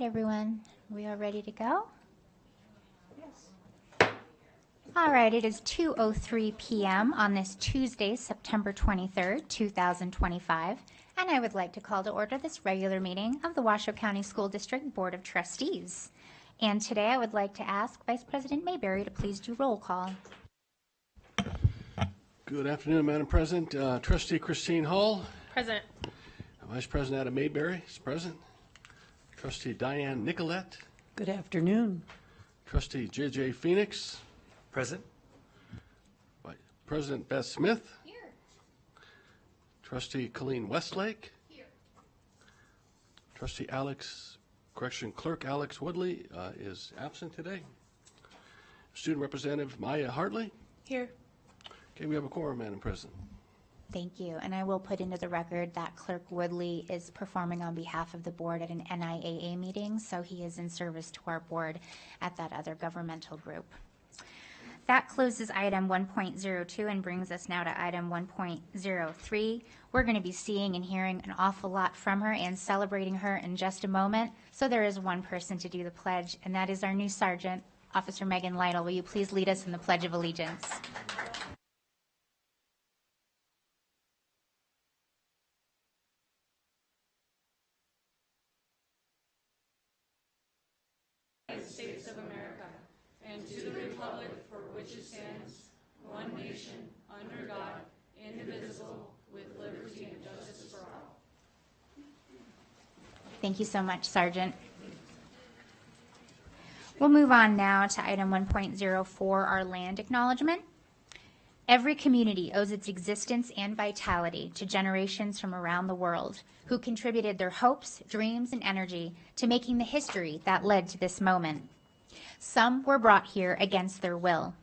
right, everyone. We are ready to go? Yes. All right, it is 2:03 p.m. on this Tuesday, September 23rd, 2025, and I would like to call to order this regular meeting of the Washoe County School District Board of Trustees. And today I would like to ask Vice President Mayberry to please do roll call. Good afternoon, Madam President. Trustee Christine Hull. Present. Vice President Adam Mayberry is present. Trustee Diane Nicolette. Good afternoon. Trustee J.J. Phoenix. Present. Vice President Beth Smith. Here. Trustee Colleen Westlake. Here. Trustee Clerk Alex Woodley is absent today. Student Representative Maya Hartley. Here. Okay, we have a quorum, Madam President. Thank you. And I will put into the record that Clerk Woodley is performing on behalf of the board at an NIAA meeting, so he is in service to our board at that other governmental group. That closes item 1.02 and brings us now to item 1.03. We're going to be seeing and hearing an awful lot from her and celebrating her in just a moment. So there is one person to do the pledge, and that is our new Sergeant, Officer Megan Lytle. Will you please lead us in the Pledge of Allegiance? States of America, and to the republic for which it stands, one nation, under God, indivisible, with liberty and justice for all. Thank you so much, Sergeant. We'll move on now to item 1.04, our land acknowledgement. Every community owes its existence and vitality to generations from around the world who contributed their hopes, dreams, and energy to making the history that led to this moment. Some were brought here against their will.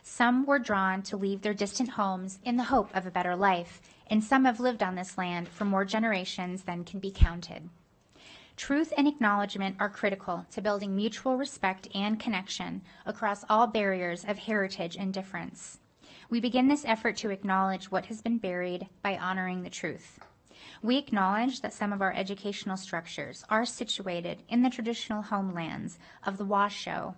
Some were drawn to leave their distant homes in the hope of a better life, and some have lived on this land for more generations than can be counted. Truth and acknowledgement are critical to building mutual respect and connection across all barriers of heritage and difference. We begin this effort to acknowledge what has been buried by honoring the truth. We acknowledge that some of our educational structures are situated in the traditional homelands of the Washoe,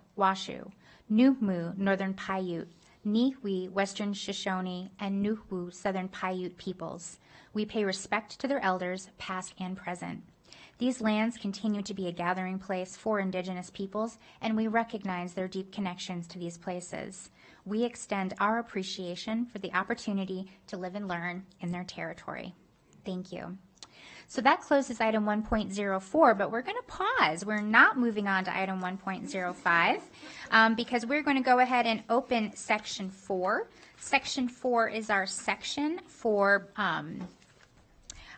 Nuhmu, Northern Paiute, Nihui, Western Shoshone, and Nuhu, Southern Paiute peoples. We pay respect to their elders, past and present. These lands continue to be a gathering place for Indigenous peoples, and we recognize their deep connections to these places. We extend our appreciation for the opportunity to live and learn in their territory. Thank you. So that closes item 1.04, but we're going to pause. We're not moving on to item 1.05 because we're going to go ahead and open section 4. Section 4 is our section for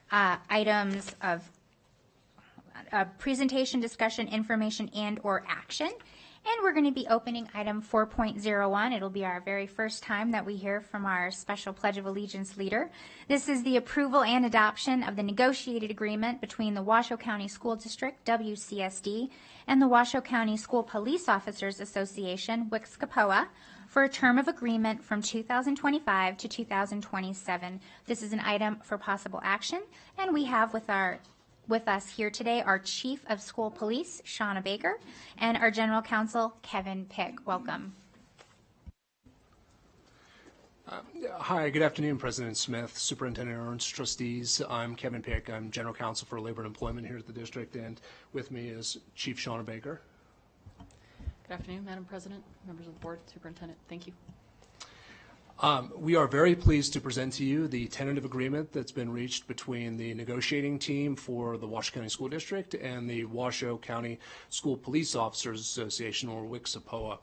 items of presentation, discussion, information, and or action. And we're going to be opening item 4.01. It'll be our very first time that we hear from our special Pledge of Allegiance leader. This is the approval and adoption of the negotiated agreement between the Washoe County School District, WCSD, and the Washoe County School Police Officers Association, WCSD, for a term of agreement from 2025 to 2027. This is an item for possible action, and we have with us here today our Chief of School Police, Shauna Baker, and our General Counsel, Kevin Pick. Welcome. Hi, good afternoon, President Smith, Superintendent Ernst, Trustees. I'm Kevin Pick. I'm General Counsel for Labor and Employment here at the district, and with me is Chief Shauna Baker. Good afternoon, Madam President, members of the board, Superintendent. Thank you. We are very pleased to present to you the tentative agreement that's been reached between the negotiating team for the Washoe County School District and the Washoe County School Police Officers Association, or WCSD.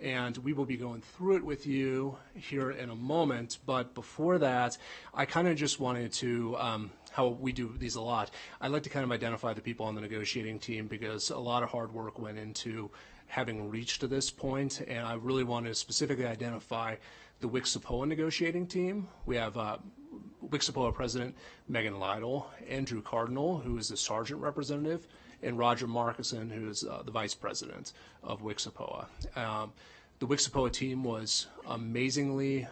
And we will be going through it with you here in a moment, but before that, I kind of just wanted to, how we do these a lot, I'd like to kind of identify the people on the negotiating team because a lot of hard work went into having reached to this point, and I really want to specifically identify the WCSD negotiating team. We have WCSD President Megan Lytle, Andrew Cardinal, who is the Sergeant Representative, and Roger Markison, who is the Vice President of WCSD. The WCSD team was amazingly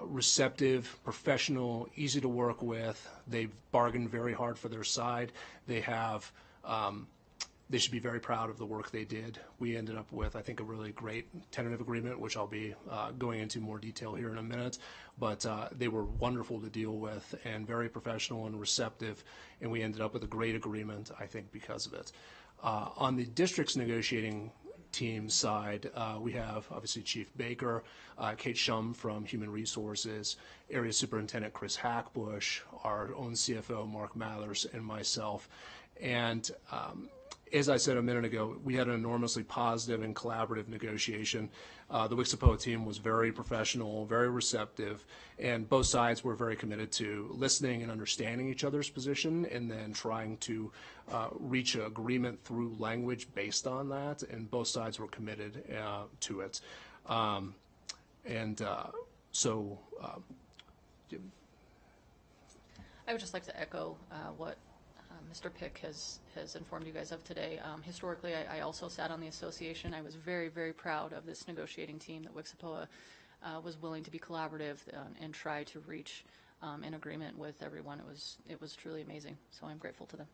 receptive, professional, easy to work with. They've bargained very hard for their side. They have they should be very proud of the work they did. We ended up with, I think, a really great tentative agreement, which I'll be going into more detail here in a minute. But they were wonderful to deal with and very professional and receptive, and we ended up with a great agreement, I think, because of it. On the district's negotiating team side, we have obviously Chief Baker, Kate Shum from Human Resources, Area Superintendent Chris Hackbush, our own CFO Mark Mathers, and myself. And as I said a minute ago, we had an enormously positive and collaborative negotiation. The WCSD team was very professional, very receptive, and both sides were very committed to listening and understanding each other's position and then trying to reach an agreement through language based on that, and both sides were committed to it. So I would just like to echo what Mr. Pick has informed you guys of today. Historically, I also sat on the association. I was very, very proud of this negotiating team that WCSD was willing to be collaborative and try to reach an agreement with everyone. It was truly amazing, so I'm grateful to them.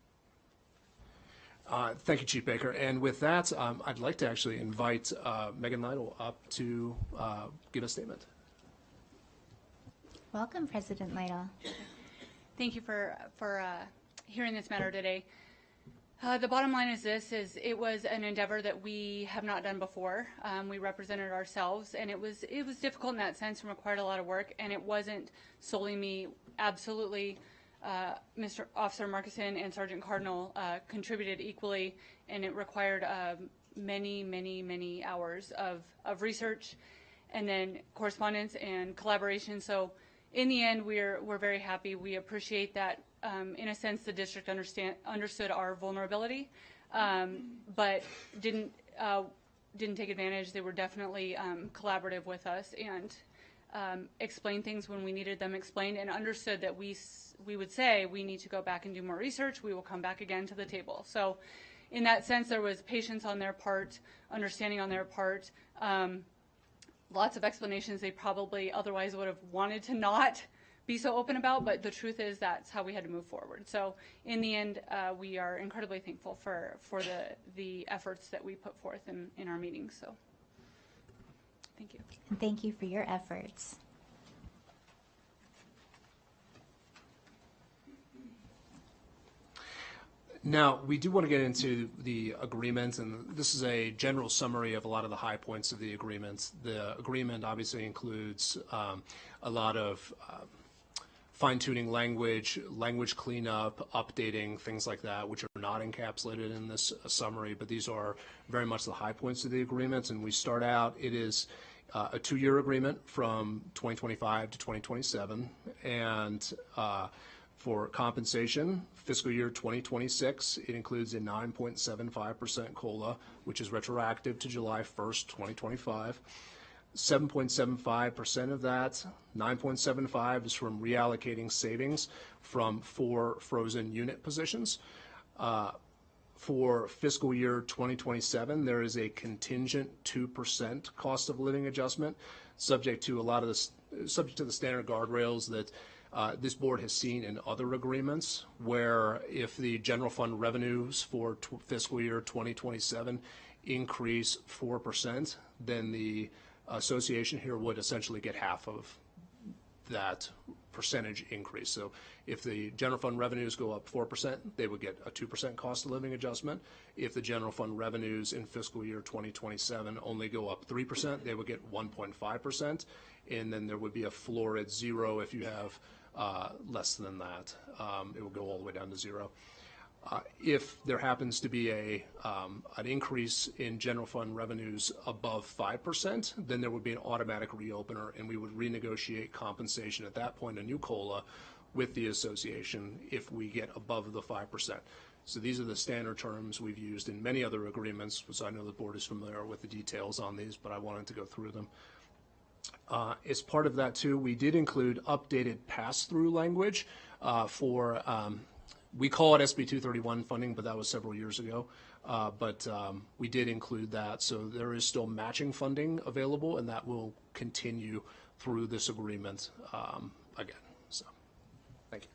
Thank you, Chief Baker. And with that, I'd like to actually invite Megan Lytle up to give a statement. Welcome, President Lytle. Thank you for hearing this matter today. The bottom line is it was an endeavor that we have not done before. We represented ourselves, and it was difficult in that sense and required a lot of work, and it wasn't solely me. Absolutely, Mr. Officer Marcuson and Sergeant Cardinal contributed equally, and it required many, many, many hours of research and then correspondence and collaboration. So in the end, we're very happy. We appreciate that. In a sense, the district understood our vulnerability, but didn't take advantage. They were definitely collaborative with us and explained things when we needed them explained, and understood that we would say we need to go back and do more research. We will come back again to the table. So, in that sense, there was patience on their part, understanding on their part. Lots of explanations they probably otherwise would have wanted to not be so open about, but the truth is that's how we had to move forward. So in the end, we are incredibly thankful for the efforts that we put forth in our meetings. So thank you. And thank you for your efforts. Now, we do want to get into the agreement, and this is a general summary of a lot of the high points of the agreement. The agreement obviously includes a lot of fine-tuning language cleanup, updating, things like that, which are not encapsulated in this summary, but these are very much the high points of the agreement. And we start out, it is a 2-year agreement from 2025 to 2027, and for compensation, fiscal year 2026, it includes a 9.75% COLA, which is retroactive to July 1st, 2025. 7.75% of that, 9.75 is from reallocating savings from 4 frozen unit positions. For fiscal year 2027, there is a contingent 2% cost of living adjustment, subject to the standard guardrails that this board has seen in other agreements, where if the general fund revenues for fiscal year 2027 increase 4%, then the association here would essentially get half of that percentage increase. So if the general fund revenues go up 4%, they would get a 2% cost of living adjustment. If the general fund revenues in fiscal year 2027 only go up 3%, they would get 1.5%. And then there would be a floor at 0 if you have less than that. It will go all the way down to 0. If there happens to be an increase in general fund revenues above 5%, then there would be an automatic reopener, and we would renegotiate compensation at that point, a new COLA, with the association if we get above the 5%. So these are the standard terms we've used in many other agreements, so I know the board is familiar with the details on these, but I wanted to go through them. As part of that, too, we did include updated pass-through language for we call it SB 231 funding, but that was several years ago. But we did include that. So there is still matching funding available, and that will continue through this agreement again. So thank you.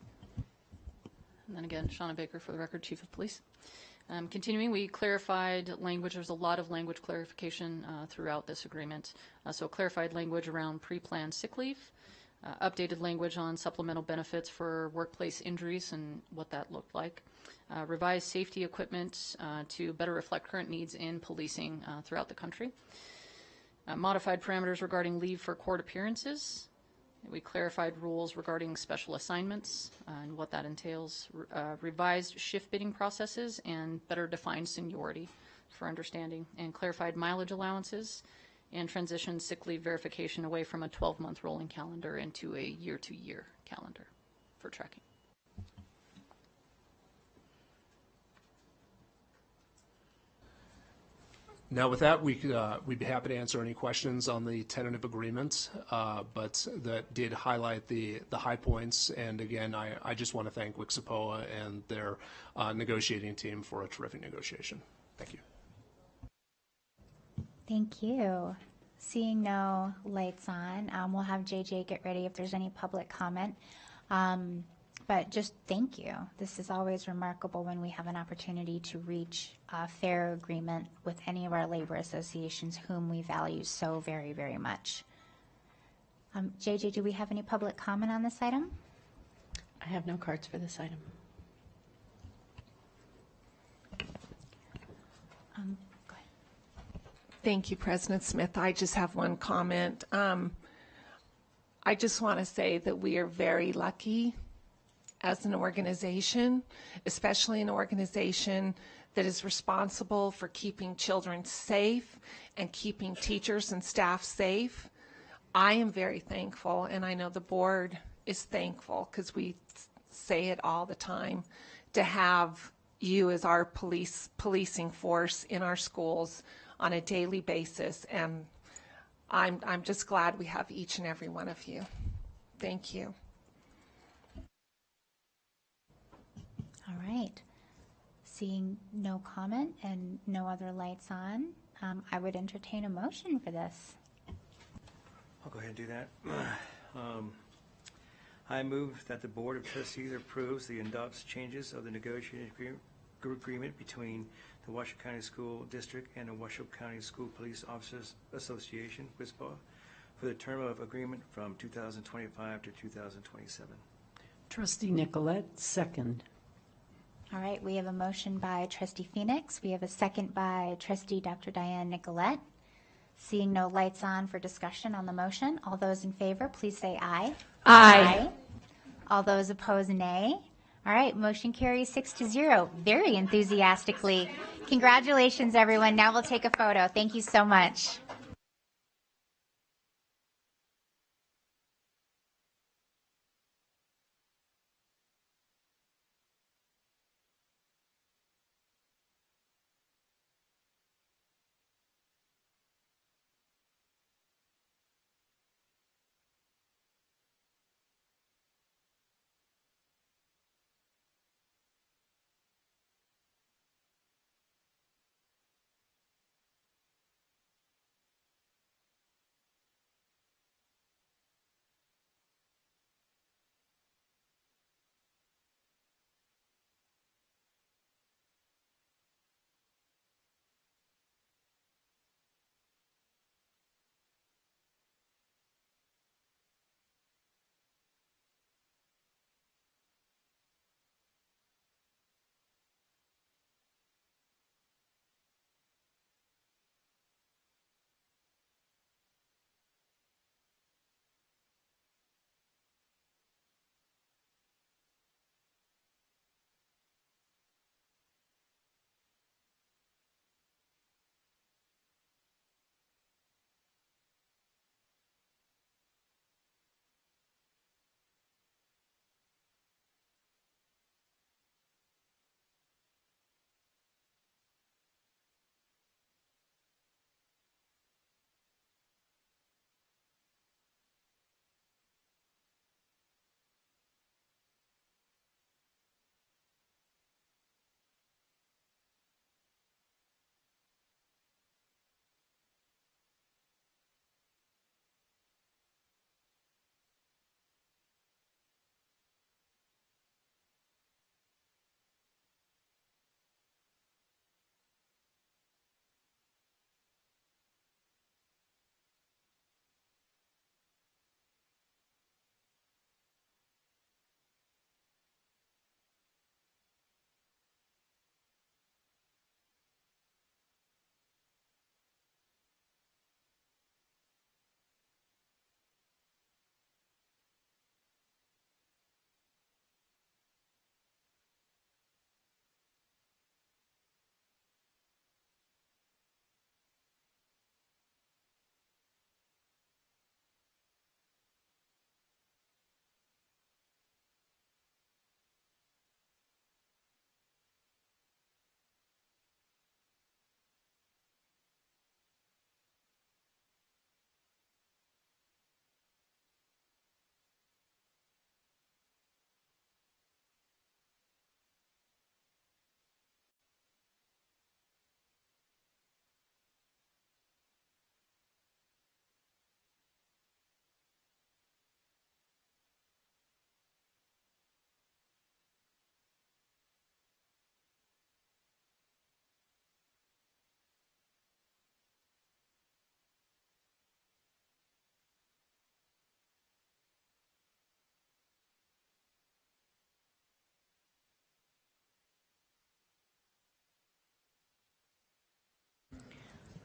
And then again, Shauna Baker for the record, Chief of Police. Continuing, we clarified language. There's a lot of language clarification throughout this agreement. So clarified language around pre-planned sick leave, updated language on supplemental benefits for workplace injuries and what that looked like, revised safety equipment to better reflect current needs in policing throughout the country, modified parameters regarding leave for court appearances. We clarified rules regarding special assignments and what that entails, revised shift bidding processes, and better defined seniority for understanding, and clarified mileage allowances, and transitioned sick leave verification away from a 12-month rolling calendar into a year-to-year calendar for tracking. Now, with that, we'd be happy to answer any questions on the tentative agreement, but that did highlight the high points. And again, I just want to thank WCSD and their negotiating team for a terrific negotiation. Thank you. Thank you. Seeing no lights on, we'll have JJ get ready if there's any public comment. But just thank you. This is always remarkable when we have an opportunity to reach a fair agreement with any of our labor associations whom we value so very, very much. JJ, do we have any public comment on this item? I have no cards for this item. Go ahead. Thank you, President Smith. I just have one comment. I just want to say that we are very lucky as an organization, especially an organization that is responsible for keeping children safe and keeping teachers and staff safe. I am very thankful, and I know the board is thankful because we say it all the time, to have you as our policing force in our schools on a daily basis. And I'm just glad we have each and every one of you. Thank you. All right. Seeing no comment and no other lights on, I would entertain a motion for this. I'll go ahead and do that. I move that the Board of Trustees approves the adopts changes of the negotiated agreement between the Washoe County School District and the Washoe County School Police Officers Association, WCSD, for the term of agreement from 2025 to 2027. Trustee Nicolette, second. All right, we have a motion by Trustee Phoenix. We have a second by Trustee Dr. Diane Nicolette. Seeing no lights on for discussion on the motion, all those in favor, please say aye. Aye. All those opposed, nay. All right, motion carries 6-0, very enthusiastically. Congratulations, everyone. Now we'll take a photo. Thank you so much.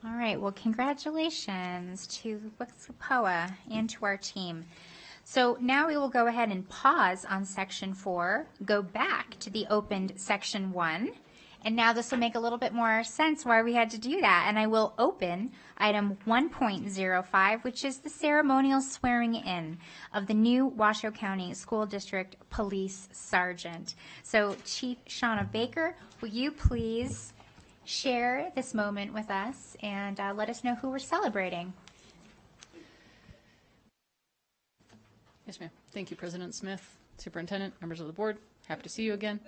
All right, well, congratulations to Wixapoa and to our team. So now we will go ahead and pause on section 4, go back to the opened section 1, and now this will make a little bit more sense why we had to do that. And I will open item 1.05, which is the ceremonial swearing in of the new Washoe County School District Police Sergeant. So Chief Shauna Baker, will you please share this moment with us and let us know who we're celebrating? Yes, ma'am. Thank you, President Smith, Superintendent, members of the board. Happy to see you again.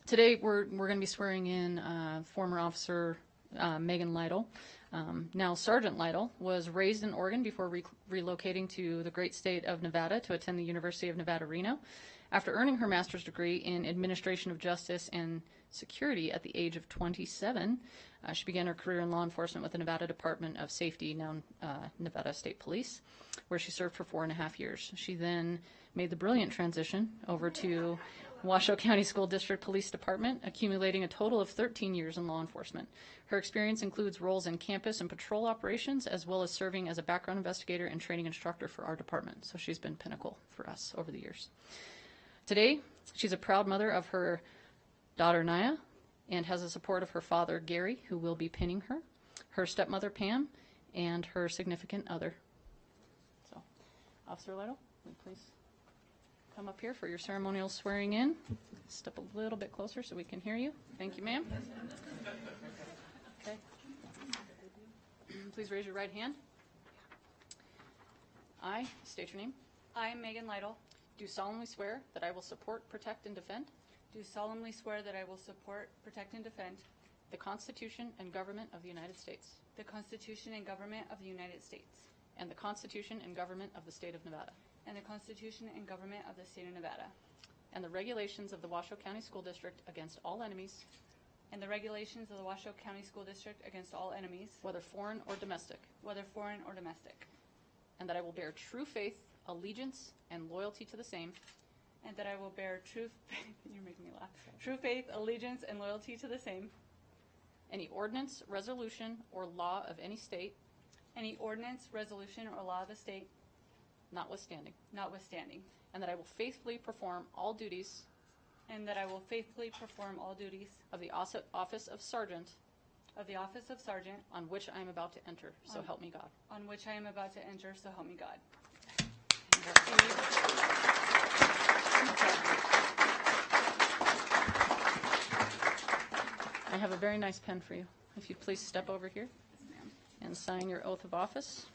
Today, we're going to be swearing in former Officer Megan Lytle. Now, Sergeant Lytle was raised in Oregon before relocating to the great state of Nevada to attend the University of Nevada, Reno. After earning her master's degree in Administration of Justice and Security at the age of 27, she began her career in law enforcement with the Nevada Department of Safety, now Nevada State Police, where she served for 4.5 years. She then made the brilliant transition over to Washoe County School District Police Department, accumulating a total of 13 years in law enforcement. Her experience includes roles in campus and patrol operations, as well as serving as a background investigator and training instructor for our department. So she's been pinnacle for us over the years. Today, she's a proud mother of her daughter, Naya, and has the support of her father, Gary, who will be pinning her, her stepmother, Pam, and her significant other. So, Officer Lytle, will you please come up here for your ceremonial swearing in? Step a little bit closer so we can hear you. Thank you, ma'am. Okay. Please raise your right hand. I state your name. I, Megan Lytle, Do solemnly swear that I will support, protect, and defend do solemnly swear that I will support, protect, and defend the Constitution and government of the United States the Constitution and government of the United States and the Constitution and government of the state of Nevada and the Constitution and government of the state of Nevada and the regulations of the Washoe County School District against all enemies, and the regulations of the Washoe County School District against all enemies, whether foreign or domestic, whether foreign or domestic, and that I will bear true faith, allegiance, and loyalty to the same and that I will bear true you're making me laugh. True faith, allegiance, and loyalty to the same, any ordinance, resolution, or law of any state, any ordinance, resolution, or law of the state, notwithstanding, and that I will faithfully perform all duties that I will faithfully perform all duties of the office of Sergeant of the office of Sergeant on which I am about to enter, so help me God. on which I am about to enter, so help me God. I have a very nice pen for you. If you'd please step over here and sign your oath of office.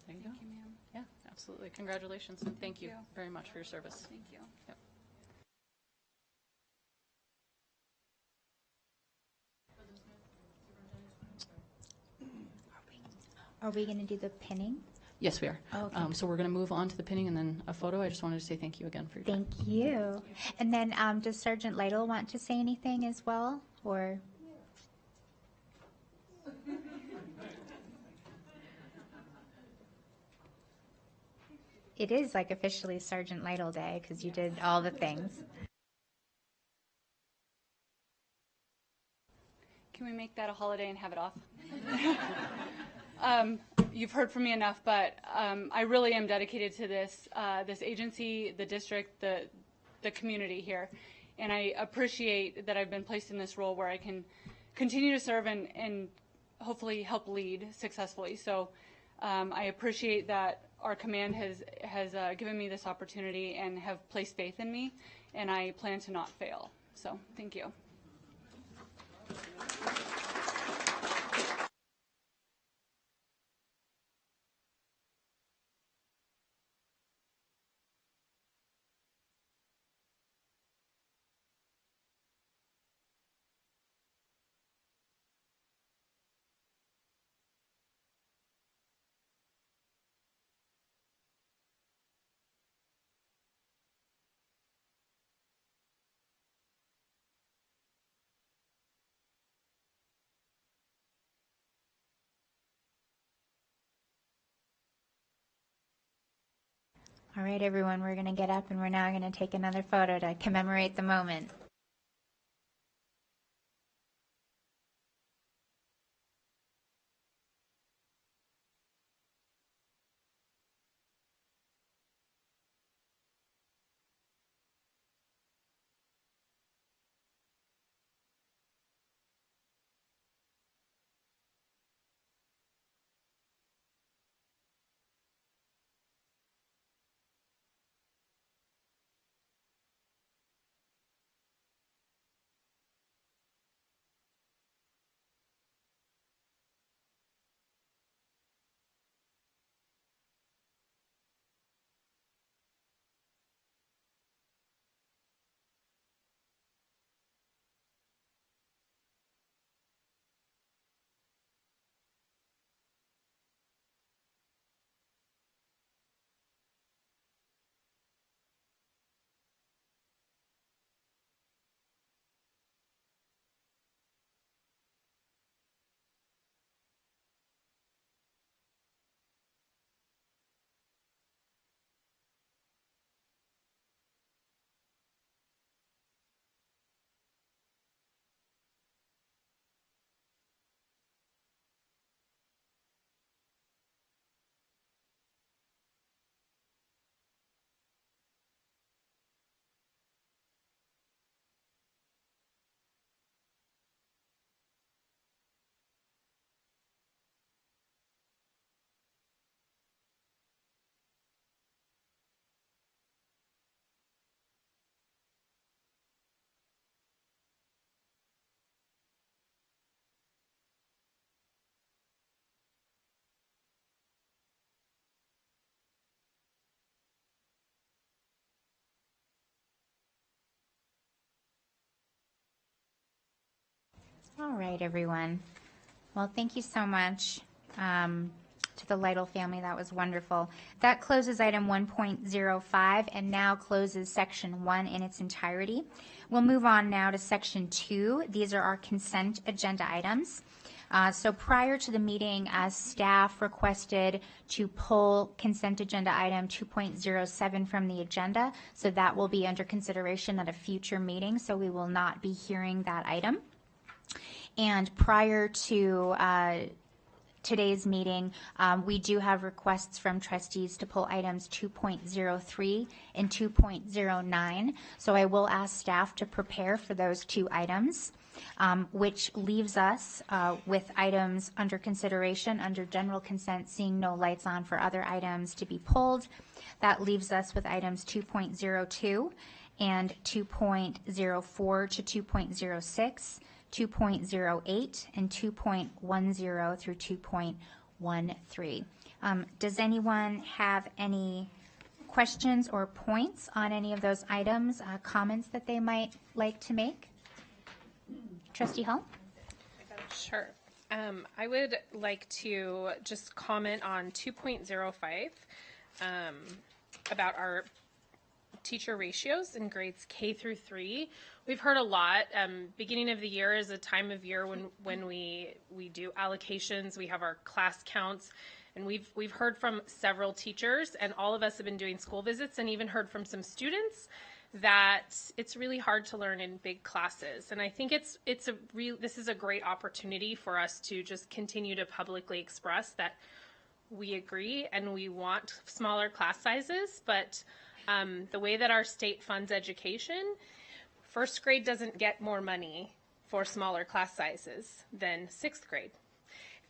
There you go. Thank you, ma'am. Yeah, absolutely. Congratulations, and thank you you. very much for your service. Thank you. Yep. Are we going to do the pinning? Yes, we are. Oh, okay. So we're going to move on to the pinning and then a photo. I just wanted to say thank you again for your time. Thank you. And then does Sergeant Lytle want to say anything as well? Or? It is like officially Sergeant Lytle Day because you did all the things. Can we make that a holiday and have it off? You've heard from me enough, but I really am dedicated to this agency, the district, the community here, and I appreciate that I've been placed in this role where I can continue to serve and hopefully help lead successfully. So I appreciate that our command has given me this opportunity and have placed faith in me, and I plan to not fail. So thank you. All right, everyone, we're going to get up and we're now going to take another photo to commemorate the moment. All right, everyone. Well, thank you so much to the Lytle family. That was wonderful. That closes item 1.05 and now closes section 1 in its entirety. We'll move on now to section 2. These are our consent agenda items. So prior to the meeting, staff requested to pull consent agenda item 2.07 from the agenda. So that will be under consideration at a future meeting. So we will not be hearing that item. And prior to today's meeting, we do have requests from trustees to pull items 2.03 and 2.09. So I will ask staff to prepare for those two items, which leaves us with items under consideration under general consent, seeing no lights on for other items to be pulled. That leaves us with items 2.02 and 2.04 to 2.06. 2.08 and 2.10 through 2.13. Does anyone have any questions or points on any of those items, comments that they might like to make? Trustee Hall? Sure. I would like to just comment on 2.05 about our teacher ratios in grades K through 3. We've heard a lot. Beginning of the year is a time of year when we do allocations. We have our class counts, and we've heard from several teachers, and all of us have been doing school visits, and even heard from some students that it's really hard to learn in big classes. And I think this is a great opportunity for us to just continue to publicly express that we agree and we want smaller class sizes, but the way that our state funds education, first grade doesn't get more money for smaller class sizes than sixth grade.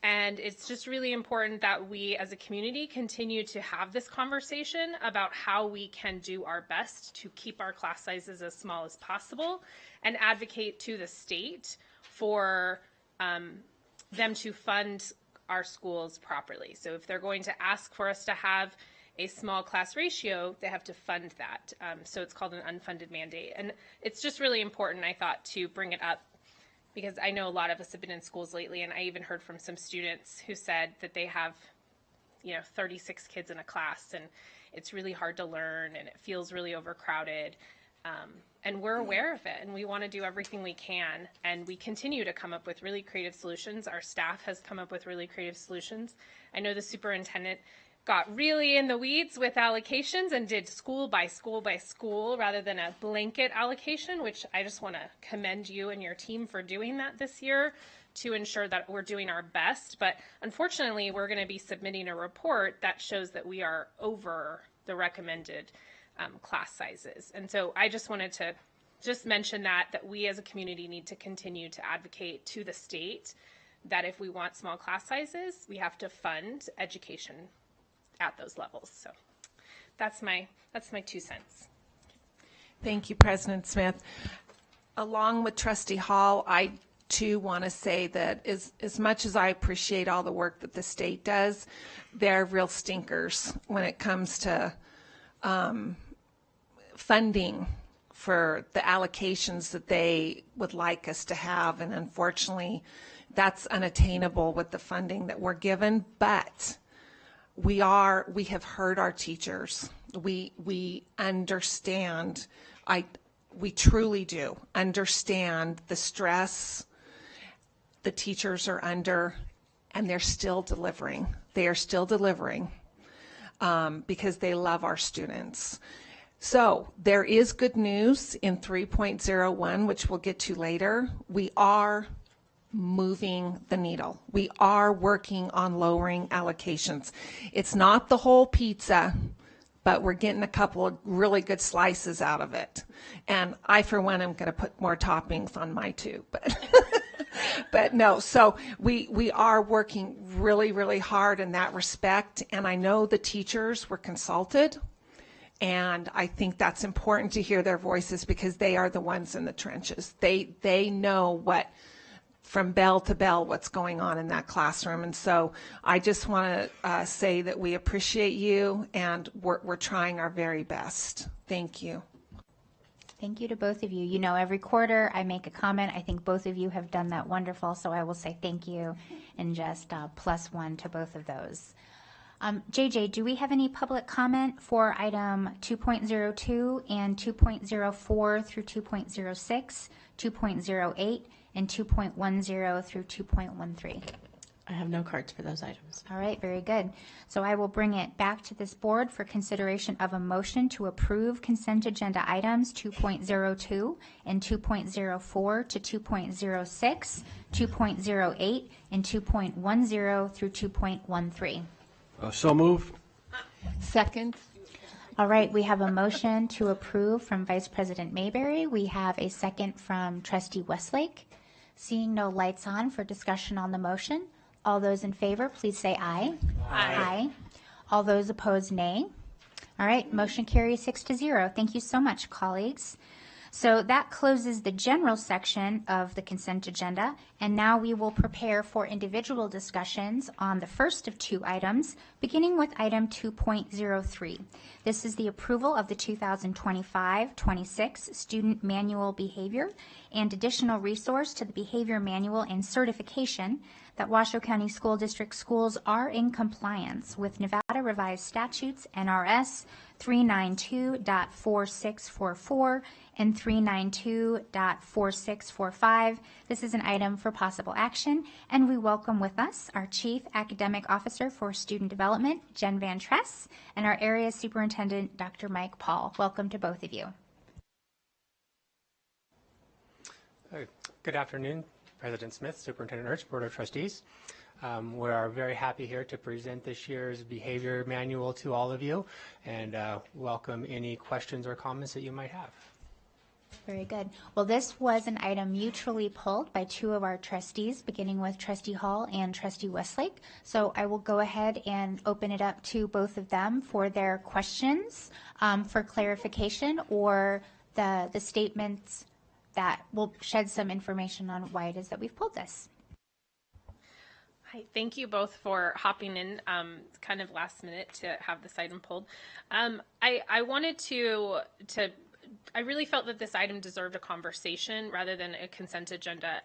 And it's just really important that we as a community continue to have this conversation about how we can do our best to keep our class sizes as small as possible and advocate to the state for them to fund our schools properly. So if they're going to ask for us to have a small class ratio, they have to fund that. So it's called an unfunded mandate. And it's just really important, I thought, to bring it up because I know a lot of us have been in schools lately, and I even heard from some students who said that they have, 36 kids in a class, and it's really hard to learn, and it feels really overcrowded. And we're aware of it, and we want to do everything we can, and we continue to come up with really creative solutions. Our staff has come up with really creative solutions. I know the superintendent got really in the weeds with allocations and did school by school by school rather than a blanket allocation, which I just want to commend you and your team for doing that this year to ensure that we're doing our best. But unfortunately, we're going to be submitting a report that shows that we are over the recommended class sizes. And so I just wanted to just mention that we as a community need to continue to advocate to the state that if we want small class sizes, we have to fund education at those levels. So that's my 2 cents. Thank you, President Smith. Along with Trustee Hall, I too want to say that as much as I appreciate all the work that the state does, they're real stinkers when it comes to funding for the allocations that they would like us to have. And unfortunately, that's unattainable with the funding that we're given. But we have heard our teachers. We understand. We truly do understand the stress the teachers are under, and they're still delivering. They are still delivering because they love our students. So there is good news in 3.01, which we'll get to later. We are moving the needle. We are working on lowering allocations. It's not the whole pizza, but we're getting a couple of really good slices out of it. And I, for one, am going to put more toppings on my too. But no, so we are working really, really hard in that respect. And I know the teachers were consulted. And I think that's important to hear their voices because they are the ones in the trenches. They know what, from bell to bell, what's going on in that classroom. And so I just want to say that we appreciate you and we're trying our very best. Thank you. Thank you to both of you. You know, every quarter I make a comment. I think both of you have done that wonderful, so I will say thank you and just +1 to both of those. JJ, do we have any public comment for item 2.02 and 2.04 through 2.06, 2.08, and 2.10 through 2.13? I have no cards for those items. All right, very good. So I will bring it back to this board for consideration of a motion to approve consent agenda items 2.02 and 2.04 to 2.06, 2.08, and 2.10 through 2.13. So moved. Second. All right, we have a motion to approve from Vice President Mayberry. We have a second from Trustee Westlake. Seeing no lights on for discussion on the motion, all those in favor, please say aye. Aye. All those opposed, nay. All right, motion carries 6-0. Thank you so much, colleagues. So that closes the general section of the consent agenda, and now we will prepare for individual discussions on the first of two items, beginning with item 2.03. This is the approval of the 2025-26 Student Manual Behavior and additional resource to the Behavior Manual and certification that Washoe County School District schools are in compliance with Nevada Revised Statutes NRS 392.4644 and 392.4645. This is an item for possible action, and we welcome with us our Chief Academic Officer for Student Development, Jen Van Tress, and our Area Superintendent, Dr. Mike Paul. Welcome to both of you. Good afternoon, President Smith, Superintendent Ernst, Board of Trustees. We are very happy here to present this year's behavior manual to all of you and welcome any questions or comments that you might have. Very good. Well, this was an item mutually pulled by two of our trustees, beginning with Trustee Hall and Trustee Westlake. So I will go ahead and open it up to both of them for their questions, for clarification, or the statements that will shed some information on why it is that we've pulled this. Hi, thank you both for hopping in kind of last minute to have this item pulled. I wanted to I really felt that this item deserved a conversation rather than a consent agenda.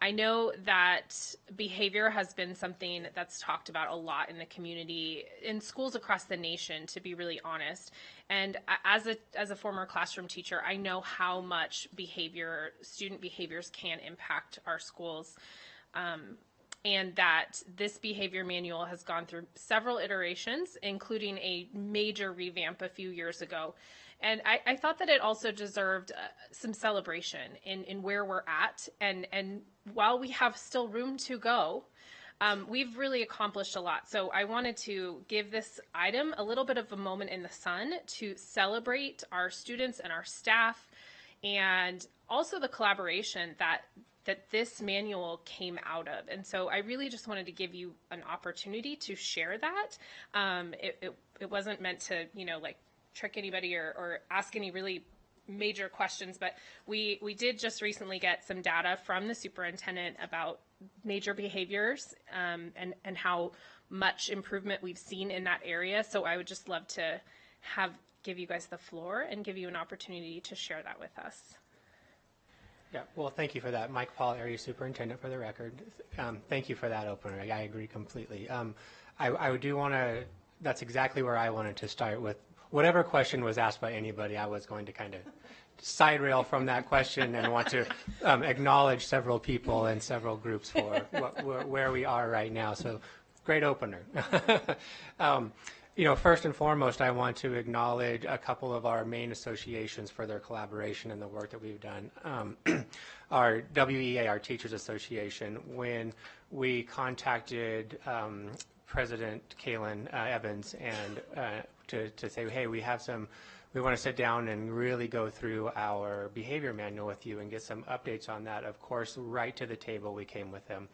I know that behavior has been something that's talked about a lot in the community, in schools across the nation, to be really honest. And as a former classroom teacher, I know how much student behaviors can impact our schools. and that this behavior manual has gone through several iterations, including a major revamp a few years ago. And I thought that it also deserved some celebration in where we're at. And while we have still room to go, we've really accomplished a lot. So I wanted to give this item a little bit of a moment in the sun to celebrate our students and our staff, and also the collaboration that this manual came out of. And so I really just wanted to give you an opportunity to share that. It wasn't meant to, like trick anybody or ask any really major questions, but we did just recently get some data from the superintendent about major behaviors and how much improvement we've seen in that area. So I would just love to give you guys the floor and give you an opportunity to share that with us. Yeah, well, thank you for that. Mike Paul, Area Superintendent, for the record. Thank you for that opener. I agree completely. I do want to, that's exactly where I wanted to start with. Whatever question was asked by anybody, I was going to kind of side rail from that question and want to acknowledge several people and several groups for where we are right now. So great opener. First and foremost, I want to acknowledge a couple of our main associations for their collaboration and the work that we've done. Our WEA, our Teachers Association, when we contacted President Kalen Evans and to say, hey, we want to sit down and really go through our behavior manual with you and get some updates on that. Of course, right to the table we came with them.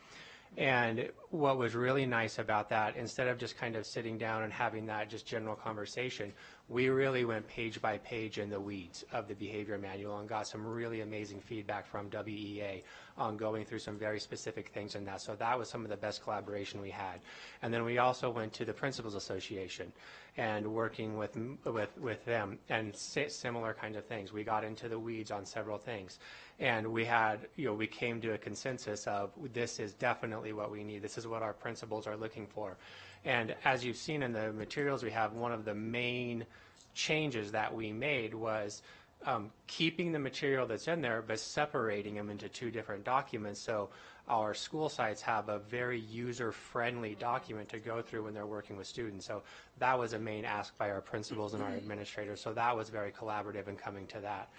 And what was really nice about that, instead of just kind of sitting down and having that just general conversation, we really went page by page in the weeds of the behavior manual and got some really amazing feedback from WEA on going through some very specific things in that. So that was some of the best collaboration we had. And then we also went to the Principals Association and working with them and similar kinds of things. We got into the weeds on several things. And we had, we came to a consensus of this is definitely what we need. This is what our principals are looking for. And as you've seen in the materials we have, one of the main changes that we made was keeping the material that's in there, but separating them into two different documents. So our school sites have a very user-friendly document to go through when they're working with students. So that was a main ask by our principals and our administrators. So that was very collaborative in coming to that.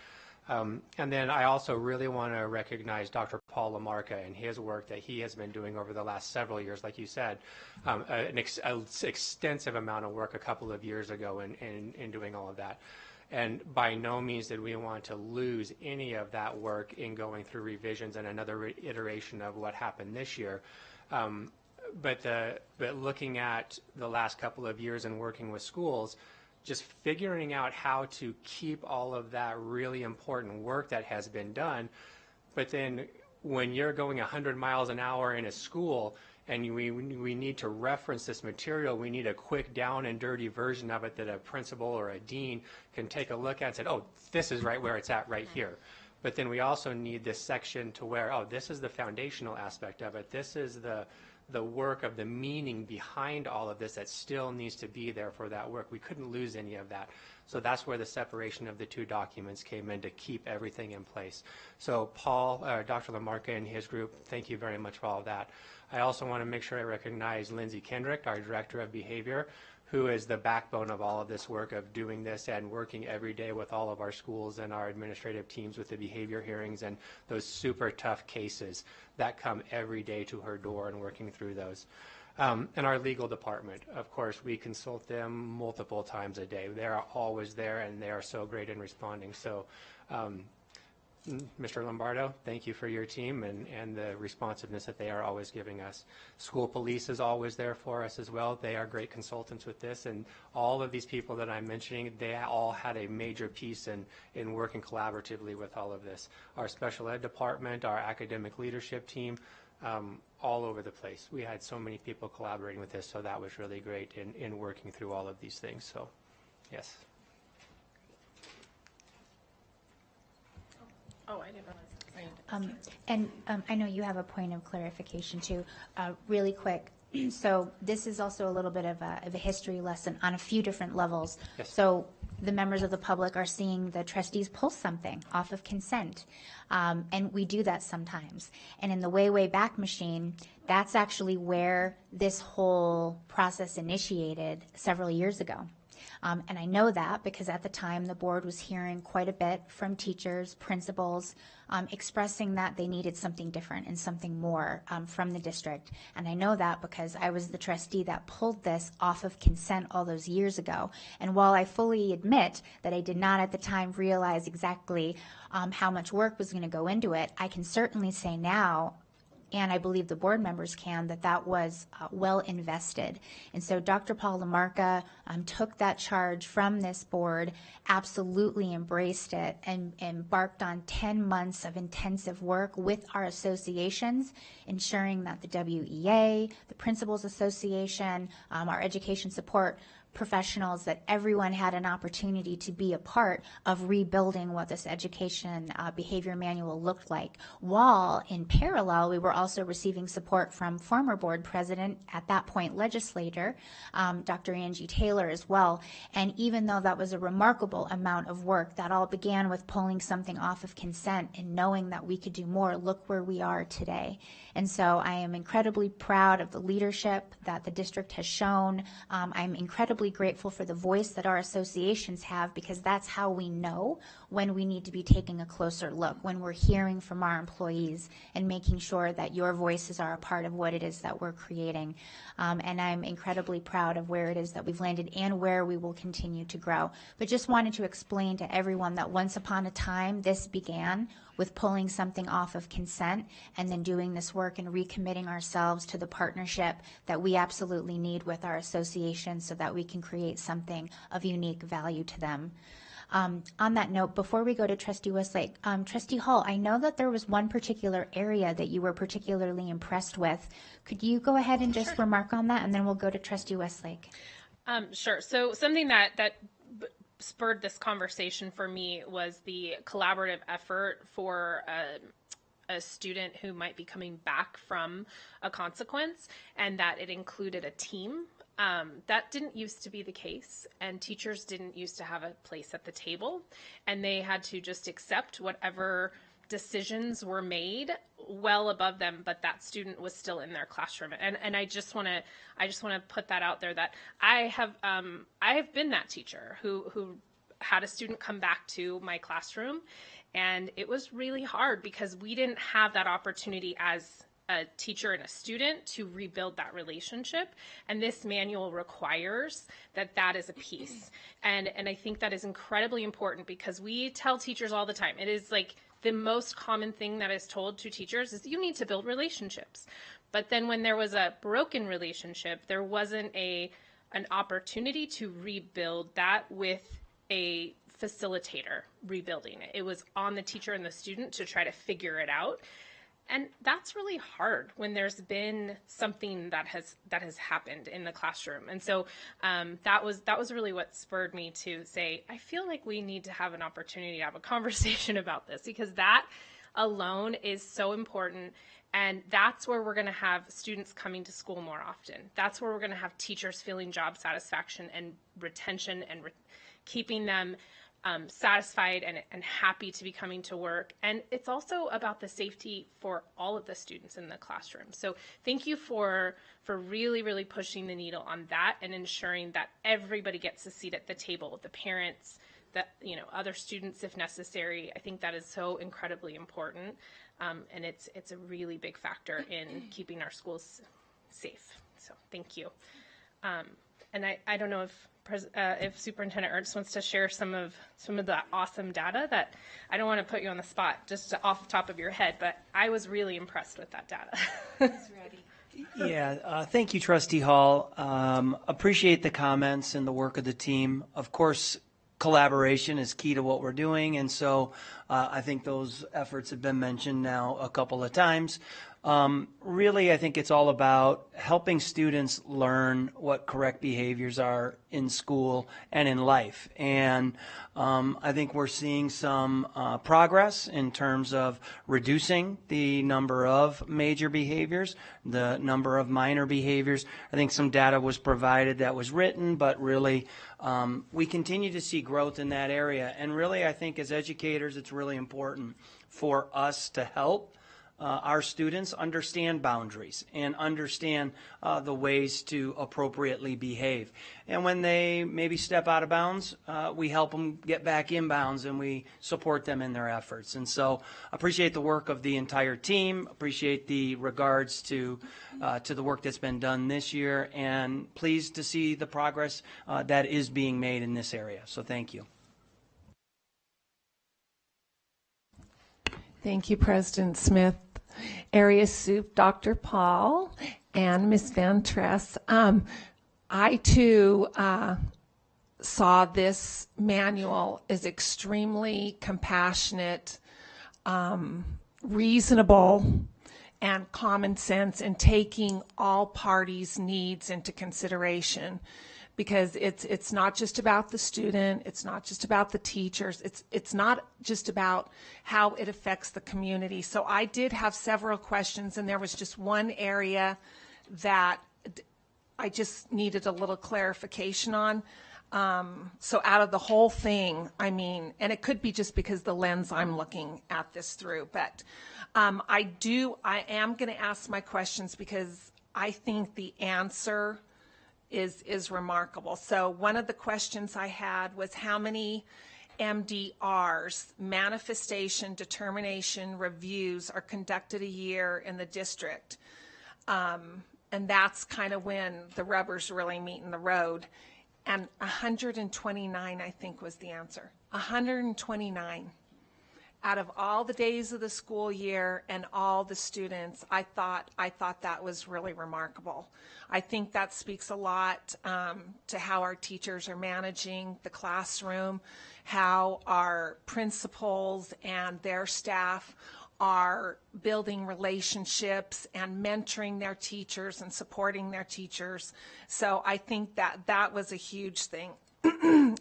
And then I also really want to recognize Dr. Paul LaMarca and his work that he has been doing over the last several years. Like you said, an extensive amount of work a couple of years ago in doing all of that. And by no means did we want to lose any of that work in going through revisions and another iteration of what happened this year. But looking at the last couple of years and working with schools, just figuring out how to keep all of that really important work that has been done. But then when you're going 100 miles an hour in a school and we need to reference this material, we need a quick down and dirty version of it that a principal or a dean can take a look at and say, oh, this is right where it's at right here. But then we also need this section to where, oh, this is the foundational aspect of it. This is the work of the meaning behind all of this that still needs to be there for that work. We couldn't lose any of that. So that's where the separation of the two documents came in to keep everything in place. So Paul, Dr. LaMarca and his group, thank you very much for all of that. I also want to make sure I recognize Lindsay Kendrick, our Director of Behavior, who is the backbone of all of this work of doing this and working every day with all of our schools and our administrative teams with the behavior hearings and those super tough cases that come every day to her door and working through those. And our legal department, of course, we consult them multiple times a day. They are always there and they are so great in responding. So Mr. Lombardo, thank you for your team and the responsiveness that they are always giving us. School police is always there for us as well. They are great consultants with this, and all of these people that I'm mentioning, they all had a major piece in working collaboratively with all of this. Our special ed department, our academic leadership team, all over the place. We had so many people collaborating with this, so that was really great in working through all of these things. So, yes. Oh, I didn't realize. I know you have a point of clarification too, really quick. So this is also a little bit of a history lesson on a few different levels. Yes. So the members of the public are seeing the trustees pull something off of consent. And we do that sometimes. And in the way back machine, that's actually where this whole process initiated several years ago. And I know that because at the time the board was hearing quite a bit from teachers, principals, expressing that they needed something different and something more from the district. And I know that because I was the trustee that pulled this off of consent all those years ago. And while I fully admit that I did not at the time realize exactly how much work was going to go into it, I can certainly say now, and I believe the board members can, that was well invested. And so Dr. Paul LaMarca took that charge from this board, absolutely embraced it, and embarked on 10 months of intensive work with our associations, ensuring that the WEA, the Principals Association, our education support professionals, that everyone had an opportunity to be a part of rebuilding what this education behavior manual looked like. While in parallel, we were also receiving support from former board president, at that point legislator, Dr. Angie Taylor as well. And even though that was a remarkable amount of work, that all began with pulling something off of consent and knowing that we could do more. Look where we are today. And so I am incredibly proud of the leadership that the district has shown. I'm incredibly grateful for the voice that our associations have, because that's how we know when we need to be taking a closer look, when we're hearing from our employees and making sure that your voices are a part of what it is that we're creating. And I'm incredibly proud of where it is that we've landed and where we will continue to grow. But just wanted to explain to everyone that once upon a time, this began with pulling something off of consent and then doing this work and recommitting ourselves to the partnership that we absolutely need with our association so that we can create something of unique value to them. On that note, before we go to Trustee Westlake, Trustee Hall, I know that there was one particular area that you were particularly impressed with. Could you go ahead and just remark on that, and then we'll go to Trustee Westlake? Sure. So something that spurred this conversation for me was the collaborative effort for a student who might be coming back from a consequence, and that it included a team. That didn't used to be the case, and teachers didn't used to have a place at the table, and they had to just accept whatever decisions were made well above them, but that student was still in their classroom. And I just want to put that out there, that I have been that teacher who had a student come back to my classroom, and it was really hard because we didn't have that opportunity as a teacher and a student to rebuild that relationship. And this manual requires that is a piece. And I think that is incredibly important, because we tell teachers all the time, it is like the most common thing that is told to teachers is you need to build relationships. But then when there was a broken relationship, there wasn't an opportunity to rebuild that with a facilitator rebuilding it. It was on the teacher and the student to try to figure it out. And that's really hard when there's been something that has happened in the classroom. And so that was really what spurred me to say, I feel like we need to have an opportunity to have a conversation about this, because that alone is so important. And that's where we're going to have students coming to school more often. That's where we're going to have teachers feeling job satisfaction and retention and keeping them satisfied and happy to be coming to work. And it's also about the safety for all of the students in the classroom. So thank you for really, really pushing the needle on that and ensuring that everybody gets a seat at the table, the parents, that, other students if necessary. I think that is so incredibly important. And it's a really big factor in keeping our schools safe. So thank you. And I don't know if Superintendent Ernst wants to share some of the awesome data that, I don't want to put you on the spot just off the top of your head, but I was really impressed with that data. Yeah, thank you, Trustee Hall. Appreciate the comments and the work of the team. Of course, collaboration is key to what we're doing, and so I think those efforts have been mentioned now a couple of times. Really, I think it's all about helping students learn what correct behaviors are in school and in life. And I think we're seeing some progress in terms of reducing the number of major behaviors, the number of minor behaviors. I think some data was provided that was written, but really we continue to see growth in that area. And really, I think as educators, it's really important for us to help our students understand boundaries and understand the ways to appropriately behave. And when they maybe step out of bounds, we help them get back in bounds and we support them in their efforts. And so appreciate the work of the entire team, appreciate the regards to the work that's been done this year, and pleased to see the progress that is being made in this area. So thank you. Thank you, President Smith. Area Soup, Dr. Paul, and Ms. Van Tress. I, too, saw this manual as extremely compassionate, reasonable, and common sense, and taking all parties' needs into consideration. Because it's not just about the student, it's not just about the teachers, it's not just about how it affects the community. So I did have several questions, and there was just one area that I just needed a little clarification on. So out of the whole thing, I mean, and it could be just because the lens I'm looking at this through, but I am going to ask my questions because I think the answer is remarkable. So one of the questions I had was how many MDRs, manifestation determination reviews, are conducted a year in the district? And that's kind of when the rubbers really meet in the road. And 129, I think, was the answer. 129. Out of all the days of the school year and all the students, I thought that was really remarkable. I think that speaks a lot to how our teachers are managing the classroom, how our principals and their staff are building relationships and mentoring their teachers and supporting their teachers. So I think that was a huge thing.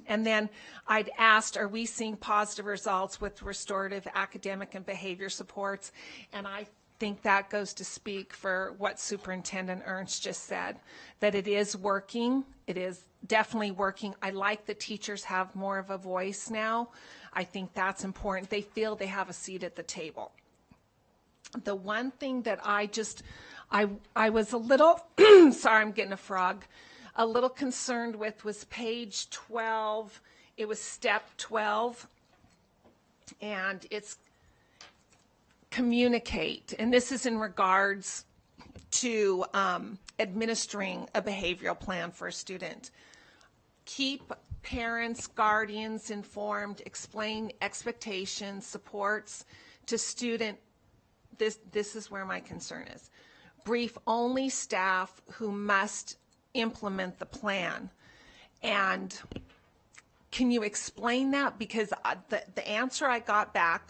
And then I'd asked, are we seeing positive results with restorative academic and behavior supports? And I think that goes to speak for what Superintendent Ernst just said, that it is working. It is definitely working. I like that teachers have more of a voice now. I think that's important. They feel they have a seat at the table. The one thing that I was a little, sorry, I'm getting a frog, a little concerned with was page 12. It was step 12, and it's communicate. And this is in regards to administering a behavioral plan for a student. Keep parents, guardians informed, explain expectations, supports to student. This is where my concern is. Brief only staff who must implement the plan. And can you explain that? Because the answer I got back,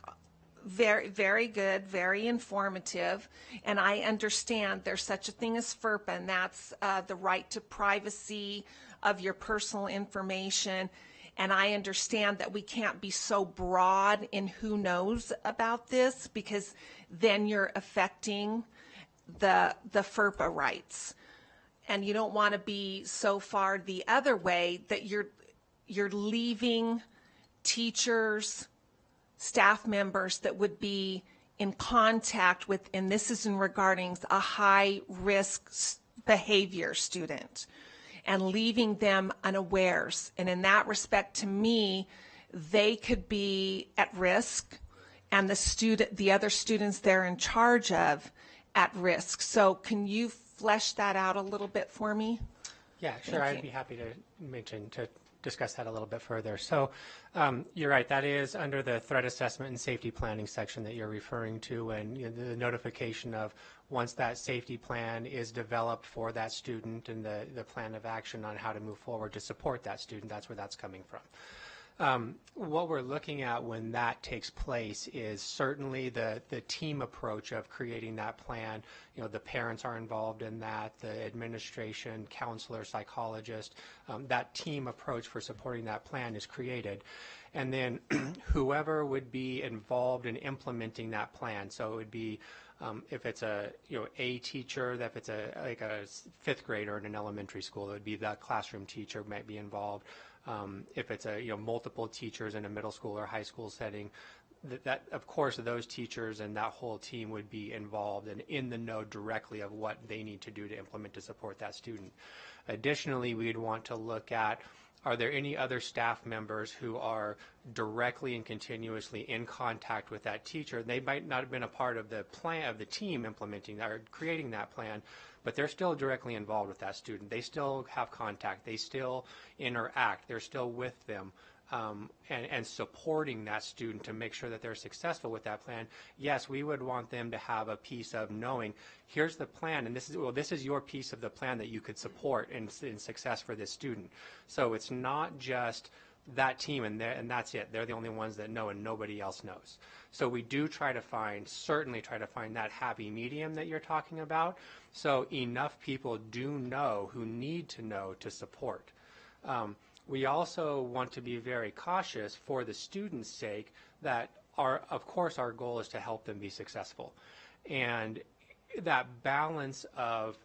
very, very good, very informative, and I understand there's such a thing as FERPA, and that's the right to privacy of your personal information. And I understand that we can't be so broad in who knows about this, because then you're affecting the FERPA rights. And you don't want to be so far the other way that you're leaving teachers, staff members that would be in contact with, and this is in regarding a high risk behavior student, and leaving them unawares. And in that respect, to me, they could be at risk, and the other students they're in charge of at risk. So can you flesh that out a little bit for me? Yeah, sure. I'd be happy to discuss that a little bit further. So you're right, that is under the threat assessment and safety planning section that you're referring to, and the notification of once that safety plan is developed for that student and the plan of action on how to move forward to support that student, that's where that's coming from. What we're looking at when that takes place is certainly the team approach of creating that plan. You know, the parents are involved in that, the administration, counselor, psychologist, that team approach for supporting that plan is created. And then whoever would be involved in implementing that plan, so it would be if it's a teacher, that if it's like a fifth grader in an elementary school, it would be the classroom teacher might be involved. If it's multiple teachers in a middle school or high school setting, that of course those teachers and that whole team would be involved and in the know directly of what they need to do to implement to support that student. Additionally, we'd want to look at, are there any other staff members who are directly and continuously in contact with that teacher? They might not have been a part of the plan of the team implementing that or creating that plan, but they're still directly involved with that student. They still have contact. They still interact. They're still with them and supporting that student to make sure that they're successful with that plan. Yes, we would want them to have a piece of knowing, here's the plan, and this is your piece of the plan that you could support in success for this student. So it's not just that team and that's it. They're the only ones that know and nobody else knows. So we do certainly try to find that happy medium that you're talking about. So enough people do know who need to know to support. We also want to be very cautious for the students' sake that of course our goal is to help them be successful. And that balance of,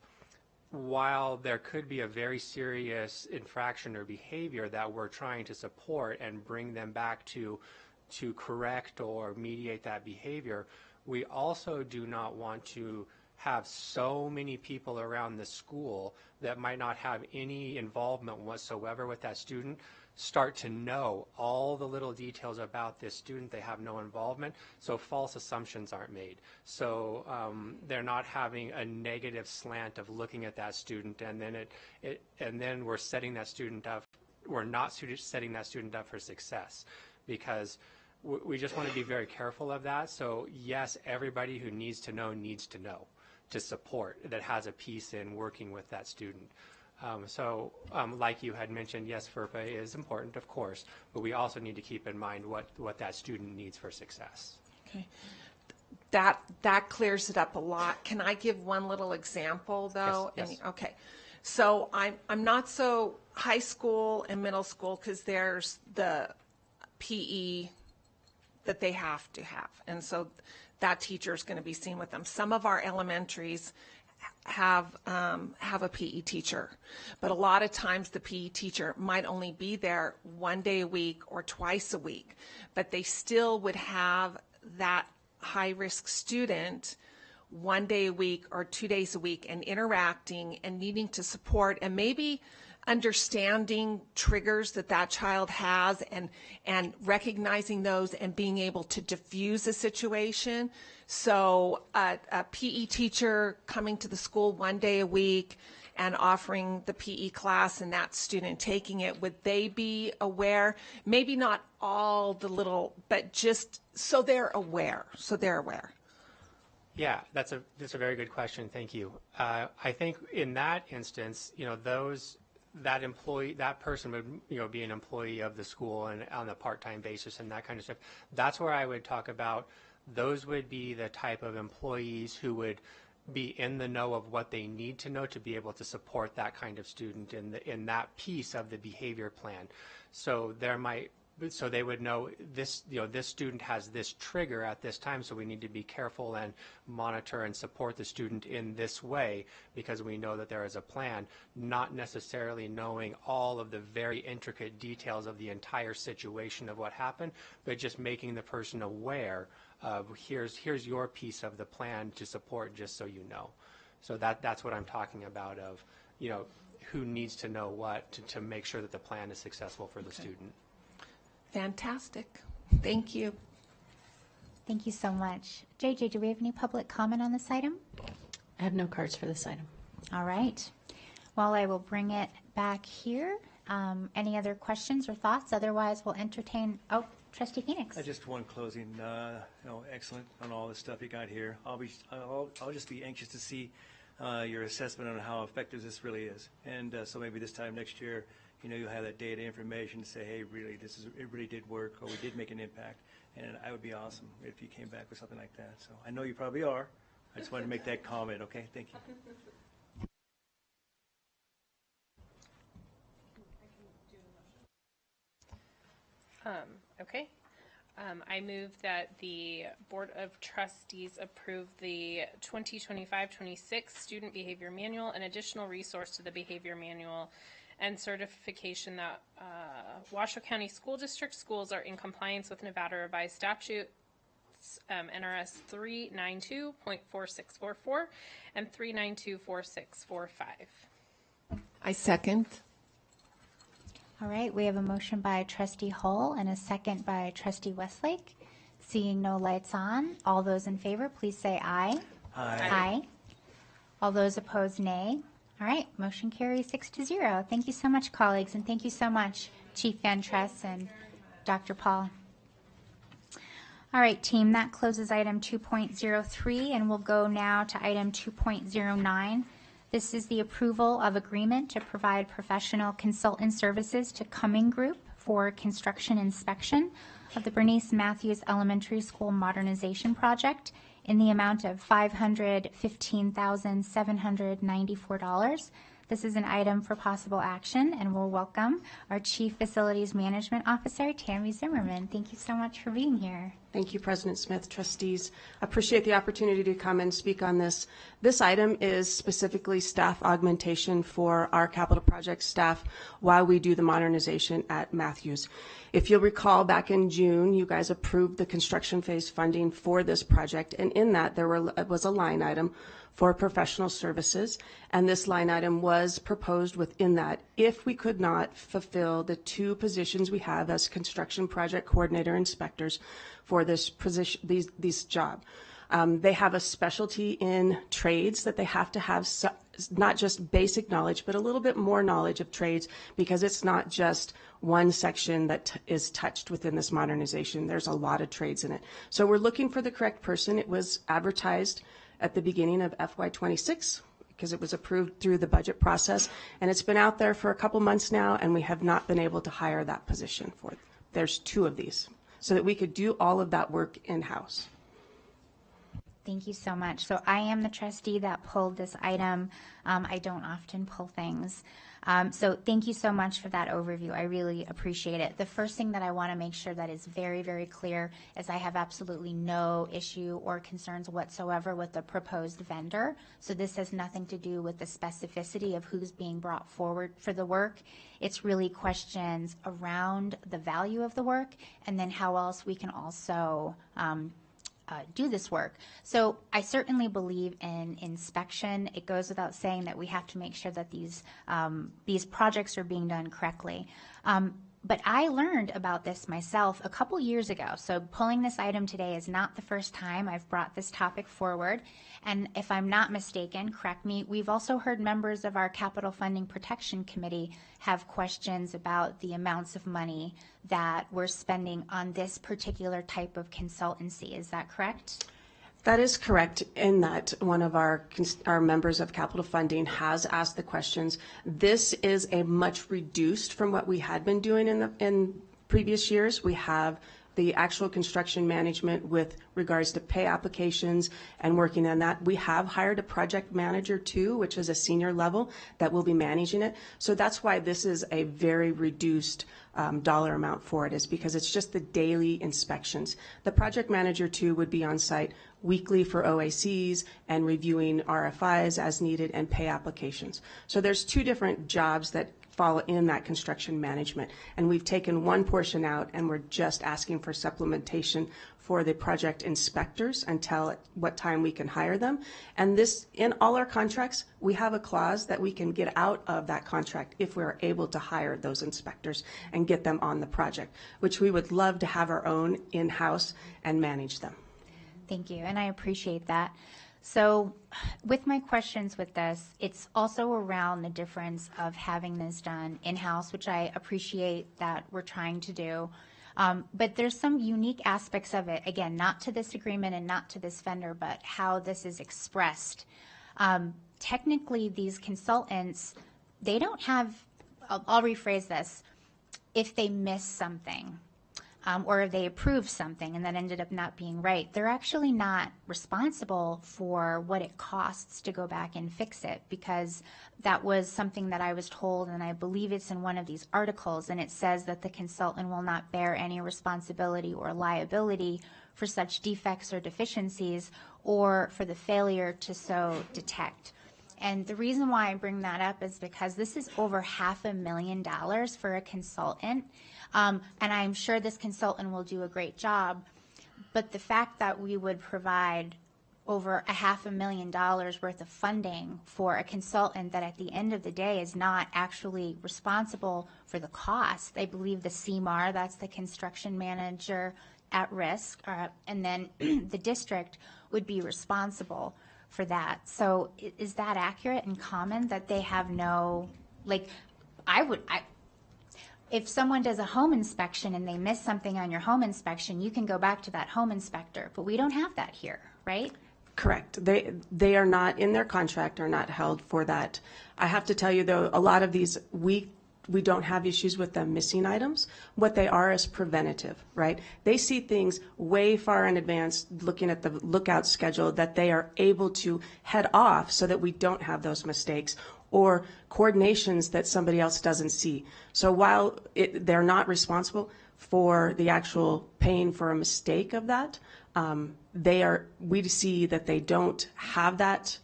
while there could be a very serious infraction or behavior that we're trying to support and bring them back to correct or mediate that behavior, we also do not want to have so many people around the school that might not have any involvement whatsoever with that student start to know all the little details about this student. They have no involvement, so false assumptions aren't made. So they're not having a negative slant of looking at that student, and then we're setting that student up. We're not setting that student up for success, because we just want to be very careful of that. So yes, everybody who needs to know to support, that has a piece in working with that student. Like you had mentioned, yes, FERPA is important, of course, but we also need to keep in mind what that student needs for success. Okay. That clears it up a lot. Can I give one little example, though? Yes. Okay. So I'm not so high school and middle school, because there's the PE that they have to have. And so that teacher is going to be seen with them. Some of our elementaries have a PE teacher, but a lot of times the PE teacher might only be there one day a week or twice a week, but they still would have that high-risk student 1 day a week or 2 days a week and interacting and needing to support and maybe understanding triggers that child has and recognizing those and being able to diffuse a situation. So a PE teacher coming to the school 1 day a week and offering the PE class and that student taking it, would they be aware? Maybe not all the little, but just so they're aware. Yeah, that's a very good question. Thank you. I think in that instance, that person would be an employee of the school and on a part-time basis and that kind of stuff. That's where I would talk about, those would be the type of employees who would be in the know of what they need to know to be able to support that kind of student in that piece of the behavior plan. So they would know this student has this trigger at this time, so we need to be careful and monitor and support the student in this way because we know that there is a plan, not necessarily knowing all of the very intricate details of the entire situation of what happened, but just making the person aware of here's your piece of the plan to support, just so you know. So that's what I'm talking about of, who needs to know what to make sure that the plan is successful for the student. Fantastic. Thank you. Thank you so much. JJ, do we have any public comment on this item? I have no cards for this item. All right. Well, I will bring it back here. Any other questions or thoughts? Otherwise, we'll entertain. Oh, Trustee Phoenix. Just one closing. Excellent on all the stuff you got here. I'll just be anxious to see your assessment on how effective this really is. And so maybe this time next year, you'll have that data information to say, hey, really, it really did work, or we did make an impact. And I would be awesome if you came back with something like that. So I know you probably are. I just wanted to make that comment, okay? Thank you. Okay. I move that the Board of Trustees approve the 2025-26 Student Behavior Manual, an additional resource to the Behavior Manual, and certification that Washoe County School District schools are in compliance with Nevada Revised Statutes, NRS 392.4644 and 392.4645. I second. All right, we have a motion by Trustee Hull and a second by Trustee Westlake. Seeing no lights on, all those in favor, please say aye. Aye. All those opposed, nay. All right, motion carries 6-0. Thank you so much, colleagues, and thank you so much, Chief Van Tress and Dr. Paul. All right, team, that closes item 2.03, and we'll go now to item 2.09. This is the approval of agreement to provide professional consultant services to Cumming Group for construction inspection of the Bernice Matthews Elementary School Modernization Project in the amount of $515,794. This is an item for possible action, and we'll welcome our Chief Facilities Management Officer, Tammy Zimmerman. Thank you so much for being here. Thank you, President Smith, trustees. Appreciate the opportunity to come and speak on this. This item is specifically staff augmentation for our capital project staff while we do the modernization at Matthews. If you'll recall, back in June, you guys approved the construction phase funding for this project, and in that there was a line item for professional services, and this line item was proposed within that if we could not fulfill the two positions we have as construction project coordinator inspectors for this position, these job. They have a specialty in trades that they have to have not just basic knowledge, but a little bit more knowledge of trades, because it's not just one section that is touched within this modernization. There's a lot of trades in it. So we're looking for the correct person. It was advertised at the beginning of FY26 because it was approved through the budget process, and it's been out there for a couple months now, and we have not been able to hire that position for it. There's two of these, so that we could do all of that work in-house. Thank you so much. So I am the trustee that pulled this item. I don't often pull things. So thank you so much for that overview. I really appreciate it. The first thing that I want to make sure that is very, very clear is I have absolutely no issue or concerns whatsoever with the proposed vendor. So this has nothing to do with the specificity of who's being brought forward for the work. It's really questions around the value of the work and then how else we can also do this work. So I certainly believe in inspection. It goes without saying that we have to make sure that these projects are being done correctly. But I learned about this myself a couple years ago. So pulling this item today is not the first time I've brought this topic forward. And if I'm not mistaken, correct me, we've also heard members of our Capital Funding Protection Committee have questions about the amounts of money that we're spending on this particular type of consultancy. Is that correct? That is correct, in that one of our members of capital funding has asked the questions. This is a much reduced from what we had been doing in previous years. We have the actual construction management with regards to pay applications and working on that. We have hired a project manager too, which is a senior level that will be managing it. So that's why this is a very reduced dollar amount for it, is because it's just the daily inspections. The project manager too would be on site weekly for OACs and reviewing RFIs as needed and pay applications. So there's two different jobs that fall in that construction management, and we've taken one portion out and we're just asking for supplementation for the project inspectors until what time we can hire them. And this, in all our contracts, we have a clause that we can get out of that contract if we're able to hire those inspectors and get them on the project, which we would love to have our own in-house and manage them. Thank you, and I appreciate that. So with my questions with this, it's also around the difference of having this done in-house, which I appreciate that we're trying to do. But there's some unique aspects of it, again, not to this agreement and not to this vendor, but how this is expressed. Technically, these consultants, they don't have I'll rephrase this. If they miss something, or if they approve something and that ended up not being right, they're actually not responsible for what it costs to go back and fix it, because that was something that I was told, and I believe it's in one of these articles, and it says that the consultant will not bear any responsibility or liability for such defects or deficiencies or for the failure to so detect. And the reason why I bring that up is because this is over $500,000 for a consultant. And I'm sure this consultant will do a great job. But the fact that we would provide over $500,000 worth of funding for a consultant that at the end of the day is not actually responsible for the cost. I believe the CMAR, that's the construction manager at risk, and then the district would be responsible for that. So is that accurate and common that they have no, like, if someone does a home inspection and they miss something on your home inspection, you can go back to that home inspector, but we don't have that here, right? Correct. They are not, in their contract, are not held for that. I have to tell you, though, a lot of these, we don't have issues with them missing items. What they are is preventative, right? They see things way far in advance, looking at the lookout schedule, that they are able to head off so that we don't have those mistakes or coordinations that somebody else doesn't see. So while they're not responsible for the actual paying for a mistake of that, we see that they don't have that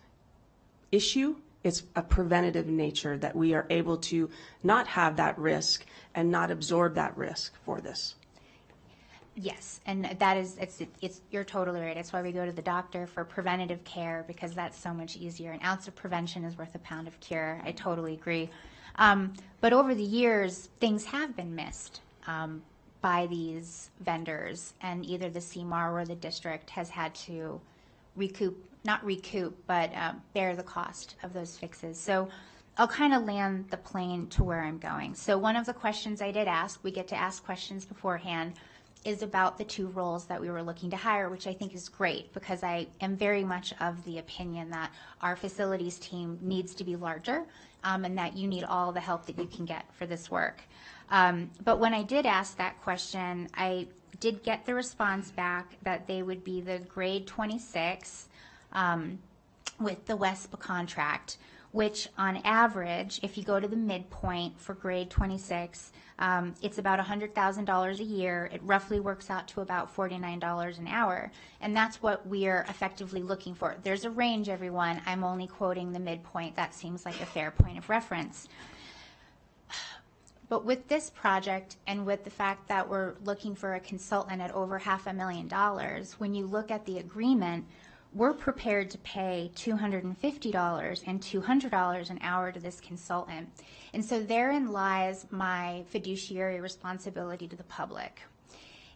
issue. It's a preventative nature that we are able to not have that risk and not absorb that risk for this. Yes, and that is, you're totally right. It's why we go to the doctor for preventative care, because that's so much easier. An ounce of prevention is worth a pound of cure. I totally agree. But over the years, things have been missed by these vendors, and either the CMAR or the district has had to not recoup, but bear the cost of those fixes. So I'll kind of land the plane to where I'm going. So one of the questions I did ask, we get to ask questions beforehand, is about the 2 roles that we were looking to hire, which I think is great, because I am very much of the opinion that our facilities team needs to be larger, and that you need all the help that you can get for this work. But when I did ask that question, I did get the response back that they would be the grade 26 with the WESPA contract, which on average, if you go to the midpoint for grade 26, it's about $100,000 a year. It roughly works out to about $49 an hour. And that's what we're effectively looking for. There's a range, everyone. I'm only quoting the midpoint. That seems like a fair point of reference. But with this project, and with the fact that we're looking for a consultant at over $500,000, when you look at the agreement, we're prepared to pay $250 and $200 an hour to this consultant. And so therein lies my fiduciary responsibility to the public.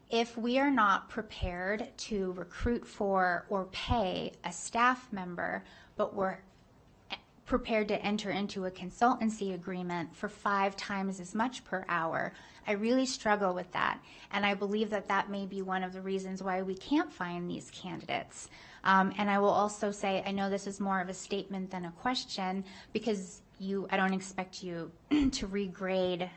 If we are not prepared to recruit for or pay a staff member, but we're prepared to enter into a consultancy agreement for 5 times as much per hour, I really struggle with that. And I believe that that may be one of the reasons why we can't find these candidates. And I will also say, I know this is more of a statement than a question, because I don't expect you to regrade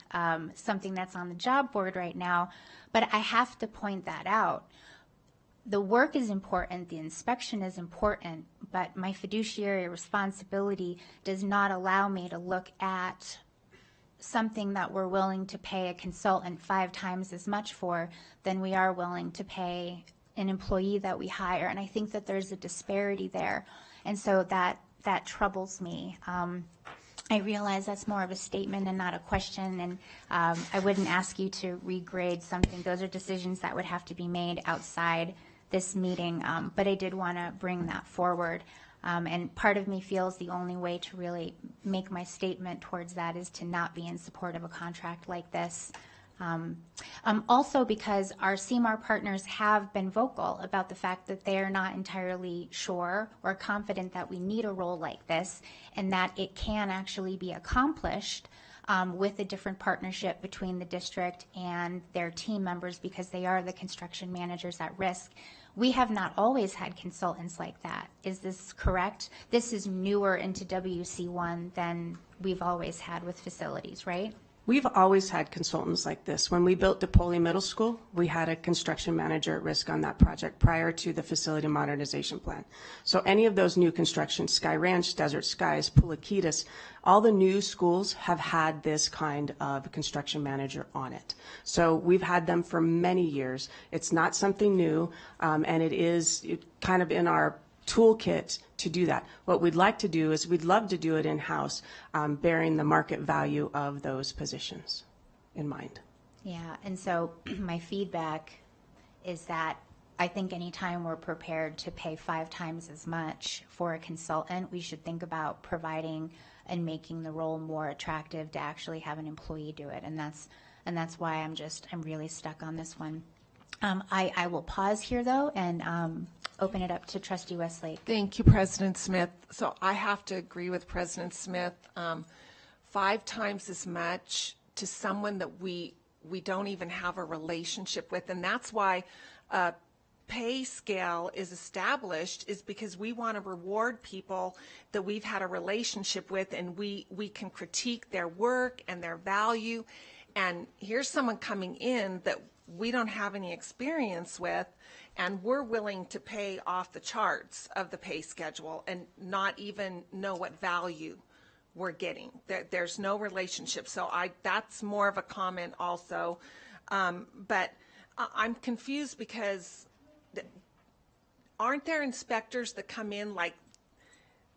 something that's on the job board right now, but I have to point that out. The work is important, the inspection is important, but my fiduciary responsibility does not allow me to look at something that we're willing to pay a consultant 5 times as much for than we are willing to pay an employee that we hire. And I think that there's a disparity there. And so that troubles me. I realize that's more of a statement and not a question, and I wouldn't ask you to regrade something. Those are decisions that would have to be made outside this meeting, but I did want to bring that forward. And part of me feels the only way to really make my statement towards that is to not be in support of a contract like this. Also because our CMAR partners have been vocal about the fact that they are not entirely sure or confident that we need a role like this, and that it can actually be accomplished with a different partnership between the district and their team members, because they are the construction managers at risk. We have not always had consultants like that. Is this correct? This is newer into WC1 than we've always had with facilities, right? We've always had consultants like this. When we built DePoli Middle School, we had a construction manager at risk on that project prior to the facility modernization plan. So any of those new constructions, Sky Ranch, Desert Skies, Pulikitas, all the new schools have had this kind of construction manager on it. So we've had them for many years. It's not something new, and it is kind of in our toolkit to do that. What we'd like to do is we'd love to do it in-house, bearing the market value of those positions in mind. Yeah, and so my feedback is that I think anytime we're prepared to pay 5 times as much for a consultant, we should think about providing and making the role more attractive to actually have an employee do it. And that's why I'm really stuck on this one. I will pause here though and open it up to Trustee Westlake. Thank you, President Smith. So I have to agree with President Smith. 5 times as much to someone that we don't even have a relationship with, and that's why a pay scale is established, is because we want to reward people that we've had a relationship with, and we can critique their work and their value. And here's someone coming in that we don't have any experience with, and we're willing to pay off the charts of the pay schedule and not even know what value we're getting. There's no relationship. So that's more of a comment also. But I'm confused because aren't there inspectors that come in, like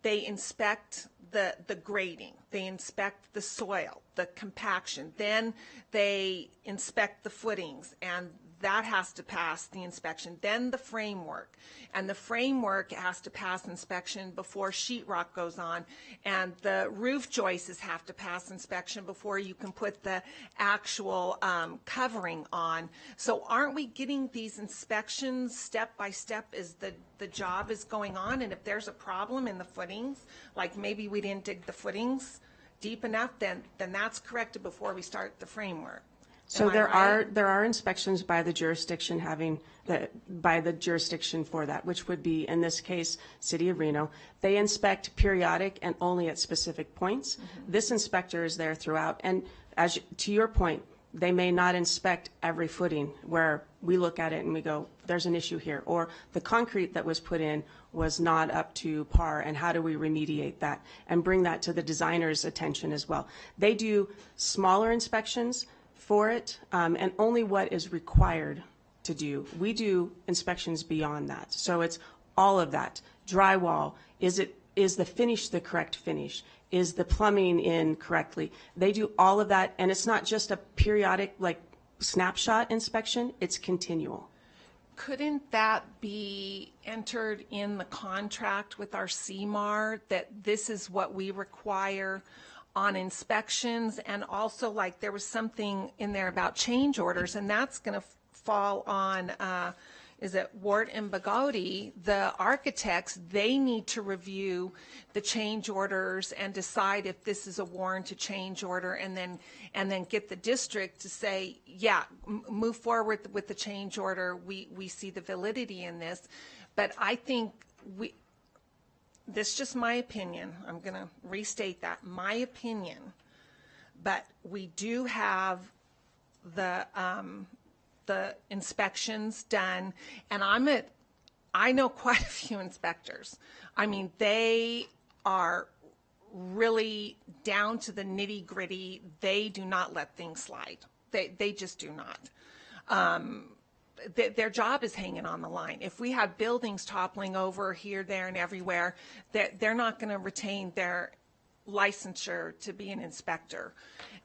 they inspect the grading, they inspect the soil, the compaction, then they inspect the footings, and that has to pass the inspection, then the framework, and the framework has to pass inspection before sheetrock goes on, and the roof joists have to pass inspection before you can put the actual covering on. So aren't we getting these inspections step by step as the job is going on? And if there's a problem in the footings, like maybe we didn't dig the footings deep enough, then that's corrected before we start the framework. So there are inspections by the jurisdiction by the jurisdiction for that, which would be, in this case, City of Reno. They inspect periodic and only at specific points. Mm-hmm. This inspector is there throughout, and to your point, they may not inspect every footing where we look at it and we go, there's an issue here, or the concrete that was put in was not up to par, and how do we remediate that and bring that to the designer's attention as well. They do smaller inspections for it, and only what is required to do. We do inspections beyond that. So it's all of that. Drywall, is the finish the correct finish? Is the plumbing in correctly? They do all of that, and it's not just a periodic, like, snapshot inspection, it's continual. Couldn't that be entered in the contract with our CMAR, that this is what we require on inspections? And also, like, there was something in there about change orders, and that's going to fall on, is it Wart and Bagodi, the architects? They need to review the change orders and decide if this is a warranted change order, and then get the district to say, yeah, move forward with the change order. We see the validity in this. But I think this is just my opinion. I'm going to restate that, my opinion. But we do have the inspections done, and I know quite a few inspectors. I mean, they are really down to the nitty gritty. They do not let things slide. They just do not. Their job is hanging on the line. If we have buildings toppling over here, there, and everywhere, they're not going to retain their licensure to be an inspector.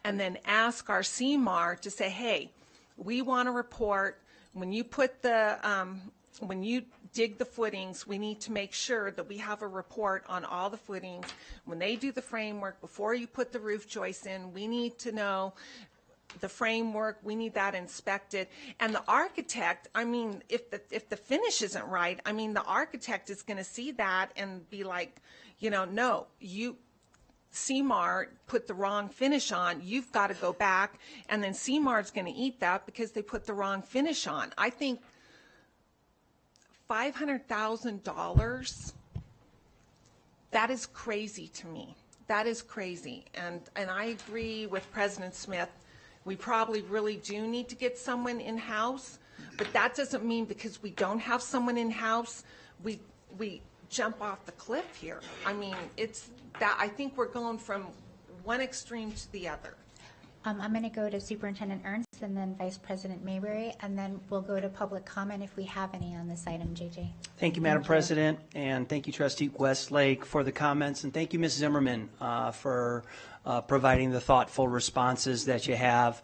And then ask our CMAR to say, hey, we want a report. When you put when you dig the footings, we need to make sure that we have a report on all the footings. When they do the framework, before you put the roof joists in, we need to know the framework. We need that inspected. And the architect, I mean, if the finish isn't right, I mean, the architect is going to see that and be like, no, CMAR put the wrong finish on. You've got to go back, and then CMAR's going to eat that because they put the wrong finish on. I think $500,000, that is crazy to me. That is crazy. And I agree with President Smith. We probably really do need to get someone in-house, but that doesn't mean because we don't have someone in-house, we jump off the cliff here. I mean, it's that I think we're going from one extreme to the other. I'm going to go to Superintendent Ernst and then Vice President Mayberry, and then we'll go to public comment if we have any on this item, JJ. Thank you, Madam President, and thank you, Trustee Westlake, for the comments, and thank you, Ms. Zimmerman, for providing the thoughtful responses that you have.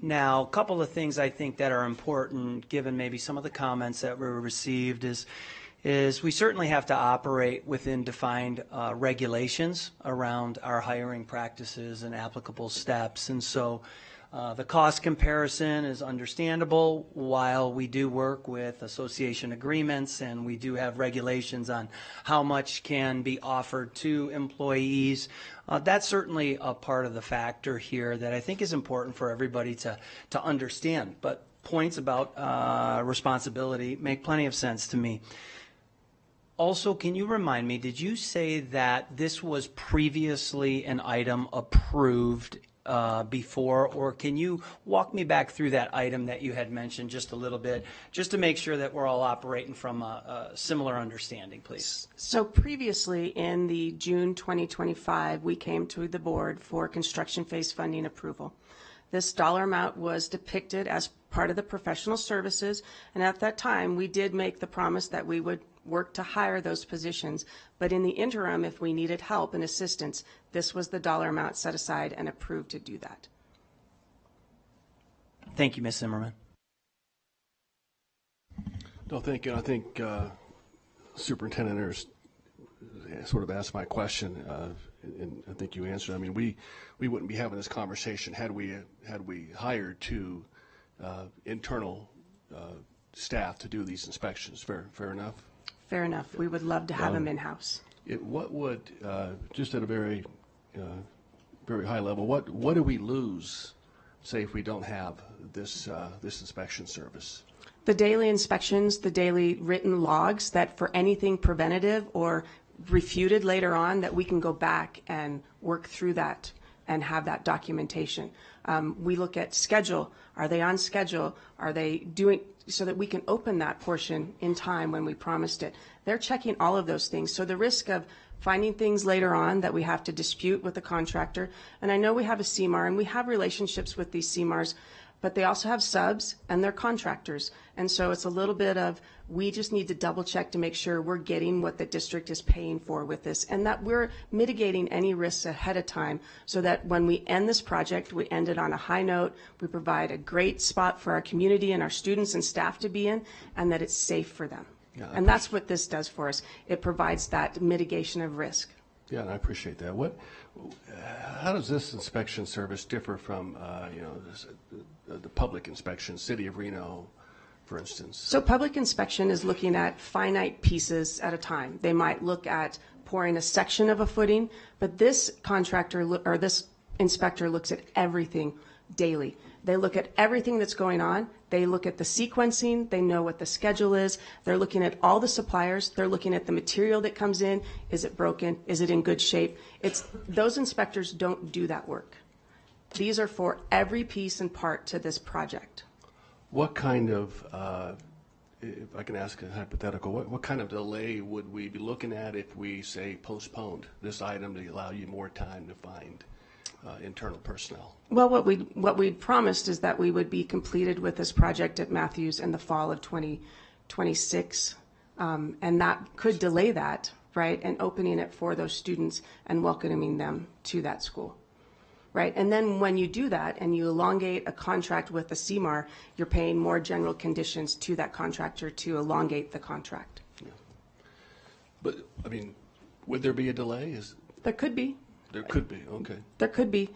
Now, a couple of things I think that are important, given maybe some of the comments that were received, is we certainly have to operate within defined regulations around our hiring practices and applicable steps. And so the cost comparison is understandable while we do work with association agreements and we do have regulations on how much can be offered to employees. That's certainly a part of the factor here that I think is important for everybody to understand. But points about responsibility make plenty of sense to me. Also, can you remind me, did you say that this was previously an item approved before, or can you walk me back through that item that you had mentioned just a little bit, just to make sure that we're all operating from a similar understanding, please? So previously, in the June 2025, we came to the board for construction phase funding approval. This dollar amount was depicted as part of the professional services, and at that time, we did make the promise that we would work to hire those positions, but in the interim, if we needed help and assistance, this was the dollar amount set aside and approved to do that. Thank you, Ms. Zimmerman. No, thank you. I think Superintendent Ernst sort of asked my question, and I think you answered. I mean, we wouldn't be having this conversation had we hired two internal staff to do these inspections. Fair enough. Fair enough. We would love to have them in-house. What would, just at a very high level, what do we lose, say, if we don't have this inspection service? The daily inspections, the daily written logs that for anything preventative or refuted later on, that we can go back and work through that and have that documentation. We look at schedule. Are they on schedule? Are they doing, so that we can open that portion in time when we promised it. They're checking all of those things. So the risk of finding things later on that we have to dispute with the contractor, and I know we have a CMAR and we have relationships with these CMARs, but they also have subs and they're contractors. And so it's a little bit of, we just need to double check to make sure we're getting what the district is paying for with this, and that we're mitigating any risks ahead of time so that when we end this project, we end it on a high note, we provide a great spot for our community and our students and staff to be in, and that it's safe for them. Yeah, and that's what this does for us. It provides that mitigation of risk. Yeah, and I appreciate that. How does this inspection service differ from, the public inspection, City of Reno, for instance? So public inspection is looking at finite pieces at a time. They might look at pouring a section of a footing, but this contractor or this inspector looks at everything daily. They look at everything that's going on. They look at the sequencing. They know what the schedule is. They're looking at all the suppliers. They're looking at the material that comes in. Is it broken? Is it in good shape? Those inspectors don't do that work. These are for every piece and part to this project. What kind of, if I can ask a hypothetical, what kind of delay would we be looking at if we, say, postponed this item to allow you more time to find internal personnel? Well, what we'd promised is that we would be completed with this project at Matthews in the fall of 2026, and that could delay that, right, and opening it for those students and welcoming them to that school. Right, and then when you do that and you elongate a contract with the CMAR, you're paying more general conditions to that contractor to elongate the contract. Yeah. But, I mean, would there be a delay? There could be. There could be, okay. There could be.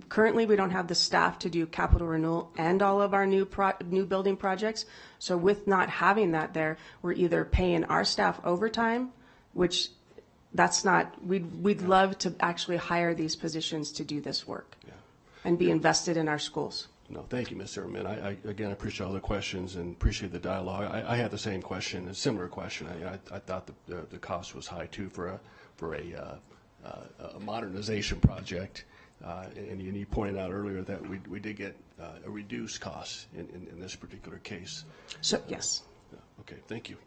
Currently we don't have the staff to do capital renewal and all of our new building projects. So with not having that there, we're either paying our staff overtime, which that's not, we'd love to actually hire these positions to do this work and be invested in our schools. No, thank you, Ms. Zimmerman. I again appreciate all the questions and appreciate the dialogue. I had the same question, a similar question. I thought the cost was high too for a modernization project, and you pointed out earlier that we did get a reduced cost in this particular case. So, yes. Okay, thank you.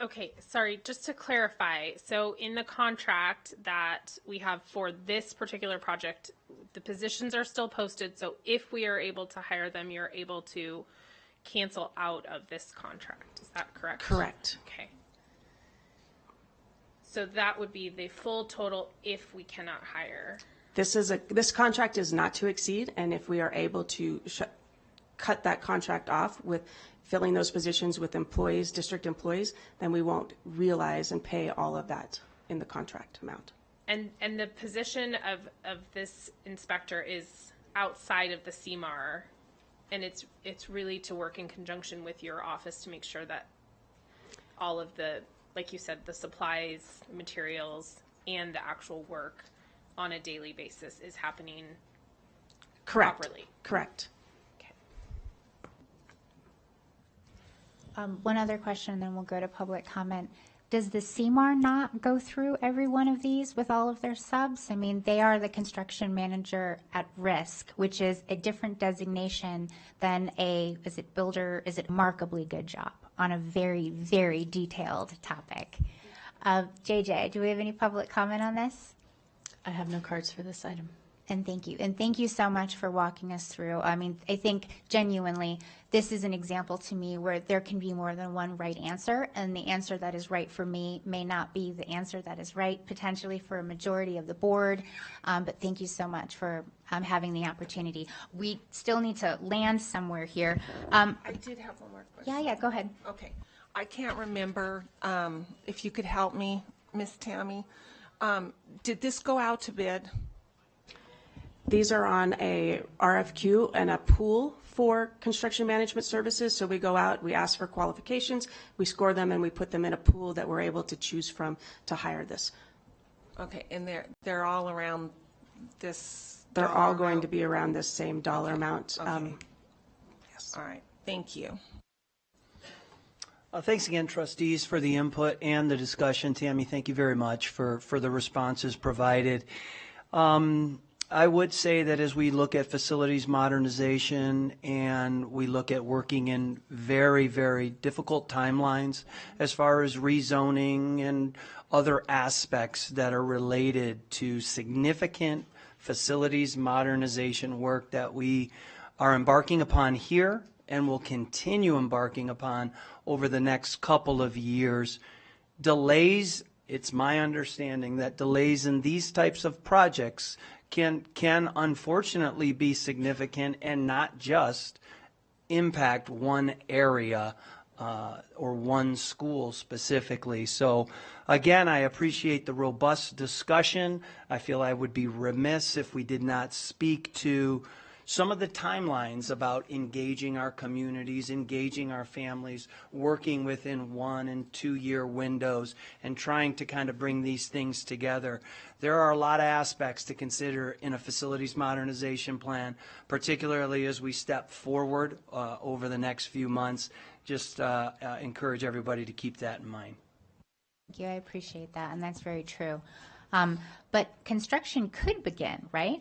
Okay, sorry, just to clarify, so in the contract that we have for this particular project, the positions are still posted, so if we are able to hire them, you're able to cancel out of this contract, is that correct? Correct. Okay. So that would be the full total if we cannot hire. This contract is not to exceed, and if we are able to cut that contract off with filling those positions with employees, district employees, then we won't realize and pay all of that in the contract amount. And the position of this inspector is outside of the CMAR, and it's really to work in conjunction with your office to make sure that all of the, like you said, the supplies, materials, and the actual work on a daily basis is happening properly. Correct. One other question, and then we'll go to public comment. Does the CMAR not go through every one of these with all of their subs? I mean, they are the construction manager at risk, which is a different designation than is it remarkably good job on a very, very detailed topic. JJ, do we have any public comment on this? I have no cards for this item. And thank you. And thank you so much for walking us through. I mean, I think genuinely, this is an example to me where there can be more than one right answer, and the answer that is right for me may not be the answer that is right potentially for a majority of the board. But thank you so much for having the opportunity. We still need to land somewhere here. I did have one more question. Yeah, go ahead. Okay. I can't remember if you could help me, Miss Tammy. Did this go out to bid? These are on a RFQ and a pool for construction management services. So we go out, we ask for qualifications, we score them, and we put them in a pool that we're able to choose from to hire this. Okay, and they're all around this. They're all going to be around this same dollar amount. Okay. Yes. All right. Thank you. Thanks again, trustees, for the input and the discussion. Tammy, thank you very much for the responses provided. I would say that as we look at facilities modernization and we look at working in very, very difficult timelines as far as rezoning and other aspects that are related to significant facilities modernization work that we are embarking upon here and will continue embarking upon over the next couple of years. Delays, it's my understanding that delays in these types of projects can unfortunately be significant and not just impact one area or one school specifically. So again, I appreciate the robust discussion. I feel I would be remiss if we did not speak to some of the timelines about engaging our communities, engaging our families, working within 1 and 2 year windows, and trying to kind of bring these things together. There are a lot of aspects to consider in a facilities modernization plan, particularly as we step forward over the next few months. Just encourage everybody to keep that in mind. Thank you. I appreciate that, and that's very true. But construction could begin, right?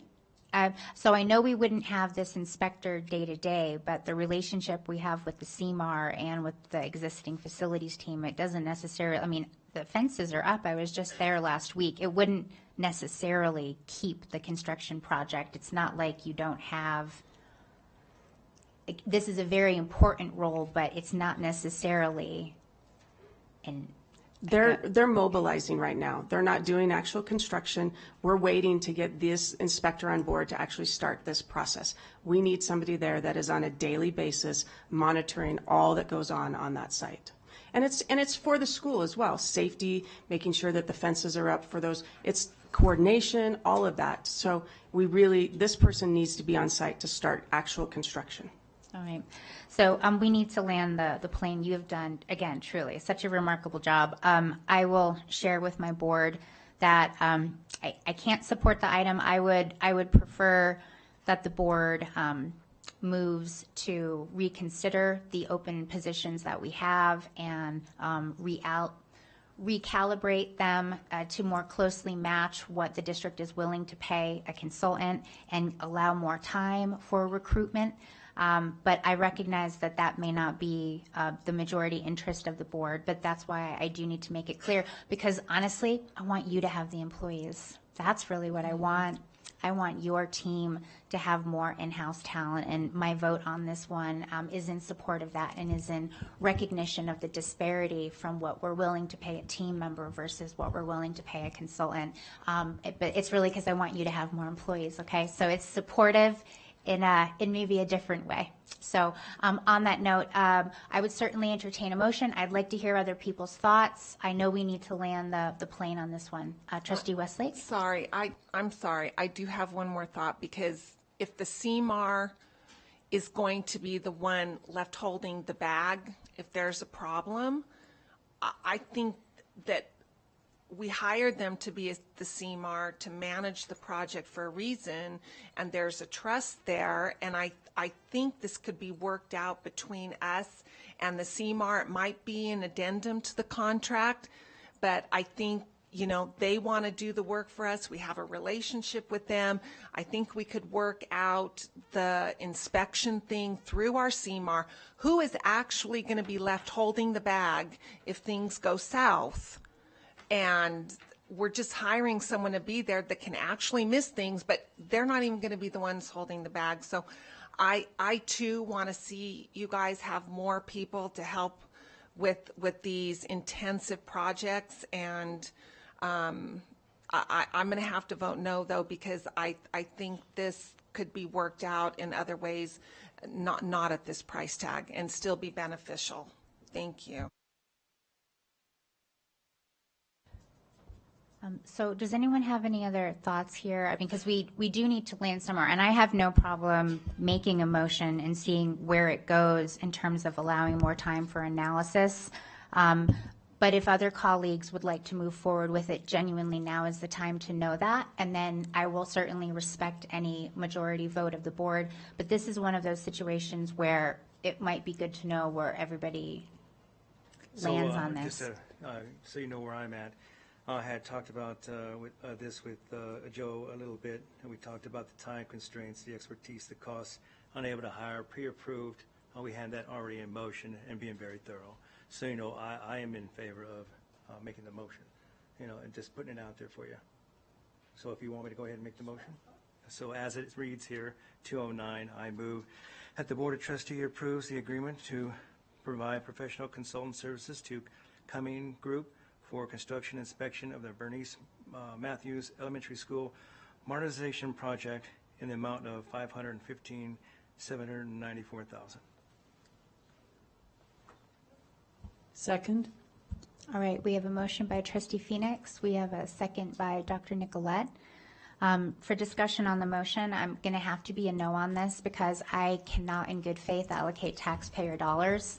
So I know we wouldn't have this inspector day to day, but the relationship we have with the CMAR and with the existing facilities team, it doesn't necessarily, I mean, the fences are up. I was just there last week. It wouldn't necessarily keep the construction project. It's not like you don't have, this is a very important role, but it's not necessarily in. They're mobilizing right now. They're not doing actual construction. We're waiting to get this inspector on board to actually start this process. We need somebody there that is on a daily basis monitoring all that goes on that site. And it's for the school as well. Safety, making sure that the fences are up for those. It's coordination, all of that. So this person needs to be on site to start actual construction. All right. So we need to land the plane. You have done, again, truly such a remarkable job. I will share with my board that I can't support the item. I would prefer that the board moves to reconsider the open positions that we have and recalibrate them to more closely match what the district is willing to pay a consultant and allow more time for recruitment. But I recognize that that may not be the majority interest of the board, but that's why I do need to make it clear, because honestly, I want you to have the employees. That's really what I want. I want your team to have more in-house talent, and my vote on this one is in support of that and is in recognition of the disparity from what we're willing to pay a team member versus what we're willing to pay a consultant. But it's really because I want you to have more employees, okay? So it's supportive in maybe a different way. So on that note, I would certainly entertain a motion. I'd like to hear other people's thoughts. I know we need to land the plane on this one. Trustee Westlake? I'm sorry. I do have one more thought, because if the CMAR is going to be the one left holding the bag, if there's a problem, I think that we hired them to be the CMAR to manage the project for a reason, and there's a trust there, and I think this could be worked out between us and the CMAR. It might be an addendum to the contract, but I think, you know, they want to do the work for us. We have a relationship with them. I think we could work out the inspection thing through our CMAR. Who is actually going to be left holding the bag if things go south? And we're just hiring someone to be there that can actually miss things, but they're not even going to be the ones holding the bag. So I too want to see you guys have more people to help with these intensive projects. And I'm going to have to vote no, though, because I think this could be worked out in other ways, not at this price tag, and still be beneficial. Thank you. So does anyone have any other thoughts here? I mean, because we do need to land somewhere, and I have no problem making a motion and seeing where it goes in terms of allowing more time for analysis. But if other colleagues would like to move forward with it, genuinely now is the time to know that, and then I will certainly respect any majority vote of the board. But this is one of those situations where it might be good to know where everybody lands on this. Just so you know where I'm at. I had talked about this with Joe a little bit, and we talked about the time constraints, the expertise, the costs, unable to hire, pre-approved. We had that already in motion and being very thorough. So, you know, I am in favor of making the motion, you know, and just putting it out there for you. So if you want me to go ahead and make the motion. So as it reads here, 209, I move that the Board of Trustees approves the agreement to provide professional consultant services to Cumming Group for construction inspection of the Bernice Matthews Elementary School modernization project in the amount of $515,794,000. Second. All right, we have a motion by Trustee Phoenix. We have a second by Dr. Nicolette. For discussion on the motion, I'm going to have to be a no on this because I cannot in good faith allocate taxpayer dollars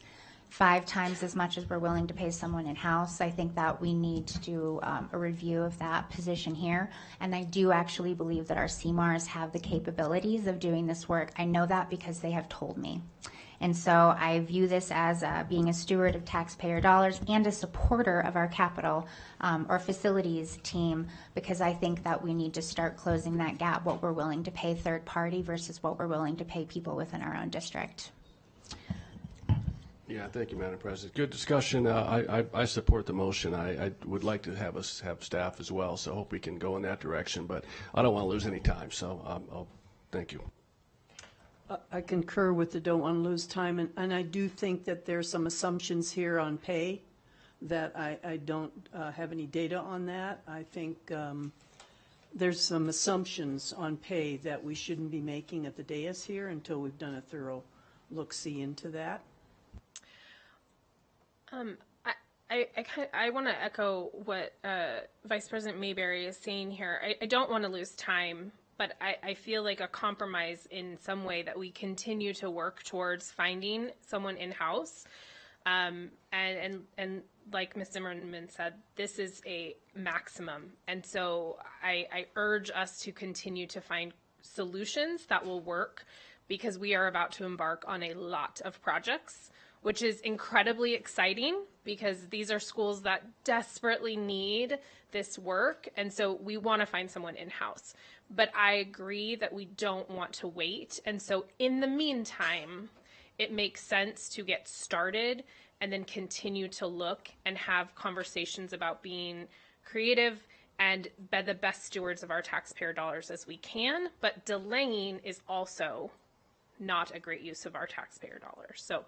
5 times as much as we're willing to pay someone in-house. I think that we need to do a review of that position here. And I do actually believe that our CMARs have the capabilities of doing this work. I know that because they have told me. And so I view this as being a steward of taxpayer dollars and a supporter of our capital or facilities team, because I think that we need to start closing that gap, what we're willing to pay third party versus what we're willing to pay people within our own district. Yeah, thank you, Madam President. Good discussion. I support the motion. I would like to have us have staff as well, so I hope we can go in that direction, but I don't want to lose any time, so I'll thank you. I concur with the don't want to lose time, and I do think that there's some assumptions here on pay that I don't have any data on that. I think there's some assumptions on pay that we shouldn't be making at the dais here until we've done a thorough look-see into that. I want to echo what Vice President Mayberry is saying here. I don't want to lose time, but I feel like a compromise in some way that we continue to work towards finding someone in-house. And like Ms. Zimmerman said, this is a maximum. And so I urge us to continue to find solutions that will work, because we are about to embark on a lot of projects, which is incredibly exciting because these are schools that desperately need this work. And so we want to find someone in-house. But I agree that we don't want to wait. And so in the meantime, it makes sense to get started and then continue to look and have conversations about being creative and be the best stewards of our taxpayer dollars as we can. But delaying is also not a great use of our taxpayer dollars. So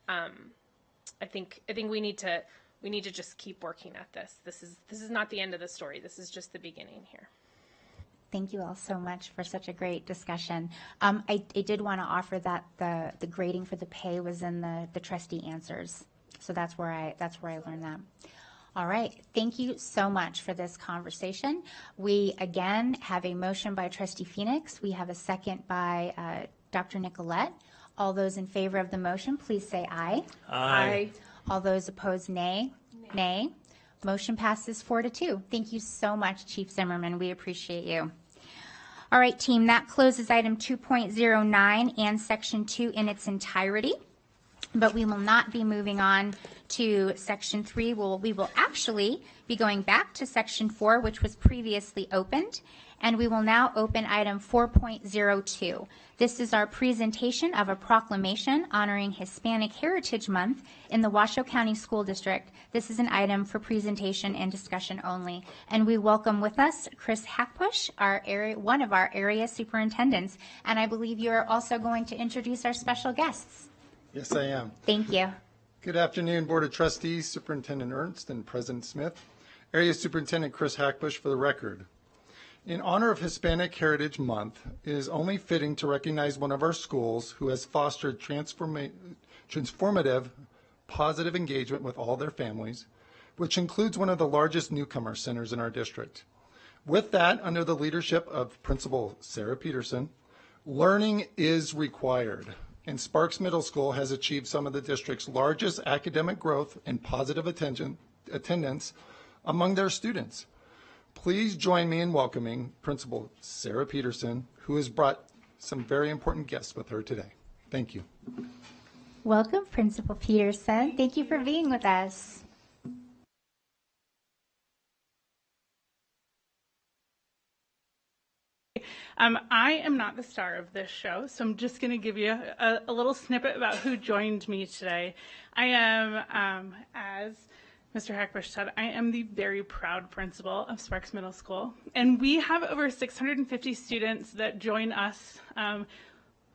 I think we need to just keep working at this. This is not the end of the story. This is just the beginning here. Thank you all so much for such a great discussion. I did want to offer that the grading for the pay was in the trustee answers. So that's where I learned that. All right. Thank you so much for this conversation. We again have a motion by Trustee Phoenix. We have a second by Dr. Nicolette. All those in favor of the motion, please say aye. Aye. All those opposed, nay. Nay. Motion passes 4-2. Thank you so much, Chief Zimmerman. We appreciate you. All right, team, that closes item 2.09 and section 2 in its entirety. But we will not be moving on to section 3. We will actually be going back to section 4, which was previously opened. And we will now open item 4.02. This is our presentation of a proclamation honoring Hispanic Heritage Month in the Washoe County School District. This is an item for presentation and discussion only. And we welcome with us Chris Hackbush, one of our area superintendents. And I believe you are also going to introduce our special guests. Yes, I am. Thank you. Good afternoon, Board of Trustees, Superintendent Ernst, and President Smith. Area Superintendent Chris Hackbush for the record. In honor of Hispanic Heritage Month, it is only fitting to recognize one of our schools who has fostered transformative, positive engagement with all their families, which includes one of the largest newcomer centers in our district. With that, under the leadership of Principal Sarah Peterson, learning is required, and Sparks Middle School has achieved some of the district's largest academic growth and positive attendance among their students. Please join me in welcoming Principal Sarah Peterson, who has brought some very important guests with her today. Thank you. Welcome, Principal Peterson. Thank you for being with us. I am not the star of this show, so I'm just going to give you a little snippet about who joined me today. I am, as Mr. Hackbush said, I am the very proud principal of Sparks Middle School, and we have over 650 students that join us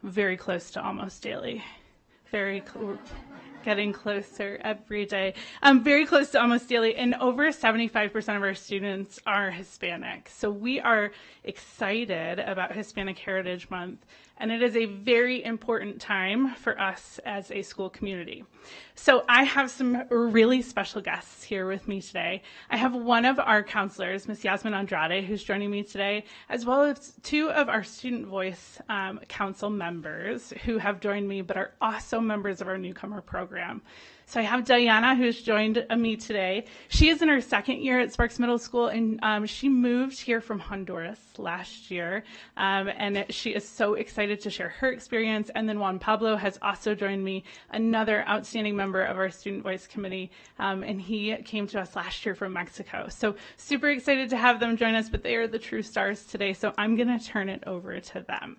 very close to almost daily. Getting closer every day. Very close to almost daily, and over 75% of our students are Hispanic. So we are excited about Hispanic Heritage Month, and it is a very important time for us as a school community. So I have some really special guests here with me today. I have one of our counselors, Ms. Yasmin Andrade, who's joining me today, as well as two of our Student Voice Council members who have joined me but are also members of our newcomer program. So I have Diana, who's joined me today. She is in her second year at Sparks Middle School, and she moved here from Honduras last year, and she is so excited to share her experience. And then Juan Pablo has also joined me, another outstanding member of our Student Voice Committee, and he came to us last year from Mexico. So super excited to have them join us, but they are the true stars today, so I'm going to turn it over to them.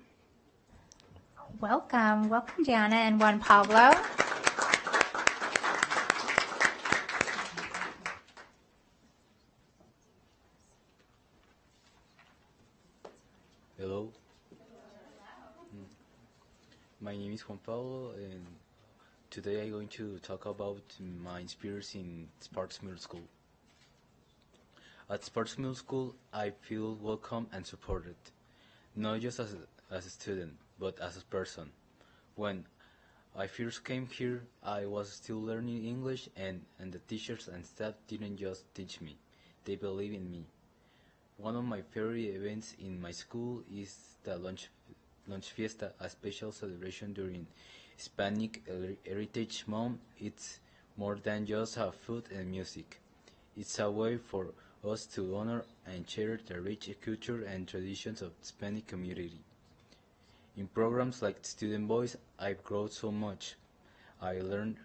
Welcome, Diana and Juan Pablo. Hello. My name is Juan Pablo, and today I'm going to talk about my experience in Sparks Middle School. At Sparks Middle School, I feel welcome and supported, not just as a student, but as a person. When I first came here, I was still learning English, and the teachers and staff didn't just teach me, they believe in me. One of my favorite events in my school is the Lunch Fiesta, a special celebration during Hispanic Heritage Month. It's more than just food and music. It's a way for us to honor and share the rich culture and traditions of the Hispanic community. In programs like Student Voice, I've grown so much. I learned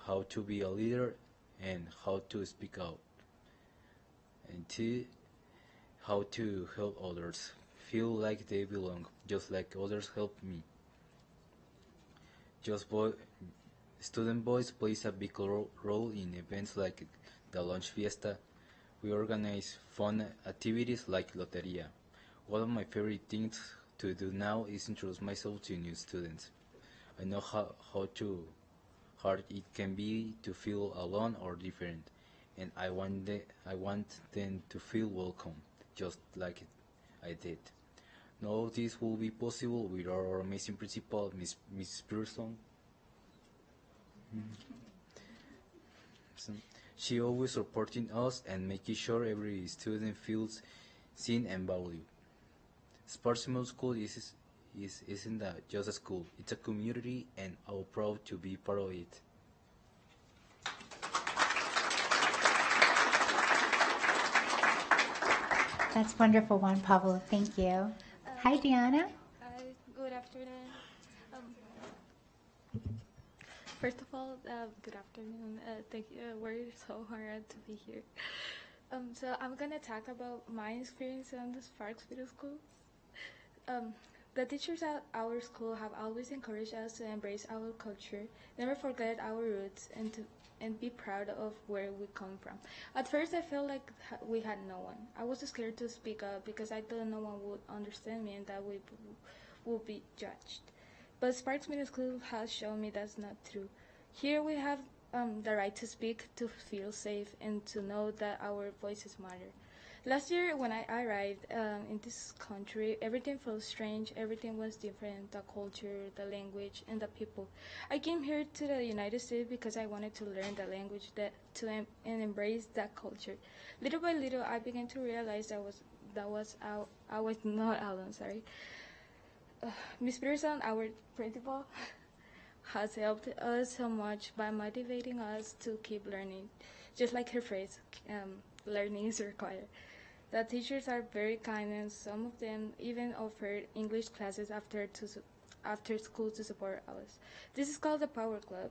how to be a leader and how to speak out, and how to help others feel like they belong, just like others help me. Student Voice plays a big role in events like the lunch fiesta. We organize fun activities like loteria. One of my favorite things to do now is introduce myself to new students. I know how hard it can be to feel alone or different, and I want them to feel welcome, just like I did. All this will be possible with our amazing principal, Miss Pearson. She always supporting us and making sure every student feels seen and valued. Sportsman School isn't just a school, it's a community, and I'm proud to be part of it. That's wonderful, Juan Pablo. Thank you. Hi, Diana. Good afternoon. First of all, good afternoon. Thank you. We're so honored to be here. So I'm gonna talk about my experience on the Sparks Middle School. The teachers at our school have always encouraged us to embrace our culture, never forget our roots, and be proud of where we come from. At first, I felt like we had no one. I was scared to speak up because I thought no one would understand me and that we would be judged. But Sparks Middle School has shown me that's not true. Here we have the right to speak, to feel safe, and to know that our voices matter. Last year, when I arrived in this country, everything felt strange. Everything was different, the culture, the language, and the people. I came here to the United States because I wanted to learn the language and embrace that culture. Little by little, I began to realize I was not alone. Sorry. Miss Pearson, our principal, has helped us so much by motivating us to keep learning. Just like her phrase, learning is required. The teachers are very kind, and some of them even offer English classes after school to support us. This is called the Power Club.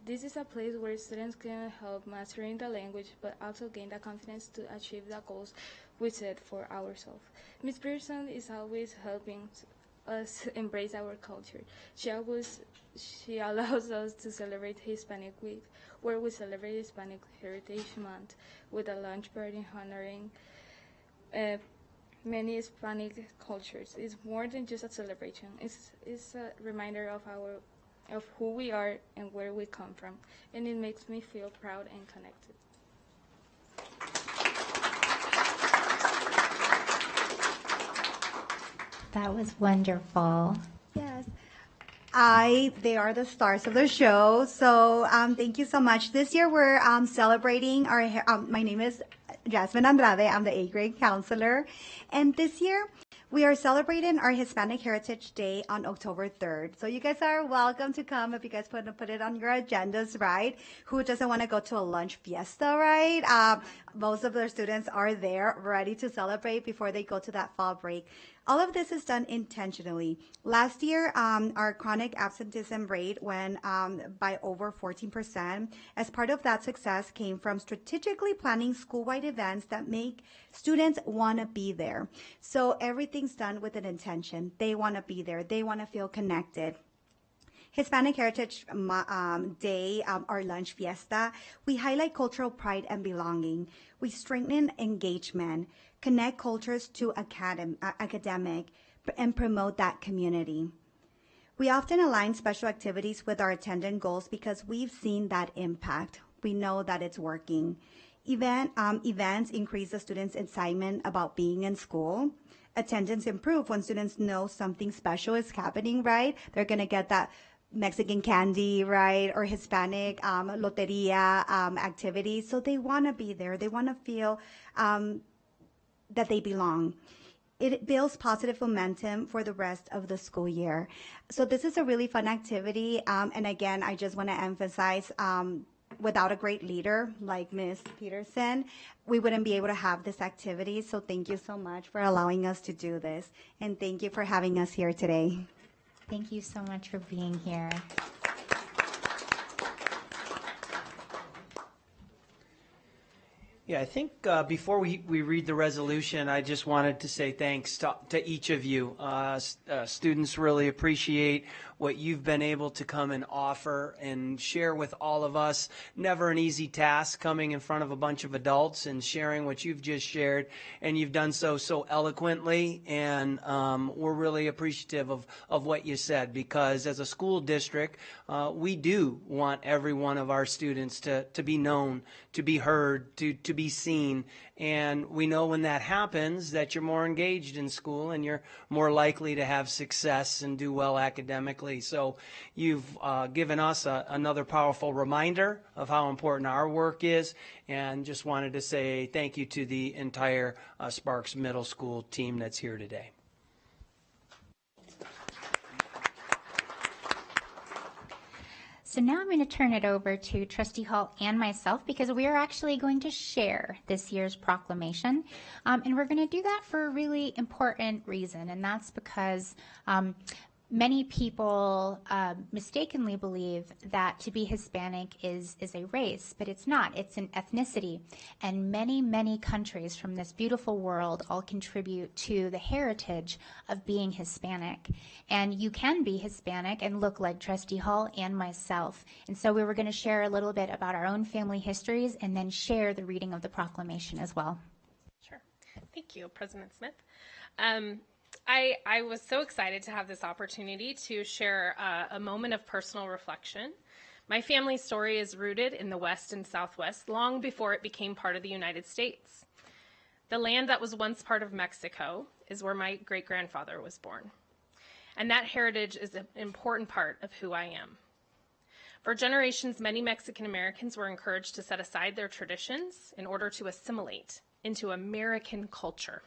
This is a place where students can help mastering the language, but also gain the confidence to achieve the goals we set for ourselves. Ms. Pearson is always helping us embrace our culture. She allows us to celebrate Hispanic Week, where we celebrate Hispanic Heritage Month with a lunch party honoring many Hispanic cultures. It's more than just a celebration. It's a reminder of who we are and where we come from, and it makes me feel proud and connected. That was wonderful. Yes. They are the stars of the show. So thank you so much. This year we're celebrating my name is Jasmine Andrade. I'm the 8th grade counselor. And this year we are celebrating our Hispanic Heritage Day on October 3rd. So you guys are welcome to come if you guys put it on your agendas, right? Who doesn't want to go to a lunch fiesta, right? Most of the students are there ready to celebrate before they go to that fall break. All of this is done intentionally. Last year, our chronic absenteeism rate went by over 14%. As part of that success came from strategically planning school-wide events that make students want to be there. So everything's done with an intention. They want to be there. They want to feel connected. Hispanic Heritage Day, our lunch fiesta, we highlight cultural pride and belonging. We strengthen engagement, connect cultures to academic, and promote that community. We often align special activities with our attendance goals because we've seen that impact. We know that it's working. Events increase the students' excitement about being in school. Attendance improve when students know something special is happening, right? They're going to get that Mexican candy, right, or Hispanic loteria activities. So they want to be there. They want to feel that they belong. It builds positive momentum for the rest of the school year. So this is a really fun activity. And again, I just want to emphasize, without a great leader like Ms. Peterson, we wouldn't be able to have this activity. So thank you so much for allowing us to do this. And thank you for having us here today. Thank you so much for being here. Yeah, I think before we read the resolution, I just wanted to say thanks to each of you. Students really appreciate what you've been able to come and offer and share with all of us. Never an easy task coming in front of a bunch of adults and sharing what you've just shared, and you've done so eloquently, and we're really appreciative of what you said, because as a school district, we do want every one of our students to be known, to be heard, to be seen, and we know when that happens that you're more engaged in school and you're more likely to have success and do well academically. So you've given us another powerful reminder of how important our work is, and just wanted to say thank you to the entire Sparks Middle School team that's here today. So now I'm going to turn it over to Trustee Hall and myself, because we are actually going to share this year's proclamation. And we're going to do that for a really important reason, and that's because many people mistakenly believe that to be Hispanic is a race, but it's not. It's an ethnicity. And many, many countries from this beautiful world all contribute to the heritage of being Hispanic. And you can be Hispanic and look like Trustee Hall and myself. And so we were going to share a little bit about our own family histories and then share the reading of the proclamation as well. Sure. Thank you, President Smith. I was so excited to have this opportunity to share a moment of personal reflection. My family story is rooted in the West and Southwest long before it became part of the United States. The land that was once part of Mexico is where my great-grandfather was born. And that heritage is an important part of who I am. For generations, many Mexican Americans were encouraged to set aside their traditions in order to assimilate into American culture.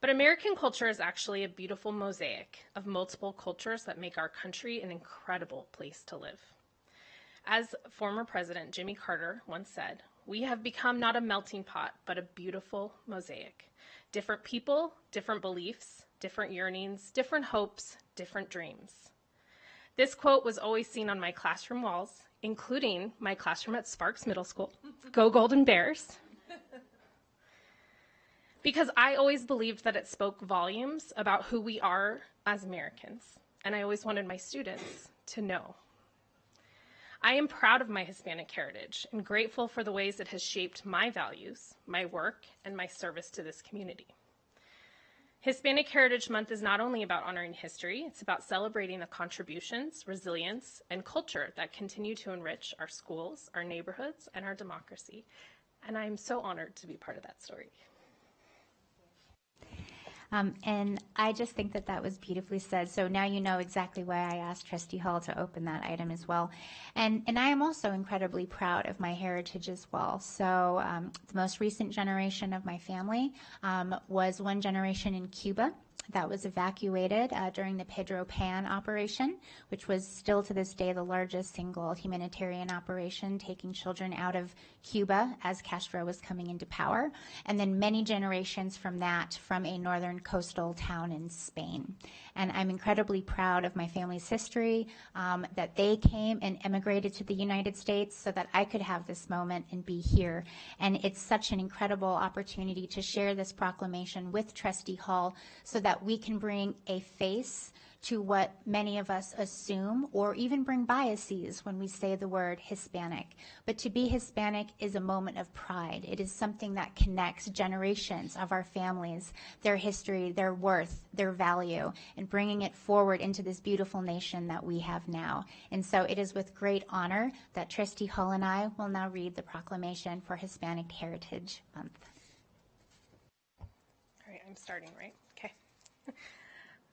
But American culture is actually a beautiful mosaic of multiple cultures that make our country an incredible place to live. As former President Jimmy Carter once said, we have become not a melting pot, but a beautiful mosaic. Different people, different beliefs, different yearnings, different hopes, different dreams. This quote was always seen on my classroom walls, including my classroom at Sparks Middle School. Go Golden Bears! Because I always believed that it spoke volumes about who we are as Americans, and I always wanted my students to know. I am proud of my Hispanic heritage and grateful for the ways it has shaped my values, my work, and my service to this community. Hispanic Heritage Month is not only about honoring history, it's about celebrating the contributions, resilience, and culture that continue to enrich our schools, our neighborhoods, and our democracy. And I'm so honored to be part of that story. And I just think that that was beautifully said. So now you know exactly why I asked Trustee Hall to open that item as well. And I am also incredibly proud of my heritage as well. So the most recent generation of my family was one generation in Cuba that was evacuated during the Pedro Pan operation, which was still to this day the largest single humanitarian operation taking children out of Cuba as Castro was coming into power, and then many generations from that from a northern coastal town in Spain. And I'm incredibly proud of my family's history, that they came and emigrated to the United States so that I could have this moment and be here. And it's such an incredible opportunity to share this proclamation with Trustee Hall so that we can bring a face to what many of us assume or even bring biases when we say the word Hispanic. But to be Hispanic is a moment of pride. It is something that connects generations of our families, their history, their worth, their value, and bringing it forward into this beautiful nation that we have now. And so it is with great honor that Trustee Hall and I will now read the proclamation for Hispanic Heritage Month. All right, I'm starting, right? Okay.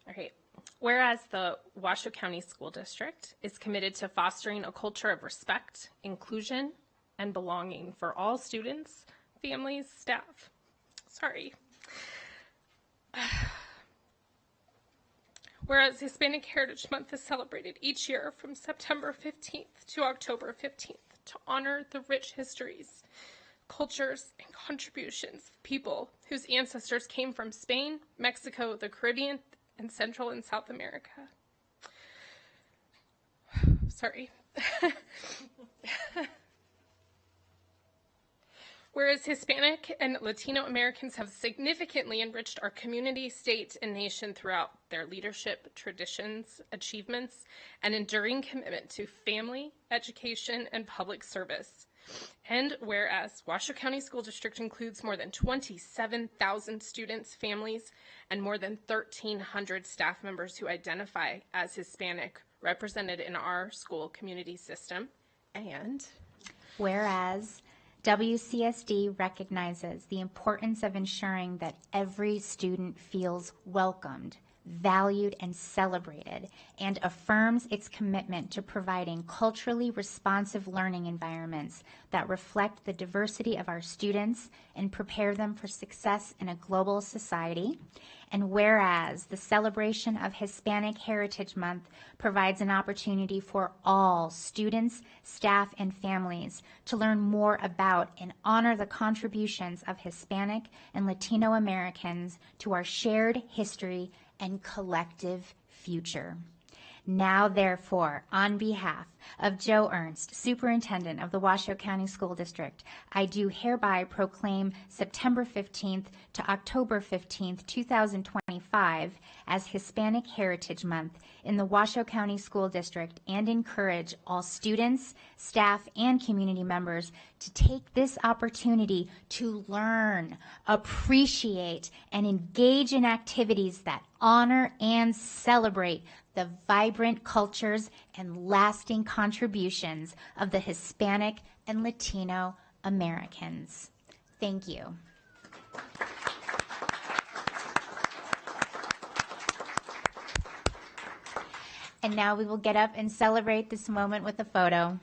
All right. Whereas the Washoe County School District is committed to fostering a culture of respect, inclusion, and belonging for all students, families, staff. Sorry. Whereas Hispanic Heritage Month is celebrated each year from September 15th to October 15th to honor the rich histories, cultures, and contributions of people whose ancestors came from Spain, Mexico, the Caribbean, and Central and South America. Sorry. Whereas Hispanic and Latino Americans have significantly enriched our community, state, and nation throughout their leadership, traditions, achievements, and enduring commitment to family, education, and public service. And whereas Washoe County School District includes more than 27,000 students, families, and more than 1,300 staff members who identify as Hispanic represented in our school community system. And whereas WCSD recognizes the importance of ensuring that every student feels welcomed, valued, and celebrated, and affirms its commitment to providing culturally responsive learning environments that reflect the diversity of our students and prepare them for success in a global society. And whereas the celebration of Hispanic Heritage Month provides an opportunity for all students, staff, and families to learn more about and honor the contributions of Hispanic and Latino Americans to our shared history and collective future. Now, therefore, on behalf of Joe Ernst, Superintendent of the Washoe County School District, I do hereby proclaim September 15th to October 15th, 2025 as Hispanic Heritage Month in the Washoe County School District and encourage all students, staff, and community members to take this opportunity to learn, appreciate, and engage in activities that honor and celebrate the vibrant cultures and lasting contributions of the Hispanic and Latino Americans. Thank you. And now we will get up and celebrate this moment with a photo.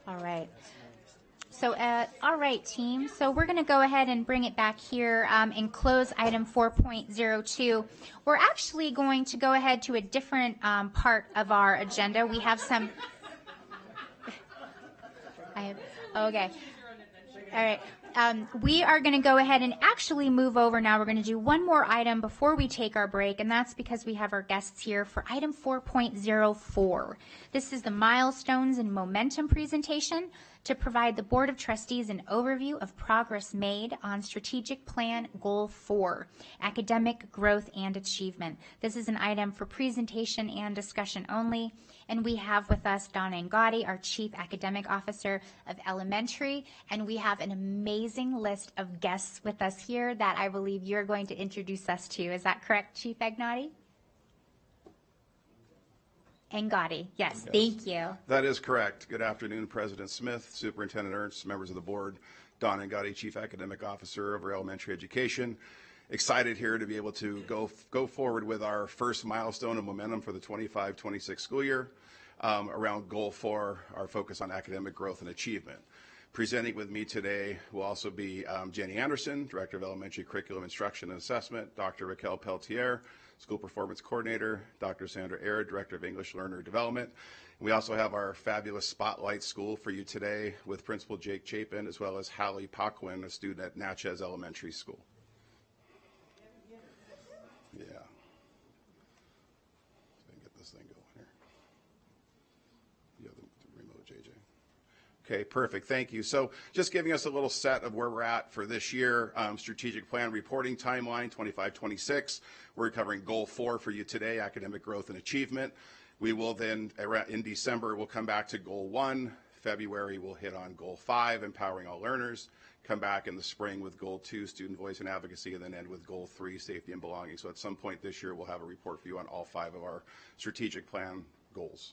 All right. So, all right, team. So we're going to go ahead and bring it back here and close item 4.02. We're actually going to go ahead to a different part of our agenda. We have some. Okay. All right. We are going to go ahead and actually move over now. We're going to do one more item before we take our break, and that's because we have our guests here for item 4.04. This is the milestones and momentum presentation to provide the Board of Trustees an overview of progress made on Strategic Plan Goal 4, Academic Growth and Achievement. This is an item for presentation and discussion only, and we have with us Donna Ngati, our Chief Academic Officer of Elementary, and we have an amazing list of guests with us here that I believe you're going to introduce us to. Is that correct, Chief Ngati? Ngati, yes, thank you. That is correct. Good afternoon, President Smith, Superintendent Ernst, members of the board. Don Ngati, Chief Academic Officer of our elementary education. Excited here to be able to go forward with our first milestone of momentum for the 25-26 school year around Goal 4, our focus on academic growth and achievement. Presenting with me today will also be Jenny Anderson, Director of Elementary Curriculum Instruction and Assessment, Dr. Raquel Peltier, School Performance Coordinator, Dr. Sandra Aird, Director of English Learner Development. We also have our fabulous Spotlight School for you today with Principal Jake Chapin, as well as Hallie Paquin, a student at Natchez Elementary School. Yeah. Let me get this thing going here. You have the remote, JJ. Okay, perfect. Thank you. So just giving us a little set of where we're at for this year. Strategic plan reporting timeline, 25-26. We're covering Goal 4 for you today, academic growth and achievement. We will then, in December, we'll come back to Goal 1. February, we'll hit on Goal 5, empowering all learners. Come back in the spring with Goal 2, student voice and advocacy, and then end with Goal 3, safety and belonging. So at some point this year, we'll have a report for you on all 5 of our strategic plan goals.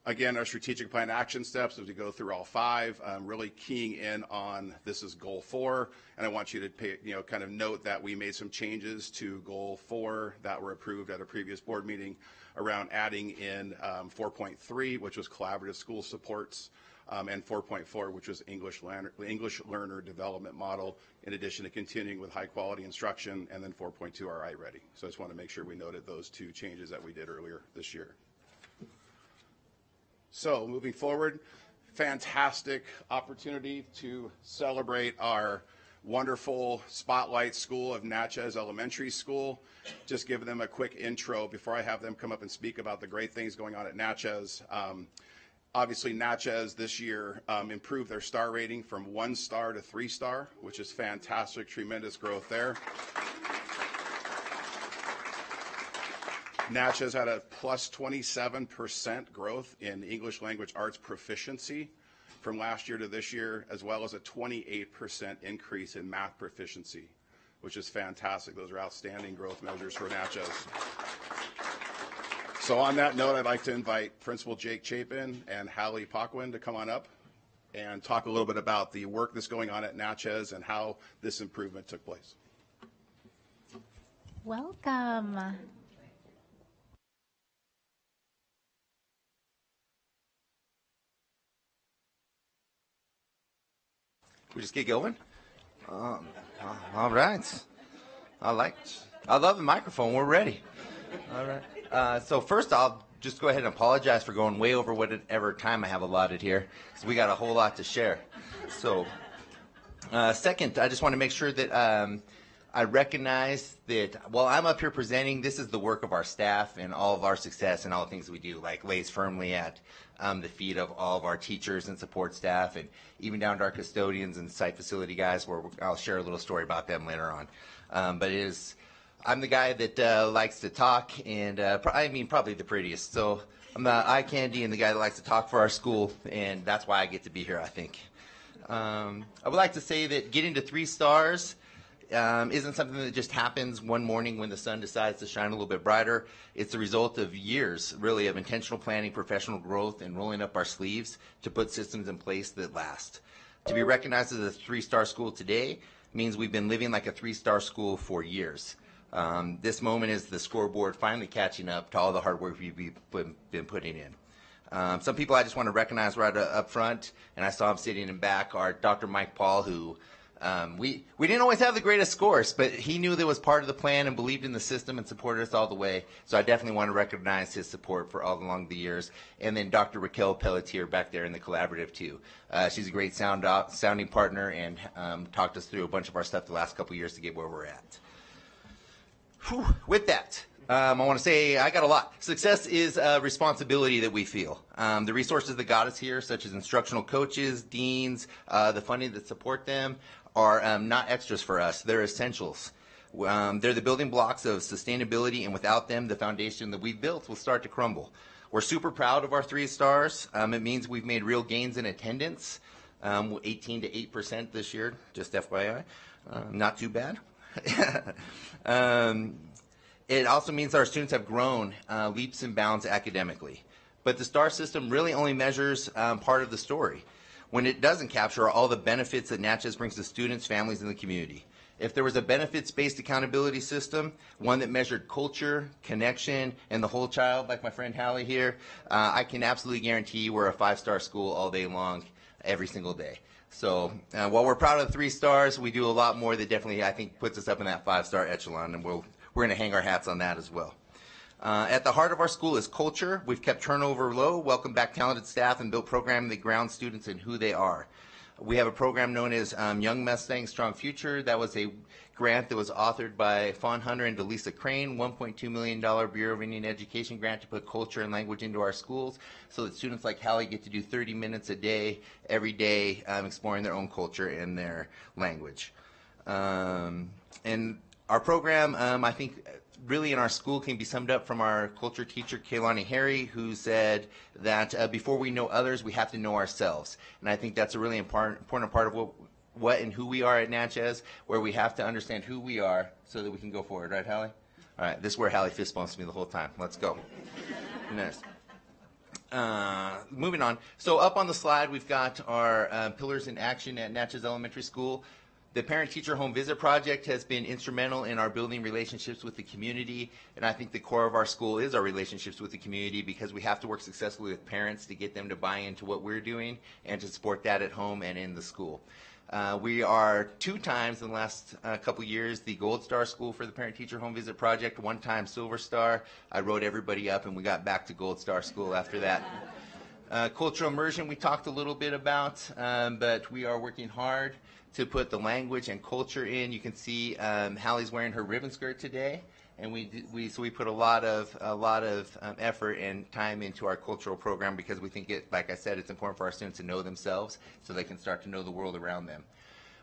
Again, our strategic plan action steps as we go through all 5, really keying in on this is Goal 4, and I want you to pay, kind of note that we made some changes to Goal 4 that were approved at a previous board meeting around adding in 4.3, which was collaborative school supports, and 4.4, which was English learner development model, in addition to continuing with high quality instruction, and then 4.2, our iReady. So I just want to make sure we noted those 2 changes that we did earlier this year. So moving forward, fantastic opportunity to celebrate our wonderful Spotlight School of Natchez Elementary School. Just give them a quick intro before I have them come up and speak about the great things going on at Natchez. Obviously, Natchez this year improved their star rating from 1 star to 3 star, which is fantastic, tremendous growth there. Natchez had a plus 27% growth in English language arts proficiency from last year to this year, as well as a 28% increase in math proficiency, which is fantastic. Those are outstanding growth measures for Natchez. So on that note, I'd like to invite Principal Jake Chapin and Hallie Paquin to come on up and talk a little bit about the work that's going on at Natchez and how this improvement took place. Welcome. We just get going? All right. I love the microphone. We're ready. All right. So first, I'll just go ahead and apologize for going way over whatever time I have allotted here, because we got a whole lot to share. So second, I just want to make sure that I recognize that while I'm up here presenting, this is the work of our staff, and all of our success and all the things we do, like, lays firmly at the feet of all of our teachers and support staff, and even down to our custodians and site facility guys, where I'll share a little story about them later on. But I'm the guy that likes to talk, and probably the prettiest. So I'm the eye candy and the guy that likes to talk for our school, and that's why I get to be here, I think. I would like to say that getting to 3 stars isn't something that just happens one morning when the sun decides to shine a little bit brighter. It's the result of years, really, of intentional planning, professional growth, and rolling up our sleeves to put systems in place that last. To be recognized as a 3-star school today means we've been living like a 3-star school for years. This moment is the scoreboard finally catching up to all the hard work we've been putting in. Some people I just want to recognize right up front, and I saw him sitting in back, are Dr. Mike Paul, who we didn't always have the greatest scores, but he knew that was part of the plan and believed in the system and supported us all the way. So I definitely want to recognize his support for all along the years. And then Dr. Raquel Pelletier back there in the collaborative too. She's a great sounding partner and talked us through a bunch of our stuff the last couple of years to get where we're at. Whew. With that, I want to say I got a lot. Success is a responsibility that we feel. The resources that got us here, such as instructional coaches, deans, the funding that support them, are not extras for us. They're essentials. They're the building blocks of sustainability, and without them, the foundation that we've built will start to crumble. We're super proud of our 3 stars. It means we've made real gains in attendance, 18 to 8% this year, just FYI. Not too bad. It also means our students have grown leaps and bounds academically. But the STAR system really only measures part of the story, when it doesn't capture all the benefits that Natchez brings to students, families, and the community. If there was a benefits-based accountability system, one that measured culture, connection, and the whole child, like my friend Hallie here, I can absolutely guarantee we're a 5-star school all day long, every single day. So while we're proud of the 3 stars, we do a lot more that definitely, I think, puts us up in that 5-star echelon, and we're going to hang our hats on that as well. At the heart of our school is culture. We've kept turnover low, welcomed back talented staff, and built programming that grounds students in who they are. We have a program known as Young Mustang Strong Future. That was a grant that was authored by Fawn Hunter and Delisa Crane, $1.2 million Bureau of Indian Education grant to put culture and language into our schools so that students like Hallie get to do 30 minutes a day, every day, exploring their own culture and their language. And our program, I think, really in our school can be summed up from our culture teacher, Kaylani Harry, who said that before we know others, we have to know ourselves. And I think that's a really important part of what and who we are at Natchez, where we have to understand who we are so that we can go forward. Right, Hallie? All right, this is where Hallie fist bumps me the whole time. Let's go. Next. Moving on. So up on the slide, we've got our pillars in action at Natchez Elementary School. The Parent-Teacher Home Visit Project has been instrumental in our building relationships with the community, and I think the core of our school is our relationships with the community, because we have to work successfully with parents to get them to buy into what we're doing and to support that at home and in the school. We are 2 times in the last couple years the Gold Star School for the Parent-Teacher Home Visit Project, 1 time Silver Star. I wrote everybody up and we got back to Gold Star School after that. Cultural immersion we talked a little bit about, but we are working hard to put the language and culture in. You can see Hallie's wearing her ribbon skirt today, and we put a lot of effort and time into our cultural program because we think it, like I said, it's important for our students to know themselves so they can start to know the world around them.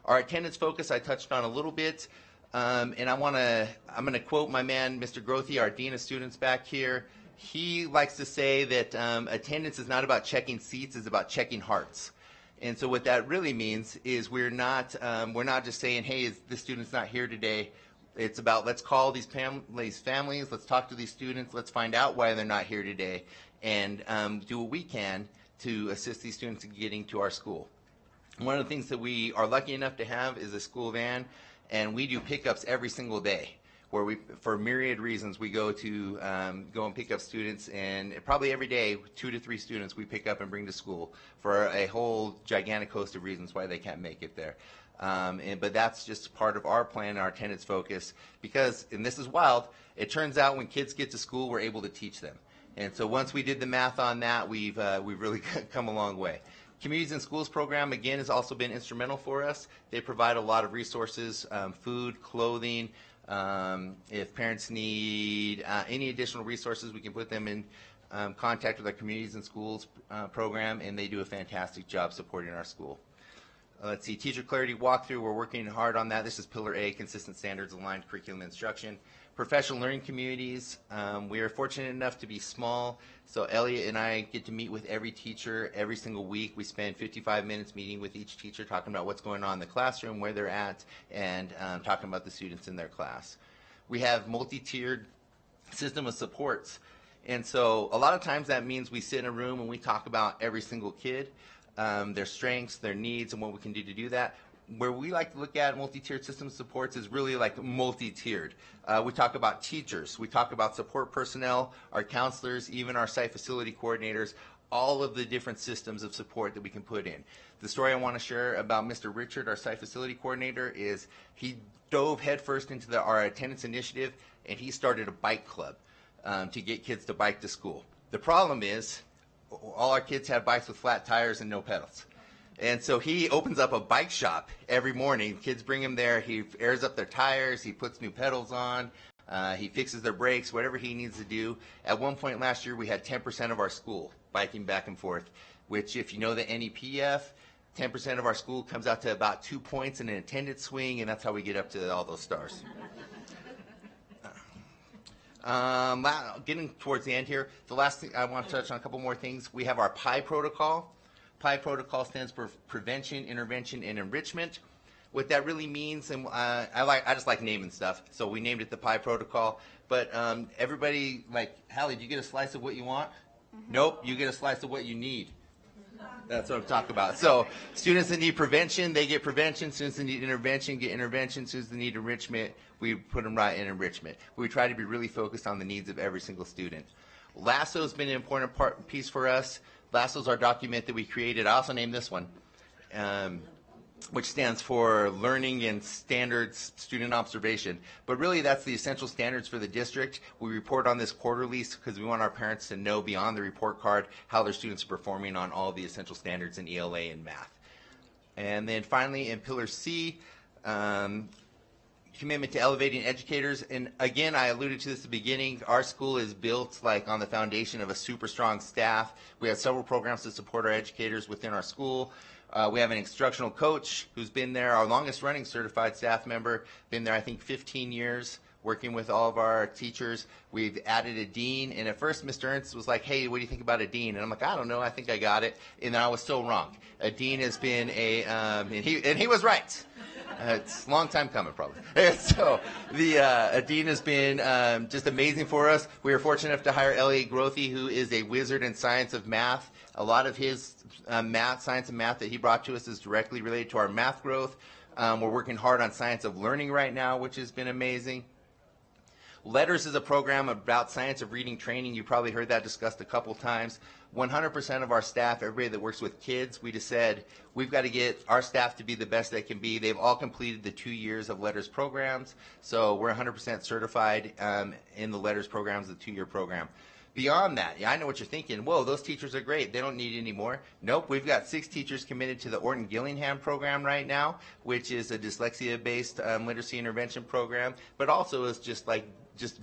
Our attendance focus I touched on a little bit, and I'm going to quote my man, Mr. Grothy, our Dean of Students back here. He likes to say that attendance is not about checking seats, it's about checking hearts. And so what that really means is we're not just saying, hey, this student's not here today. It's about let's call these families, let's talk to these students, let's find out why they're not here today, and do what we can to assist these students in getting to our school. One of the things that we are lucky enough to have is a school van, and we do pickups every single day, where we, for myriad reasons, we go and pick up students, and probably every day, 2 to 3 students we pick up and bring to school for a whole gigantic host of reasons why they can't make it there. But that's just part of our plan and our attendance focus because, and this is wild, it turns out when kids get to school, we're able to teach them. And so once we did the math on that, we've really come a long way. Communities in Schools program, again, has also been instrumental for us. They provide a lot of resources, food, clothing. If parents need any additional resources, we can put them in contact with our Communities in Schools program, and they do a fantastic job supporting our school. Let's see, teacher clarity walkthrough, we're working hard on that. This is Pillar A, consistent standards, aligned curriculum instruction. Professional learning communities, we are fortunate enough to be small, so Elliot and I get to meet with every teacher every single week. We spend 55 minutes meeting with each teacher, talking about what's going on in the classroom, where they're at, and talking about the students in their class. We have multi-tiered system of supports, and so a lot of times that means we sit in a room and we talk about every single kid, their strengths, their needs, and what we can do to do that. where we like to look at multi-tiered system supports is really like multi-tiered. We talk about teachers, we talk about support personnel, our counselors, even our site facility coordinators, all of the different systems of support that we can put in. The story I want to share about Mr. Richard, our site facility coordinator, is he dove headfirst into our attendance initiative, and he started a bike club to get kids to bike to school. The problem is all our kids have bikes with flat tires and no pedals. And so he opens up a bike shop every morning. Kids bring him there. He airs up their tires. He puts new pedals on. He fixes their brakes, whatever he needs to do. At one point last year, we had 10% of our school biking back and forth, which if you know the NEPF, 10% of our school comes out to about 2 points in an attendance swing, and that's how we get up to all those stars. Getting towards the end here, the last thing I want to touch on a couple more things. We have our PI protocol. PI protocol stands for Prevention, Intervention, and Enrichment. What that really means, and I just like naming stuff, so we named it the PI protocol. But everybody, like, Hallie, do you get a slice of what you want? Mm-hmm. Nope, you get a slice of what you need. That's what I'm talking about. So students that need prevention, they get prevention. Students that need intervention, get intervention. Students that need enrichment, we put them right in enrichment. We try to be really focused on the needs of every single student. LASSO has been an important piece for us. LASSO is our document that we created. I also named this one, which stands for Learning and Standards Student Observation. But really, that's the essential standards for the district. We report on this quarterly because we want our parents to know beyond the report card how their students are performing on all the essential standards in ELA and math. And then finally, in Pillar C, commitment to elevating educators. And again, I alluded to this at the beginning, our school is built like on the foundation of a super strong staff. We have several programs to support our educators within our school. We have an instructional coach who's been there, our longest running certified staff member, been there I think 15 years working with all of our teachers. We've added a dean, and at first Mr. Ernst was like, hey, what do you think about a dean? And I'm like, I don't know, I think I got it. And I was so wrong. A dean has been and he was right. It's a long time coming, probably. So a dean has been just amazing for us. We were fortunate enough to hire Elliot Grothy, who is a wizard in science of math. A lot of his science and math that he brought to us is directly related to our math growth. We're working hard on science of learning right now, which has been amazing. Letters is a program about science of reading training. You probably heard that discussed a couple times. 100% of our staff, everybody that works with kids, we just said we've got to get our staff to be the best they can be. They've all completed the 2 years of Letters programs, so we're 100% certified in the Letters programs, the 2-year program. Beyond that, I know what you're thinking. Whoa, those teachers are great. They don't need any more. Nope, we've got 6 teachers committed to the Orton Gillingham program right now, which is a dyslexia-based literacy intervention program, but also is just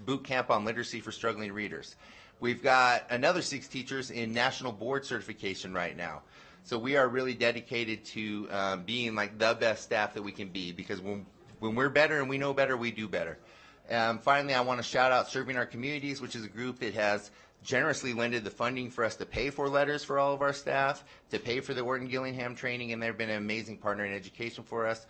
boot camp on literacy for struggling readers. We've got another 6 teachers in national board certification right now. So we are really dedicated to being like the best staff that we can be, because when we're better and we know better, we do better. Finally, I want to shout out Serving Our Communities, which is a group that has generously lended the funding for us to pay for letters for all of our staff, to pay for the Orton Gillingham training, and they've been an amazing partner in education for us.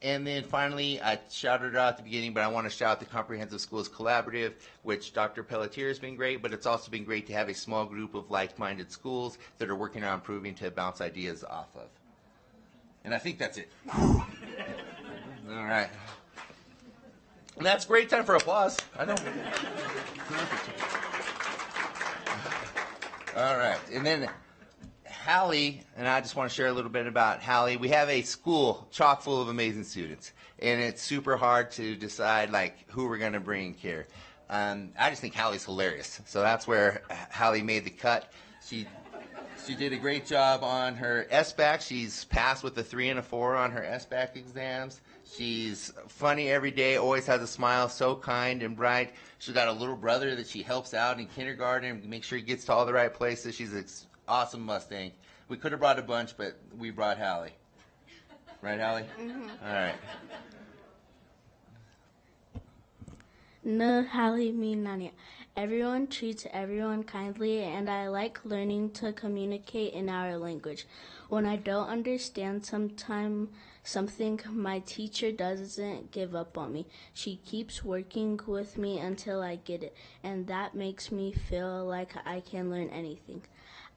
And then finally, I shouted it out at the beginning, but I want to shout out the Comprehensive Schools Collaborative, which Dr. Pelletier has been great, but it's also been great to have a small group of like-minded schools that are working on improving to bounce ideas off of. And I think that's it. All right. And that's great time for applause. I know. All right. And then Hallie, and I just want to share a little bit about Hallie. We have a school chock full of amazing students, and it's super hard to decide like who we're going to bring here. I just think Hallie's hilarious, so that's where Hallie made the cut. She did a great job on her SBAC. She's passed with a 3 and a 4 on her SBAC exams. She's funny every day, always has a smile, so kind and bright. She's got a little brother that she helps out in kindergarten, make sure he gets to all the right places. She's an awesome Mustang. We could have brought a bunch, but we brought Hallie. Right, Hallie? Mm-hmm. All right. No, Hallie, me, Nanya. Everyone treats everyone kindly, and I like learning to communicate in our language. When I don't understand something, my teacher doesn't give up on me. She keeps working with me until I get it, and that makes me feel like I can learn anything.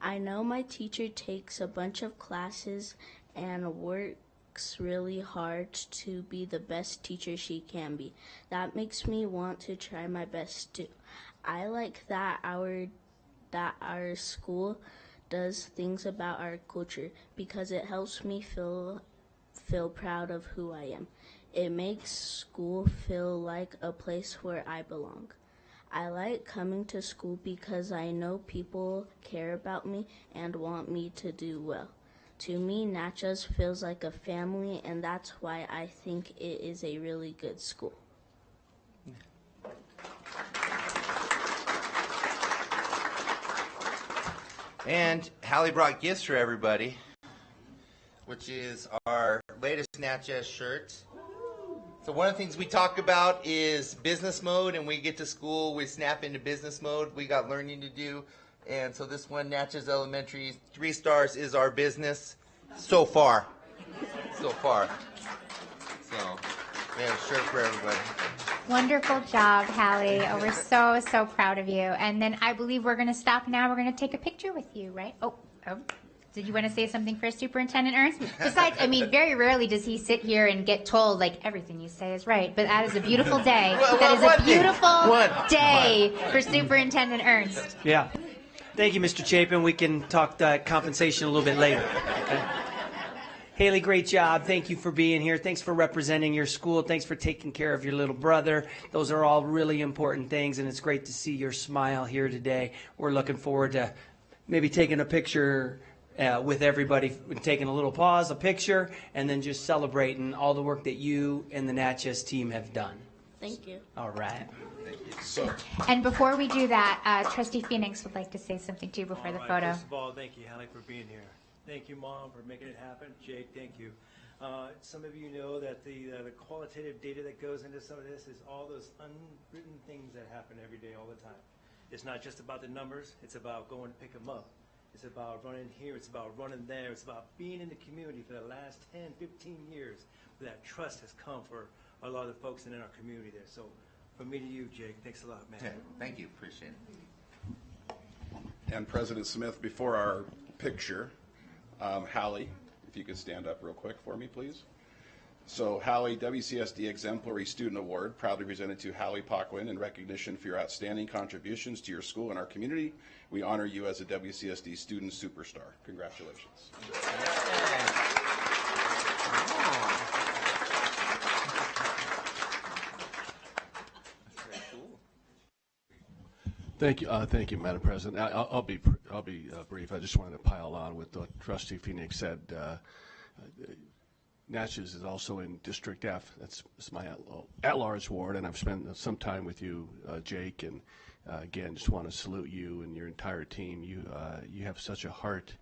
I know my teacher takes a bunch of classes and works really hard to be the best teacher she can be. That makes me want to try my best too. I like that our school does things about our culture because it helps me feel proud of who I am. It makes school feel like a place where I belong. I like coming to school because I know people care about me and want me to do well. To me, Natchez feels like a family, and that's why I think it is a really good school. And Hallie brought gifts for everybody, which is our latest Natchez shirt. So one of the things we talk about is business mode, and we get to school, we snap into business mode. We got learning to do, and so this one, Natchez Elementary, 3 stars is our business so far. So far. So we have a shirt for everybody. Wonderful job, Hallie. Oh, we're so, so proud of you. And then I believe we're going to stop now. We're going to take a picture with you, right? Oh. Did you want to say something for Superintendent Ernst? Besides, I mean, very rarely does he sit here and get told, like, everything you say is right. But that is a beautiful day. That is a beautiful day for Superintendent Ernst. Yeah. Thank you, Mr. Chapin. We can talk compensation a little bit later. Okay. Haley, great job. Thank you for being here. Thanks for representing your school. Thanks for taking care of your little brother. Those are all really important things, and it's great to see your smile here today. We're looking forward to maybe taking a picture with everybody, taking a little pause, a picture, and then just celebrating all the work that you and the Natchez team have done. Thank you. All right. And before we do that, Trustee Phoenix would like to say something to you before the photo. First of all, thank you, Hallie, for being here. Thank you, Mom, for making it happen. Jake, thank you. Some of you know that the qualitative data that goes into some of this is all those unwritten things that happen every day, all the time. It's not just about the numbers. It's about going to pick them up. It's about running here. It's about running there. It's about being in the community for the last 10, 15 years. That trust has come for a lot of the folks in our community there. So from me to you, Jake, thanks a lot, man. Yeah, thank you. Appreciate it. And President Smith, before our picture, Hallie, if you could stand up real quick for me, please. So Hallie, WCSD Exemplary Student Award, proudly presented to Hallie Paquin in recognition for your outstanding contributions to your school and our community. We honor you as a WCSD Student Superstar. Congratulations. Thank you, Madam President. I'll be brief. I just wanted to pile on with what Trustee Phoenix said. Natchez is also in District F. That's my at-large ward, and I've spent some time with you, Jake. And again, just want to salute you and your entire team. You have such a heart.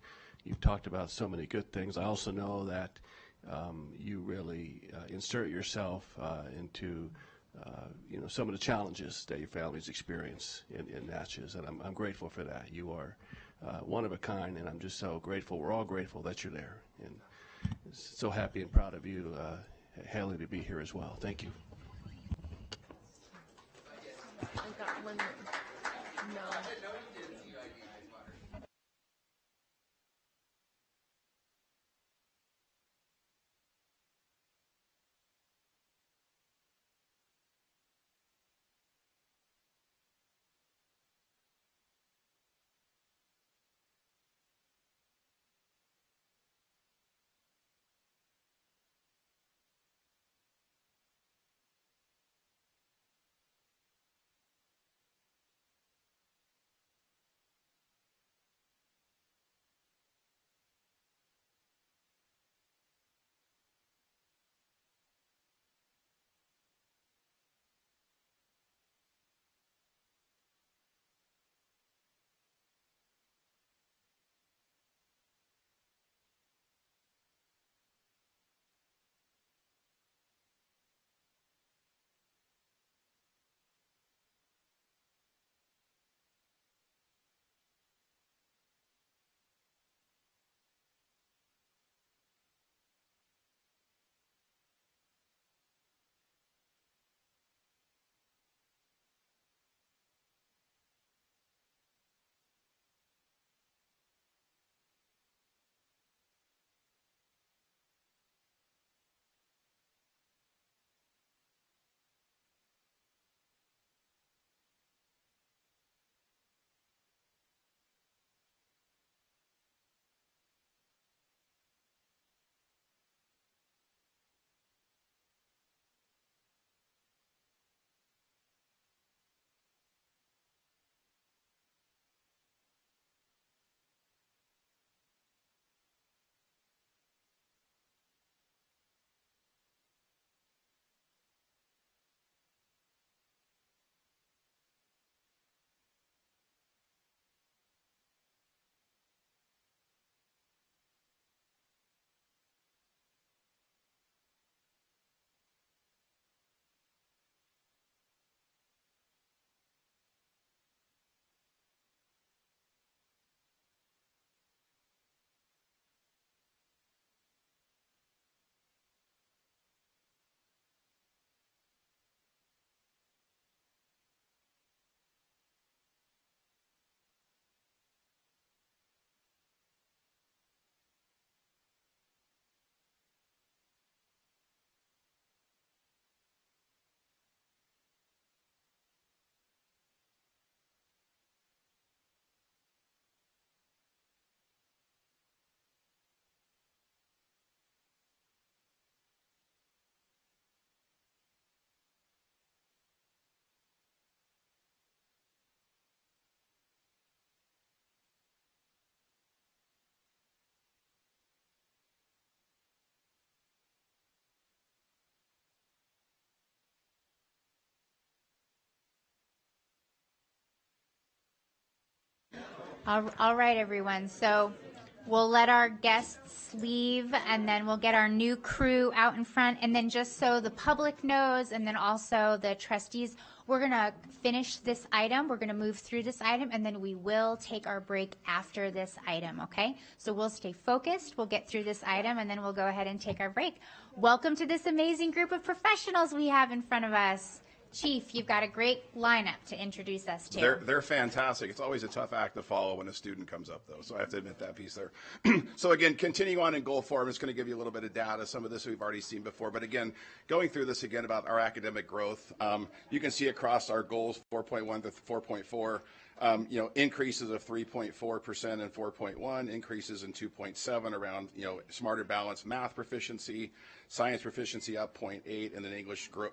You've talked about so many good things. I also know that you really insert yourself into some of the challenges that your families experience in Natchez, and I'm grateful for that. You are one of a kind, and I'm just so grateful. We're all grateful that you're there, and so happy and proud of you, Haley, to be here as well. Thank you. All right, everyone. So we'll let our guests leave, and then we'll get our new crew out in front. And then just so the public knows, and then also the trustees, we're going to finish this item. We're going to move through this item, and then we will take our break after this item, okay? So we'll stay focused. We'll get through this item, and then we'll go ahead and take our break. Welcome to this amazing group of professionals we have in front of us. Chief, you've got a great lineup to introduce us to. They're fantastic. It's always a tough act to follow when a student comes up, though, so I have to admit that piece there. So again, continuing on in goal four, I'm just going to give you a little bit of data. Some of this we've already seen before, but again, going through this again about our academic growth, you can see across our goals, 4.1 to 4.4, increases of 3.4% and 4.1, increases in 2.7 around, smarter balanced math proficiency, science proficiency up 0.8, and then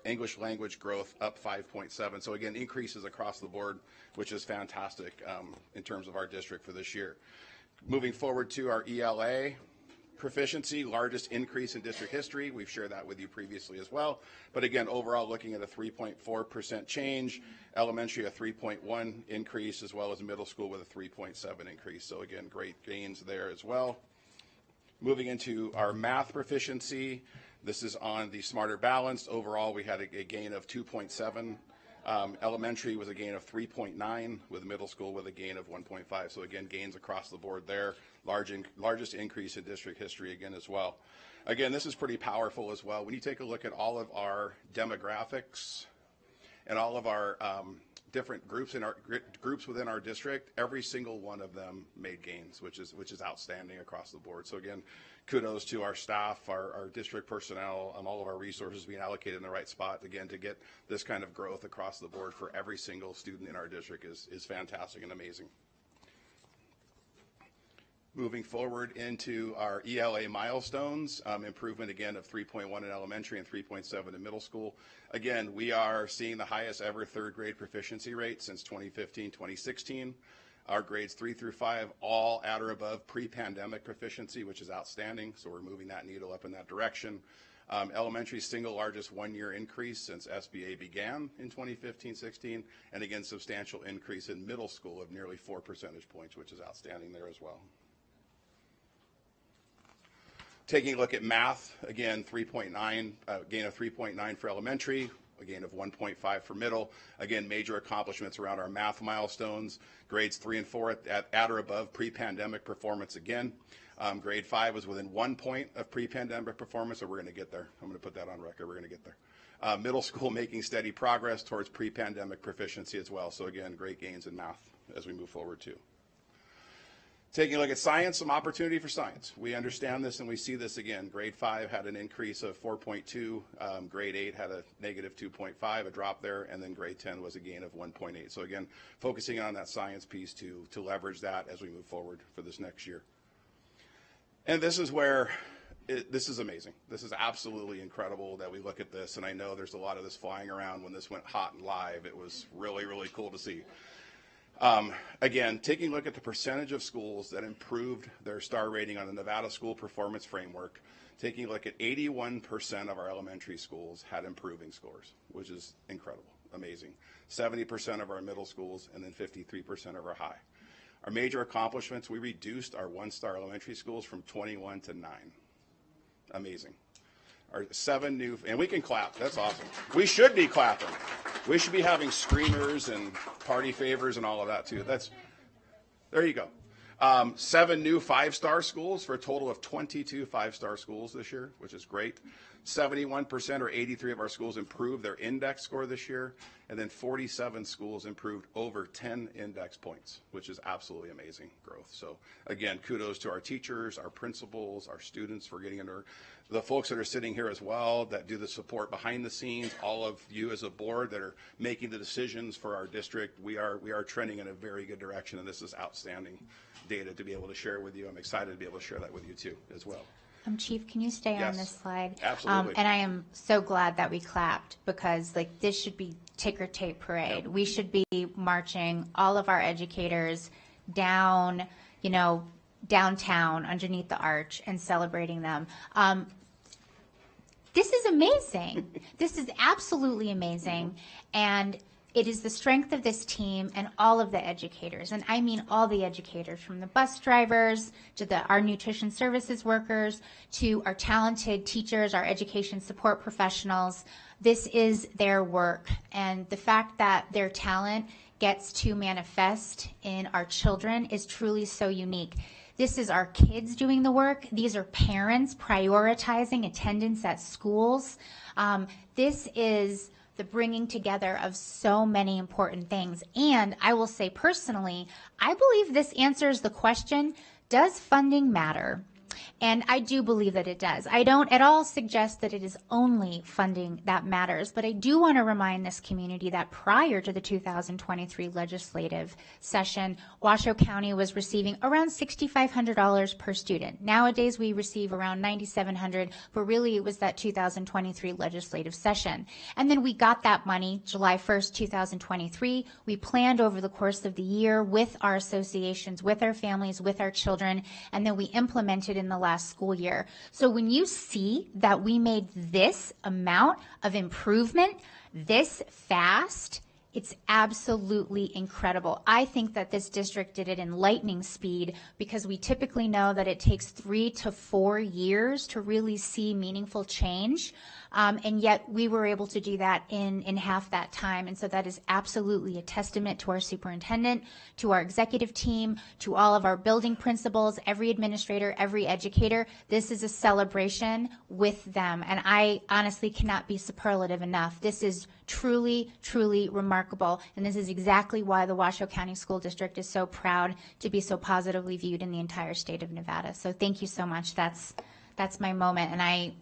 English language growth up 5.7. So again, increases across the board, which is fantastic in terms of our district for this year. Moving forward to our ELA proficiency, largest increase in district history. We've shared that with you previously as well. But again, overall looking at a 3.4% change, elementary a 3.1 increase, as well as middle school with a 3.7 increase. So again, great gains there as well. Moving into our math proficiency, this is on the Smarter Balanced. Overall, we had a gain of 2.7. Elementary was a gain of 3.9, with middle school with a gain of 1.5. So again, gains across the board there. Largest increase in district history again as well. Again, this is pretty powerful as well. When you take a look at all of our demographics and all of our different groups within our district, every single one of them made gains, which is outstanding across the board. So again, kudos to our staff, our district personnel, and all of our resources being allocated in the right spot. Again, to get this kind of growth across the board for every single student in our district is fantastic and amazing. Moving forward into our ELA milestones, improvement again of 3.1 in elementary and 3.7 in middle school. Again, we are seeing the highest ever third grade proficiency rate since 2015-2016. Our grades 3 through 5 all at or above pre-pandemic proficiency, which is outstanding. So we're moving that needle up in that direction. Elementary single largest one-year increase since SBA began in 2015-16, and again, substantial increase in middle school of nearly 4 percentage points, which is outstanding there as well. Taking a look at math, again, 3.9, gain of 3.9 for elementary, a gain of 1.5 for middle. Again, major accomplishments around our math milestones. Grades 3 and 4 at or above pre-pandemic performance again. Grade 5 was within 1 point of pre-pandemic performance, so we're going to get there. I'm going to put that on record. We're going to get there. Middle school making steady progress towards pre-pandemic proficiency as well. So again, great gains in math as we move forward too. Taking a look at science, some opportunity for science. We understand this and we see this again. Grade 5 had an increase of 4.2. Grade 8 had a negative 2.5, a drop there, and then grade 10 was a gain of 1.8. So again, focusing on that science piece to leverage that as we move forward for this next year. And this is where, this is amazing. This is absolutely incredible that we look at this, and I know there's a lot of this flying around when this went hot and live. It was really, really cool to see. Again, taking a look at the percentage of schools that improved their star rating on the Nevada School Performance Framework, taking a look at 81% of our elementary schools had improving scores, which is incredible, amazing. 70% of our middle schools, and then 53% of our high. Our major accomplishments, we reduced our one-star elementary schools from 21 to 9. Amazing. Our 7 new, and we can clap, that's awesome. We should be clapping. We should be having screamers and party favors and all of that too. There you go. 7 new 5-star schools for a total of 22 5-star schools this year, which is great. 71% or 83 of our schools improved their index score this year, and then 47 schools improved over 10 index points, which is absolutely amazing growth. So again, kudos to our teachers, our principals, our students for getting under, the folks that are sitting here as well that do the support behind the scenes, all of you as a board that are making the decisions for our district. We are trending in a very good direction, and this is outstanding data to be able to share with you. I'm excited to be able to share that with you too as well. Chief, can you stay on this slide? Absolutely. And I am so glad that we clapped, because like this should be ticker tape parade. Yep. We should be marching all of our educators down, downtown underneath the arch and celebrating them. This is amazing. This is absolutely amazing. And It is the strength of this team and all of the educators, and I mean all the educators, from the bus drivers to our nutrition services workers to our talented teachers, our education support professionals. This is their work, and the fact that their talent gets to manifest in our children is truly so unique. This is our kids doing the work. These are parents prioritizing attendance at schools. This is the bringing together of so many important things. And I will say personally, I believe this answers the question, does funding matter? And I do believe that it does. I don't at all suggest that it is only funding that matters, but I do want to remind this community that prior to the 2023 legislative session, Washoe County was receiving around $6,500 per student. Nowadays, we receive around $9,700, but really it was that 2023 legislative session. And then we got that money July 1st, 2023. We planned over the course of the year with our associations, with our families, with our children, and then we implemented in the last school year. So when you see that we made this amount of improvement this fast, it's absolutely incredible. I think that this district did it in lightning speed because we typically know that it takes 3 to 4 years to really see meaningful change. And yet we were able to do that in half that time. And so that is absolutely a testament to our superintendent, to our executive team, to all of our building principals, every administrator, every educator. This is a celebration with them. And I honestly cannot be superlative enough. This is truly, truly remarkable. And this is exactly why the Washoe County School District is so proud to be so positively viewed in the entire state of Nevada. So thank you so much. That's my moment. And I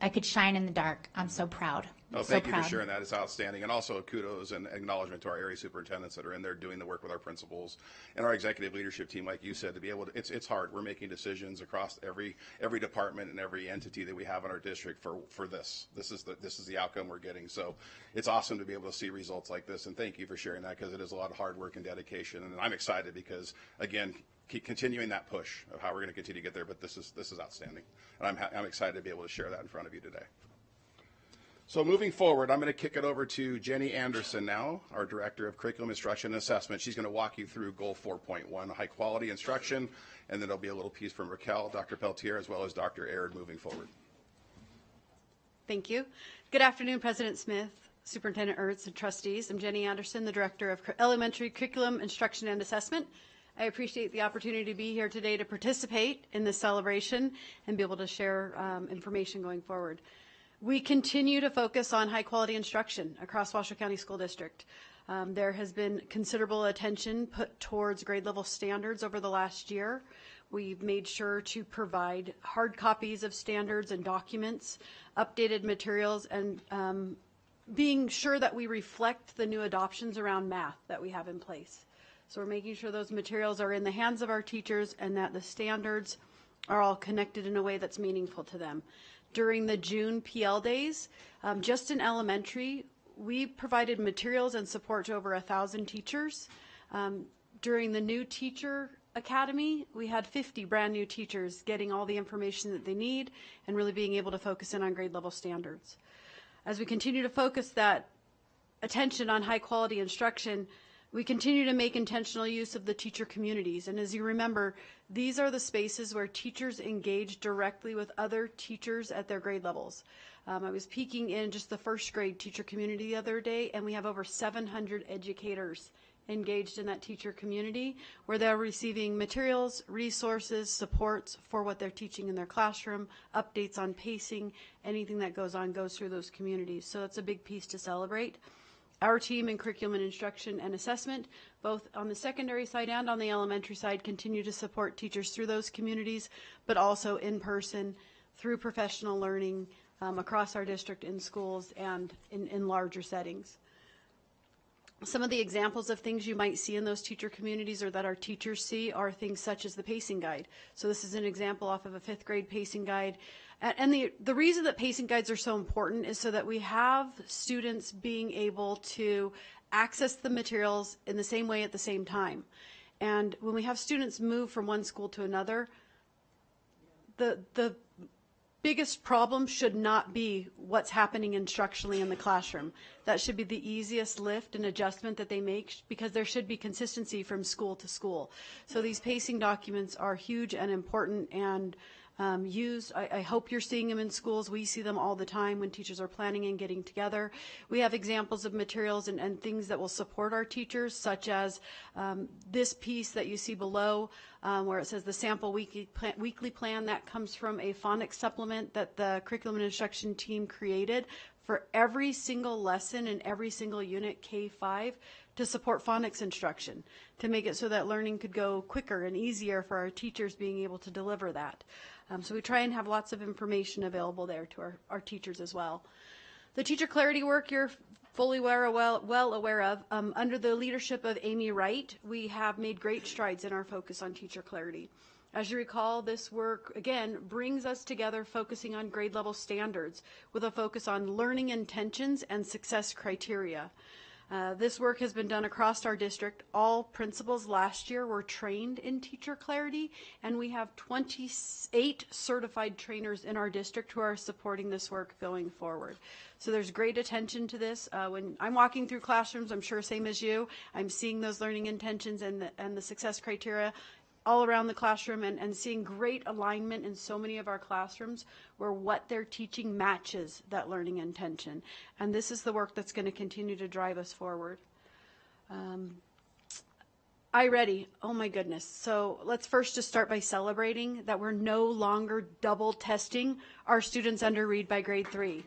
could shine in the dark. I'm so proud. No, thank you for sharing that. It's outstanding. And also kudos and acknowledgement to our area superintendents that are in there doing the work with our principals and our executive leadership team, like you said, to be able to, it's hard. We're making decisions across every department and every entity that we have in our district for this. This is the outcome we're getting. So it's awesome to be able to see results like this. And thank you for sharing that, because it is a lot of hard work and dedication. And I'm excited because, again, keep continuing that push of how we're going to continue to get there. But this is outstanding. And I'm excited to be able to share that in front of you today. So moving forward, I'm going to kick it over to Jenny Anderson now, our Director of Curriculum Instruction and Assessment. She's going to walk you through Goal 4.1, high quality instruction, and then there'll be a little piece from Raquel, Dr. Peltier, as well as Dr. Aird moving forward. Thank you. Good afternoon, President Smith, Superintendent Ertz, and trustees. I'm Jenny Anderson, the Director of Elementary Curriculum Instruction and Assessment. I appreciate the opportunity to be here today to participate in this celebration and be able to share information going forward. We continue to focus on high-quality instruction across Washoe County School District. There has been considerable attention put towards grade level standards over the last year. We've made sure to provide hard copies of standards and documents, updated materials, and being sure that we reflect the new adoptions around math that we have in place. So we're making sure those materials are in the hands of our teachers and that the standards are all connected in a way that's meaningful to them. During the June PL days, just in elementary, we provided materials and support to over 1,000 teachers. During the new teacher academy, we had 50 brand new teachers getting all the information that they need and really being able to focus in on grade level standards. As we continue to focus that attention on high quality instruction, we continue to make intentional use of the teacher communities. And as you remember, these are the spaces where teachers engage directly with other teachers at their grade levels. I was peeking in just the first grade teacher community the other day, and we have over 700 educators engaged in that teacher community where they're receiving materials, resources, supports for what they're teaching in their classroom, updates on pacing, anything that goes on goes through those communities. So it's a big piece to celebrate. Our team in curriculum and instruction and assessment, both on the secondary side and on the elementary side, continue to support teachers through those communities, but also in person through professional learning across our district in schools and in larger settings. Some of the examples of things you might see in those teacher communities or that our teachers see are things such as the pacing guide. So this is an example off of a 5th grade pacing guide. And the reason that pacing guides are so important is so that we have students being able to access the materials in the same way at the same time. And when we have students move from one school to another, the biggest problem should not be what's happening instructionally in the classroom. That should be the easiest lift and adjustment that they make, because there should be consistency from school to school. So these pacing documents are huge and important and used. I hope you're seeing them in schools. We see them all the time when teachers are planning and getting together. We have examples of materials and things that will support our teachers, such as this piece that you see below, where it says the sample weekly plan. That comes from a phonics supplement that the curriculum and instruction team created for every single lesson in every single unit K-5 to support phonics instruction, to make it so that learning could go quicker and easier for our teachers being able to deliver that. So we try and have lots of information available there to our teachers as well. The teacher clarity work you're fully well aware of. Under the leadership of Amy Wright, we have made great strides in our focus on teacher clarity. As you recall, this work, again, brings us together focusing on grade level standards with a focus on learning intentions and success criteria. This work has been done across our district. All principals last year were trained in teacher clarity, and we have 28 certified trainers in our district who are supporting this work going forward. So there's great attention to this. When I'm walking through classrooms, I'm sure same as you, I'm seeing those learning intentions and the success criteria all around the classroom, and seeing great alignment in so many of our classrooms where what they're teaching matches that learning intention. And this is the work that's going to continue to drive us forward. iReady, oh my goodness. So let's first just start by celebrating that we're no longer double testing our students under read by grade 3.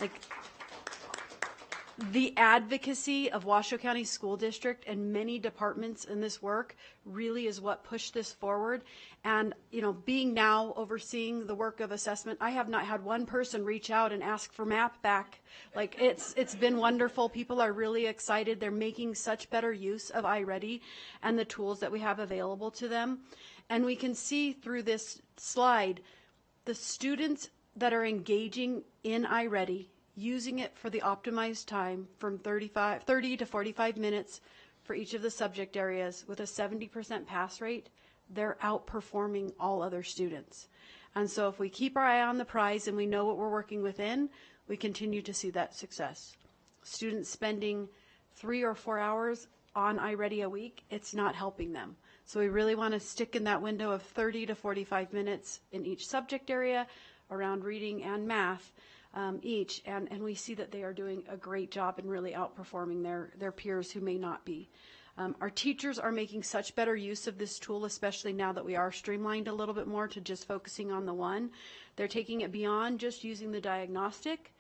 Like, the advocacy of Washoe County School District and many departments in this work really is what pushed this forward. And, you know, being now overseeing the work of assessment, I have not had one person reach out and ask for MAP back. Like, it's been wonderful. People are really excited. They're making such better use of iReady and the tools that we have available to them. And we can see through this slide the students that are engaging in iReady, using it for the optimized time from 30 to 45 minutes for each of the subject areas with a 70% pass rate, they're outperforming all other students. And so if we keep our eye on the prize and we know what we're working within, we continue to see that success. Students spending 3 or 4 hours on iReady a week, it's not helping them. So we really want to stick in that window of 30 to 45 minutes in each subject area around reading and math. Each, and we see that they are doing a great job and really outperforming their peers who may not be. Our teachers are making such better use of this tool, especially now that we are streamlined a little bit more to just focusing on the one. They're taking it beyond just using the diagnostic,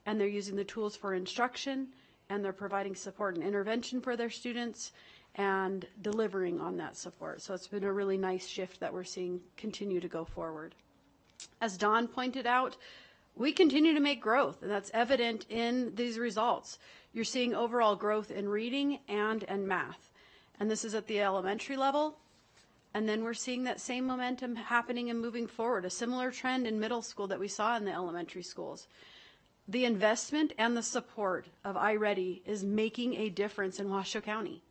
and they're using the tools for instruction, and they're providing support and intervention for their students and delivering on that support. So it's been a really nice shift that we're seeing continue to go forward. As Dawn pointed out, we continue to make growth, and that's evident in these results. You're seeing overall growth in reading and math. And this is at the elementary level. And then we're seeing that same momentum happening and moving forward, a similar trend in middle school that we saw in the elementary schools. The investment and the support of iReady is making a difference in Washoe County.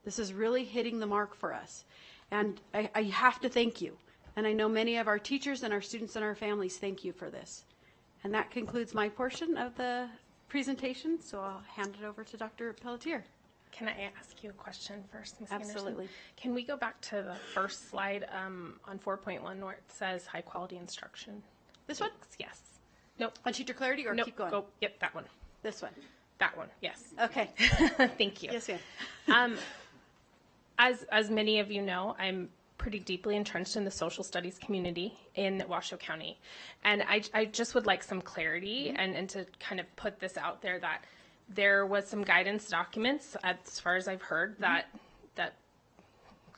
This is really hitting the mark for us. And I have to thank you. And I know many of our teachers and our students and our families thank you for this. And that concludes my portion of the presentation, so I'll hand it over to Dr. Pelletier. Can I ask you a question first, Ms. Absolutely. Anderson? Can we go back to the first slide on 4.1 where it says high quality instruction? This one? Yes. Nope. On teacher clarity or nope. keep going? Go, yep, that one. This one? That one, yes. Okay. Thank you. Yes, ma'am. As many of you know, I'm pretty deeply entrenched in the social studies community in Washoe County. And I just would like some clarity and to kind of put this out there that there was some guidance documents, as far as I've heard, that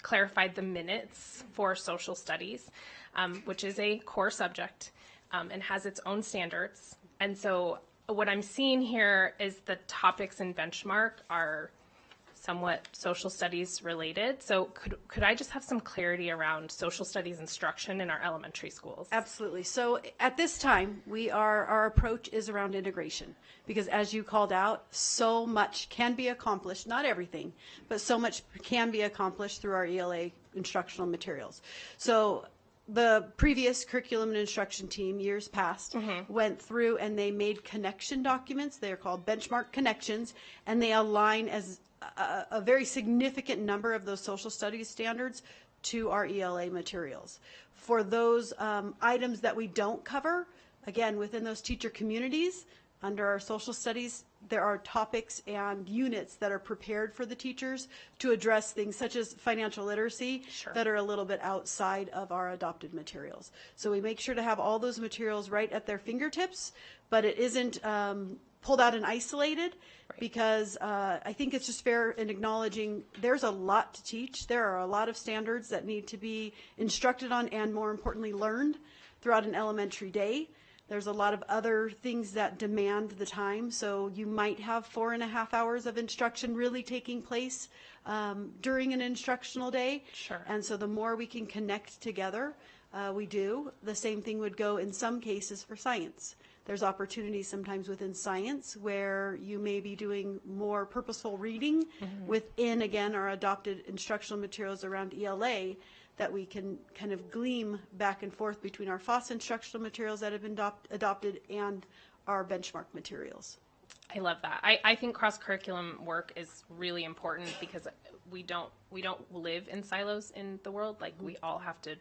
clarified the minutes for social studies, which is a core subject and has its own standards. And so what I'm seeing here is the topics and benchmark are somewhat social studies related. So could I just have some clarity around social studies instruction in our elementary schools? Absolutely. So at this time, our approach is around integration, because as you called out, so much can be accomplished, not everything, but so much can be accomplished through our ELA instructional materials. So the previous curriculum and instruction team, years past, went through and they made connection documents. They're called benchmark connections, and they align as a very significant number of those social studies standards to our ELA materials. For those items that we don't cover, again, within those teacher communities, under our social studies, there are topics and units that are prepared for the teachers to address things such as financial literacy that are a little bit outside of our adopted materials. So we make sure to have all those materials right at their fingertips, but it isn't pulled out and isolated, because I think it's just fair in acknowledging there's a lot to teach. There are a lot of standards that need to be instructed on and, more importantly, learned throughout an elementary day. There's a lot of other things that demand the time, so you might have 4.5 hours of instruction really taking place during an instructional day. And so the more we can connect together, we do. The same thing would go in some cases for science. There's opportunities sometimes within science where you may be doing more purposeful reading within, again, our adopted instructional materials around ELA, that we can kind of gleam back and forth between our FOSS instructional materials that have been adopted and our benchmark materials. I love that. I think cross-curriculum work is really important because we don't live in silos in the world. Like, we all have to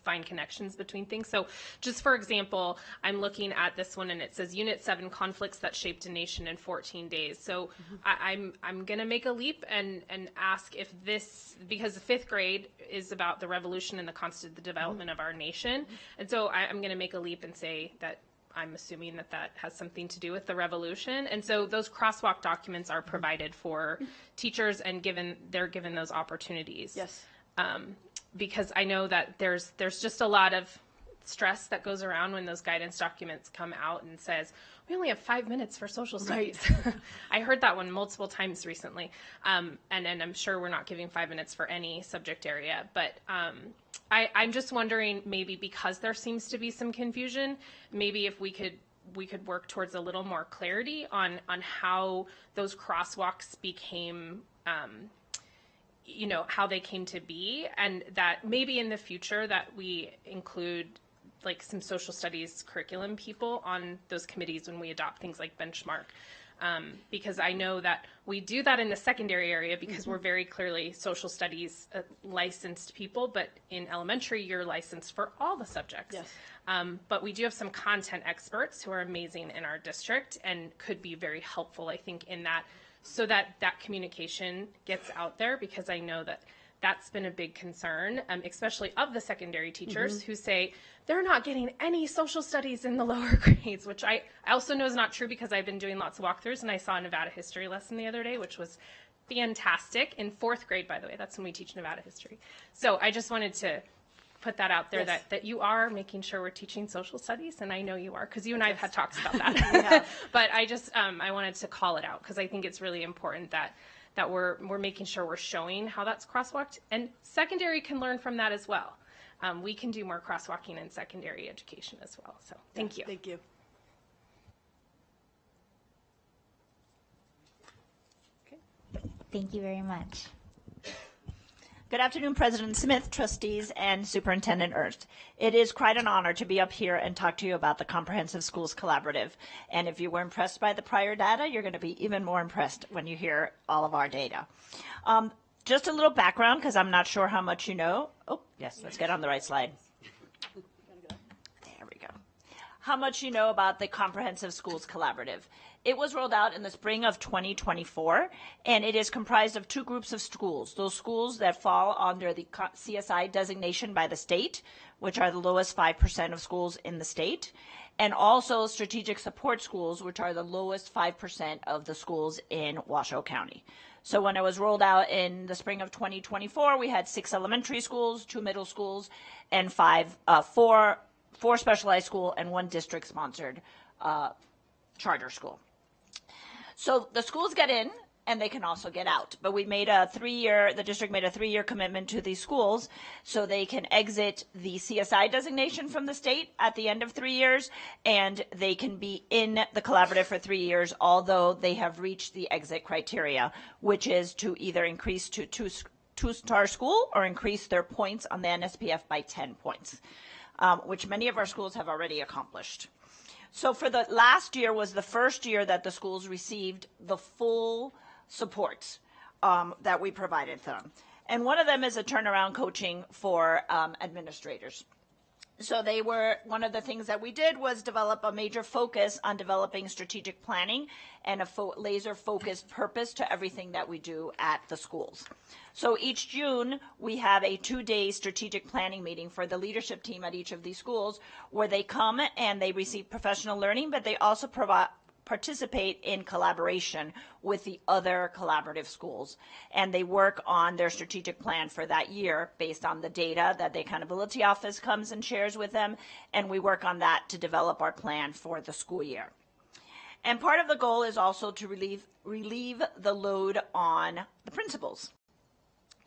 find connections between things. So just for example, I'm looking at this one and it says Unit 7, conflicts that shaped a nation in 14 days. So I'm going to make a leap and ask if this, because the 5th grade is about the revolution and the development of our nation. And so I'm going to make a leap and say that I'm assuming that that has something to do with the revolution. And so those crosswalk documents are provided for teachers, and they're given those opportunities. Yes. Because I know that there's just a lot of stress that goes around when those guidance documents come out and says, we only have 5 minutes for social studies. I heard that one multiple times recently. And I'm sure we're not giving 5 minutes for any subject area. But I'm just wondering, maybe because there seems to be some confusion, maybe if we could work towards a little more clarity on how those crosswalks became how they came to be, and that maybe in the future that we include like some social studies curriculum people on those committees when we adopt things like benchmark. Because I know that we do that in the secondary area because we're very clearly social studies licensed people, but in elementary you're licensed for all the subjects. Yes. But we do have some content experts who are amazing in our district and could be very helpful, I think, in that, so that communication gets out there, because I know that that's been a big concern, especially of the secondary teachers who say they're not getting any social studies in the lower grades, which I also know is not true because I've been doing lots of walkthroughs, and I saw a Nevada history lesson the other day, which was fantastic. In 4th grade, by the way, that's when we teach Nevada history. So I just wanted to put that out there, that you are making sure we're teaching social studies, and I know you are, because you and I have had talks about that. But I just I wanted to call it out because I think it's really important that we're making sure we're showing how that's crosswalked, and secondary can learn from that as well. We can do more crosswalking in secondary education as well. So thank you. Thank you. Thank you very much. Good afternoon, President Smith, trustees, and Superintendent Ernst. It is quite an honor to be up here and talk to you about the Comprehensive Schools Collaborative. And if you were impressed by the prior data, you're going to be even more impressed when you hear all of our data. Just a little background, because I'm not sure how much you know. Oh, yes, let's get on the right slide. There we go. How much you know about the Comprehensive Schools Collaborative. It was rolled out in the spring of 2024, and it is comprised of 2 groups of schools. Those schools that fall under the CSI designation by the state, which are the lowest 5% of schools in the state, and also strategic support schools, which are the lowest 5% of the schools in Washoe County. So when it was rolled out in the spring of 2024, we had 6 elementary schools, 2 middle schools, and 4 specialized school, and 1 district-sponsored charter school. So the schools get in, and they can also get out. But we made the district made a 3-year commitment to these schools so they can exit the CSI designation from the state at the end of 3 years, and they can be in the collaborative for 3 years, although they have reached the exit criteria, which is to either increase to two-star school or increase their points on the NSPF by 10 points, which many of our schools have already accomplished. So for the last year was the first year that the schools received the full support that we provided them. And one of them is a turnaround coaching for administrators. So one of the things that we did was develop a major focus on developing strategic planning and a laser focused purpose to everything that we do at the schools. So each June, we have a 2-day strategic planning meeting for the leadership team at each of these schools, where they come and they receive professional learning, but they also participate in collaboration with the other collaborative schools. And they work on their strategic plan for that year based on the data that the accountability office comes and shares with them. And we work on that to develop our plan for the school year. And part of the goal is also to relieve the load on the principals.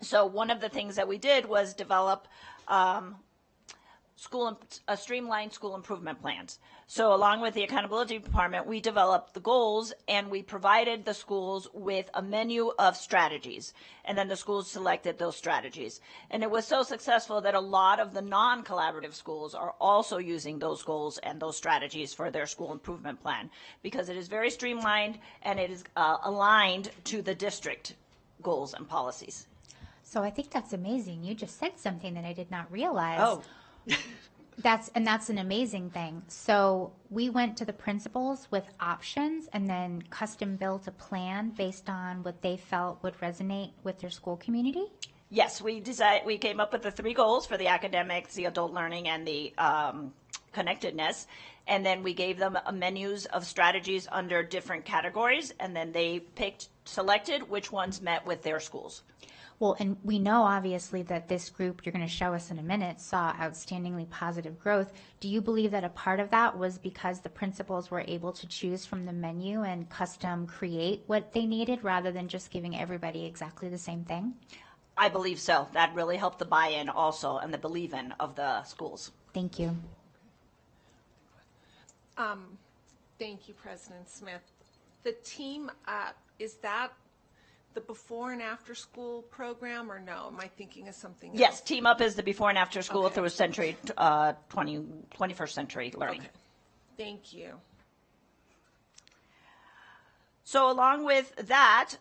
So one of the things that we did was develop streamlined school improvement plans. So along with the accountability department, we developed the goals and we provided the schools with a menu of strategies. And then the schools selected those strategies. And it was so successful that a lot of the non-collaborative schools are also using those goals and those strategies for their school improvement plan, because it is very streamlined and it is aligned to the district goals and policies. So I think that's amazing. You just said something that I did not realize. Oh. That's an amazing thing. So we went to the principals with options and then custom built a plan based on what they felt would resonate with their school community? Yes, we came up with the 3 goals for the academics, the adult learning, and the connectedness. And then we gave them menus of strategies under different categories, and then they selected which ones met with their schools. Well, and we know obviously that this group you're going to show us in a minute saw outstandingly positive growth. Do you believe that a part of that was because the principals were able to choose from the menu and custom create what they needed rather than just giving everybody exactly the same thing? I believe so. That really helped the buy-in also and the believe-in of the schools. Thank you. Thank you, President Smith. The team up, is that the before and after school program, or no? Am I thinking of something else? Yes, Team Up is the before and after school through 21st century learning. Okay. Thank you. So along with that,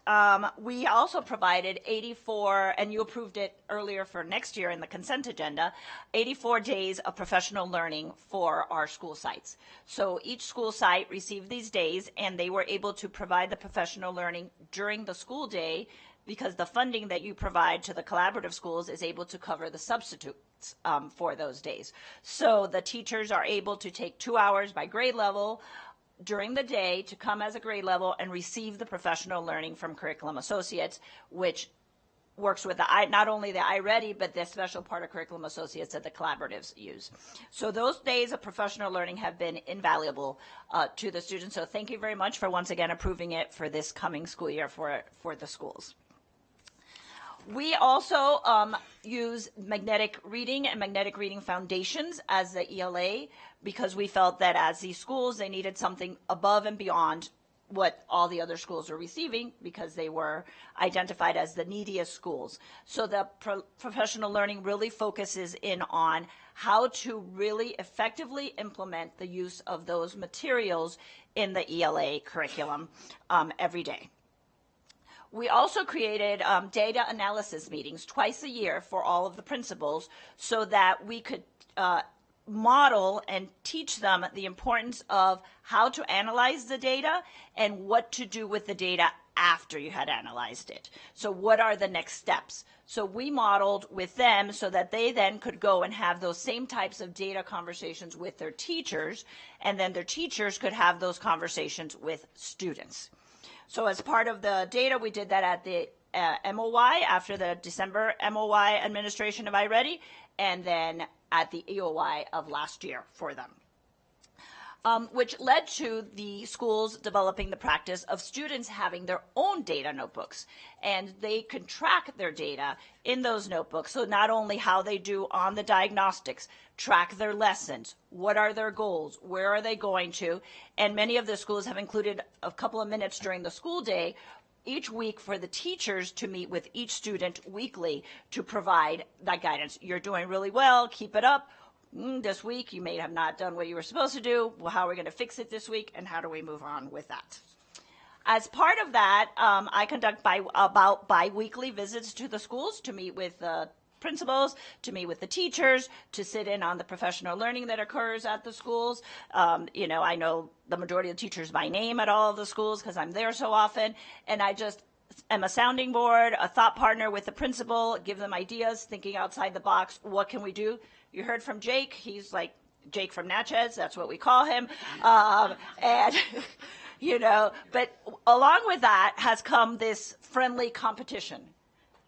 we also provided 84, and you approved it earlier for next year in the consent agenda, 84 days of professional learning for our school sites. So each school site received these days, and they were able to provide the professional learning during the school day, because the funding that you provide to the collaborative schools is able to cover the substitutes for those days. So the teachers are able to take 2 hours by grade level during the day to come as a grade level and receive the professional learning from Curriculum Associates, which works with not only the iReady, but the special part of Curriculum Associates that the collaboratives use. So those days of professional learning have been invaluable to the students. So thank you very much for once again approving it for this coming school year for the schools. We also use magnetic reading and magnetic reading foundations as the ELA, because we felt that as these schools, they needed something above and beyond what all the other schools were receiving, because they were identified as the neediest schools. So the professional learning really focuses in on how to really effectively implement the use of those materials in the ELA curriculum every day. We also created data analysis meetings twice a year for all of the principals, so that we could model and teach them the importance of how to analyze the data and what to do with the data after you had analyzed it. So what are the next steps? So we modeled with them so that they then could go and have those same types of data conversations with their teachers, and then their teachers could have those conversations with students. So as part of the data, we did that at the MOY, after the December MOY administration of iReady, and then at the EOY of last year for them, which led to the schools developing the practice of students having their own data notebooks, and they could track their data in those notebooks. So not only how they do on the diagnostics, track their lessons, what are their goals, where are they going to, and many of the schools have included a couple of minutes during the school day each week for the teachers to meet with each student weekly to provide that guidance. You're doing really well, keep it up. This week you may have not done what you were supposed to do. Well, how are we going to fix it this week, and how do we move on with that? As part of that, I conduct about bi-weekly visits to the schools to meet with principals, to meet with the teachers, to sit in on the professional learning that occurs at the schools. I know the majority of the teachers by name at all of the schools because I'm there so often, and I just am a sounding board, a thought partner with the principal, give them ideas, thinking outside the box. What can we do? You heard from Jake. He's like Jake from Natchez. That's what we call him. And but along with that has come this friendly competition.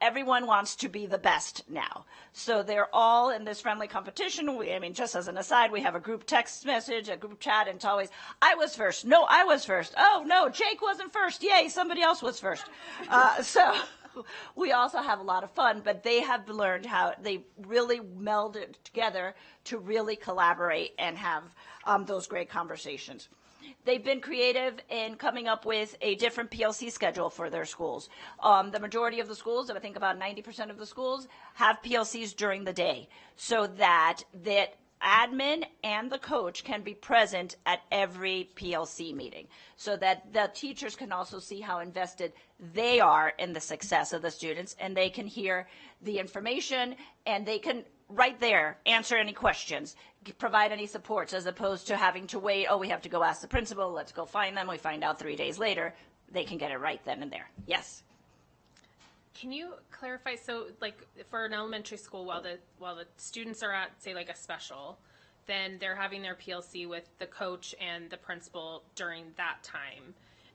Everyone wants to be the best now. So they're all in this friendly competition. Just as an aside, we have a group text message, a group chat, and it's always, I was first. No, I was first. Oh, no, Jake wasn't first. Yay, somebody else was first. So we also have a lot of fun, but they have learned how they really melded together to really collaborate and have those great conversations. They've been creative in coming up with a different PLC schedule for their schools. The majority of the schools, I think about 90% of the schools, have PLCs during the day so that admin and the coach can be present at every PLC meeting so that the teachers can also see how invested they are in the success of the students, and they can hear the information and they can right there answer any questions, provide any supports, as opposed to having to wait, we have to go ask the principal, let's go find them. We find out 3 days later. They can get it right then and there. Yes. Can you clarify, so like for an elementary school, while the students are at, say, like a special, then they're having their PLC with the coach and the principal during that time,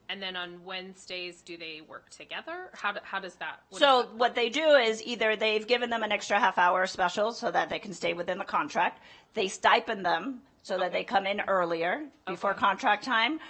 and then on Wednesdays, do they work together? How does that? What they do is either they've given them an extra half-hour special so that they can stay within the contract. They stipend them so that they come in earlier before contract time,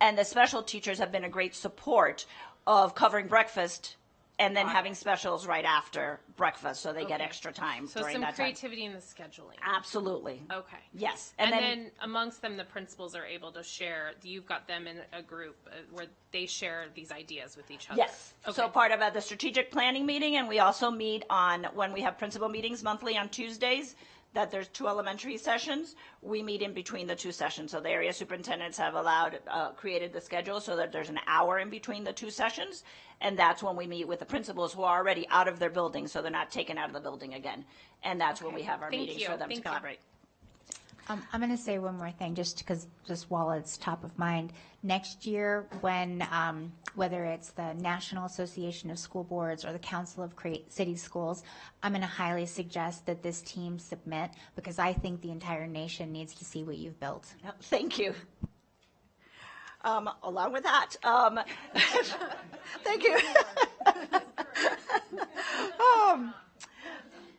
and the special teachers have been a great support of covering breakfast and then having specials right after breakfast, so they get extra time during that time. So some creativity in the scheduling. Absolutely. Okay. Yes. And then amongst them, the principals are able to share, you've got them in a group where they share these ideas with each other. Yes. Okay. So part of the strategic planning meeting, and we also meet when we have principal meetings monthly on Tuesdays, that there's 2 elementary sessions. We meet in between the 2 sessions. So the area superintendents have created the schedule so that there's an hour in between the 2 sessions. And that's when we meet with the principals who are already out of their building, so they're not taken out of the building again. And that's when we have our meetings for them to collaborate. I'm going to say one more thing, just while it's top of mind. Next year, when whether it's the National Association of School Boards or the Council of City Schools, I'm going to highly suggest that this team submit, because I think the entire nation needs to see what you've built. Thank you. Along with that, thank you.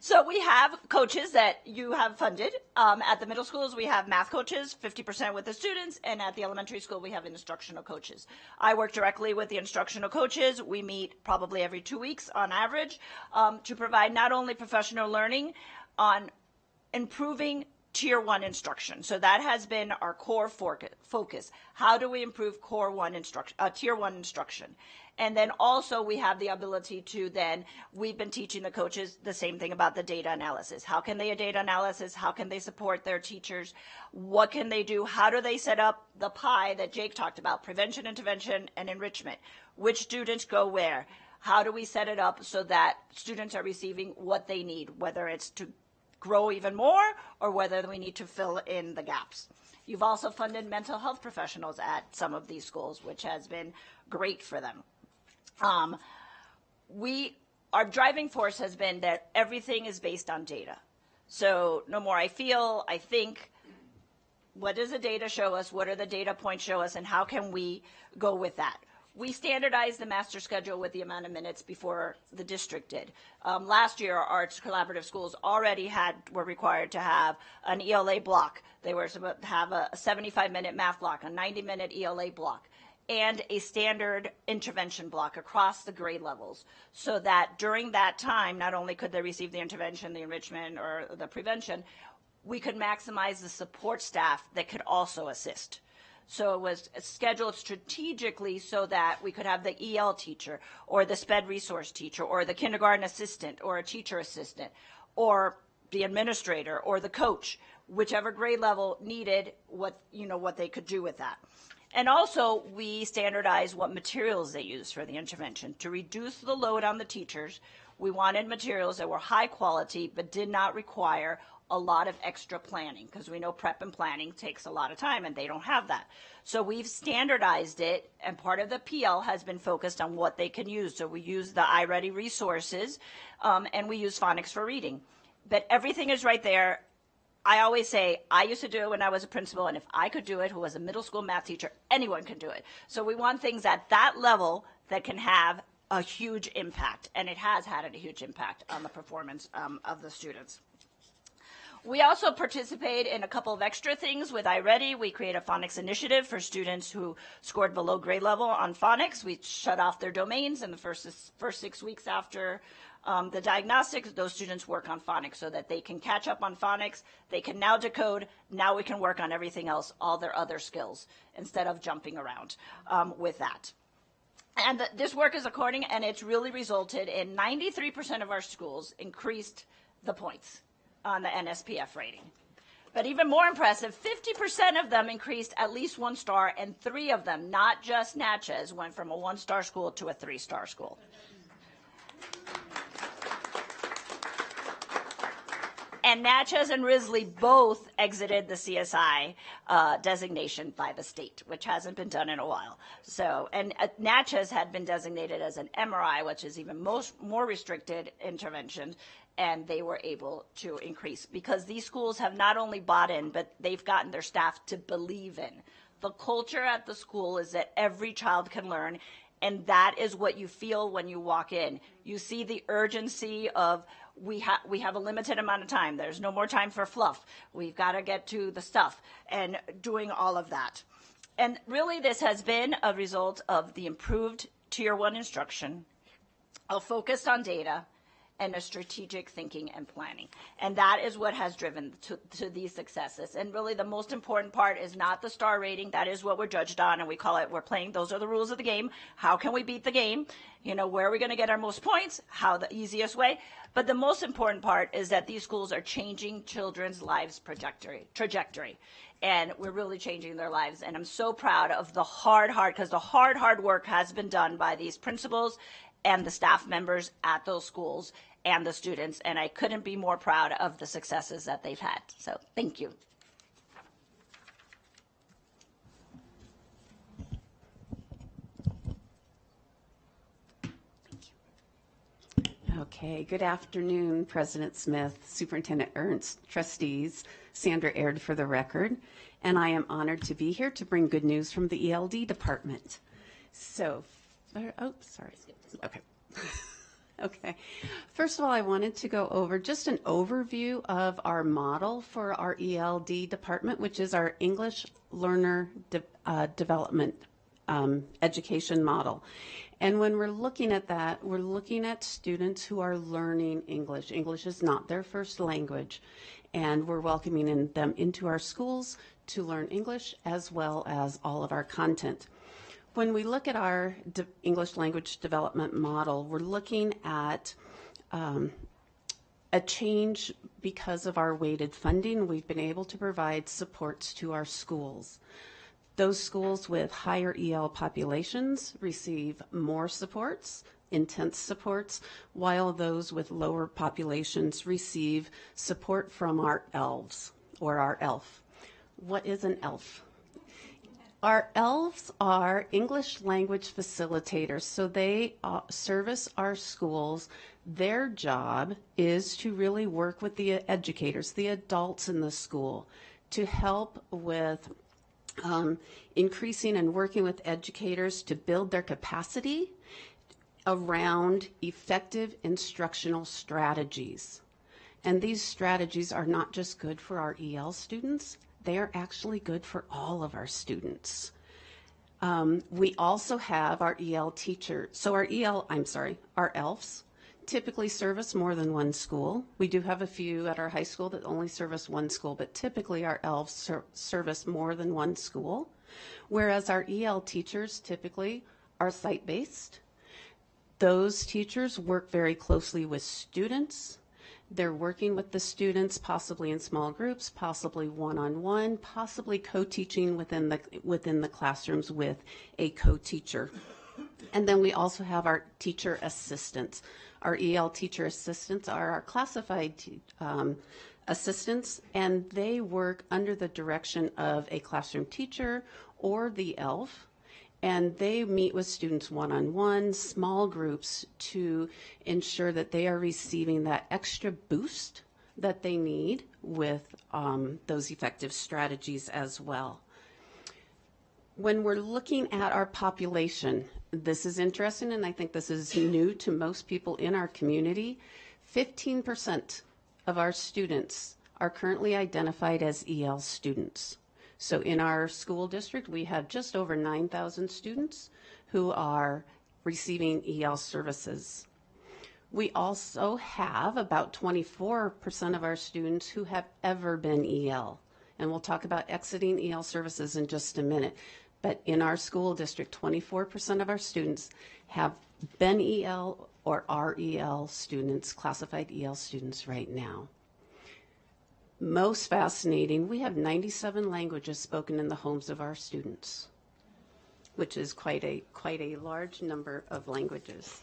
So we have coaches that you have funded. At the middle schools, we have math coaches, 50% with the students, and at the elementary school, we have instructional coaches. I work directly with the instructional coaches. We meet probably every 2 weeks on average to provide not only professional learning on improving Tier 1 instruction. So that has been our core focus. How do we improve Tier 1 instruction? And then also we have the ability to we've been teaching the coaches the same thing about the data analysis. How can they do data analysis? How can they support their teachers? What can they do? How do they set up the pie that Jake talked about, prevention, intervention, and enrichment? Which students go where? How do we set it up so that students are receiving what they need, whether it's to grow even more or whether we need to fill in the gaps? You've also funded mental health professionals at some of these schools, which has been great for them. Our driving force has been that everything is based on data. So no more I feel, I think. What does the data show us? What are the data points show us? And how can we go with that? We standardized the master schedule with the amount of minutes before the district did. Last year, our collaborative schools already were required to have an ELA block. They were supposed to have a 75-minute math block, a 90-minute ELA block, and a standard intervention block across the grade levels, so that during that time, not only could they receive the intervention, the enrichment, or the prevention, we could maximize the support staff that could also assist. So it was scheduled strategically so that we could have the EL teacher or the SPED resource teacher or the kindergarten assistant or a teacher assistant or the administrator or the coach, whichever grade level needed what they could do with that. And also, we standardized what materials they use for the intervention. To reduce the load on the teachers, we wanted materials that were high quality but did not require a lot of extra planning, because we know prep and planning takes a lot of time and they don't have that. So we've standardized it, and part of the PL has been focused on what they can use. So we use the iReady resources, and we use phonics for reading. But everything is right there. I always say, I used to do it when I was a principal, and if I could do it, who was a middle school math teacher, anyone can do it. So we want things at that level that can have a huge impact, and it has had a huge impact on the performance of the students. We also participate in a couple of extra things with iReady. We create a phonics initiative for students who scored below grade level on phonics. We shut off their domains in the first 6 weeks after the diagnostics. Those students work on phonics so that they can catch up on phonics. They can now decode. Now we can work on everything else, all their other skills, instead of jumping around with that. And this work is according, and it's really resulted in 93% of our schools increased the points on the NSPF rating. But even more impressive, 50% of them increased at least 1 star, and 3 of them, not just Natchez, went from a 1-star school to a 3-star school. And Natchez and Risley both exited the CSI designation by the state, which hasn't been done in a while. So, and Natchez had been designated as an MRI, which is even more restricted intervention, and they were able to increase because these schools have not only bought in, but they've gotten their staff to believe in. The culture at the school is that every child can learn, and that is what you feel when you walk in. You see the urgency of we have a limited amount of time. There's no more time for fluff. We've got to get to the stuff and doing all of that. And really this has been a result of the improved Tier 1 instruction, a focus on data, and a strategic thinking and planning. And that is what has driven to these successes. And really the most important part is not the star rating. That is what we're judged on, and we call it, we're playing, those are the rules of the game. How can we beat the game? You know, where are we going to get our most points? How the easiest way? But the most important part is that these schools are changing children's lives trajectory. And we're really changing their lives. And I'm so proud of the hard, because the hard work has been done by these principals and the staff members at those schools and the students, and I couldn't be more proud of the successes that they've had. So thank you. Okay, good afternoon, President Smith, Superintendent Ernst, trustees, Sandra Aird for the record, and I am honored to be here to bring good news from the ELD department. So, oh, sorry. Okay. Okay. First of all, I wanted to go over just an overview of our model for our ELD department, which is our English Learner Development education model. And when we're looking at that, we're looking at students who are learning English. English is not their first language, and we're welcoming them into our schools to learn English as well as all of our content. When we look at our English language development model, we're looking at a change because of our weighted funding. We've been able to provide supports to our schools. Those schools with higher EL populations receive more supports, intense supports, while those with lower populations receive support from our ELVs, or our ELF. What is an ELF? Our ELFs are English language facilitators, so they service our schools. Their job is to really work with the educators, the adults in the school, to help with increasing and working with educators to build their capacity around effective instructional strategies. And these strategies are not just good for our EL students, they are actually good for all of our students. We also have our EL teacher. So our our ELFs typically service more than one school. We do have a few at our high school that only service one school, but typically our ELFs service more than one school. Whereas our EL teachers typically are site-based. Those teachers work very closely with students. They're working with the students, possibly in small groups, possibly one-on-one, possibly co-teaching within the classrooms with a co-teacher. And then we also have our teacher assistants. Our EL teacher assistants are our classified assistants, and they work under the direction of a classroom teacher or the ELF, and they meet with students one-on-one, small groups, to ensure that they are receiving that extra boost that they need with those effective strategies as well. When we're looking at our population, this is interesting, and I think this is new to most people in our community. 15% of our students are currently identified as EL students. So in our school district, we have just over 9,000 students who are receiving EL services. We also have about 24% of our students who have ever been EL. And we'll talk about exiting EL services in just a minute. But in our school district, 24% of our students have been EL or are EL students, classified EL students right now. Most fascinating, we have 97 languages spoken in the homes of our students, which is quite a large number of languages.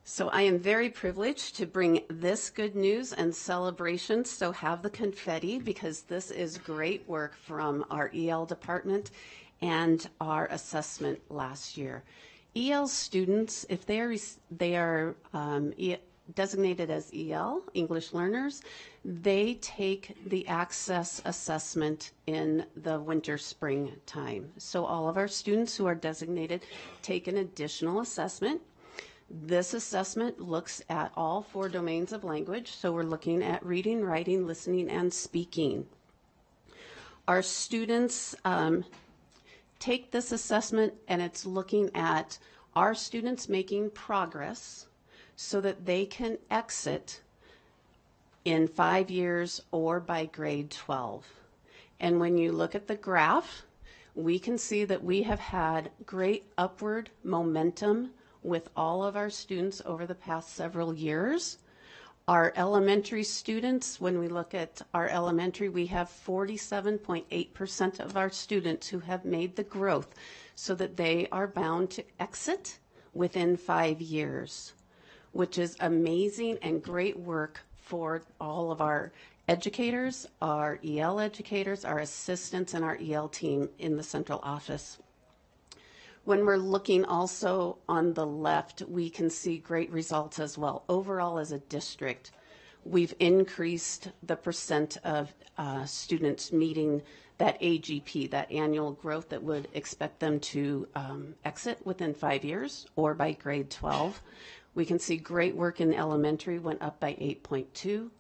So I am very privileged to bring this good news and celebration, so have the confetti, because this is great work from our EL department and our assessment last year. EL students, if they are designated as EL, English learners, they take the access assessment in the winter spring time. So all of our students who are designated take an additional assessment. This assessment looks at all 4 domains of language. So we're looking at reading, writing, listening, and speaking. Our students take this assessment, and it's looking at our students making progress so that they can exit in 5 years or by grade 12. And when you look at the graph, we can see that we have had great upward momentum with all of our students over the past several years. Our elementary students, when we look at our elementary, we have 47.8% of our students who have made the growth so that they are bound to exit within 5 years, which is amazing and great work for all of our educators, our EL educators, our assistants, and our EL team in the central office. When we're looking also on the left, we can see great results as well. Overall, as a district, we've increased the percent of students meeting that AGP, that annual growth that would expect them to exit within 5 years or by grade 12. We can see great work in elementary went up by 8.2,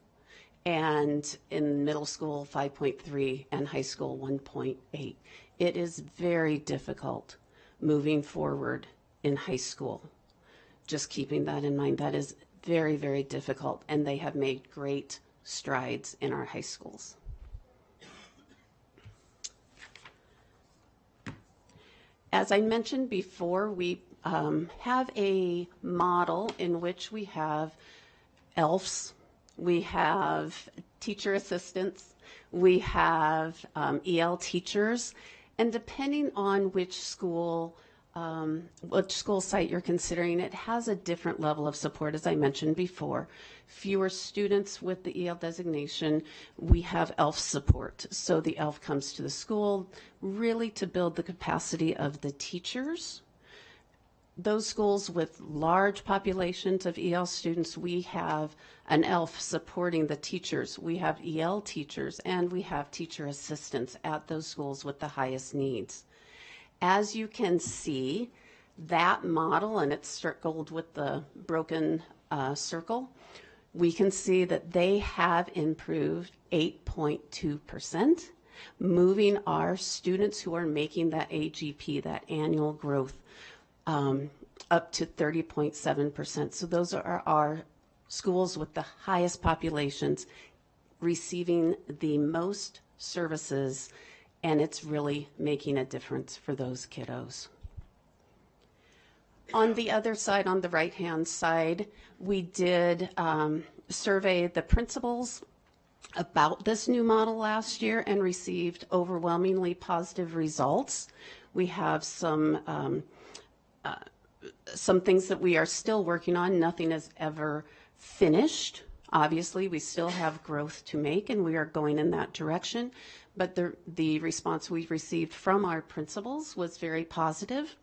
and in middle school 5.3, and high school 1.8. It is very difficult moving forward in high school. Just keeping that in mind, that is very, very difficult, and they have made great strides in our high schools. As I mentioned before, we have a model in which we have ELFs, we have teacher assistants, we have EL teachers, and depending on which school site you're considering, it has a different level of support, as I mentioned before. Fewer students with the EL designation, we have ELF support. So the ELF comes to the school really to build the capacity of the teachers. Those schools with large populations of EL students, we have an ELF supporting the teachers. We have EL teachers, and we have teacher assistants at those schools with the highest needs. As you can see, that model, and it's circled with the broken circle, we can see that they have improved 8.2%, moving our students who are making that AGP, that annual growth, up to 30.7%. So those are our schools with the highest populations receiving the most services and it's really making a difference for those kiddos. On the other side, on the right-hand side, we did survey the principals about this new model last year and received overwhelmingly positive results. We have some things that we are still working on. Nothing is ever finished. Obviously, we still have growth to make, and we are going in that direction. But the response we received from our principals was very positive.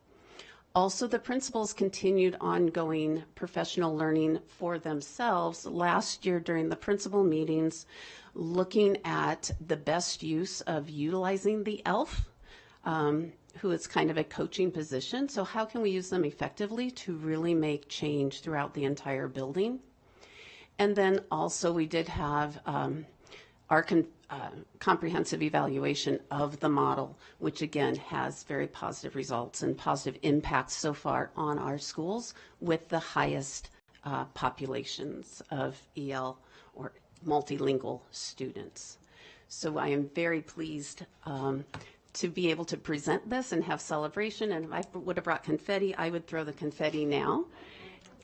Also, the principals continued ongoing professional learning for themselves last year during the principal meetings, looking at the best use of utilizing the ELF, who is kind of a coaching position. So how can we use them effectively to really make change throughout the entire building? And then also we did have our comprehensive evaluation of the model, which again has very positive results and positive impacts so far on our schools with the highest populations of EL or multilingual students. So I am very pleased to be able to present this and have celebration. And if I would have brought confetti, I would throw the confetti now.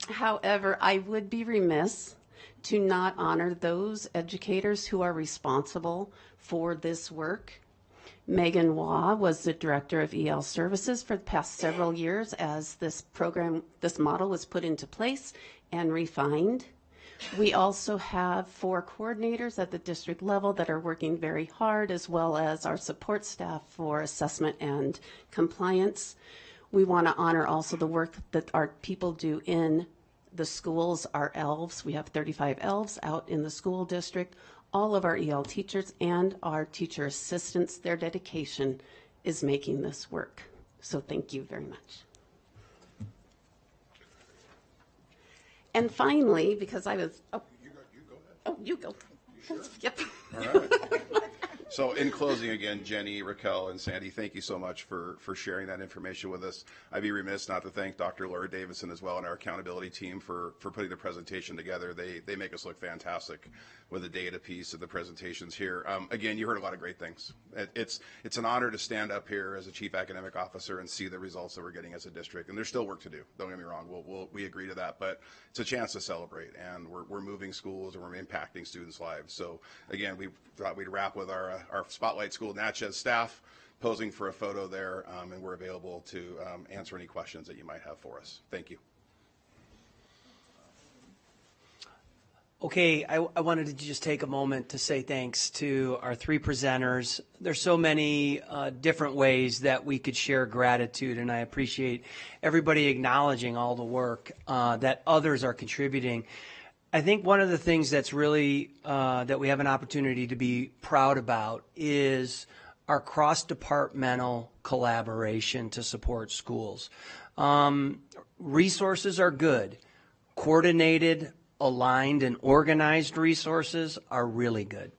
However, I would be remiss to not honor those educators who are responsible for this work. Megan Waugh was the director of EL services for the past several years as this model was put into place and refined. We also have 4 coordinators at the district level that are working very hard, as well as our support staff for assessment and compliance. We want to honor also the work that our people do in the schools, our ELVs. We have 35 ELVs out in the school district. All of our EL teachers and our teacher assistants, their dedication is making this work. So thank you very much. And finally, because I was, you go. Yep. All right. So in closing, again, Jenny, Raquel, and Sandy, thank you so much for sharing that information with us. I'd be remiss not to thank Dr. Laura Davison as well and our accountability team for putting the presentation together. They make us look fantastic with the data piece of the presentations here. Again, you heard a lot of great things. It's an honor to stand up here as a chief academic officer and see the results that we're getting as a district. And there's still work to do. Don't get me wrong. We agree to that. But it's a chance to celebrate. And we're moving schools and we're impacting students' lives. So again, we thought we'd wrap with our Spotlight School Natchez staff posing for a photo there, and we're available to answer any questions that you might have for us. Thank you. Okay, I wanted to just take a moment to say thanks to our 3 presenters. There's so many different ways that we could share gratitude, and I appreciate everybody acknowledging all the work that others are contributing. I think one of the things that's really that we have an opportunity to be proud about is our cross-departmental collaboration to support schools. Resources are good. Coordinated, aligned, and organized resources are really good.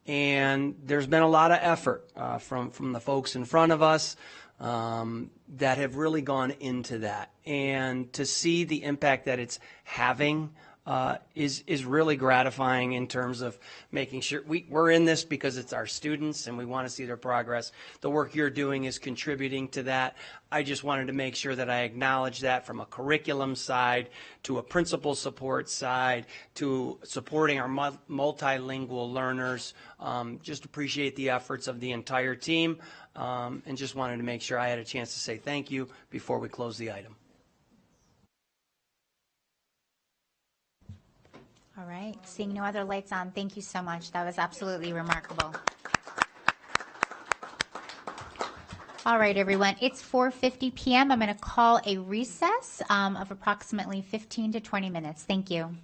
And there's been a lot of effort from the folks in front of us that have really gone into that. And to see the impact that it's having is really gratifying in terms of making sure we're in this because it's our students and we want to see their progress. The work you're doing is contributing to that. I just wanted to make sure that I acknowledge that from a curriculum side to a principal support side to supporting our multilingual learners. Just appreciate the efforts of the entire team and just wanted to make sure I had a chance to say thank you before we close the item. All right, seeing no other lights on, thank you so much. That was absolutely remarkable. All right, everyone, it's 4:50 p.m. I'm going to call a recess of approximately 15 to 20 minutes. Thank you.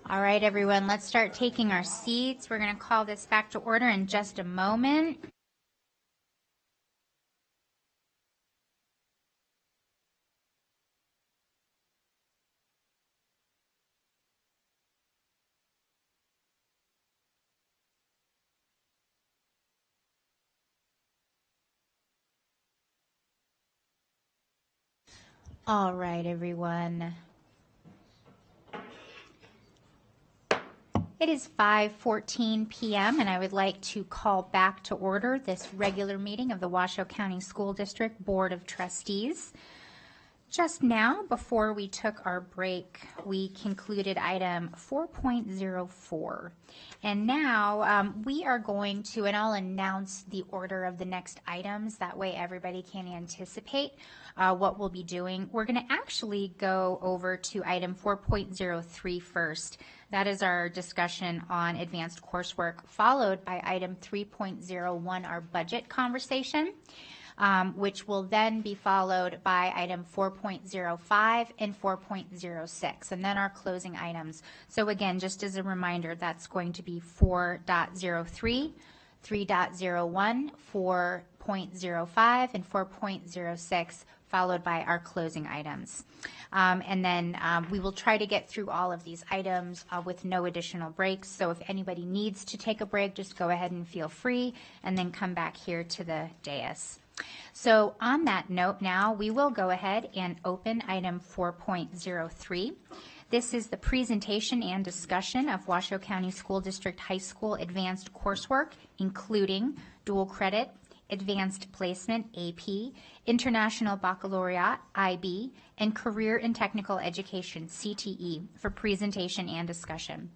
All right, everyone, let's start taking our seats. We're going to call this back to order in just a moment. All right, everyone. It is 5:14 p.m. and I would like to call back to order this regular meeting of the Washoe County School District Board of Trustees. Just now, before we took our break, we concluded item 4.04. And now we are going to, and I'll announce the order of the next items. That way everybody can anticipate what we'll be doing. We're going to actually go over to item 4.03 first. That is our discussion on advanced coursework, followed by item 3.01, our budget conversation. Which will then be followed by item 4.05 and 4.06, and then our closing items. So again, just as a reminder, that's going to be 4.03, 3.01, 4.05, and 4.06, followed by our closing items. And then we will try to get through all of these items with no additional breaks. So if anybody needs to take a break, just go ahead and feel free, and then come back here to the dais. So on that note now, we will go ahead and open item 4.03. This is the presentation and discussion of Washoe County School District High School advanced coursework, including dual credit, advanced placement, AP, international baccalaureate, IB, and career and technical education, CTE, for presentation and discussion.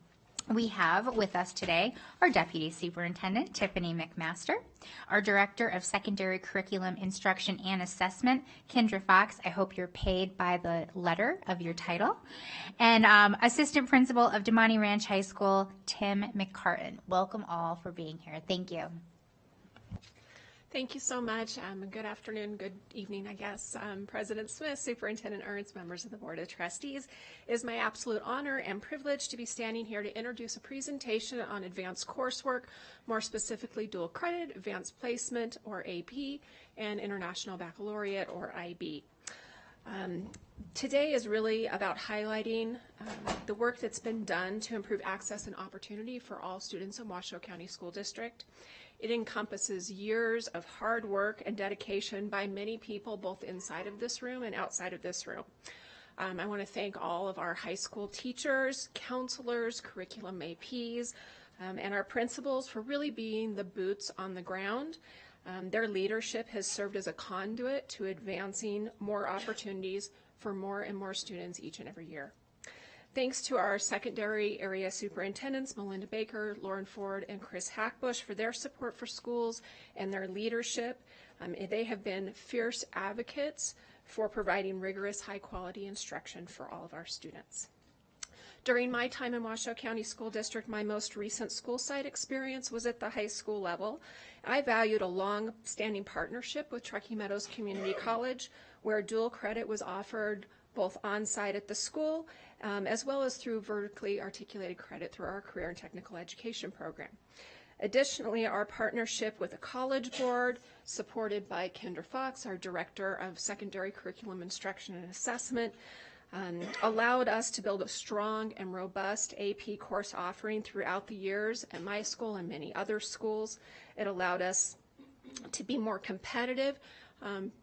We have with us today our Deputy Superintendent, Tiffany McMaster, our Director of Secondary Curriculum Instruction and Assessment, Kendra Fox. I hope you're paid by the letter of your title. And Assistant Principal of Demonte Ranch High School, Tim McCartan. Welcome all for being here. Thank you. Thank you so much. Good afternoon, good evening, I guess. President Smith, Superintendent Ernst, members of the Board of Trustees. It is my absolute honor and privilege to be standing here to introduce a presentation on advanced coursework, more specifically dual credit, advanced placement, or AP, and international baccalaureate, or IB. Today is really about highlighting the work that's been done to improve access and opportunity for all students in Washoe County School District. It encompasses years of hard work and dedication by many people, both inside of this room and outside of this room. I want to thank all of our high school teachers, counselors, curriculum APs, and our principals for really being the boots on the ground. Their leadership has served as a conduit to advancing more opportunities for more and more students each and every year. Thanks to our secondary area superintendents, Melinda Baker, Lauren Ford, and Chris Hackbush for their support for schools and their leadership. They have been fierce advocates for providing rigorous, high-quality instruction for all of our students. During my time in Washoe County School District, my most recent school site experience was at the high school level. I valued a long-standing partnership with Truckee Meadows Community College, where dual credit was offered both on-site at the school as well as through vertically articulated credit through our career and technical education program. Additionally, our partnership with the College Board, supported by Kendra Fox, our Director of Secondary Curriculum Instruction and Assessment, allowed us to build a strong and robust AP course offering throughout the years at my school and many other schools. It allowed us to be more competitive.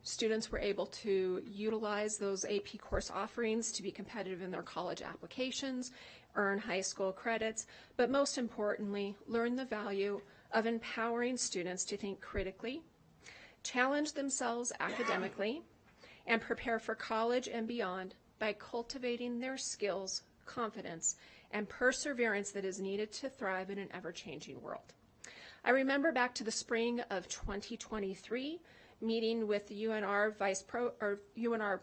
Students were able to utilize those AP course offerings to be competitive in their college applications, earn high school credits, but most importantly, learn the value of empowering students to think critically, challenge themselves academically, and prepare for college and beyond by cultivating their skills, confidence, and perseverance that is needed to thrive in an ever-changing world. I remember back to the spring of 2023, meeting with the UNR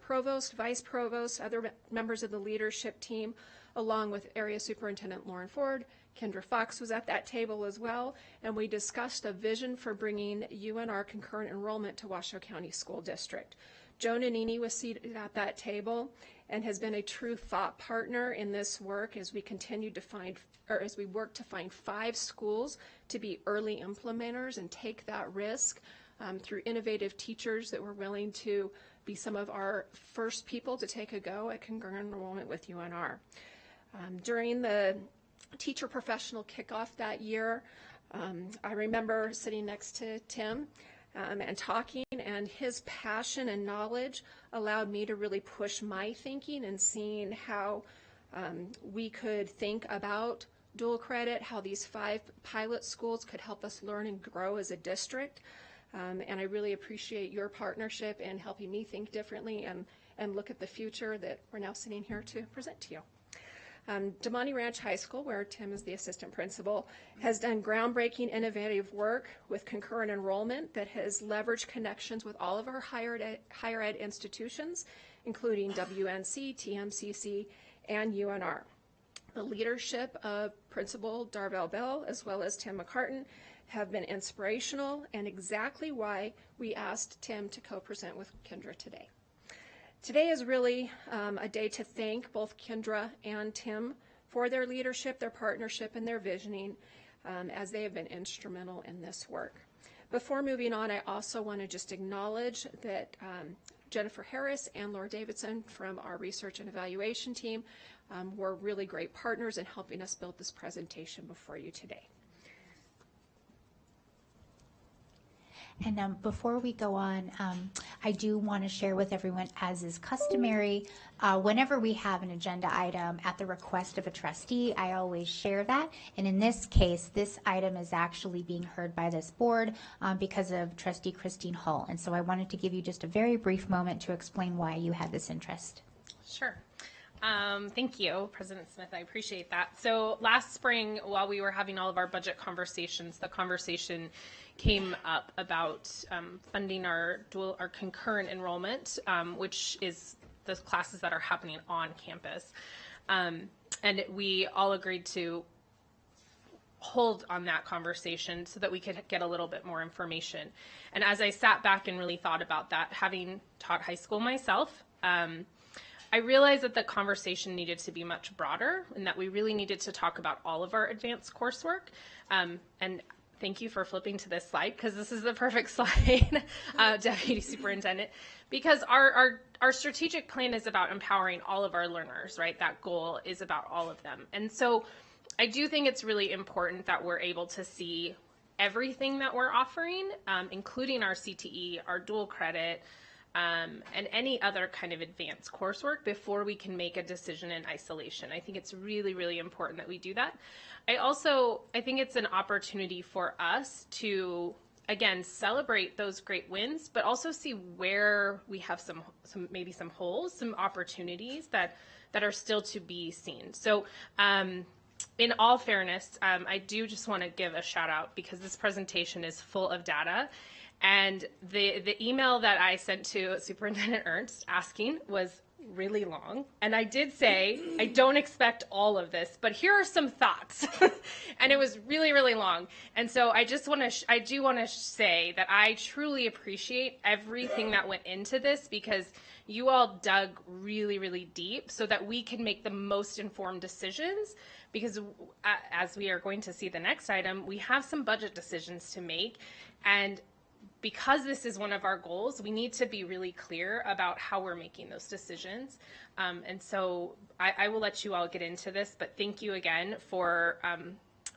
Provost, Vice Provost, other members of the leadership team, along with Area Superintendent Lauren Ford. Kendra Fox was at that table as well, and we discussed a vision for bringing UNR concurrent enrollment to Washoe County School District. Joe Nannini was seated at that table, and has been a true thought partner in this work as we continue to find, or as we work to find 5 schools to be early implementers and take that risk through innovative teachers that were willing to be some of our first people to take a go at concurrent enrollment with UNR. During the teacher professional kickoff that year, I remember sitting next to Tim and talking, and his passion and knowledge allowed me to really push my thinking and seeing how we could think about dual credit, how these 5 pilot schools could help us learn and grow as a district. And I really appreciate your partnership in helping me think differently and look at the future that we're now sitting here to present to you. Damani Ranch High School, where Tim is the assistant principal, has done groundbreaking, innovative work with concurrent enrollment that has leveraged connections with all of our higher ed institutions, including WNC, TMCC, and UNR. The leadership of Principal Darvell Bell, as well as Tim McCartan, have been inspirational and exactly why we asked Tim to co-present with Kendra today. Today is really a day to thank both Kendra and Tim for their leadership, their partnership, and their visioning as they have been instrumental in this work. Before moving on, I also want to just acknowledge that Jennifer Harris and Laura Davidson from our research and evaluation team were really great partners in helping us build this presentation before you today. And before we go on, I do want to share with everyone, as is customary, whenever we have an agenda item at the request of a trustee, I always share that. And in this case, this item is actually being heard by this board because of Trustee Christine Hull. And so I wanted to give you just a very brief moment to explain why you had this interest. Sure. Thank you, President Smith. I appreciate that. So last spring, while we were having all of our budget conversations, the conversation came up about funding our concurrent enrollment, which is the classes that are happening on campus. And we all agreed to hold on that conversation so that we could get a little bit more information. And as I sat back and really thought about that, having taught high school myself, I realized that the conversation needed to be much broader and that we really needed to talk about all of our advanced coursework. And thank you for flipping to this slide, because this is the perfect slide, Deputy Superintendent, because our strategic plan is about empowering all of our learners, right? That goal is about all of them. And so I do think it's really important that we're able to see everything that we're offering, including our CTE, our dual credit, and any other kind of advanced coursework before we can make a decision in isolation. I think it's really, really important that we do that. I think it's an opportunity for us to, again, celebrate those great wins, but also see where we have some maybe some holes, some opportunities that are still to be seen. So in all fairness, I do just want to give a shout out, because this presentation is full of data. And the email that I sent to Superintendent Ernst asking was really long. And I did say, I don't expect all of this, but here are some thoughts. And it was really, really long. And so I do want to say that I truly appreciate everything that went into this, because you all dug really, really deep so that we can make the most informed decisions. Because as we are going to see the next item, we have some budget decisions to make. And because this is one of our goals, we need to be really clear about how we're making those decisions. And so I will let you all get into this, but thank you again for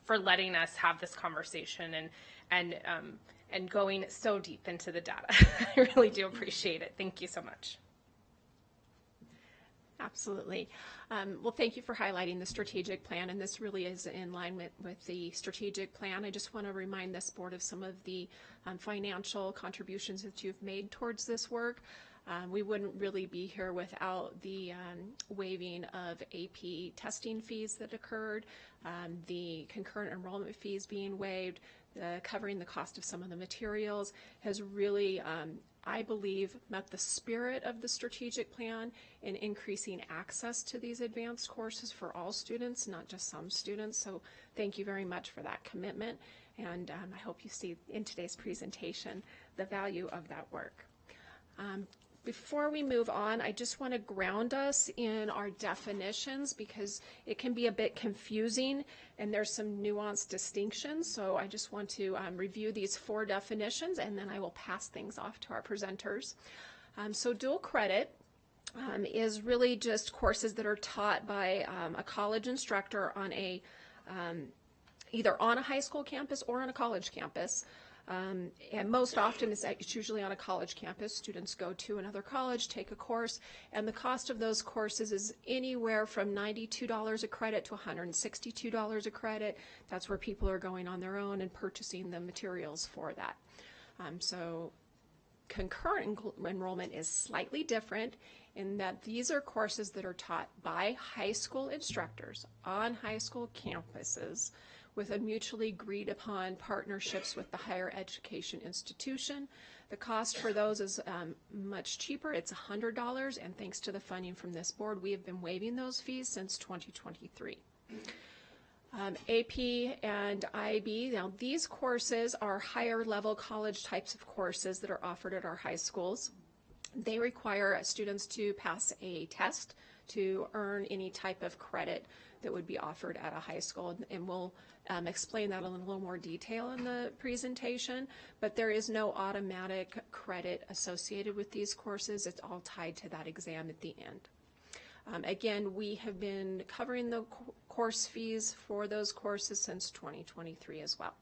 letting us have this conversation and going so deep into the data. I really do appreciate it. Thank you so much. Absolutely. Well, thank you for highlighting the strategic plan, and this really is in line with the strategic plan. I just want to remind this board of some of the financial contributions that you've made towards this work. We wouldn't really be here without the waiving of AP testing fees that occurred, the concurrent enrollment fees being waived, covering the cost of some of the materials has really, I believe, met the spirit of the strategic plan in increasing access to these advanced courses for all students, not just some students. So thank you very much for that commitment. And I hope you see in today's presentation the value of that work. Before we move on, I just want to ground us in our definitions because it can be a bit confusing and there's some nuanced distinctions. So I just want to review these 4 definitions and then I will pass things off to our presenters. So dual credit is really just courses that are taught by a college instructor on a either on a high school campus or on a college campus. And most often it's usually on a college campus. Students go to another college, take a course, and the cost of those courses is anywhere from $92 a credit to $162 a credit. That's where people are going on their own and purchasing the materials for that. So concurrent enrollment is slightly different in that these are courses that are taught by high school instructors on high school campuses with a mutually agreed upon partnerships with the higher education institution. The cost for those is much cheaper. It's $100, and thanks to the funding from this board, we have been waiving those fees since 2023. AP and IB, now these courses are higher level college types of courses that are offered at our high schools. They require students to pass a test to earn any type of credit that would be offered at a high school, and we'll explain that in a little more detail in the presentation, but there is no automatic credit associated with these courses. It's all tied to that exam at the end. Again, we have been covering the course fees for those courses since 2023 as well.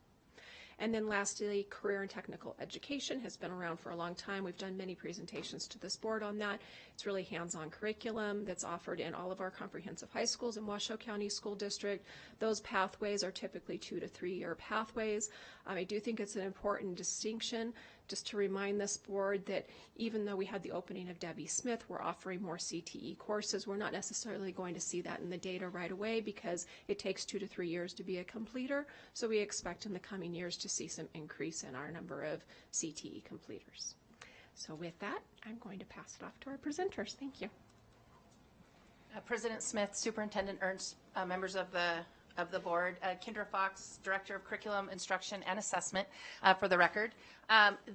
And then lastly, career and technical education has been around for a long time. We've done many presentations to this board on that. It's really hands-on curriculum that's offered in all of our comprehensive high schools in Washoe County School District. Those pathways are typically 2 to 3 year pathways. I do think it's an important distinction just to remind this board that even though we had the opening of Debbie Smith, we're offering more CTE courses. We're not necessarily going to see that in the data right away because it takes 2 to 3 years to be a completer. So we expect in the coming years to see some increase in our number of CTE completers. So with that, I'm going to pass it off to our presenters. Thank you. President Smith, Superintendent Ernst, members of the board, Kendra Fox, Director of Curriculum, Instruction, and Assessment, for the record.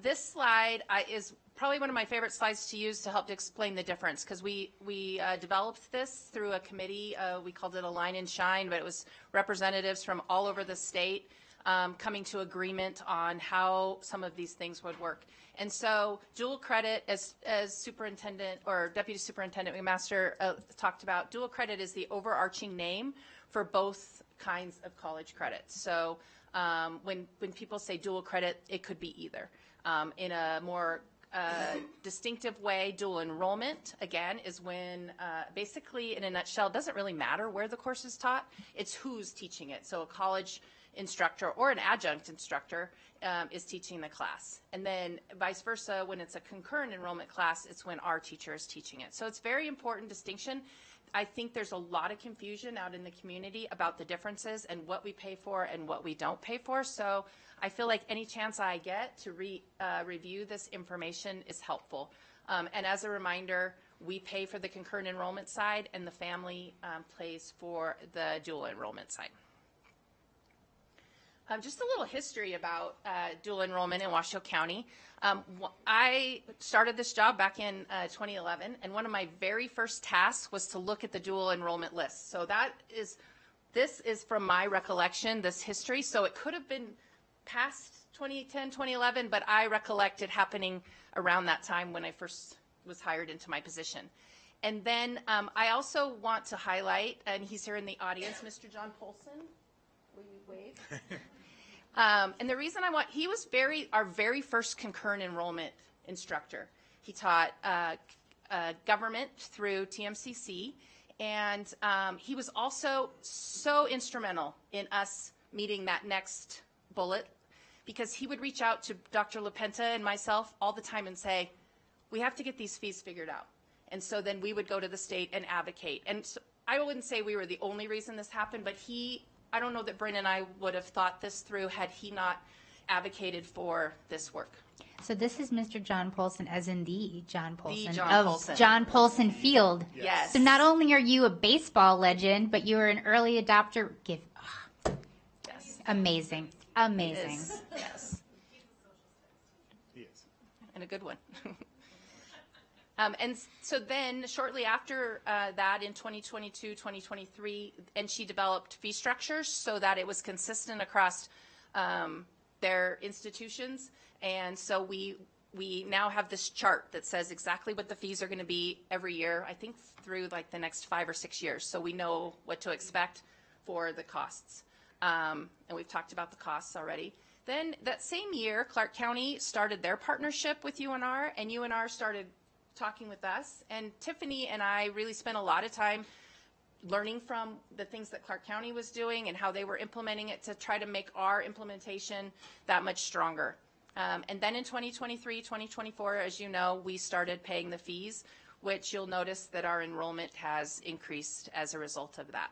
This slide is probably one of my favorite slides to use to help to explain the difference because we developed this through a committee. We called it Align and Shine, but it was representatives from all over the state coming to agreement on how some of these things would work. And so dual credit, as Superintendent or Deputy Superintendent McMaster talked about, dual credit is the overarching name for both kinds of college credits. So when people say dual credit, it could be either. In a more distinctive way, dual enrollment, again, is when basically, in a nutshell, it doesn't really matter where the course is taught, it's who's teaching it. So a college instructor or an adjunct instructor is teaching the class. And then vice versa, when it's a concurrent enrollment class, it's when our teacher is teaching it. So it's a very important distinction. I think there's a lot of confusion out in the community about the differences and what we pay for and what we don't pay for. So I feel like any chance I get to review this information is helpful. And as a reminder, we pay for the concurrent enrollment side and the family pays for the dual enrollment side. Just a little history about dual enrollment in Washoe County. I started this job back in 2011, and one of my very first tasks was to look at the dual enrollment list. So this is from my recollection, this history. So it could have been past 2010, 2011, but I recollect it happening around that time when I first was hired into my position. And then I also want to highlight, and he's here in the audience, Mr. John Polson. Will you wave? And the reason he was our very first concurrent enrollment instructor. He taught government through TMCC, and he was also so instrumental in us meeting that next bullet because he would reach out to Dr. LaPenta and myself all the time and say, we have to get these fees figured out. And so then we would go to the state and advocate. And so I wouldn't say we were the only reason this happened, but I don't know that Bryn and I would have thought this through had he not advocated for this work. So this is Mr. John Polson, as in the John Polson John of Polson. John Polson Field. Yes. So not only are you a baseball legend, but you are an early adopter. Yes. Amazing. Amazing. Yes. He is. And a good one. And so then shortly after that in 2022, 2023, and she developed fee structures so that it was consistent across their institutions. And so we now have this chart that says exactly what the fees are going to be every year, I think through like the next 5 or 6 years. So we know what to expect for the costs. And we've talked about the costs already. Then that same year, Clark County started their partnership with UNR, and UNR started talking with us. And Tiffany and I really spent a lot of time learning from the things that Clark County was doing and how they were implementing it to try to make our implementation that much stronger. And then in 2023, 2024, as you know, we started paying the fees, which you'll notice that our enrollment has increased as a result of that.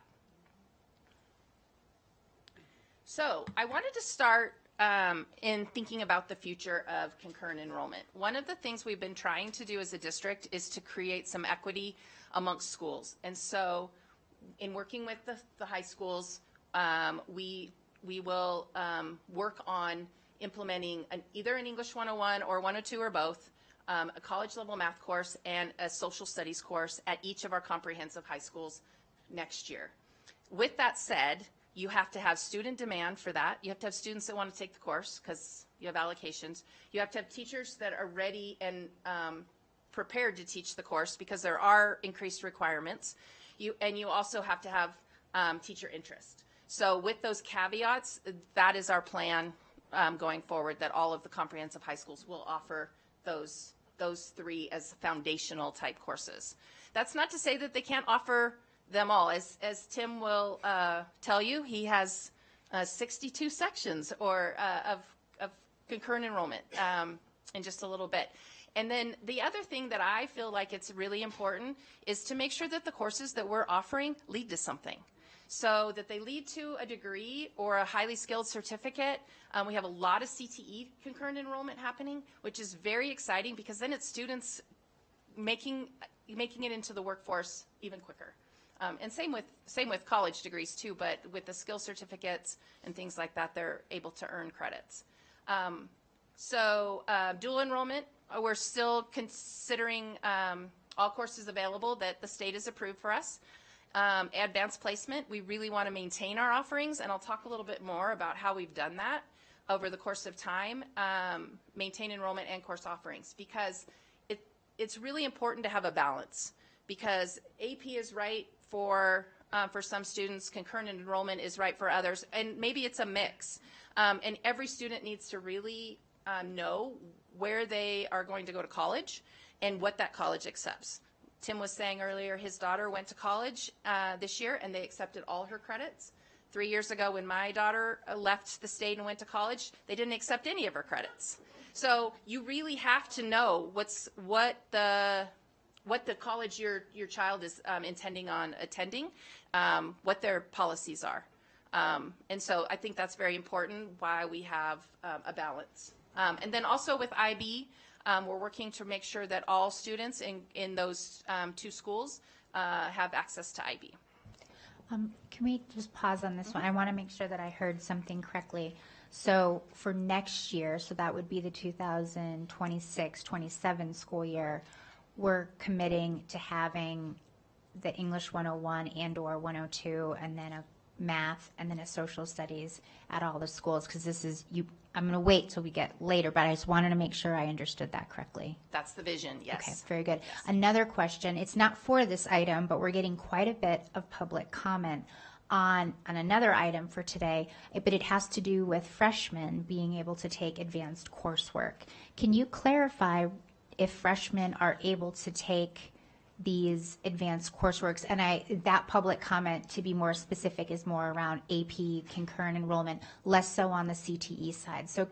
So I wanted to start in thinking about the future of concurrent enrollment. One of the things we've been trying to do as a district is to create some equity amongst schools. And so in working with the high schools, we will work on implementing either an English 101 or 102 or both, a college level math course and a social studies course at each of our comprehensive high schools next year. With that said, you have to have student demand for that. You have to have students that want to take the course because you have allocations. You have to have teachers that are ready and prepared to teach the course because there are increased requirements. And you also have to have teacher interest. So with those caveats, that is our plan going forward, that all of the comprehensive high schools will offer those three as foundational type courses. That's not to say that they can't offer them all. As Tim will tell you, he has 62 sections of concurrent enrollment in just a little bit. And then the other thing that I feel like it's really important is to make sure that the courses that we're offering lead to something. So that they lead to a degree or a highly skilled certificate. We have a lot of CTE concurrent enrollment happening, which is very exciting because then it's students making it into the workforce even quicker. And same with college degrees too, but with the skill certificates and things like that, they're able to earn credits. Dual enrollment, we're still considering all courses available that the state has approved for us. Advanced placement, we really want to maintain our offerings, and I'll talk a little bit more about how we've done that over the course of time, maintain enrollment and course offerings, because it's really important to have a balance, because AP is right for some students, concurrent enrollment is right for others, and maybe it's a mix. And every student needs to really know where they are going to go to college and what that college accepts. Tim was saying earlier his daughter went to college this year and they accepted all her credits. 3 years ago when my daughter left the state and went to college, they didn't accept any of her credits. So you really have to know what the college your child is intending on attending, what their policies are. And so I think that's very important, why we have a balance. And then also with IB, we're working to make sure that all students in those two schools have access to IB. Can we just pause on this one? I want to make sure that I heard something correctly. So for next year, so that would be the 2026-27 school year, we're committing to having the English 101 and or 102 and then a math and then a social studies at all the schools, because this is I'm going to wait till we get later, but I just wanted to make sure I understood that correctly. That's the vision, yes. Okay, very good. Yes. Another question, it's not for this item, but we're getting quite a bit of public comment on another item for today, but it has to do with freshmen being able to take advanced coursework. Can you clarify if freshmen are able to take these advanced courseworks? And that public comment, to be more specific, is more around AP concurrent enrollment, less so on the CTE side. So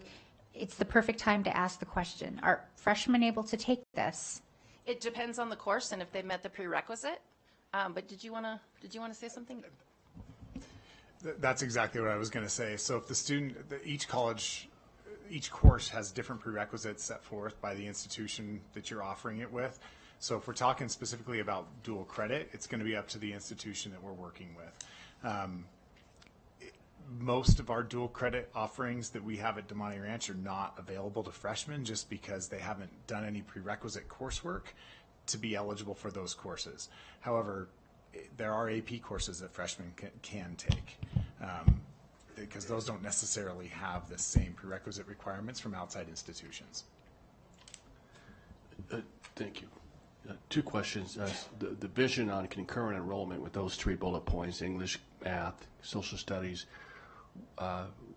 it's the perfect time to ask the question, are freshmen able to take this? It depends on the course and if they've met the prerequisite. But did you want to say something? That's exactly what I was going to say. So if the student, each course has different prerequisites set forth by the institution that you're offering it with. So if we're talking specifically about dual credit, it's going to be up to the institution that we're working with. Most of our dual credit offerings that we have at Demonte Ranch are not available to freshmen just because they haven't done any prerequisite coursework to be eligible for those courses. However, there are AP courses that freshmen can take, because those don't necessarily have the same prerequisite requirements from outside institutions. Thank you. Two questions. The vision on concurrent enrollment with those 3 bullet points, English, math, social studies,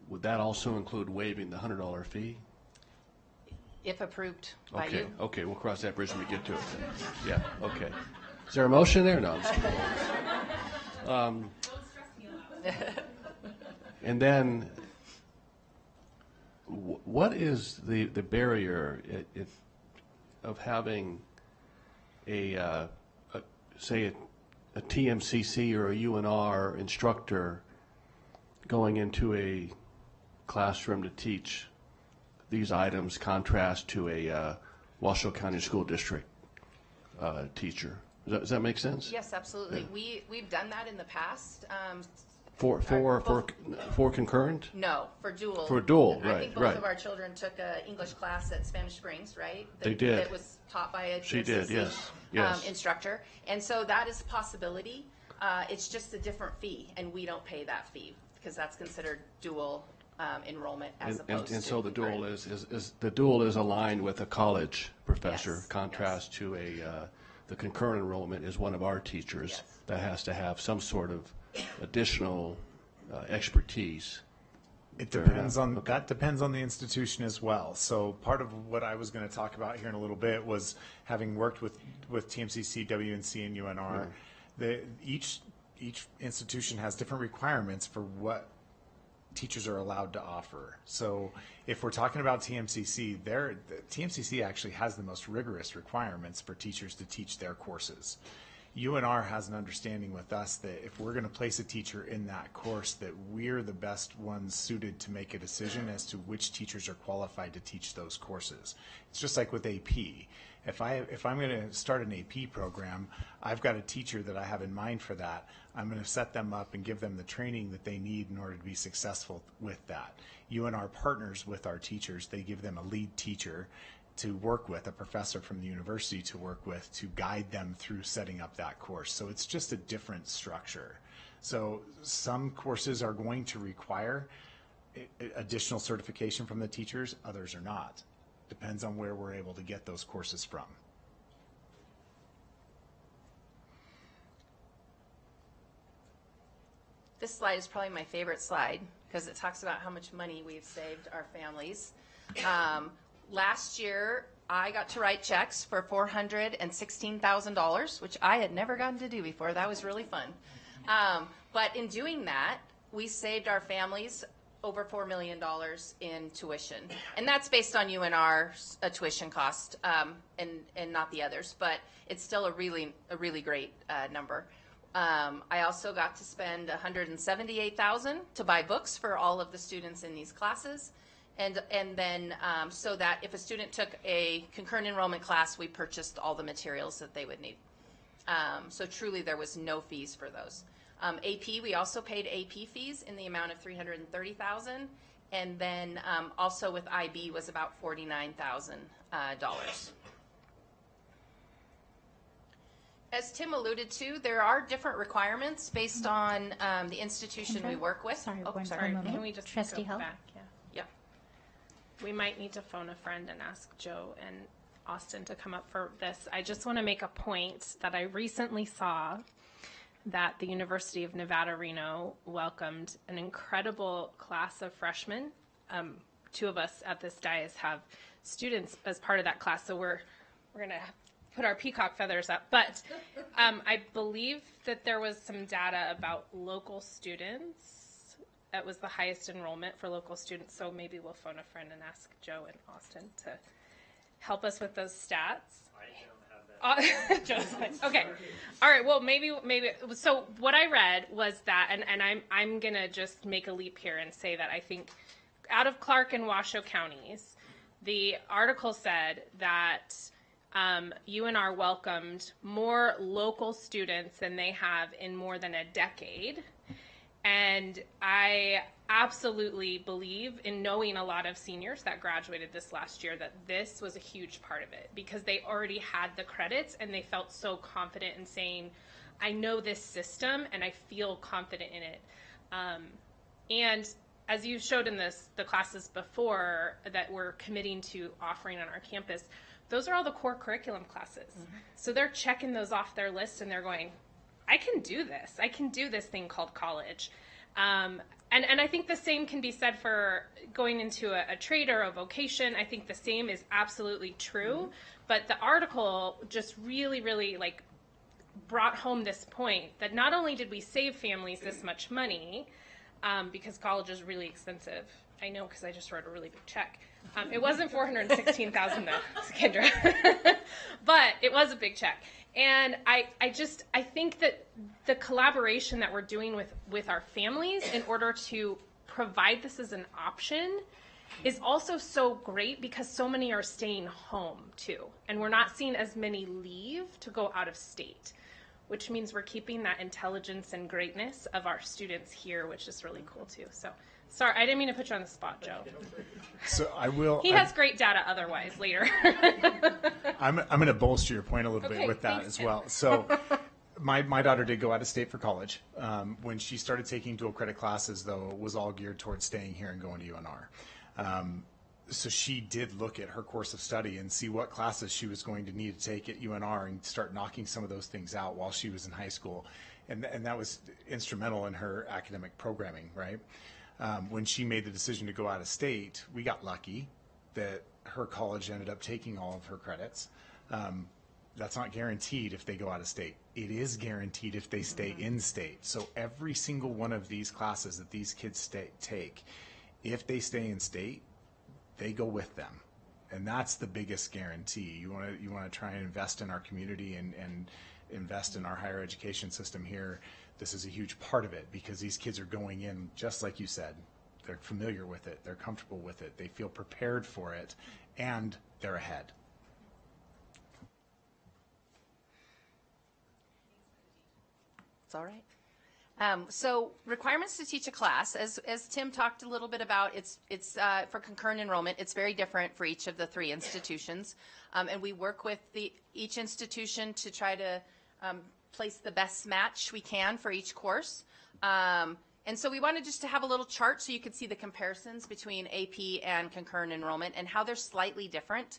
would that also include waiving the $100 fee? If approved by Okay, you. okay, we'll cross that bridge when we get to it then. Yeah, okay. Is there a motion there? No. I'm just kidding. And then, what is the barrier of having say a TMCC or a UNR instructor going into a classroom to teach these items, contrast to a Washoe County School District teacher? Does that make sense? Yes, absolutely. Yeah. We've done that in the past. For concurrent? No, for dual. For dual, right, I think both of our children took an English class at Spanish Springs, right? They did. That was taught by a She did, yes. Instructor. And so that is a possibility. It's just a different fee, and we don't pay that fee because that's considered dual enrollment as opposed to. And so the dual is aligned with a college professor, yes, contrast to the concurrent enrollment is one of our teachers that has to have some sort of additional expertise. It depends on that depends on the institution as well. So part of what I was going to talk about here in a little bit was having worked with TMCC, WNC, and UNR. Each institution has different requirements for what teachers are allowed to offer. So if we're talking about TMCC, TMCC actually has the most rigorous requirements for teachers to teach their courses. UNR has an understanding with us that if we're going to place a teacher in that course, that we're the best ones suited to make a decision as to which teachers are qualified to teach those courses. It's just like with AP. If I'm going to start an AP program, I've got a teacher that I have in mind for that. I'm going to set them up and give them the training that they need in order to be successful with that. UNR partners with our teachers. They give them a lead teacher to work with, a professor from the university to work with, to guide them through setting up that course. So it's just a different structure. So some courses are going to require additional certification from the teachers, others are not. Depends on where we're able to get those courses from. This slide is probably my favorite slide because it talks about how much money we've saved our families. Last year, I got to write checks for $416,000, which I had never gotten to do before. That was really fun. But in doing that, we saved our families over $4 million in tuition. And that's based on UNR's tuition cost and not the others, but it's still a really great number. I also got to spend $178,000 to buy books for all of the students in these classes. And then so that if a student took a concurrent enrollment class, we purchased all the materials that they would need. So truly there was no fees for those. AP, we also paid AP fees in the amount of $330,000, and then also with IB was about $49,000. As Tim alluded to, there are different requirements based on the institution we work with. Sorry, sorry. Can we just Trustee go Hill? back? Yeah. We might need to phone a friend and ask Joe and Austin to come up for this. I just want to make a point that I recently saw that the University of Nevada, Reno welcomed an incredible class of freshmen. Two of us at this dais have students as part of that class, so we're going to put our peacock feathers up. But I believe that there was some data about local students. That was the highest enrollment for local students, so maybe we'll phone a friend and ask Joe and Austin to help us with those stats. Joe's like, okay, all right. Well, maybe. So what I read was that, and I'm gonna just make a leap here and say that I think, out of Clark and Washoe counties, the article said that UNR welcomed more local students than they have in more than a decade, and I absolutely believe, in knowing a lot of seniors that graduated this last year, that this was a huge part of it because they already had the credits and they felt so confident in saying, I know this system and I feel confident in it. And as you showed in the classes before that we're committing to offering on our campus, those are all the core curriculum classes. Mm-hmm. So they're checking those off their list and they're going, I can do this. I can do this thing called college. And I think the same can be said for going into a trade or a vocation. I think the same is absolutely true. Mm-hmm. But the article just really, really like brought home this point that not only did we save families this much money, because college is really expensive. I know because I just wrote a really big check. It wasn't $416,000 though, Kendra, but it was a big check. And I think that the collaboration that we're doing with our families in order to provide this as an option is also so great because so many are staying home too. And we're not seeing as many leave to go out of state, which means we're keeping that intelligence and greatness of our students here, which is really cool too. So, sorry, I didn't mean to put you on the spot, Joe. So I will. He has great data otherwise later. I'm going to bolster your point a little bit with that thanks, as well. So my daughter did go out of state for college. When she started taking dual credit classes, though, it was all geared towards staying here and going to UNR. So she did look at her course of study and see what classes she was going to need to take at UNR and start knocking some of those things out while she was in high school. And that was instrumental in her academic programming, right? When she made the decision to go out of state, we got lucky that her college ended up taking all of her credits. That's not guaranteed if they go out of state. It is guaranteed if they stay in state. So every single one of these classes that these kids take, if they stay in state, they go with them. And that's the biggest guarantee. You want to try and invest in our community and invest in our higher education system here. This is a huge part of it because these kids are going in, just like you said, they're familiar with it, they're comfortable with it, they feel prepared for it, and they're ahead. It's all right. So requirements to teach a class, as Tim talked a little bit about, it's for concurrent enrollment. It's very different for each of the three institutions, and we work with each institution to try to place the best match we can for each course. And so we wanted just to have a little chart so you could see the comparisons between AP and concurrent enrollment and how they're slightly different,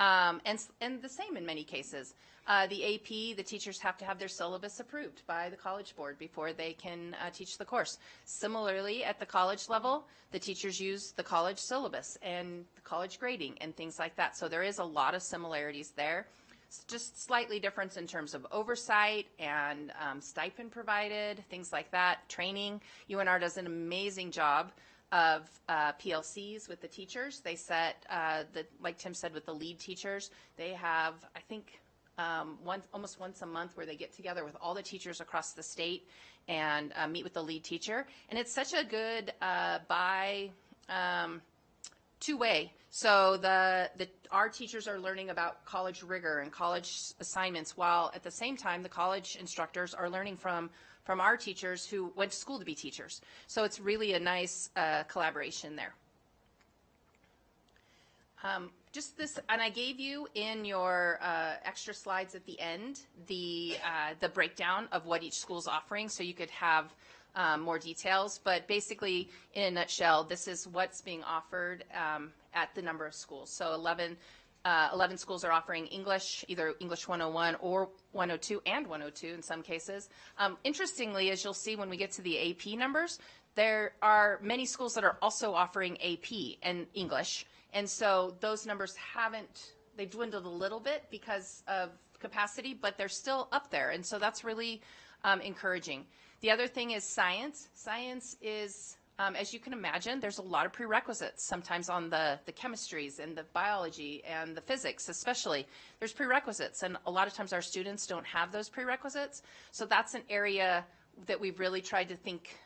and the same in many cases. The AP, the teachers have to have their syllabus approved by the College Board before they can teach the course. Similarly, at the college level, the teachers use the college syllabus and the college grading and things like that. So there is a lot of similarities there. It's just slightly difference in terms of oversight and stipend provided, things like that, training. UNR does an amazing job of PLCs with the teachers. They set, like Tim said, with the lead teachers, they have, I think, almost once a month where they get together with all the teachers across the state and meet with the lead teacher. And it's such a good two-way. So our teachers are learning about college rigor and college assignments, while at the same time the college instructors are learning from our teachers who went to school to be teachers. So it's really a nice collaboration there. Just this, and I gave you in your extra slides at the end the breakdown of what each school is offering, so you could have more details. But basically, in a nutshell, this is what's being offered at the number of schools. So 11 schools are offering English, either English 101 or 102 and 102 in some cases. Interestingly, as you'll see when we get to the AP numbers, there are many schools that are also offering AP and English. And so those numbers they've dwindled a little bit because of capacity, but they're still up there. And so that's really encouraging. The other thing is science. Science is, as you can imagine, there's a lot of prerequisites. Sometimes on the chemistries and the biology and the physics especially, there's prerequisites. And a lot of times our students don't have those prerequisites. So that's an area that we've really tried to think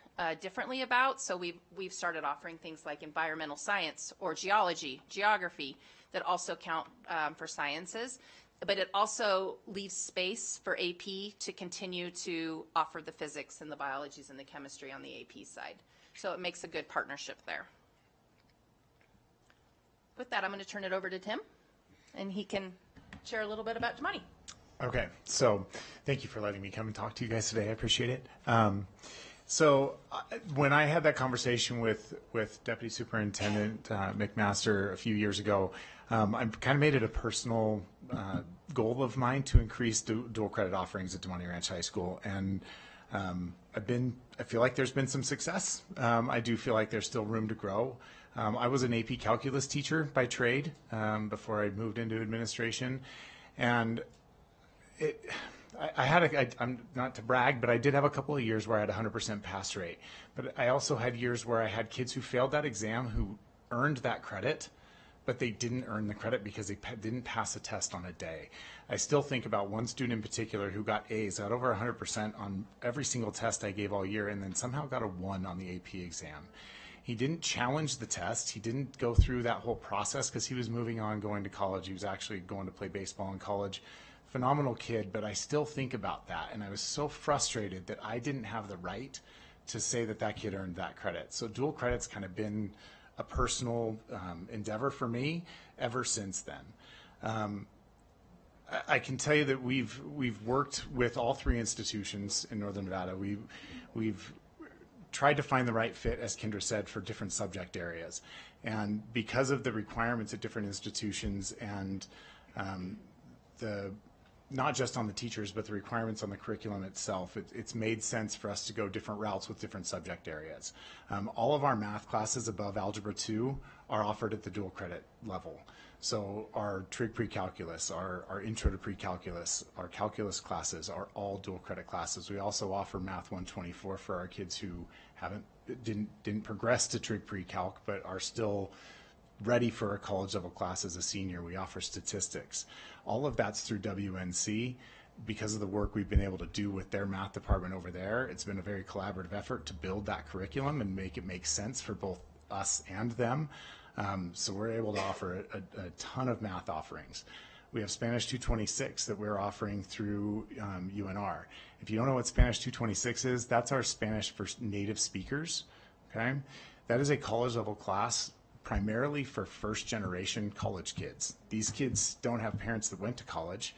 differently about. So we've started offering things like environmental science or geology, geography that also count for sciences. But it also leaves space for AP to continue to offer the physics and the biologies and the chemistry on the AP side. So it makes a good partnership there. With that, I'm going to turn it over to Tim, and he can share a little bit about money. Okay, so thank you for letting me come and talk to you guys today. I appreciate it. When I had that conversation with Deputy Superintendent McMaster a few years ago, I kind of made it a personal goal of mine to increase dual credit offerings at Demonte Ranch High School, and I feel like there's been some success. I do feel like there's still room to grow. I was an AP Calculus teacher by trade before I moved into administration, and I'm not to brag, but I did have a couple of years where I had 100% pass rate. But I also had years where I had kids who failed that exam who earned that credit, but they didn't earn the credit because they didn't pass a test on a day. I still think about one student in particular who got A's, got over 100% on every single test I gave all year, and then somehow got a 1 on the AP exam. He didn't challenge the test. He didn't go through that whole process because he was moving on, going to college. He was actually going to play baseball in college. Phenomenal kid, but I still think about that, and I was so frustrated that I didn't have the right to say that that kid earned that credit. So dual credit's kind of been a personal endeavor for me ever since then. I can tell you that we've worked with all 3 institutions in Northern Nevada. We've tried to find the right fit, as Kendra said, for different subject areas, and because of the requirements at different institutions and not just on the teachers, but the requirements on the curriculum itself, it's made sense for us to go different routes with different subject areas. All of our math classes above Algebra 2 are offered at the dual credit level. So our trig pre-calculus, our intro to pre-calculus, our calculus classes are all dual credit classes. We also offer Math 124 for our kids who didn't progress to trig pre-calc, but are still ready for a college level class as a senior. We offer statistics. All of that's through WNC. Because of the work we've been able to do with their math department over there, it's been a very collaborative effort to build that curriculum and make it make sense for both us and them. So we're able to offer a ton of math offerings. We have Spanish 226 that we're offering through UNR. If you don't know what Spanish 226 is, that's our Spanish for native speakers. Okay, that is a college level class primarily for first generation college kids. These kids don't have parents that went to college.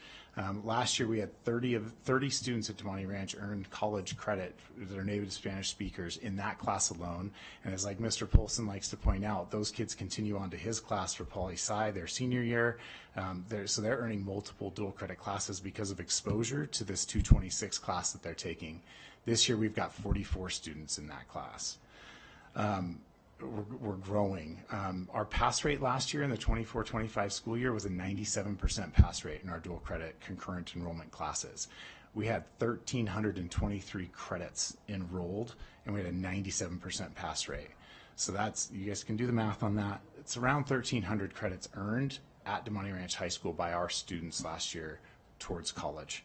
Last year we had 30 students at Demonte Ranch earn college credit that are native Spanish speakers in that class alone. And as like Mr. Polson likes to point out, those kids continue on to his class for poli-sci their senior year. So they're earning multiple dual credit classes because of exposure to this 226 class that they're taking. This year we've got 44 students in that class. We're growing. Our pass rate last year in the 24-25 school year was a 97% pass rate in our dual credit concurrent enrollment classes. We had 1,323 credits enrolled, and we had a 97% pass rate. So that's, you guys can do the math on that. It's around 1,300 credits earned at Demonte Ranch High School by our students last year towards college.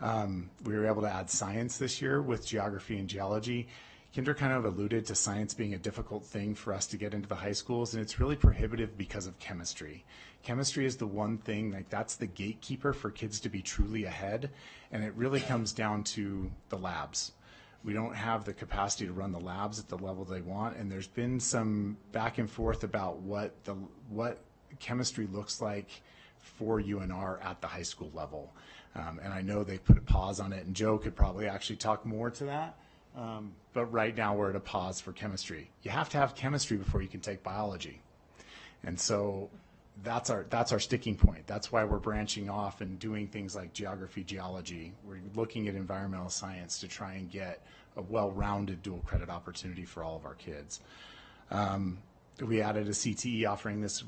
We were able to add science this year with geography and geology. Kendra kind of alluded to science being a difficult thing for us to get into the high schools, and it's really prohibitive because of chemistry. Chemistry is the one thing, like that's the gatekeeper for kids to be truly ahead, and it really comes down to the labs. We don't have the capacity to run the labs at the level they want, and there's been some back and forth about what chemistry looks like for UNR at the high school level. And I know they put a pause on it, and Joe could probably actually talk more to that. But right now we're at a pause for chemistry. You have to have chemistry before you can take biology. And so that's our sticking point. That's why we're branching off and doing things like geography, geology. We're looking at environmental science to try and get a well-rounded dual credit opportunity for all of our kids. We added a CTE offering this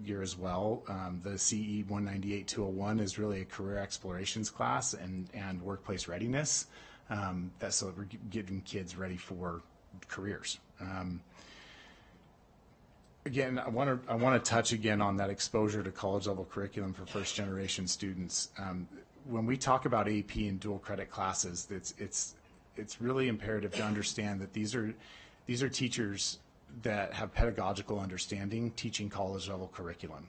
year as well. The CE 198-201 is really a career explorations class and workplace readiness. That's so we're getting kids ready for careers. Again, I want to touch again on that exposure to college level curriculum for first generation students. When we talk about AP and dual credit classes, it's really imperative to understand that these are teachers that have pedagogical understanding teaching college level curriculum.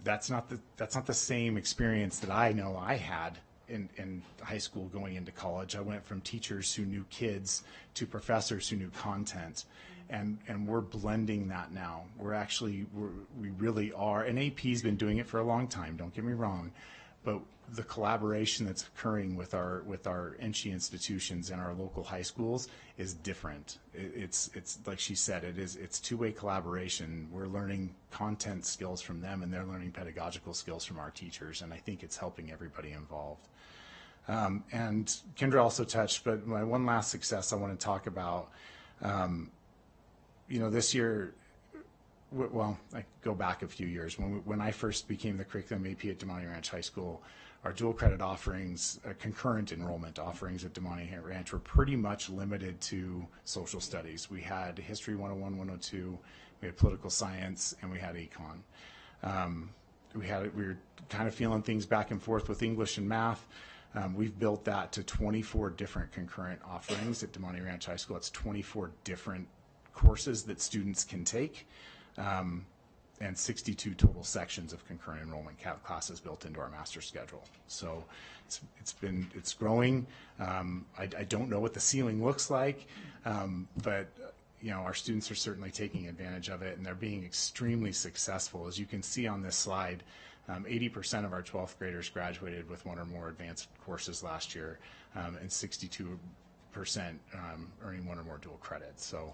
That's not the same experience that I know I had in high school going into college. I went from teachers who knew kids to professors who knew content. And we're blending that now. We really are, and AP's been doing it for a long time, don't get me wrong, but the collaboration that's occurring with our NSHE institutions and our local high schools is different. It's like she said, it's two-way collaboration. We're learning content skills from them, and they're learning pedagogical skills from our teachers, and I think it's helping everybody involved. And Kendra also touched, but my one last success I want to talk about, this year, well, I go back a few years. When I first became the curriculum AP at Demonte Ranch High School, our dual credit offerings, concurrent enrollment offerings at Demonte Ranch were pretty much limited to social studies. We had History 101, 102, we had political science, and we had econ. We were kind of feeling things back and forth with English and math. We've built that to 24 different concurrent offerings at Demonte Ranch High School. It's 24 different courses that students can take, and 62 total sections of concurrent enrollment classes built into our master schedule. So it's growing. I don't know what the ceiling looks like, but our students are certainly taking advantage of it, and they're being extremely successful. As you can see on this slide, 80% of our 12th graders graduated with one or more advanced courses last year, and 62% earning one or more dual credits. So.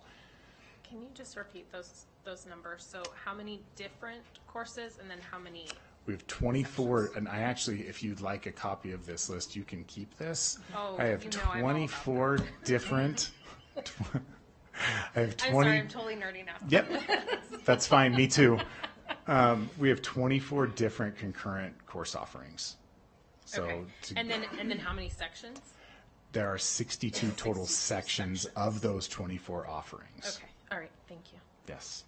Can you just repeat those numbers? So how many different courses, and then how many? We have 24, and I actually, if you'd like a copy of this list, you can keep this. Oh, I have 24 different. I have 20. I'm sorry, I'm totally nerding out. Yep, that's fine. Me too. We have 24 different concurrent course offerings. So okay. And then how many sections? There are 62 total sections of those 24 offerings. Okay. All right. Thank you. Yes.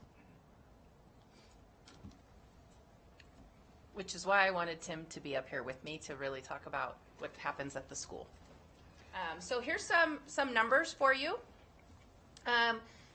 Which is why I wanted Tim to be up here with me to really talk about what happens at the school. So here's some numbers for you.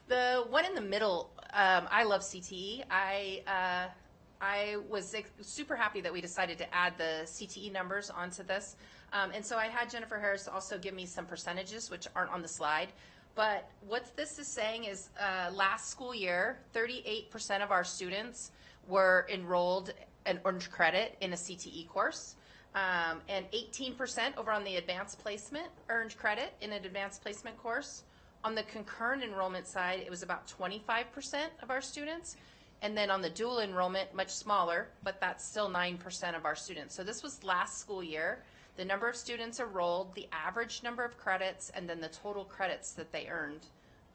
The one in the middle, I love CTE. I was super happy that we decided to add the CTE numbers onto this. And so I had Jennifer Harris also give me some percentages, which aren't on the slide. But what this is saying is last school year, 38% of our students were enrolled and earned credit in a CTE course. And 18% over on the advanced placement earned credit in an advanced placement course. On the concurrent enrollment side, it was about 25% of our students. And then on the dual enrollment, much smaller, but that's still 9% of our students. So this was last school year. The number of students enrolled, the average number of credits, and then the total credits that they earned,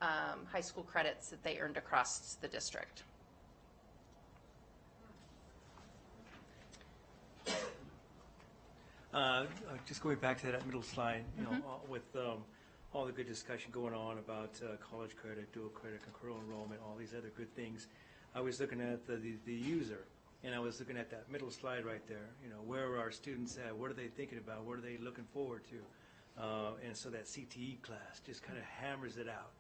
high school credits that they earned across the district. Just going back to that middle slide, with all the good discussion going on about college credit, dual credit, concurrent enrollment, all these other good things, I was looking at the user. And I was looking at that middle slide right there, where are our students at? What are they thinking about? What are they looking forward to? And so that CTE class just kind of hammers it out.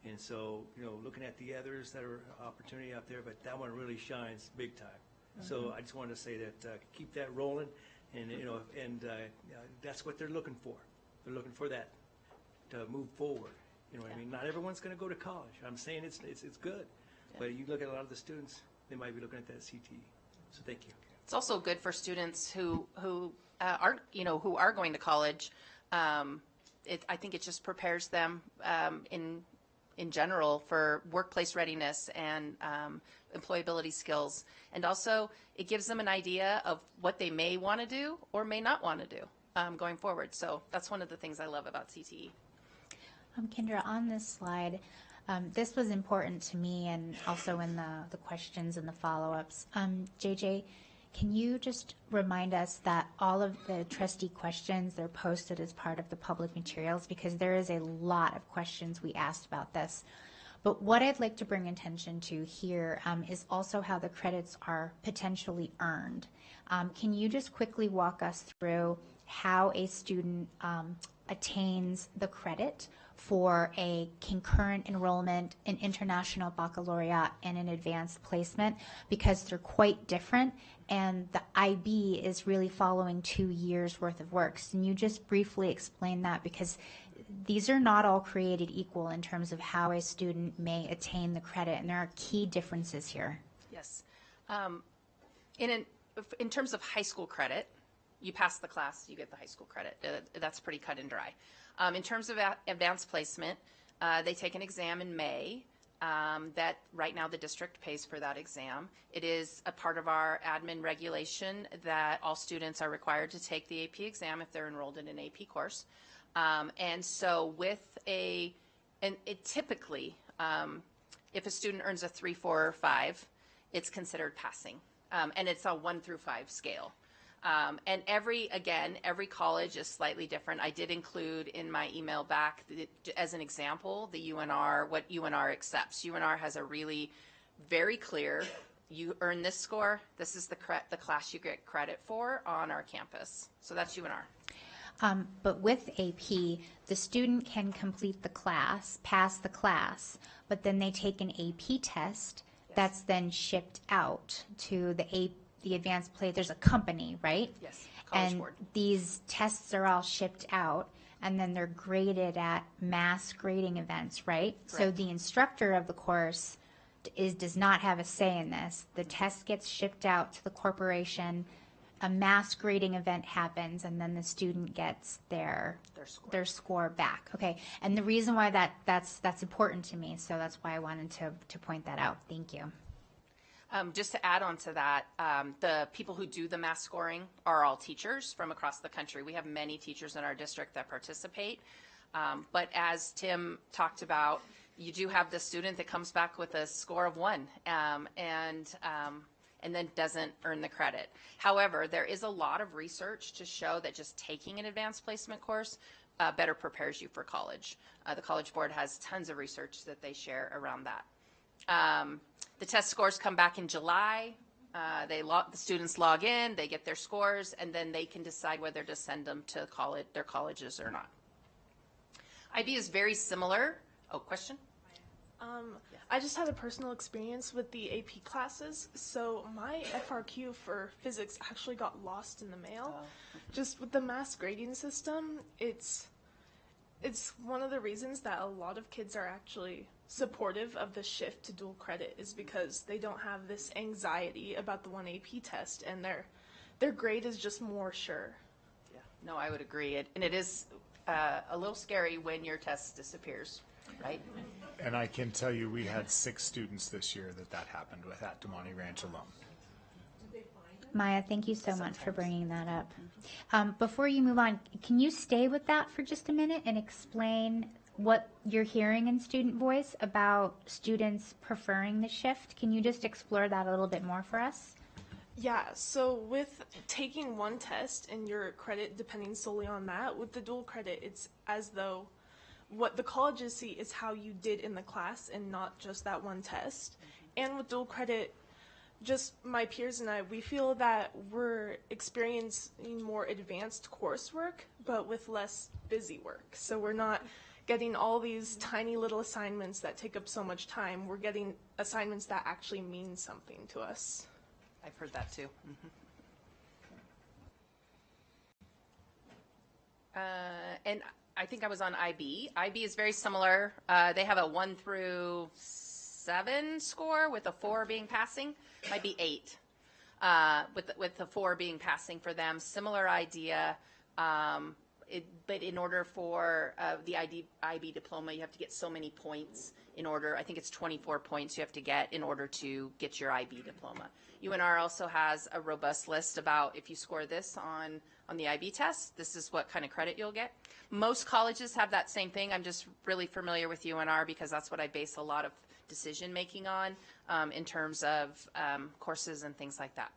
And so, looking at the others that are opportunity out there, but that one really shines big time. Mm-hmm. So I just wanted to say that keep that rolling, and that's what they're looking for. They're looking for that to move forward. You know what I mean? Not everyone's going to go to college. I'm saying it's good, but you look at a lot of the students, they might be looking at that CTE. So thank you. It's also good for students who are going to college. I think it just prepares them in general for workplace readiness and employability skills, and also it gives them an idea of what they may want to do or may not want to do going forward. So that's one of the things I love about CTE. Kendra, on this slide, this was important to me, and also in the questions and the follow-ups. JJ, can you just remind us that all of the trustee questions, they're posted as part of the public materials, because there is a lot of questions we asked about this. But what I'd like to bring attention to here is also how the credits are potentially earned. Can you just quickly walk us through how a student attains the credit for a concurrent enrollment, an international baccalaureate, and an advanced placement because they're quite different, and the IB is really following 2 years worth of work. Can you just briefly explain that? Because these are not all created equal in terms of how a student may attain the credit, and there are key differences here. Yes. In terms of high school credit, you pass the class, you get the high school credit. That's pretty cut and dry. In terms of advanced placement, they take an exam in May that right now the district pays for that exam. It is a part of our admin regulation that all students are required to take the AP exam if they're enrolled in an AP course. And so typically, if a student earns a 3, 4, or 5, it's considered passing. And it's a 1 through 5 scale. And every college is slightly different. I did include in my email back, as an example, the UNR, what UNR accepts. UNR has a really very clear, you earn this score, this is the class you get credit for on our campus. So that's UNR. But with AP, the student can complete the class, pass the class, but then they take an AP test that's then shipped out to the advanced play. There's a company, right? Yes, College and Board. These tests are all shipped out, and then they're graded at mass grading events, right? So Correct. the instructor of the course does not have a say in this. The test gets shipped out to the corporation, a mass grading event happens, and then the student gets their score back. Okay, and the reason why that's important to me, so that's why I wanted to point that out. Thank you. Just to add on to that, the people who do the mass scoring are all teachers from across the country. We have many teachers in our district that participate. But as Tim talked about, you do have the student that comes back with a score of 1 and then doesn't earn the credit. However, there is a lot of research to show that just taking an advanced placement course better prepares you for college. The College Board has tons of research that they share around that. The test scores come back in July. The students log in, they get their scores, and then they can decide whether to send them to their colleges or not. IB is very similar. Oh, question? I just had a personal experience with the AP classes. So my FRQ for physics actually got lost in the mail. Just with the mass grading system, it's one of the reasons that a lot of kids are actually supportive of the shift to dual credit is because they don't have this anxiety about the one AP test, and their grade is just more sure. Yeah, no, I would agree. And it is a little scary when your test disappears, right? And I can tell you we had 6 students this year that happened with at Damani Ranch alone. Maya, thank you so much for bringing that up. Before you move on, can you stay with that for just a minute and explain what you're hearing in student voice about students preferring the shift? Can you just explore that a little bit more for us? Yeah, so with taking one test and your credit depending solely on that, with the dual credit, it's as though what the colleges see is how you did in the class and not just that one test. And with dual credit, just my peers and I, we feel that we're experiencing more advanced coursework, but with less busy work. So we're not getting all these tiny little assignments that take up so much time. We're getting assignments that actually mean something to us. I've heard that too. And I think I was on IB. IB is very similar. They have a 1 through 7 score with a 4 being passing. Might be 8 with the 4 being passing for them. Similar idea. But in order for the IB diploma, you have to get so many points in order. I think it's 24 points you have to get in order to get your IB diploma. UNR also has a robust list about if you score this on the IB test, this is what kind of credit you'll get. Most colleges have that same thing. I'm just really familiar with UNR because that's what I base a lot of decision making on in terms of courses and things like that.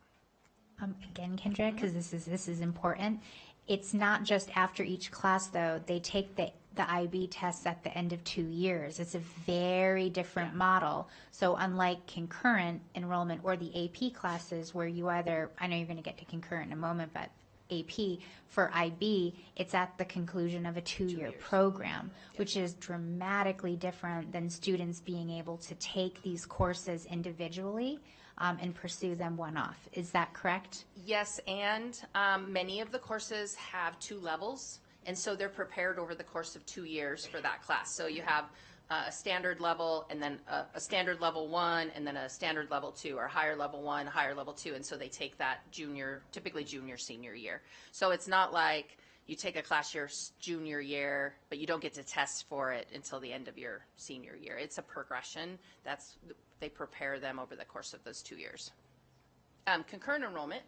Again, Kendra, because this is important. It's not just after each class, though. They take the IB tests at the end of 2 years. It's a very different model. So unlike concurrent enrollment or the AP classes where you either, I know you're going to get to concurrent in a moment, but AP. For IB, it's at the conclusion of a 2-year program, which is dramatically different than students being able to take these courses individually and pursue them one-off. Is that correct? Yes, and many of the courses have 2 levels, and so they're prepared over the course of 2 years for that class. So you have a standard level, and then a standard level 1, and then a standard level 2, or higher level 1, higher level 2, and so they take that typically junior, senior year. So it's not like you take a class your junior year, but you don't get to test for it until the end of your senior year. It's a progression. They prepare them over the course of those 2 years. Concurrent enrollment,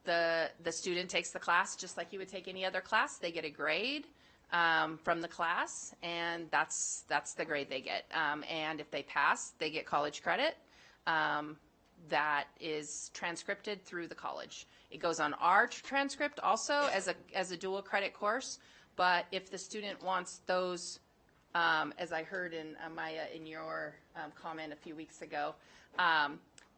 the student takes the class just like you would take any other class. They get a grade from the class, and that's the grade they get. And if they pass, they get college credit that is transcripted through the college. It goes on our transcript also as a dual credit course, but if the student wants those, as I heard in Maya, in your comment a few weeks ago,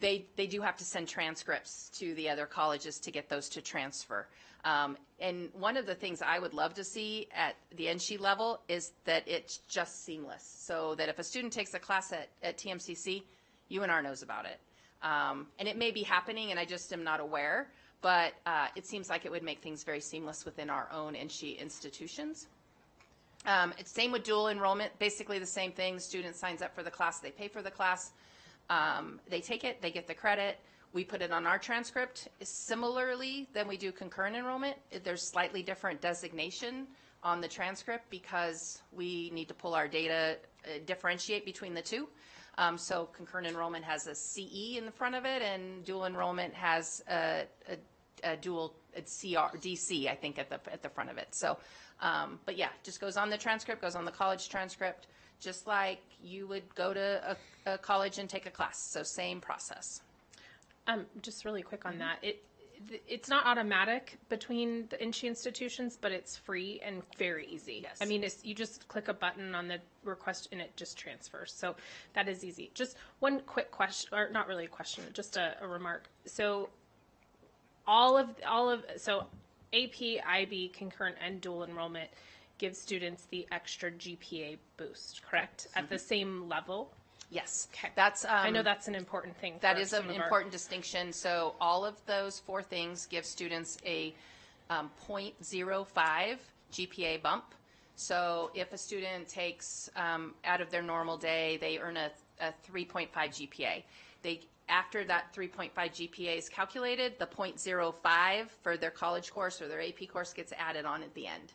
they do have to send transcripts to the other colleges to get those to transfer. And one of the things I would love to see at the NSHE level is that it's just seamless, so that if a student takes a class at TMCC, UNR knows about it. And it may be happening, and I just am not aware, but it seems like it would make things very seamless within our own NSHE institutions. It's same with dual enrollment, basically the same thing. The student signs up for the class, they pay for the class, they take it, they get the credit. We put it on our transcript. Similarly, then we do concurrent enrollment. There's slightly different designation on the transcript because we need to pull our data, differentiate between the two. So concurrent enrollment has a CE in the front of it, and dual enrollment has a dual DC, I think, at the front of it. So, but yeah, just goes on the transcript, goes on the college transcript, just like you would go to a college and take a class. So same process. Just really quick on that. It's not automatic between the NSHE institutions, but it's free and very easy. Yes. I mean, you just click a button on the request and it just transfers. So that is easy. Just one quick question, or not really a question, just a remark. So so AP, IB, concurrent, and dual enrollment gives students the extra GPA boost, correct? At the same level? Yes. Okay. That's I know that's an important thing. That is an important distinction. So all of those 4 things give students a 0.05 GPA bump. So if a student takes out of their normal day, they earn a 3.5 GPA. After that 3.5 GPA is calculated, the 0.05 for their college course or their AP course gets added on at the end.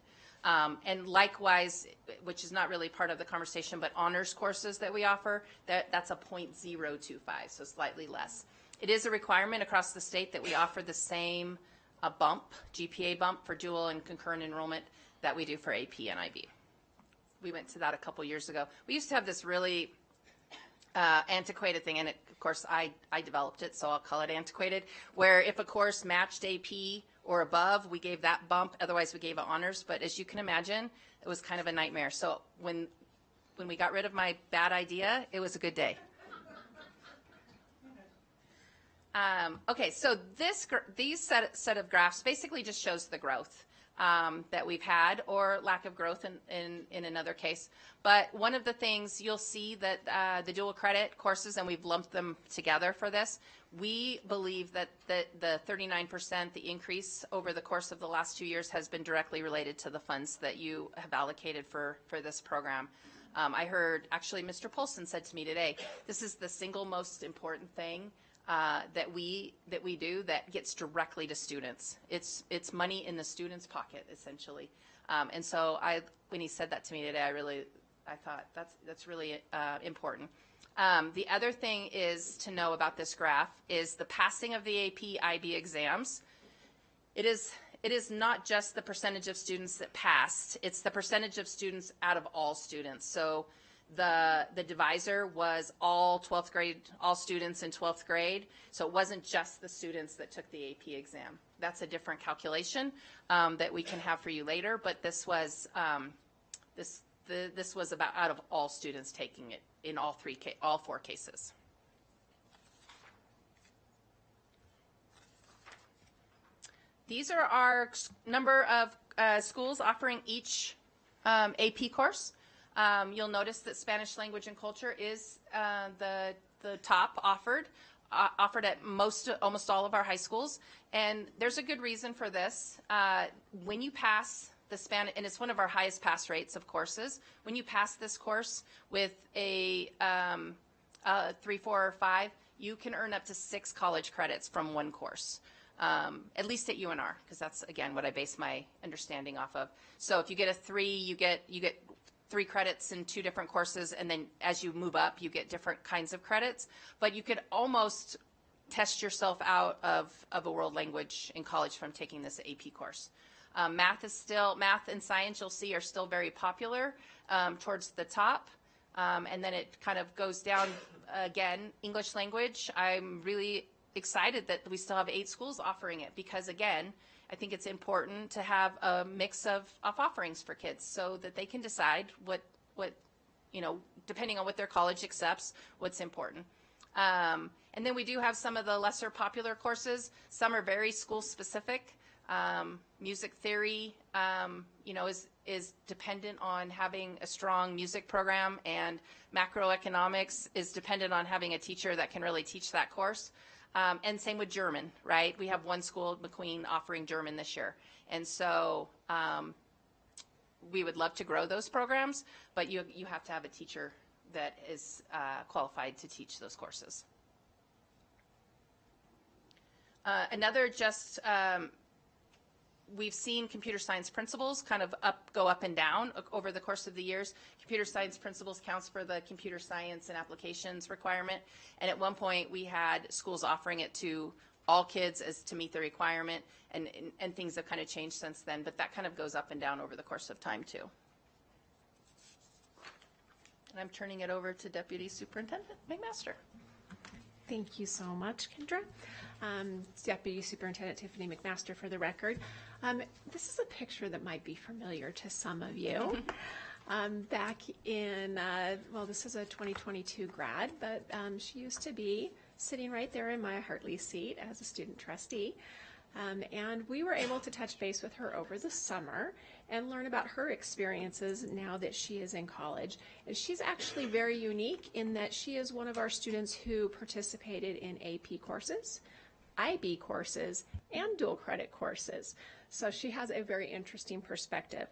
And likewise, which is not really part of the conversation, but honors courses that we offer, that's a 0.025, so slightly less. It is a requirement across the state that we offer the same GPA bump for dual and concurrent enrollment that we do for AP and IB. We went to that a couple years ago. We used to have this really antiquated thing, and of course I developed it, so I'll call it antiquated, where if a course matched AP or above, we gave that bump. Otherwise, we gave it honors. But as you can imagine, it was kind of a nightmare. So when we got rid of my bad idea, it was a good day. Okay, so these set of graphs basically just shows the growth that we've had, or lack of growth in another case. But one of the things you'll see that the dual credit courses, and we've lumped them together for this, we believe that the 39%, the increase over the course of the last 2 years, has been directly related to the funds that you have allocated for this program. I heard, actually, Mr. Polson said to me today, this is the single most important thing that we do that gets directly to students. It's money in the student's pocket, essentially. And so when he said that to me today, I thought that's really important. The other thing is to know about this graph is the passing of the AP IB exams. It is not just the percentage of students that passed, it's the percentage of students out of all students. So the divisor was all 12th grade, all students in 12th grade. So it wasn't just the students that took the AP exam. That's a different calculation that we can have for you later, but this was this was about out of all students taking it in all 4 cases. These are our number of schools offering each AP course. You'll notice that Spanish language and culture is the top offered at almost all of our high schools. And there's a good reason for this. When you pass the Spanish, and it's one of our highest pass rates of courses, when you pass this course with a 3, 4, or 5, you can earn up to 6 college credits from one course. At least at UNR, because that's, again, what I base my understanding off of. So if you get a 3, you get 3 credits in 2 different courses, and then as you move up, you get different kinds of credits. But you could almost test yourself out of a world language in college from taking this AP course. Math and science, you'll see, are still very popular towards the top. And then it kind of goes down again. English language, I'm really excited that we still have 8 schools offering it, because again, I think it's important to have a mix of offerings for kids so that they can decide what depending on what their college accepts, what's important. And then we do have some of the lesser popular courses. Some are very school specific. Music theory, is dependent on having a strong music program, and macroeconomics is dependent on having a teacher that can really teach that course. And same with German, right? We have one school, McQueen, offering German this year. And so we would love to grow those programs, but you have to have a teacher that is qualified to teach those courses. We've seen computer science principals kind of go up and down over the course of the years. Computer science principals counts for the computer science and applications requirement. And at one point we had schools offering it to all kids as to meet the requirement, and things have kind of changed since then, but that kind of goes up and down over the course of time too. And I'm turning it over to Deputy Superintendent McMaster. Thank you so much, Kendra. Deputy Superintendent Tiffany McMaster for the record. This is a picture that might be familiar to some of you. Back in, this is a 2022 grad, but she used to be sitting right there in Maya Hartley's seat as a student trustee. And we were able to touch base with her over the summer and learn about her experiences now that she is in college. And she's actually very unique in that she is one of our students who participated in AP courses, IB courses, and dual credit courses. So she has a very interesting perspective.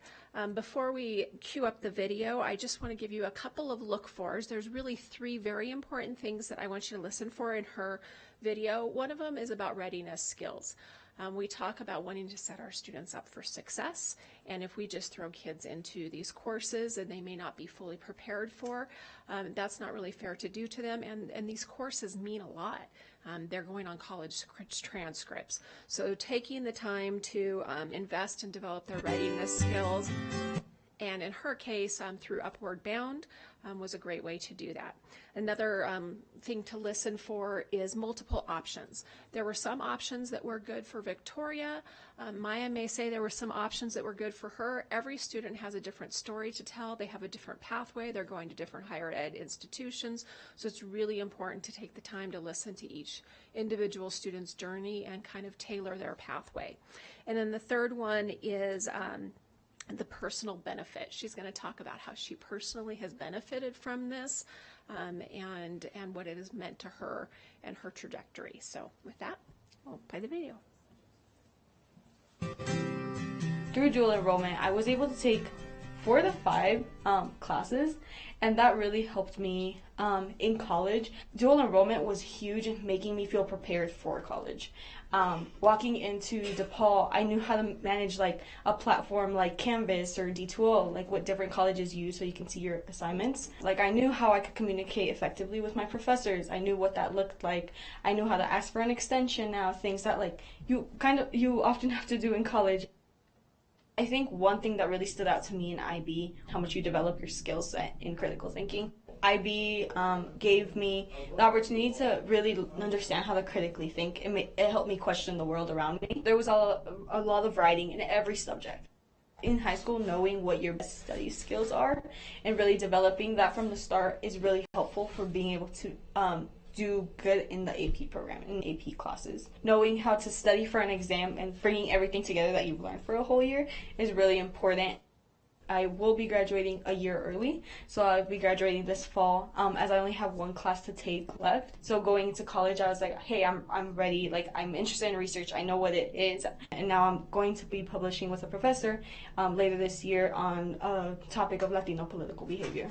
Before we cue up the video, I just want to give you a couple of look-fors. There's really 3 very important things that I want you to listen for in her video. One of them is about readiness skills. We talk about wanting to set our students up for success, and if we just throw kids into these courses and they may not be fully prepared for, that's not really fair to do to them, and these courses mean a lot. They're going on college transcripts. So taking the time to invest and develop their readiness skills, and in her case, through Upward Bound, was a great way to do that. Another thing to listen for is multiple options. There were some options that were good for Victoria. Maya may say there were some options that were good for her. Every student has a different story to tell. They have a different pathway. They're going to different higher ed institutions. So it's really important to take the time to listen to each individual student's journey and kind of tailor their pathway. And then the third one is the personal benefit. She's going to talk about how she personally has benefited from this, and what it has meant to her and her trajectory. So with that, I'll play the video. Through dual enrollment, I was able to take 4 to 5 classes, and that really helped me in college. Dual enrollment was huge in making me feel prepared for college. Walking into DePaul, I knew how to manage like a platform like Canvas or D2O, like what different colleges use so you can see your assignments. Like I knew how I could communicate effectively with my professors. I knew what that looked like. I knew how to ask for an extension now, things that like you often have to do in college. I think one thing that really stood out to me in IB, how much you develop your skill set in critical thinking. IB gave me the opportunity to really understand how to critically think. It helped me question the world around me. There was a lot of writing in every subject. In high school, knowing what your best study skills are and really developing that from the start is really helpful for being able to do good in the AP program, in AP classes. Knowing how to study for an exam and bringing everything together that you've learned for a whole year is really important. I will be graduating a year early, so I'll be graduating this fall, as I only have one class to take left. So going into college, I was like, hey, I'm ready, like I'm interested in research, I know what it is, and now I'm going to be publishing with a professor later this year on a topic of Latino political behavior.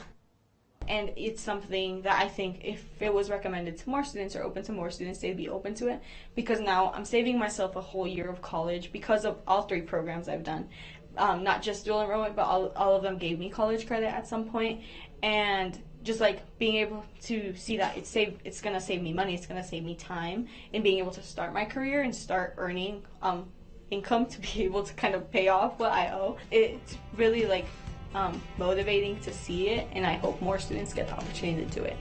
And it's something that I think if it was recommended to more students or open to more students, they'd be open to it, because now I'm saving myself a whole year of college because of all 3 programs I've done. Not just dual enrollment, but all of them gave me college credit at some point. And just like being able to see that it's going to save me money, it's going to save me time in being able to start my career and start earning income to be able to kind of pay off what I owe. It's really like motivating to see it, and I hope more students get the opportunity to do it.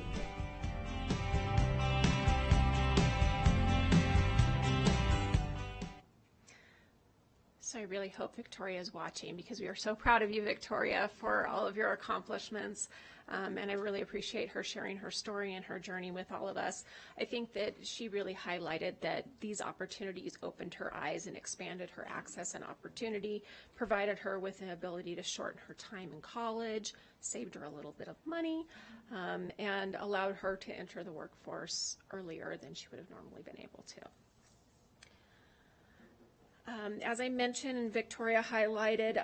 So I really hope Victoria is watching, because we are so proud of you, Victoria, for all of your accomplishments. And I really appreciate her sharing her story and her journey with all of us. I think that she really highlighted that these opportunities opened her eyes and expanded her access and opportunity, provided her with the ability to shorten her time in college, saved her a little bit of money, and allowed her to enter the workforce earlier than she would have normally been able to. As I mentioned and Victoria highlighted,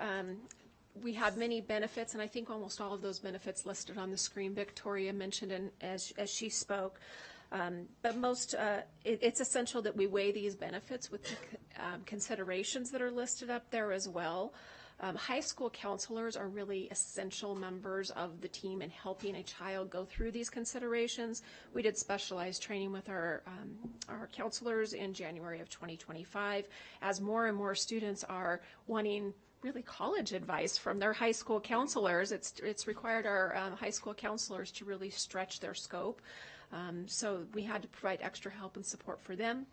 we have many benefits, and I think almost all of those benefits listed on the screen Victoria mentioned as she spoke. But it's essential that we weigh these benefits with the considerations that are listed up there as well. High school counselors are really essential members of the team in helping a child go through these considerations. We did specialized training with our counselors in January of 2025, as more and more students are wanting really college advice from their high school counselors. It's required our high school counselors to really stretch their scope. So we had to provide extra help and support for them.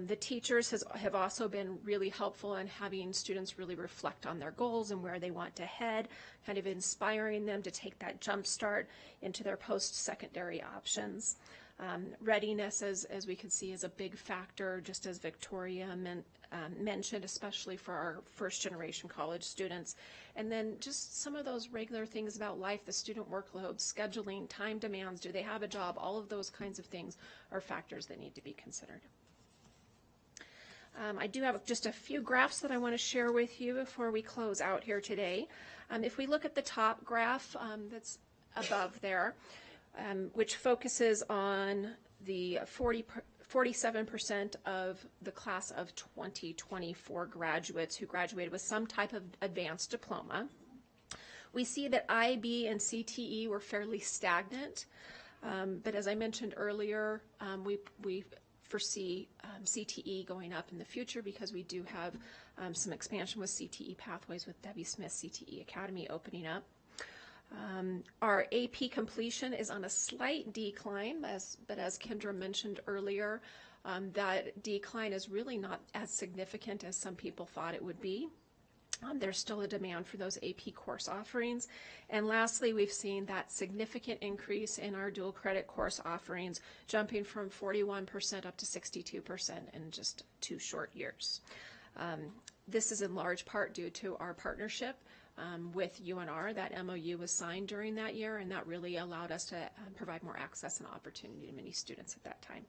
The teachers have also been really helpful in having students really reflect on their goals and where they want to head, kind of inspiring them to take that jump start into their post-secondary options. Readiness, as we can see, is a big factor, just as Victoria mentioned, especially for our first-generation college students. And then just some of those regular things about life, the student workload, scheduling, time demands, do they have a job, all of those kinds of things are factors that need to be considered. I do have just a few graphs that I want to share with you before we close out here today. If we look at the top graph that's above there, which focuses on the 47% of the class of 2024 graduates who graduated with some type of advanced diploma, we see that IB and CTE were fairly stagnant. But as I mentioned earlier, we foresee CTE going up in the future because we do have some expansion with CTE pathways with Debbie Smith CTE Academy opening up. Our AP completion is on a slight decline, but as Kendra mentioned earlier, that decline is really not as significant as some people thought it would be. There's still a demand for those AP course offerings. And lastly, we've seen that significant increase in our dual credit course offerings, jumping from 41% up to 62% in just 2 short years. This is in large part due to our partnership with UNR. That MOU was signed during that year, and that really allowed us to provide more access and opportunity to many students at that time.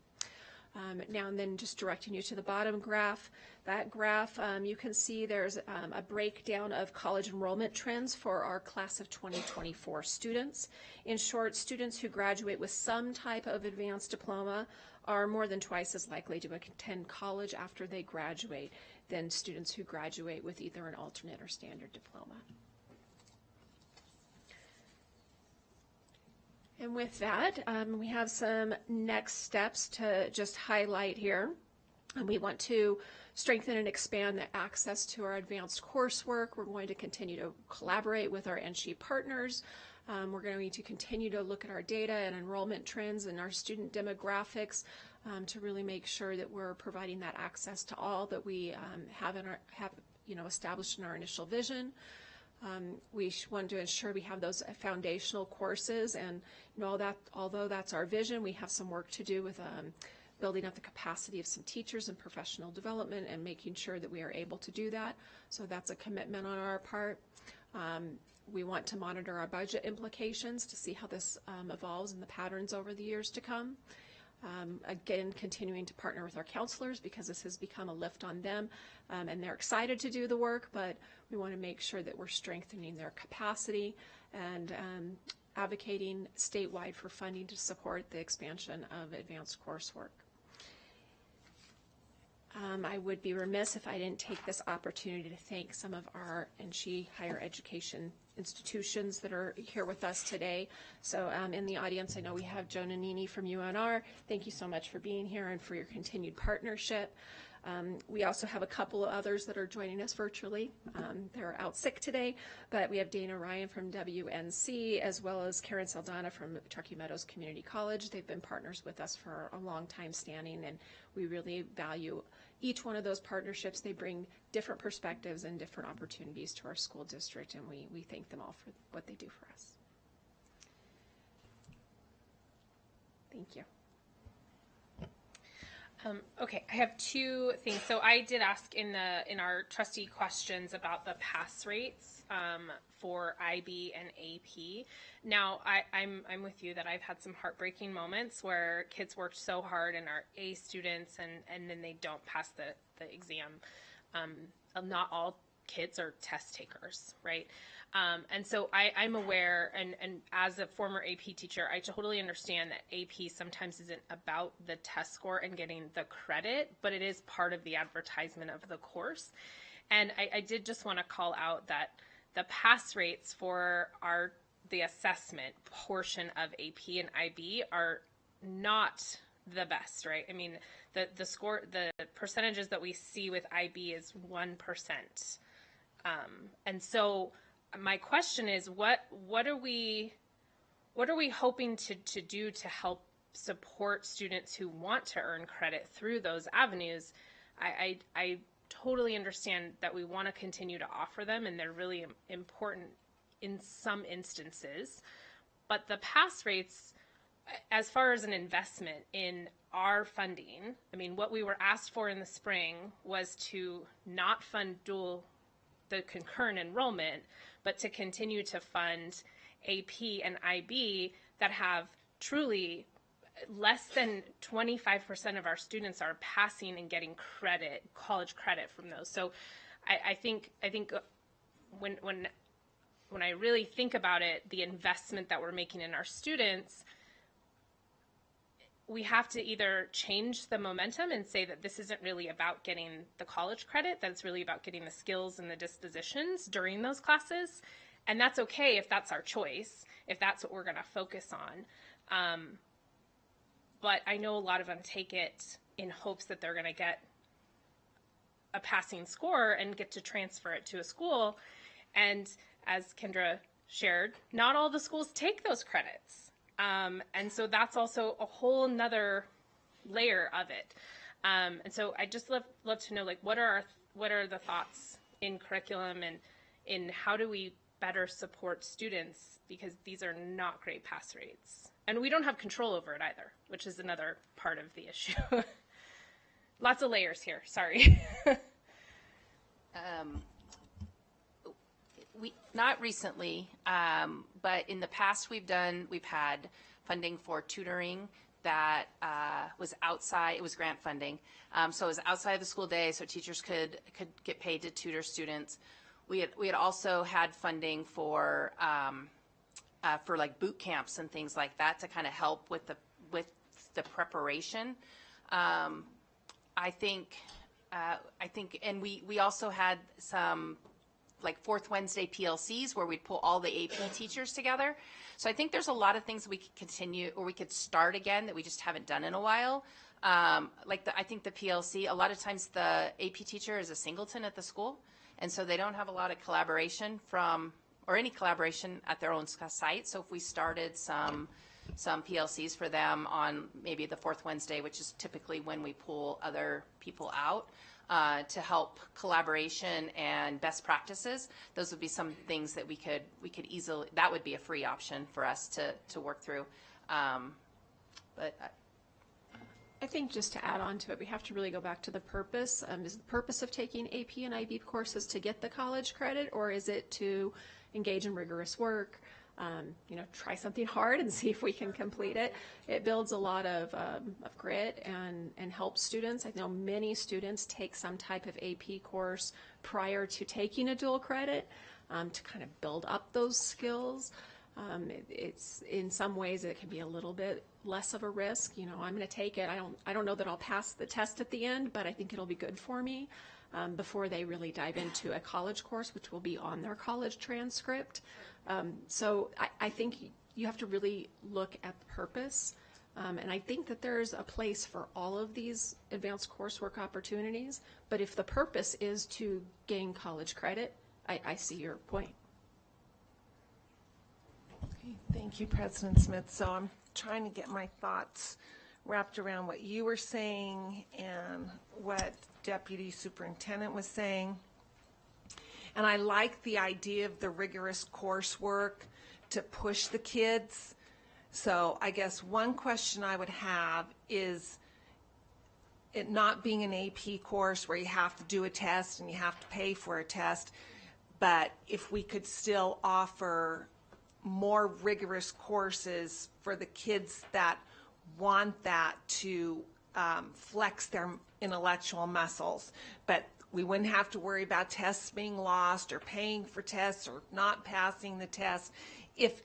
Now and then, just directing you to the bottom graph. That graph, you can see there's a breakdown of college enrollment trends for our class of 2024 students. In short, students who graduate with some type of advanced diploma are more than twice as likely to attend college after they graduate than students who graduate with either an alternate or standard diploma. And with that, we have some next steps to just highlight here. And we want to strengthen and expand the access to our advanced coursework. We're going to continue to collaborate with our NSHE partners. We're going to continue to look at our data and enrollment trends and our student demographics to really make sure that we're providing that access to all that we have established in our initial vision. We want to ensure we have those foundational courses, and although that's our vision, we have some work to do with building up the capacity of some teachers and professional development and making sure that we are able to do that. So that's a commitment on our part. We want to monitor our budget implications to see how this evolves and the patterns over the years to come. Again, continuing to partner with our counselors because this has become a lift on them, and they're excited to do the work, but we want to make sure that we're strengthening their capacity and advocating statewide for funding to support the expansion of advanced coursework. I would be remiss if I didn't take this opportunity to thank some of our higher education institutions that are here with us today. So in the audience, I know we have Joe Nannini from UNR. Thank you so much for being here and for your continued partnership. We also have a couple of others that are joining us virtually. They're out sick today, but we have Dana Ryan from WNC, as well as Karen Saldana from Truckee Meadows Community College. They've been partners with us for a long time standing, and we really value each one of those partnerships. They bring different perspectives and different opportunities to our school district, and we thank them all for what they do for us. Thank you. Okay, I have two things. So I did ask in our trustee questions about the pass rates for IB and AP. Now I'm with you that I've had some heartbreaking moments where kids worked so hard and are A students and then they don't pass the exam. Not all kids are test takers, right? And so I'm aware, and as a former AP teacher, I totally understand that AP sometimes isn't about the test score and getting the credit, but it is part of the advertisement of the course. And I did just want to call out that the pass rates for the assessment portion of AP and IB are not the best, right? I mean, the percentages that we see with IB is 1%. And so my question is, what are we hoping to do to help support students who want to earn credit through those avenues? I totally understand that we want to continue to offer them, and they're really important in some instances. But the pass rates, as far as an investment in our funding, I mean, what we were asked for in the spring was to not fund the concurrent enrollment, but to continue to fund AP and IB that have truly less than 25% of our students are passing and getting credit, college credit from those. So I think when I really think about it, the investment that we're making in our students, we have to either change the momentum and say that this isn't really about getting the college credit, that it's really about getting the skills and the dispositions during those classes. And that's okay if that's our choice, if that's what we're going to focus on. But I know a lot of them take it in hopes that they're going to get a passing score and get to transfer it to a school. And as Kendra shared, not all the schools take those credits. And so that's also a whole nother layer of it. And so I just love to know, like, what are the thoughts in curriculum and in how do we better support students, because these are not great pass rates. And we don't have control over it either, which is another part of the issue. Lots of layers here, sorry. Not recently, but in the past we've had funding for tutoring that was outside, it was grant funding. So it was outside of the school day, so teachers could get paid to tutor students. We had also had funding for like boot camps and things like that to kind of help with the preparation. I think, and we also had some like Fourth Wednesday PLCs where we'd pull all the AP teachers together. So I think there's a lot of things we could continue, or we could start again that we just haven't done in a while. I think the PLC, a lot of times the AP teacher is a singleton at the school, and so they don't have a lot of collaboration or any collaboration at their own site. So if we started some PLCs for them on maybe the fourth Wednesday, which is typically when we pull other people out, to help collaboration and best practices, those would be some things that we could easily, that would be a free option for us to work through. But I think just to add on to it, we have to really go back to the purpose. Is the purpose of taking AP and IB courses to get the college credit, or is it to engage in rigorous work, try something hard and see if we can complete it? It builds a lot of grit and helps students. I know many students take some type of AP course prior to taking a dual credit to kind of build up those skills. It's in some ways it can be a little bit less of a risk. I'm going to take it. I don't know that I'll pass the test at the end, but I think it'll be good for me before they really dive into a college course, which will be on their college transcript. So I think you have to really look at the purpose. And I think that there's a place for all of these advanced coursework opportunities. But if the purpose is to gain college credit, I see your point. Thank you, President Smith. So I'm trying to get my thoughts wrapped around what you were saying and what Deputy Superintendent was saying. And I like the idea of the rigorous coursework to push the kids. So I guess one question I would have is it not being an AP course where you have to do a test and you have to pay for a test, but if we could still offer more rigorous courses for the kids that want that to flex their intellectual muscles. But we wouldn't have to worry about tests being lost or paying for tests or not passing the test if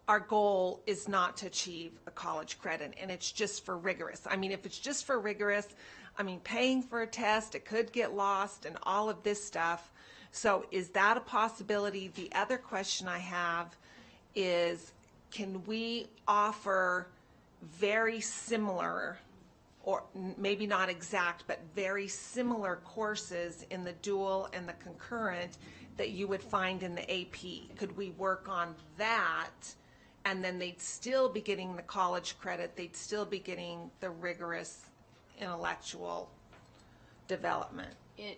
our goal is not to achieve a college credit and it's just for rigorous. I mean, if it's just for rigorous, paying for a test, it could get lost and all of this stuff. So is that a possibility? The other question I have is, can we offer very similar, or maybe not exact, but very similar courses in the dual and the concurrent that you would find in the AP? Could we work on that? And then they'd still be getting the college credit. They'd still be getting the rigorous intellectual development.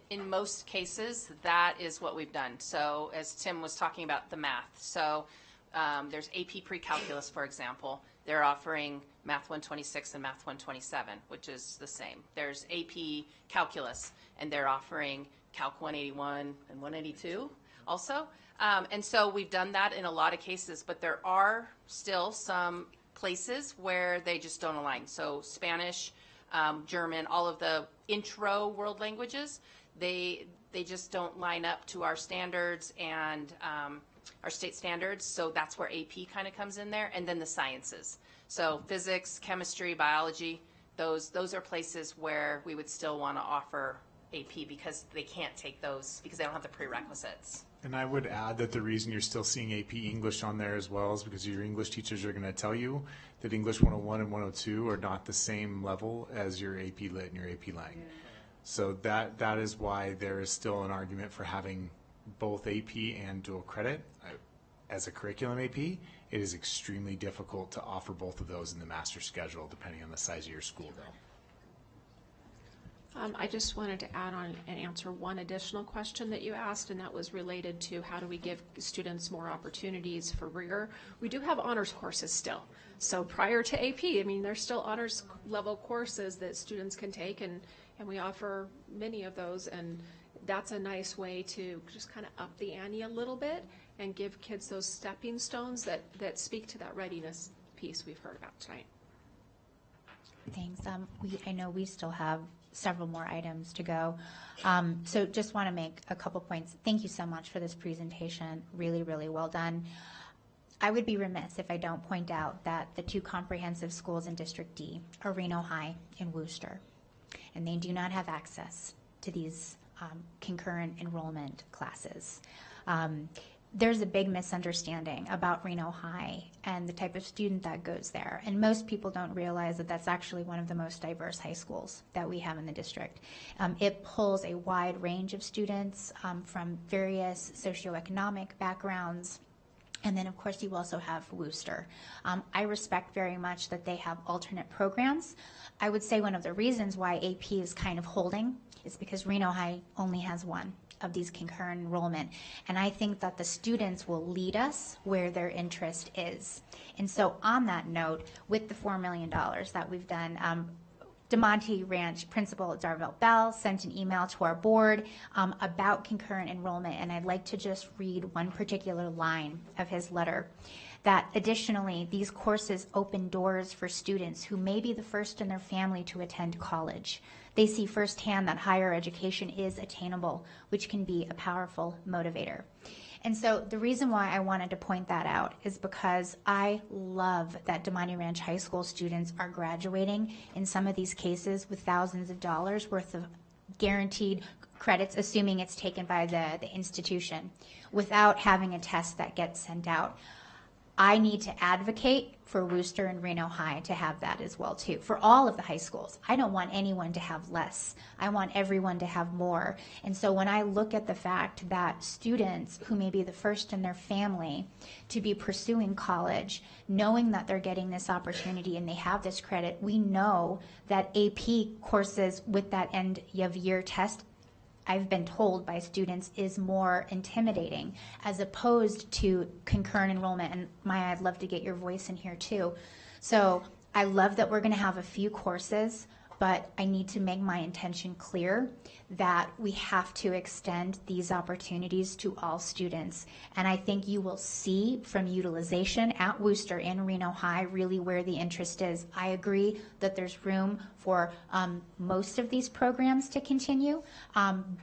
In most cases, that is what we've done. So as Tim was talking about the math, so there's AP Pre-Calculus, for example. They're offering Math 126 and Math 127, which is the same. There's AP Calculus, and they're offering Calc 181 and 182 also. And so we've done that in a lot of cases, but there are still some places where they just don't align. So Spanish, German, all of the intro world languages, they just don't line up to our standards and our state standards. So that's where AP kind of comes in there. And then the sciences. So physics, chemistry, biology, those are places where we would still want to offer AP because they can't take those because they don't have the prerequisites. And I would add that the reason you're still seeing AP English on there as well is because your English teachers are going to tell you that English 101 and 102 are not the same level as your AP Lit and your AP Lang. Yeah. So that is why there is still an argument for having both AP and dual credit. As a curriculum AP, it is extremely difficult to offer both of those in the master schedule depending on the size of your school though. I just wanted to add on and answer one additional question that you asked, and that was related to how do we give students more opportunities for rigor. We do have honors courses still. So prior to AP, there's still honors level courses that students can take, and we offer many of those, and that's a nice way to just kind of up the ante a little bit and give kids those stepping stones that speak to that readiness piece we've heard about tonight. Thanks. I know we still have several more items to go. So just want to make a couple points. Thank you so much for this presentation. Really, really well done. I would be remiss if I don't point out that the two comprehensive schools in District D are Reno High and Wooster, and they do not have access to these concurrent enrollment classes. There's a big misunderstanding about Reno High and the type of student that goes there. And most people don't realize that that's actually one of the most diverse high schools that we have in the district. It pulls a wide range of students from various socioeconomic backgrounds. And then, of course, you also have Worcester. I respect very much that they have alternate programs. I would say one of the reasons why AP is kind of holding is because Reno High only has one of these concurrent enrollment. And I think that the students will lead us where their interest is. And so on that note, with the $4 million that we've done, DeMonte Ranch Principal Darvell Bell sent an email to our board about concurrent enrollment, and I'd like to just read one particular line of his letter. That additionally, these courses open doors for students who may be the first in their family to attend college. They see firsthand that higher education is attainable, which can be a powerful motivator. And so the reason why I wanted to point that out is because I love that DeMonte Ranch High School students are graduating in some of these cases with thousands of dollars worth of guaranteed credits, assuming it's taken by the institution, without having a test that gets sent out. I need to advocate for Worcester and Reno High to have that as well too, for all of the high schools. I don't want anyone to have less. I want everyone to have more. And so when I look at the fact that students who may be the first in their family to be pursuing college, knowing that they're getting this opportunity and they have this credit, we know that AP courses with that end of year test, I've been told by students, is more intimidating as opposed to concurrent enrollment. And Maya, I'd love to get your voice in here too. So I love that we're going to have a few courses, but I need to make my intention clear that we have to extend these opportunities to all students. And I think you will see from utilization at Worcester and Reno High really where the interest is. I agree that there's room for most of these programs to continue,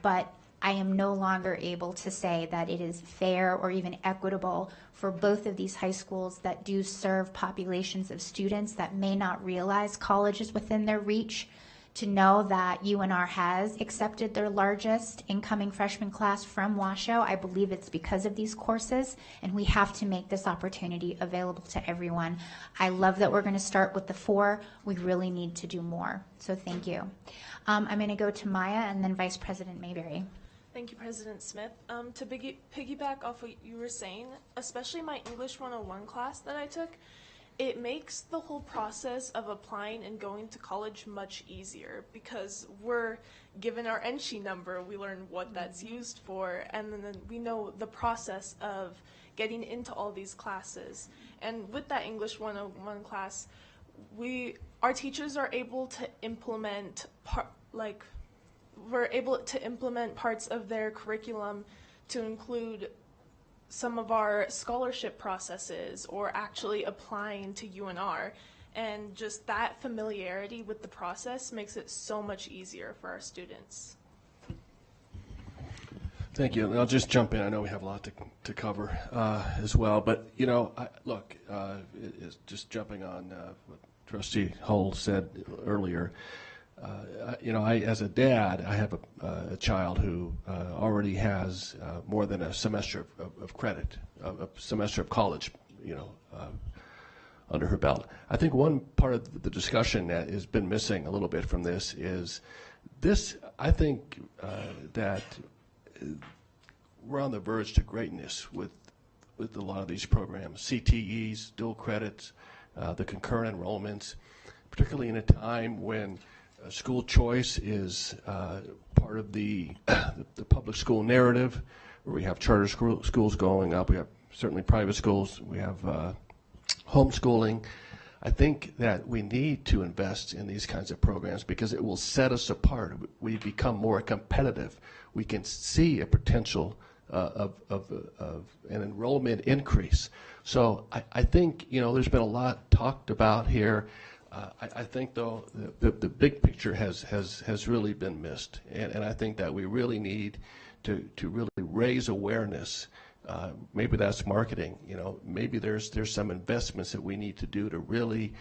but I am no longer able to say that it is fair or even equitable for both of these high schools that do serve populations of students that may not realize college is within their reach, to know that UNR has accepted their largest incoming freshman class from Washoe. I believe it's because of these courses, and we have to make this opportunity available to everyone. I love that we're going to start with the 4. We really need to do more. So thank you. I'm going to go to Maya and then Vice President Mayberry. Thank you, President Smith. To piggyback off what you were saying, especially my English 101 class that I took, it makes the whole process of applying and going to college much easier because we're given our entry number, we learn what that's used for, and then we know the process of getting into all these classes. And with that English 101 class, our teachers are able to implement we're able to implement parts of their curriculum to include some of our scholarship processes or actually applying to UNR. And just that familiarity with the process makes it so much easier for our students. Thank you. And I'll just jump in. I know we have a lot to cover as well. But, you know, just jumping on what Trustee Hull said earlier, you know, as a dad, I have a child who already has more than a semester of credit, a semester of college, you know, under her belt. I think one part of the discussion that has been missing a little bit from this is this. I think that we're on the verge to greatness with a lot of these programs, CTEs, dual credits, the concurrent enrollments, particularly in a time when school choice is part of the public school narrative, where we have charter schools going up. We have certainly private schools. We have homeschooling. I think that we need to invest in these kinds of programs because it will set us apart. We become more competitive. We can see a potential of an enrollment increase. So I think, you know, there's been a lot talked about here. I think, though, the big picture has really been missed, and I think that we really need to really raise awareness. Maybe that's marketing. You know, maybe there's some investments that we need to do to really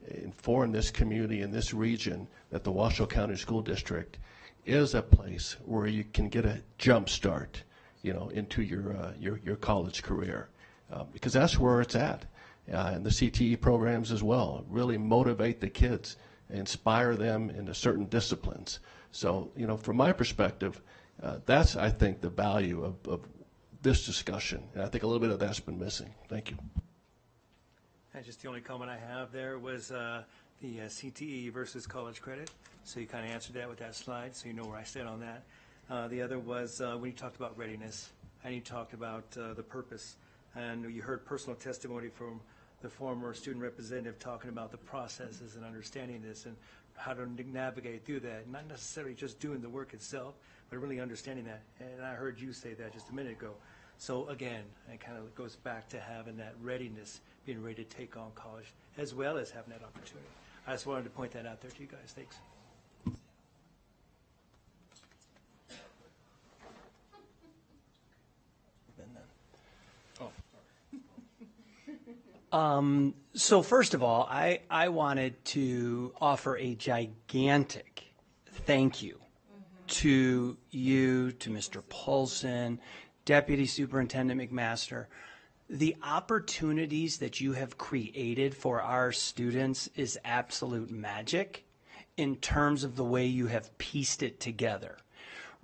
inform this community in this region that the Washoe County School District is a place where you can get a jump start, you know, into your college career, because that's where it's at. And the CTE programs as well really motivate the kids, inspire them into certain disciplines. So, you know, from my perspective, that's, I think, the value of this discussion. And I think a little bit of that's been missing. Thank you. And just the only comment I have there was the CTE versus college credit. So you kind of answered that with that slide, so you know where I stand on that. The other was when you talked about readiness, and you talked about the purpose. And you heard personal testimony from the former student representative talking about the processes and understanding this and how to navigate through that, not necessarily just doing the work itself, but really understanding that. And I heard you say that just a minute ago. So again, it kind of goes back to having that readiness, being ready to take on college, as well as having that opportunity. I just wanted to point that out there to you guys. Thanks. So first of all, I wanted to offer a gigantic thank you to you, to Mr. Paulson, Deputy Superintendent McMaster. The opportunities that you have created for our students is absolute magic in terms of the way you have pieced it together.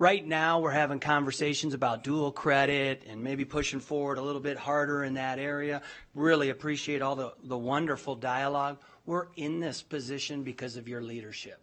Right now, we're having conversations about dual credit and maybe pushing forward a little bit harder in that area. Really appreciate all the wonderful dialogue. We're in this position because of your leadership.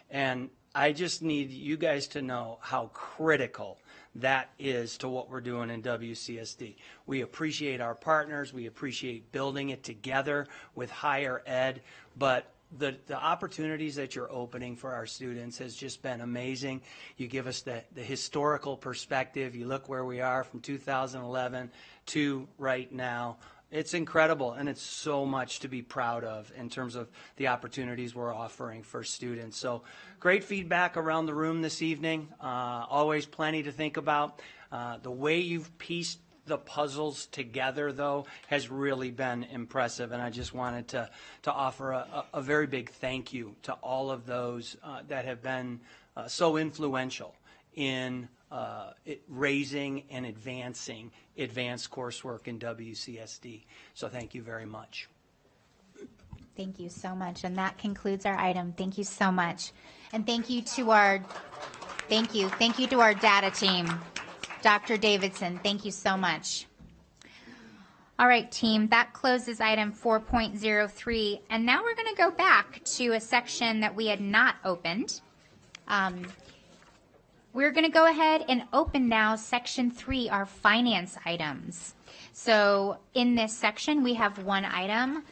And I just need you guys to know how critical that is to what we're doing in WCSD. We appreciate our partners. We appreciate building it together with higher ed. But the opportunities that you're opening for our students has just been amazing. You give us the historical perspective. You look where we are from 2011 to right now. It's incredible, and it's so much to be proud of in terms of the opportunities we're offering for students. So great feedback around the room this evening. Always plenty to think about. The way you've pieced the puzzles together, though, has really been impressive, and I just wanted to offer a very big thank you to all of those that have been so influential in raising and advancing advanced coursework in WCSD. So thank you very much. Thank you so much, and that concludes our item. Thank you so much, and thank you to our data team. Dr. Davidson, thank you so much. All right, team, that closes item 4.03, and now we're going to go back to a section that we had not opened. We're going to go ahead and open now section 3, our finance items. So in this section, we have one item,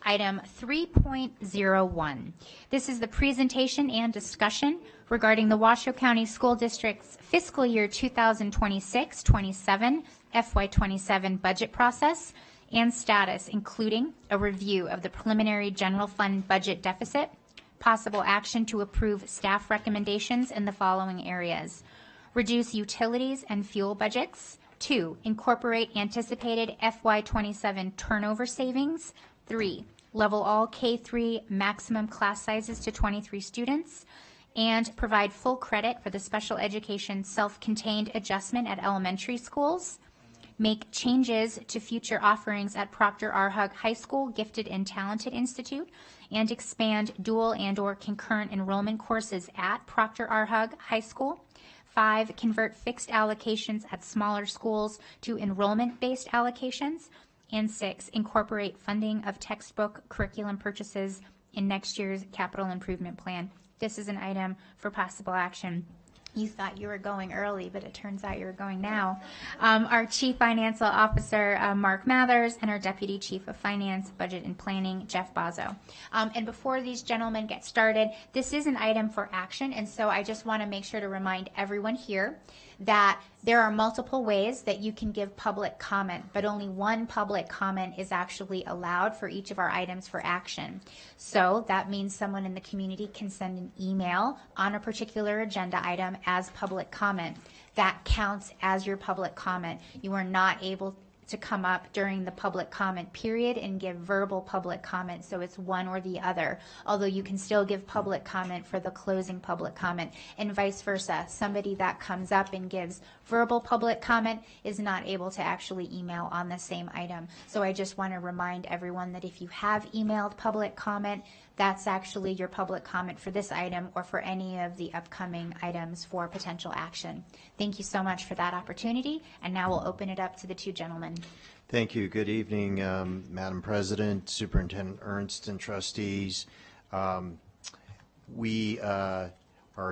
item 3.01. This is the presentation and discussion regarding the Washoe County School District's fiscal year 2026-27 FY27 budget process and status, including a review of the preliminary general fund budget deficit, possible action to approve staff recommendations in the following areas: reduce utilities and fuel budgets; 2, incorporate anticipated FY27 turnover savings; 3, level all K-3 maximum class sizes to 23 students, and provide full credit for the special education self-contained adjustment at elementary schools; make changes to future offerings at Proctor R. Hug High School Gifted and Talented Institute, and expand dual and/or concurrent enrollment courses at Proctor R. Hug High School; 5, convert fixed allocations at smaller schools to enrollment-based allocations; and 6, incorporate funding of textbook curriculum purchases in next year's capital improvement plan. This is an item for possible action. You thought you were going early, but it turns out you're going now. Our Chief Financial Officer, Mark Mathers, and our Deputy Chief of Finance, Budget and Planning, Jeff Bazzo. And before these gentlemen get started, this is an item for action, and so I just want to make sure to remind everyone here that there are multiple ways that you can give public comment, but only one public comment is actually allowed for each of our items for action. So that means someone in the community can send an email on a particular agenda item as public comment. That counts as your public comment. You are not able to come up during the public comment period and give verbal public comment, so it's one or the other, although you can still give public comment for the closing public comment, and vice versa. Somebody that comes up and gives verbal public comment is not able to actually email on the same item. So I just want to remind everyone that if you have emailed public comment, That's actually your public comment for this item or for any of the upcoming items for potential action. Thank you so much for that opportunity, and now we'll open it up to the two gentlemen. Thank you. Good evening, Madam President, Superintendent Ernst, and trustees. We are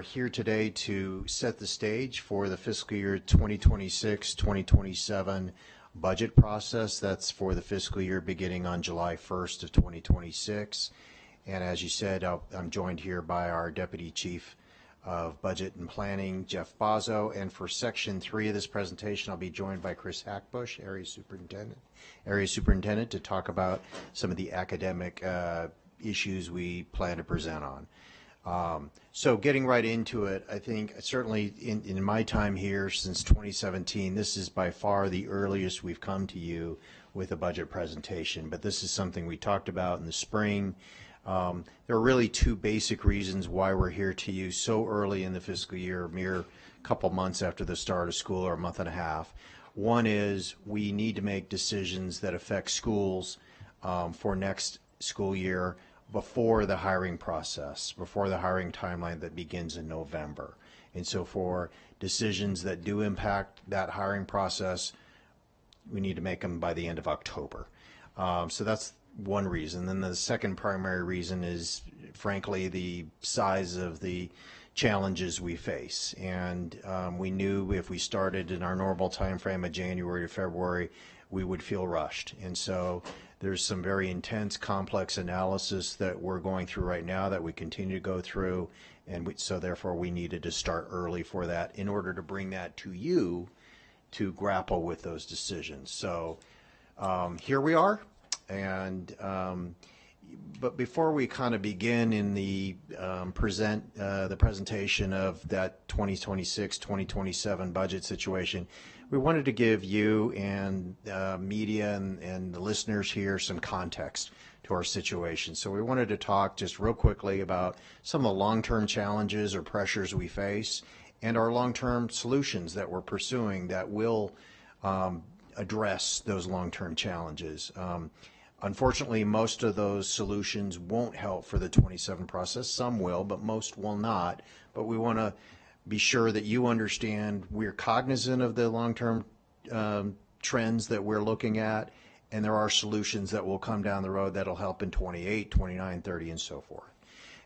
here today to set the stage for the fiscal year 2026-2027 budget process. That's for the fiscal year beginning on July 1st of 2026. And as you said, I'm joined here by our Deputy Chief of Budget and Planning, Jeff Bozzo. And for Section 3 of this presentation, I'll be joined by Chris Hackbush, Area Superintendent, to talk about some of the academic issues we plan to present on. So getting right into it, I think certainly in my time here since 2017, this is by far the earliest we've come to you with a budget presentation, but this is something we talked about in the spring. There are really two basic reasons why we're here to you so early in the fiscal year, a mere couple months after the start of school, or a month and a half. One is we need to make decisions that affect schools for next school year before the hiring process, before the hiring timeline that begins in November. And so for decisions that do impact that hiring process, we need to make them by the end of October. So that's one reason. Then the second primary reason is, frankly, the size of the challenges we face. And we knew if we started in our normal time frame of January to February, we would feel rushed. And so there's some very intense, complex analysis that we're going through right now that we continue to go through, and so therefore we needed to start early for that in order to bring that to you to grapple with those decisions. So here we are, and but before we kind of begin in the presentation of that 2026-2027 budget situation, we wanted to give you and media and the listeners here some context to our situation. So we wanted to talk just real quickly about some of the long-term challenges or pressures we face and our long-term solutions that we're pursuing that will address those long-term challenges. Unfortunately, most of those solutions won't help for the 27 process. Some will, but most will not. But we want to be sure that you understand we're cognizant of the long-term trends that we're looking at, and there are solutions that will come down the road that'll help in 28, 29, 30, and so forth.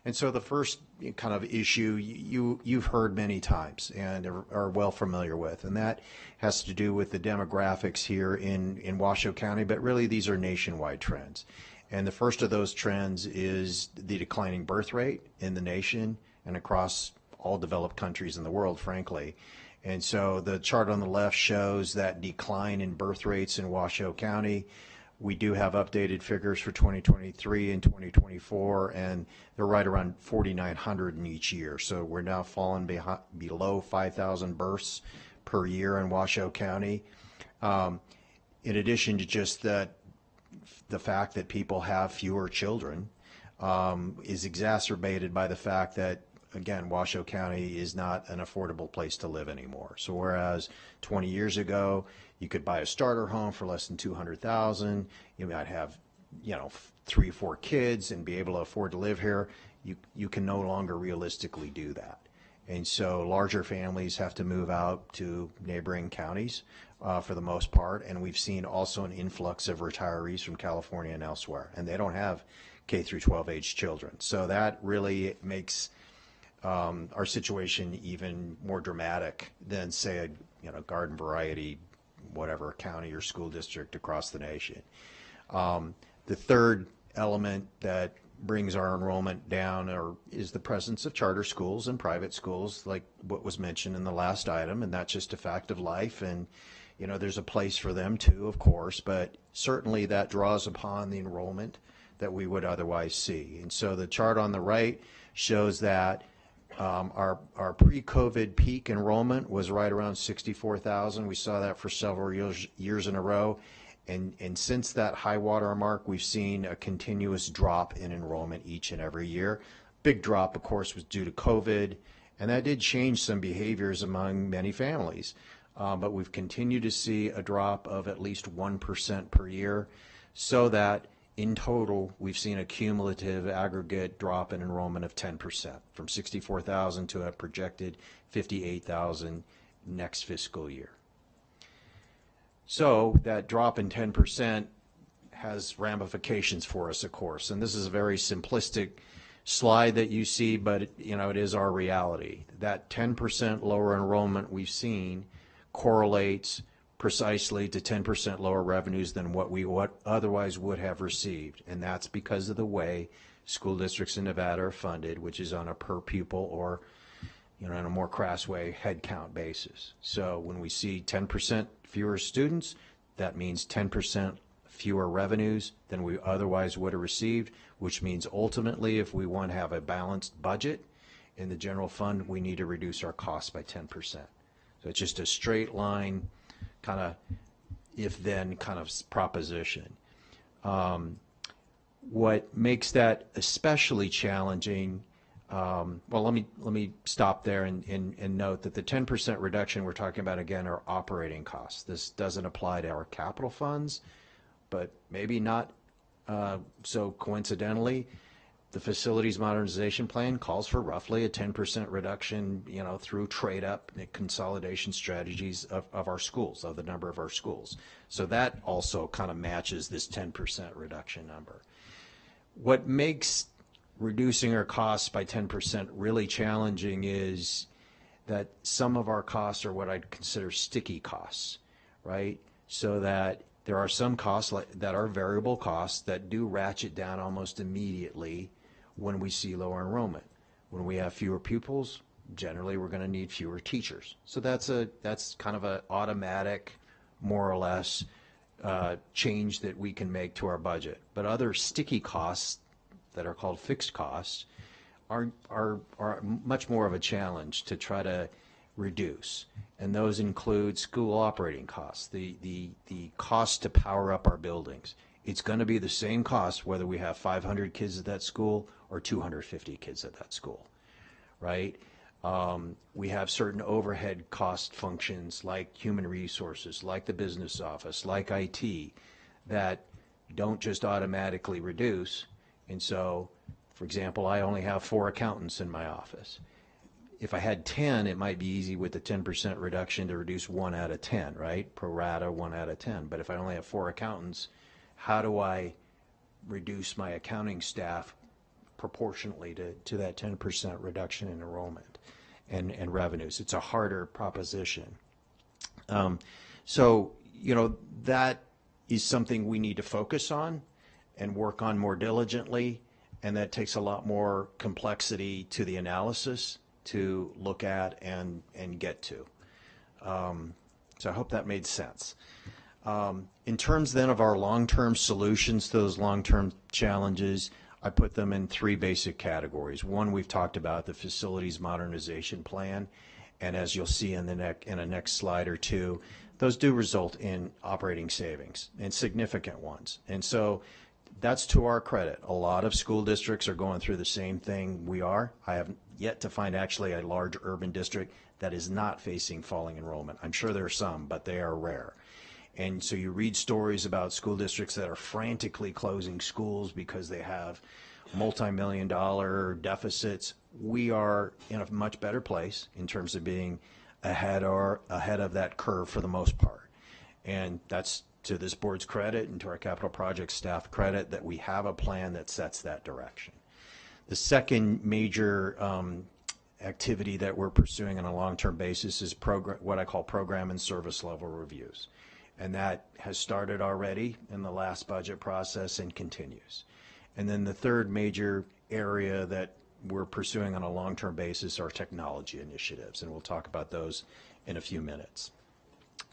And so the first kind of issue you've heard many times and are well familiar with, and that has to do with the demographics here in Washoe County, but really these are nationwide trends. And the first of those trends is the declining birth rate in the nation and across all developed countries in the world, frankly. And so the chart on the left shows that decline in birth rates in Washoe County. We do have updated figures for 2023 and 2024, and they're right around 4,900 in each year. So we're now falling below 5,000 births per year in Washoe County. In addition to just that, the fact that people have fewer children is exacerbated by the fact that, again, Washoe County is not an affordable place to live anymore. So whereas 20 years ago, you could buy a starter home for less than $200,000, you might have, 3 or 4 kids and be able to afford to live here, you can no longer realistically do that. And so larger families have to move out to neighboring counties for the most part, and we've seen also an influx of retirees from California and elsewhere, and they don't have K through 12 age children. So that really makes our situation even more dramatic than, say, a garden variety, whatever county or school district across the nation. The third element that brings our enrollment down is the presence of charter schools and private schools, like what was mentioned in the last item, and that's just a fact of life. And there's a place for them too, of course, but certainly that draws upon the enrollment that we would otherwise see. And so the chart on the right shows that our pre-COVID peak enrollment was right around 64,000. We saw that for several years in a row. And since that high water mark, we've seen a continuous drop in enrollment each and every year. Big drop, of course, was due to COVID, and that did change some behaviors among many families. But we've continued to see a drop of at least 1% per year, so that in total, we've seen a cumulative aggregate drop in enrollment of 10%, from 64,000 to a projected 58,000 next fiscal year. So that drop in 10% has ramifications for us, of course. And this is a very simplistic slide that you see, but it is our reality. That 10% lower enrollment we've seen correlates precisely to 10% lower revenues than what we otherwise would have received. And that's because of the way school districts in Nevada are funded, which is on a per pupil or, in a more crass way, head count basis. So when we see 10% fewer students, that means 10% fewer revenues than we otherwise would have received, which means ultimately if we want to have a balanced budget in the general fund, we need to reduce our costs by 10%. So it's just a straight line kind of if-then kind of proposition. What makes that especially challenging, well, let me stop there and note that the 10% reduction we're talking about, again, are operating costs. This doesn't apply to our capital funds, but maybe not so coincidentally, the facilities modernization plan calls for roughly a 10% reduction, through trade-up and consolidation strategies of our schools, of the number of our schools. So that also kind of matches this 10% reduction number. What makes reducing our costs by 10% really challenging is that some of our costs are what I'd consider sticky costs, right? So that there are some costs that are variable costs that do ratchet down almost immediately when we see lower enrollment. When we have fewer pupils, generally we're going to need fewer teachers. So that's kind of an automatic, more or less, change that we can make to our budget. But other sticky costs that are called fixed costs are much more of a challenge to try to reduce. And those include school operating costs, the cost to power up our buildings. It's going to be the same cost whether we have 500 kids at that school or 250 kids at that school, right? We have certain overhead cost functions like human resources, like the business office, like IT, that don't just automatically reduce. And so, for example, I only have 4 accountants in my office. If I had 10, it might be easy with the 10% reduction to reduce 1 out of 10, right? Pro rata, 1 out of 10. But if I only have 4 accountants, how do I reduce my accounting staff proportionately to that 10% reduction in enrollment and revenues? It's a harder proposition. So, that is something we need to focus on and work on more diligently, and that takes a lot more complexity to the analysis to look at and get to. So I hope that made sense. In terms then of our long-term solutions to those long-term challenges, I put them in 3 basic categories. One, we've talked about the facilities modernization plan, and as you'll see in a next slide or two, those do result in operating savings, and significant ones. And so that's to our credit. A lot of school districts are going through the same thing we are. I have yet to find actually a large urban district that is not facing falling enrollment. I'm sure there are some, but they are rare. And so you read stories about school districts that are frantically closing schools because they have multi-million-dollar deficits. We are in a much better place in terms of being ahead of that curve for the most part. And that's to this board's credit and to our capital projects staff credit that we have a plan that sets that direction. The second major activity that we're pursuing on a long-term basis is what I call program and service level reviews. And that has started already in the last budget process and continues. And then the third major area that we're pursuing on a long-term basis are technology initiatives, and we'll talk about those in a few minutes.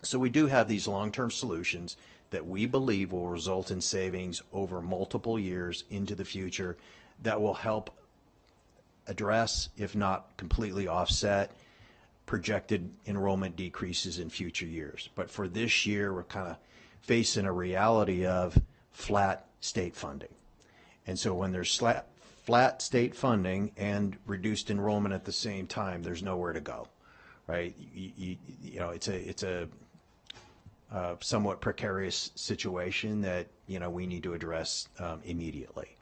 So we do have these long-term solutions that we believe will result in savings over multiple years into the future that will help address, if not completely offset, projected enrollment decreases in future years. But for this year, we're kind of facing a reality of flat state funding. And so when there's flat state funding and reduced enrollment at the same time, there's nowhere to go, right? It's a somewhat precarious situation that, we need to address immediately.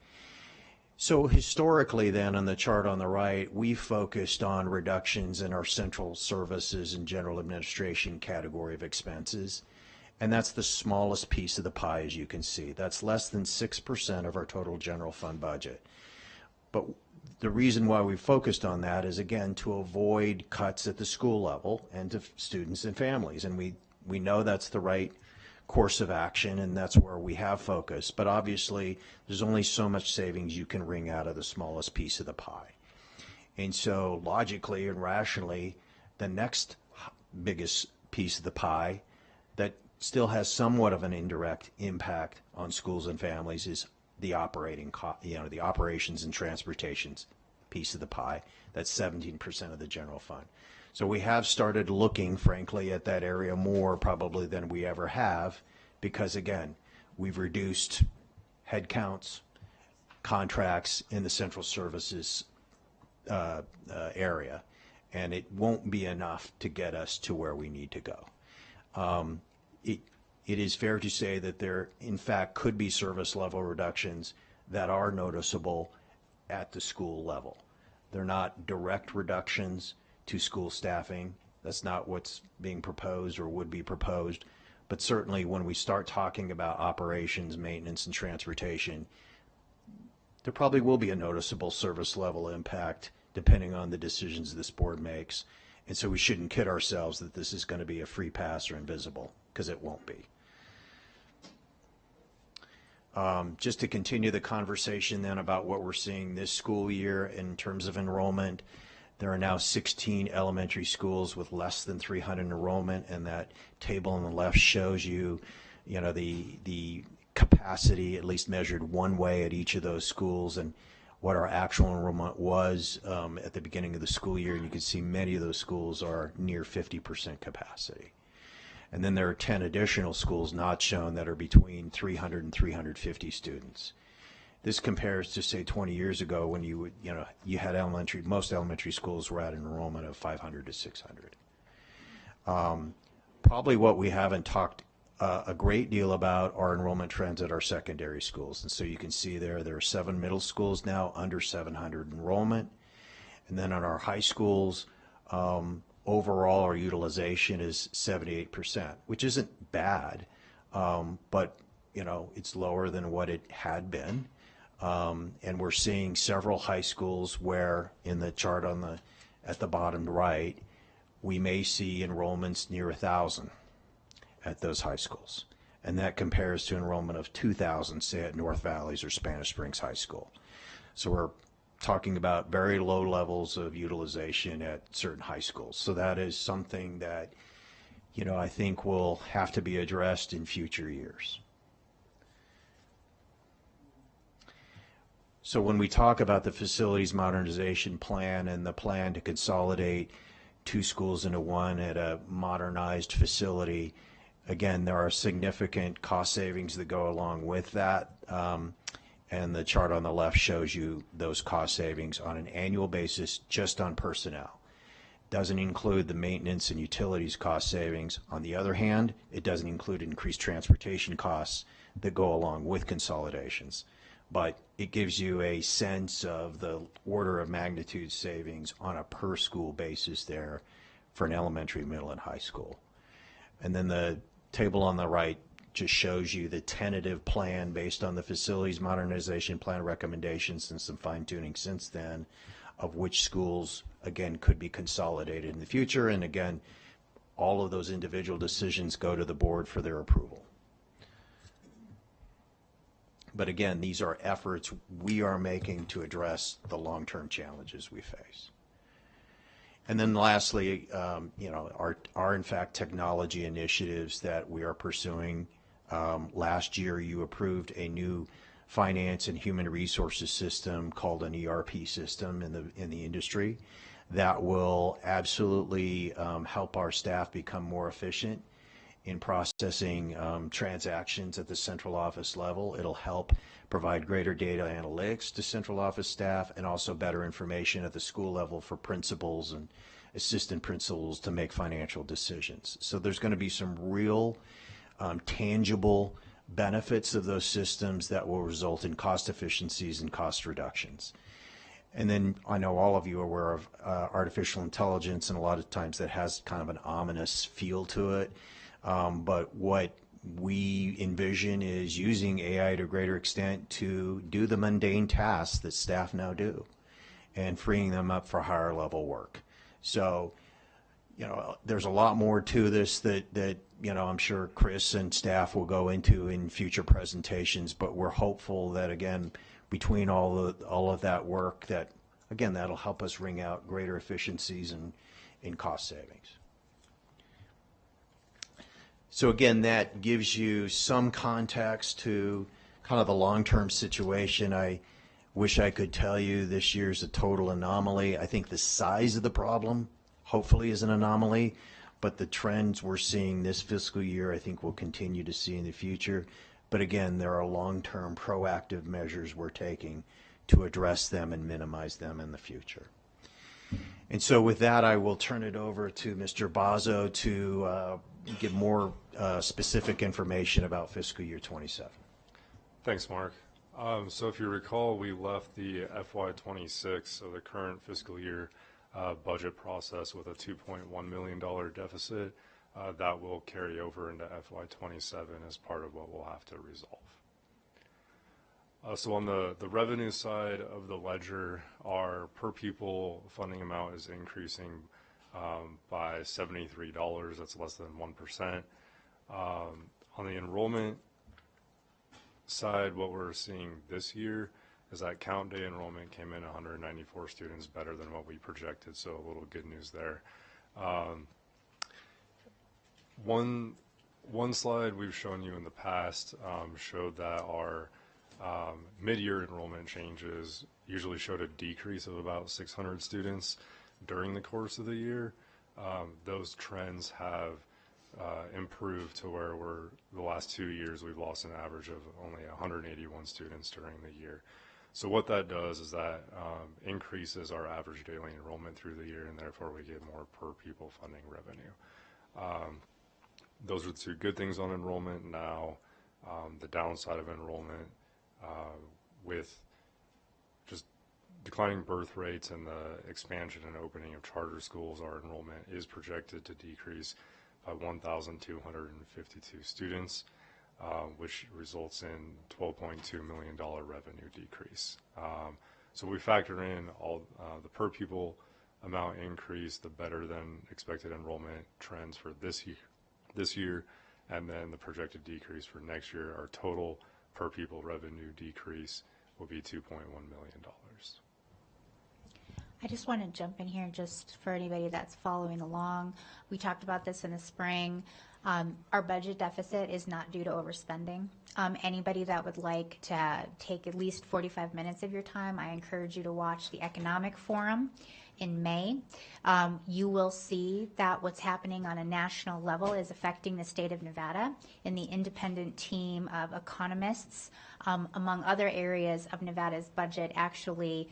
So historically then, on the chart on the right, we focused on reductions in our central services and general administration category of expenses. And that's the smallest piece of the pie, as you can see. That's less than 6% of our total general fund budget. But the reason why we focused on that is, again, to avoid cuts at the school level and to students and families. And we know that's the right course of action, and that's where we have focused. But obviously, there's only so much savings you can wring out of the smallest piece of the pie. And so logically and rationally, the next biggest piece of the pie that still has somewhat of an indirect impact on schools and families is the the operations and transportations piece of the pie. That's 17% of the general fund. So we have started looking, frankly, at that area more probably than we ever have, because again, we've reduced headcounts, contracts in the central services area, and it won't be enough to get us to where we need to go. It is fair to say that there, in fact, could be service level reductions that are noticeable at the school level. They're not direct reductions to school staffing. That's not what's being proposed or would be proposed. But certainly when we start talking about operations, maintenance, and transportation, there probably will be a noticeable service level impact depending on the decisions this board makes. And so we shouldn't kid ourselves that this is going to be a free pass or invisible, because it won't be. Just to continue the conversation then about what we're seeing this school year in terms of enrollment, there are now 16 elementary schools with less than 300 enrollment, and that table on the left shows you, the capacity, at least measured one way at each of those schools, and what our actual enrollment was at the beginning of the school year. And you can see many of those schools are near 50% capacity. And then there are 10 additional schools not shown that are between 300 and 350 students. This compares to, say, 20 years ago when you had most elementary schools were at an enrollment of 500 to 600. Probably what we haven't talked a great deal about are enrollment trends at our secondary schools. And so you can see there are 7 middle schools now under 700 enrollment. And then on our high schools, overall our utilization is 78%, which isn't bad, but it's lower than what it had been. And we're seeing several high schools where, in the chart at the bottom right, we may see enrollments near 1,000 at those high schools. And that compares to enrollment of 2,000, say, at North Valleys or Spanish Springs High School. So we're talking about very low levels of utilization at certain high schools. So that is something that, I think will have to be addressed in future years. So when we talk about the facilities modernization plan and the plan to consolidate 2 schools into one at a modernized facility, again, there are significant cost savings that go along with that. And the chart on the left shows you those cost savings on an annual basis just on personnel. Doesn't include the maintenance and utilities cost savings. On the other hand, it doesn't include increased transportation costs that go along with consolidations. But it gives you a sense of the order of magnitude savings on a per school basis there for an elementary, middle, and high school. And then the table on the right just shows you the tentative plan based on the facilities modernization plan recommendations and some fine tuning since then of which schools, again, could be consolidated in the future. And again, all of those individual decisions go to the board for their approval. But again, these are efforts we are making to address the long-term challenges we face. And then lastly, are in fact technology initiatives that we are pursuing. Last year, you approved a new finance and human resources system called an ERP system in the industry that will absolutely help our staff become more efficient in processing transactions at the central office level. It'll help provide greater data analytics to central office staff and also better information at the school level for principals and assistant principals to make financial decisions. So there's going to be some real tangible benefits of those systems that will result in cost efficiencies and cost reductions. And then I know all of you are aware of artificial intelligence, and a lot of times that has kind of an ominous feel to it. But what we envision is using AI to a greater extent to do the mundane tasks that staff now do and freeing them up for higher level work. So, you know, there's a lot more to this that you know, I'm sure Chris and staff will go into in future presentations, but we're hopeful that, again, between all of that work, that, again, that'll help us wring out greater efficiencies and in cost savings. So again, that gives you some context to kind of the long-term situation. I wish I could tell you this year's a total anomaly. I think the size of the problem hopefully is an anomaly, but the trends we're seeing this fiscal year I think we'll continue to see in the future. But again, there are long-term proactive measures we're taking to address them and minimize them in the future. And so with that, I will turn it over to Mr. Bazzo to give more specific information about fiscal year 27. Thanks, Mark. So if you recall, we left the FY26, so the current fiscal year budget process with a $2.1 million deficit. That will carry over into FY27 as part of what we'll have to resolve. So on the revenue side of the ledger, our per pupil funding amount is increasing by $73. That's less than 1%. On the enrollment side, what we're seeing this year is that count day enrollment came in 194 students better than what we projected, so a little good news there. One slide we've shown you in the past showed that our mid-year enrollment changes usually showed a decrease of about 600 students during the course of the year. Those trends have improved to where the last 2 years we've lost an average of only 181 students during the year. So what that does is that increases our average daily enrollment through the year, and therefore we get more per pupil funding revenue. Those are the two good things on enrollment. Now, the downside of enrollment with just declining birth rates and the expansion and opening of charter schools, our enrollment is projected to decrease by 1,252 students, which results in $12.2 million revenue decrease. So we factor in all the per pupil amount increase, the better than expected enrollment trends for this year, and then the projected decrease for next year. Our total per pupil revenue decrease will be $2.1 million. I just want to jump in here just for anybody that's following along. We talked about this in the spring. Our budget deficit is not due to overspending. Anybody that would like to take at least 45 minutes of your time, I encourage you to watch the Economic Forum in May. You will see that what's happening on a national level is affecting the state of Nevada, and the independent team of economists, among other areas of Nevada's budget, actually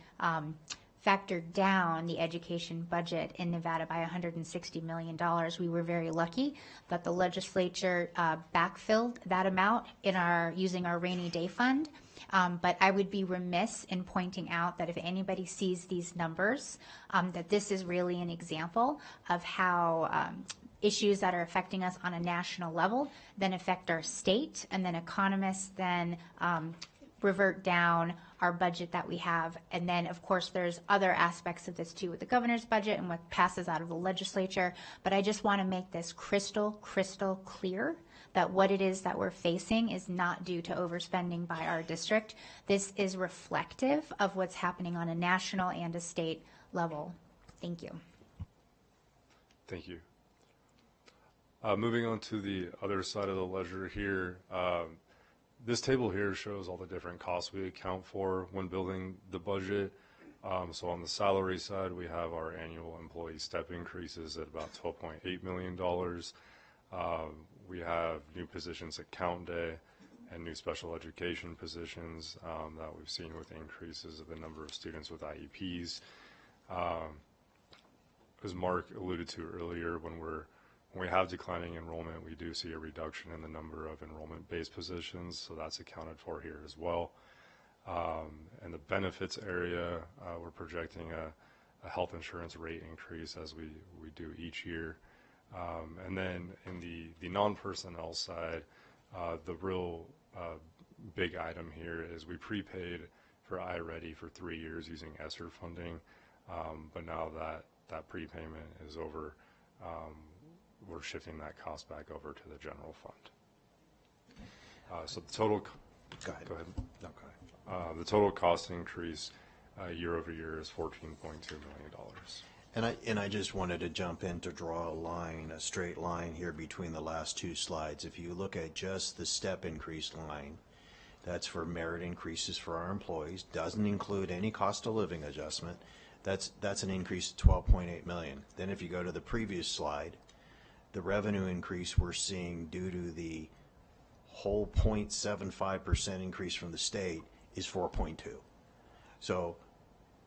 factored down the education budget in Nevada by $160 million. We were very lucky that the legislature backfilled that amount using our rainy day fund. But I would be remiss in pointing out that if anybody sees these numbers, that this is really an example of how issues that are affecting us on a national level then affect our state, and then economists then revert down our budget that we have. And then, of course, there's other aspects of this too with the governor's budget and what passes out of the legislature. But I just want to make this crystal clear that what it is that we're facing is not due to overspending by our district. This is reflective of what's happening on a national and a state level. Thank you. Thank you. Moving on to the other side of the ledger here. This table here shows all the different costs we account for when building the budget. So on the salary side, we have our annual employee step increases at about $12.8 million. We have new positions at count day and new special education positions that we've seen with increases of the number of students with IEPs. As Mark alluded to earlier, when we're when we have declining enrollment, we do see a reduction in the number of enrollment-based positions, so that's accounted for here as well. In the benefits area, we're projecting a health insurance rate increase as we do each year. And then in the non-personnel side, the real big item here is we prepaid for iReady for 3 years using ESSER funding, but now that prepayment is over, we're shifting that cost back over to the general fund. So the total, Go ahead. Go ahead. No, go ahead. The total cost increase year over year is $14.2 million. And I just wanted to jump in to draw a straight line here between the last two slides. If you look at just the step increase line, that's for merit increases for our employees, doesn't include any cost of living adjustment. That's an increase of $12.8 million. Then if you go to the previous slide, the revenue increase we're seeing due to the whole 0.75% increase from the state is 4.2. So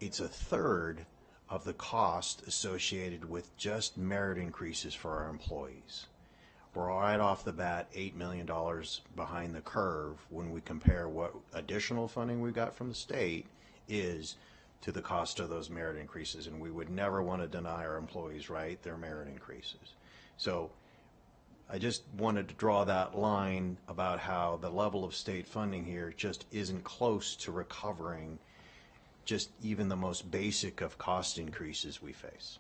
it's a third of the cost associated with just merit increases for our employees. We're right off the bat $8 million behind the curve when we compare what additional funding we got from the state is to the cost of those merit increases, and we would never want to deny our employees, right, their merit increases. So I just wanted to draw that line about how the level of state funding here just isn't close to recovering just even the most basic of cost increases we face.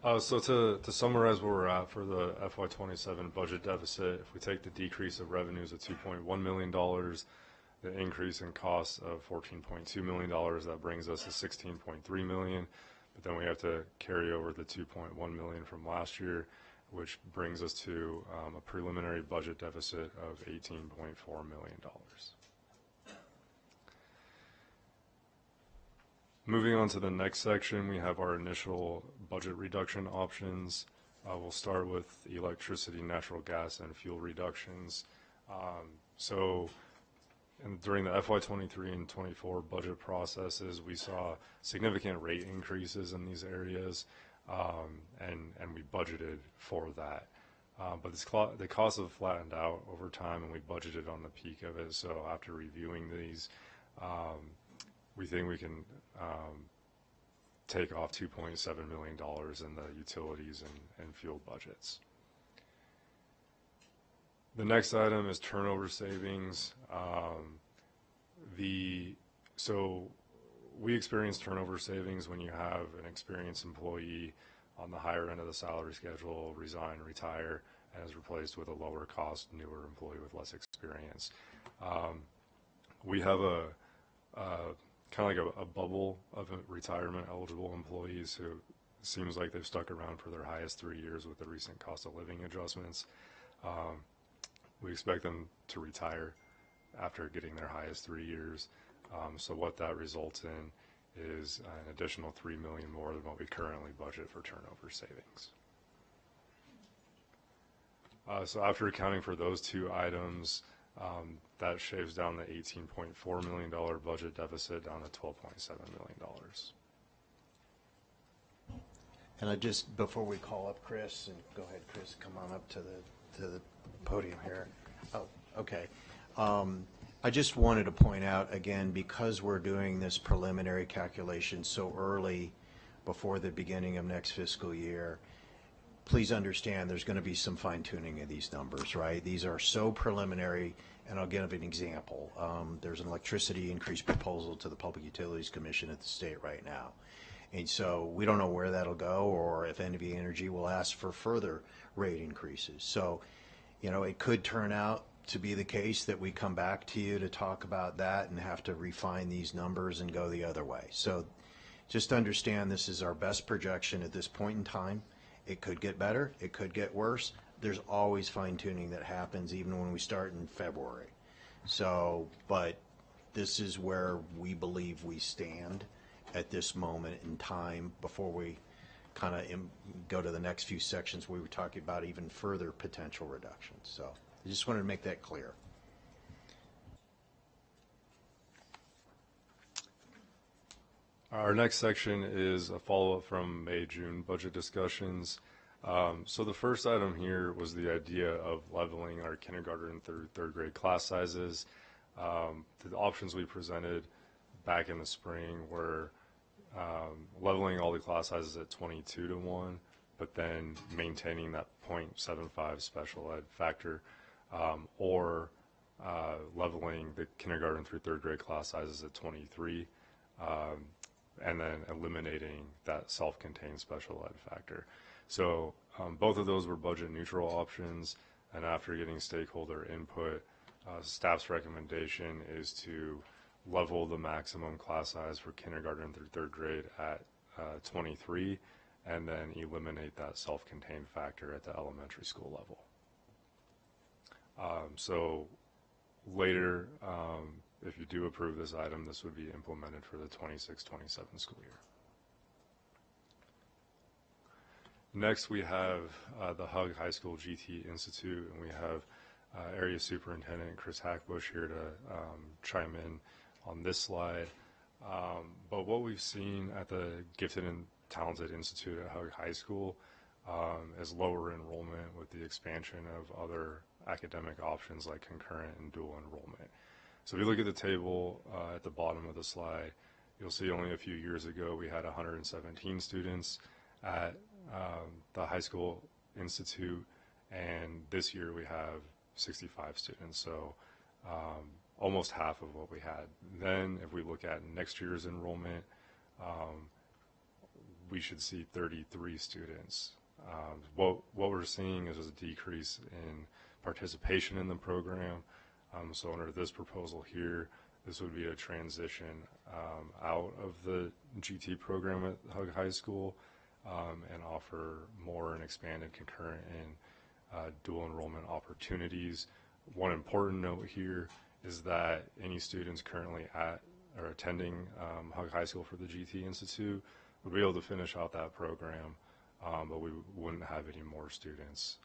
So to summarize where we're at for the FY27 budget deficit, if we take the decrease of revenues of $2.1 million, the increase in costs of $14.2 million, that brings us to $16.3 million. But then we have to carry over the $2.1 million from last year, which brings us to a preliminary budget deficit of $18.4 million. Moving on to the next section, we have our initial budget reduction options. We'll start with electricity, natural gas, and fuel reductions. During the FY23 and 24 budget processes, we saw significant rate increases in these areas, and we budgeted for that. But the costs have flattened out over time, and we budgeted on the peak of it. So after reviewing these, we think we can take off $2.7 million in the utilities and fuel budgets. The next item is turnover savings. So we experience turnover savings when you have an experienced employee on the higher end of the salary schedule resign, retire, and is replaced with a lower cost, newer employee with less experience. We have a kind of like a bubble of retirement eligible employees who seems like they've stuck around for their highest 3 years with the recent cost of living adjustments. We expect them to retire after getting their highest 3 years. So what that results in is an additional $3 million more than what we currently budget for turnover savings. So after accounting for those two items, that shaves down the $18.4 million budget deficit down to $12.7 million. And I just, before we call up Chris, and go ahead, Chris, come on up to the podium here. Oh, okay. I just wanted to point out again, because we're doing this preliminary calculation so early before the beginning of next fiscal year, please understand there's going to be some fine tuning of these numbers, right? These are so preliminary, and I'll give an example. There's an electricity increase proposal to the Public Utilities Commission at the state right now. And so we don't know where that'll go, or if NV Energy will ask for further rate increases. So, you know, it could turn out to be the case that we come back to you to talk about that and have to refine these numbers and go the other way. So just understand this is our best projection at this point in time. It could get better, it could get worse. There's always fine tuning that happens even when we start in February. So, but this is where we believe we stand at this moment in time before we kind of go to the next few sections where we were talking about even further potential reductions. So I just wanted to make that clear. Our next section is a follow-up from May-June budget discussions. So the first item here was the idea of leveling our kindergarten through third grade class sizes. The options we presented back in the spring were leveling all the class sizes at 22 to 1, but then maintaining that 0.75 special ed factor, or leveling the kindergarten through third grade class sizes at 23, and then eliminating that self-contained special ed factor. So both of those were budget neutral options, and after getting stakeholder input, staff's recommendation is to level the maximum class size for kindergarten through third grade at 23, and then eliminate that self-contained factor at the elementary school level. So later, if you do approve this item, this would be implemented for the 26-27 school year. Next, we have the Hug High School GT Institute, and we have Area Superintendent Chris Hackbush here to chime in on this slide. But what we've seen at the Gifted and Talented Institute at Hug High School is lower enrollment with the expansion of other academic options like concurrent and dual enrollment. So if you look at the table at the bottom of the slide, you'll see only a few years ago we had 117 students at the High School Institute, and this year we have 65 students, so almost half of what we had. Then if we look at next year's enrollment, we should see 33 students. What we're seeing is a decrease in participation in the program. So under this proposal here, this would be a transition out of the GT program at Hug High School and offer more and expanded concurrent and dual enrollment opportunities. One important note here is that any students currently at or attending Hug High School for the GT Institute would be able to finish out that program, but we wouldn't have any more students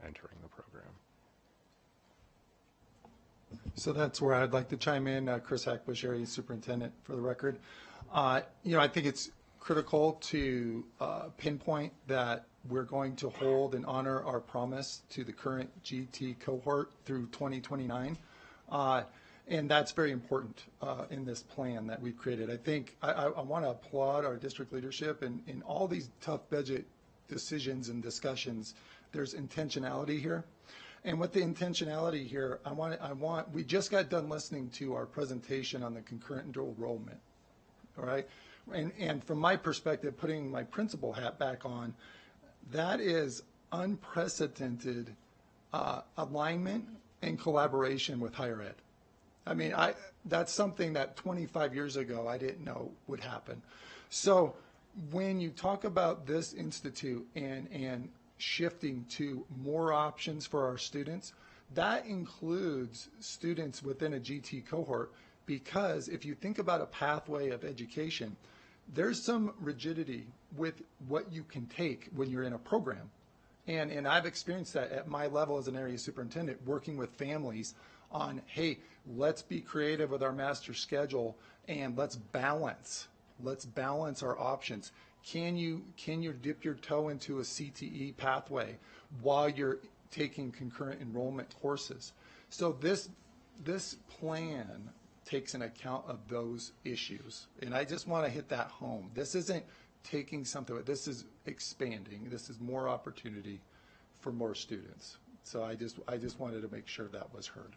entering the program. So that's where I'd like to chime in. Chris Hackbush, Area Superintendent, for the record. I think it's critical to pinpoint that we're going to hold and honor our promise to the current GT cohort through 2029. And that's very important in this plan that we've created. I think I want to applaud our district leadership in all these tough budget decisions and discussions. There's intentionality here. And with the intentionality here, we just got done listening to our presentation on the concurrent and dual enrollment, all right? And from my perspective, putting my principal hat back on, that is unprecedented alignment and collaboration with higher ed. I mean, that's something that 25 years ago I didn't know would happen. So when you talk about this institute and shifting to more options for our students, that includes students within a GT cohort, because if you think about a pathway of education, there's some rigidity with what you can take when you're in a program. And I've experienced that at my level as an area superintendent, working with families on, hey, let's be creative with our master schedule and let's balance our options. Can you dip your toe into a CTE pathway while you're taking concurrent enrollment courses? So this plan takes an account of those issues, and I just want to hit that home. This isn't taking something, this is expanding. This is more opportunity for more students. So I just wanted to make sure that was heard.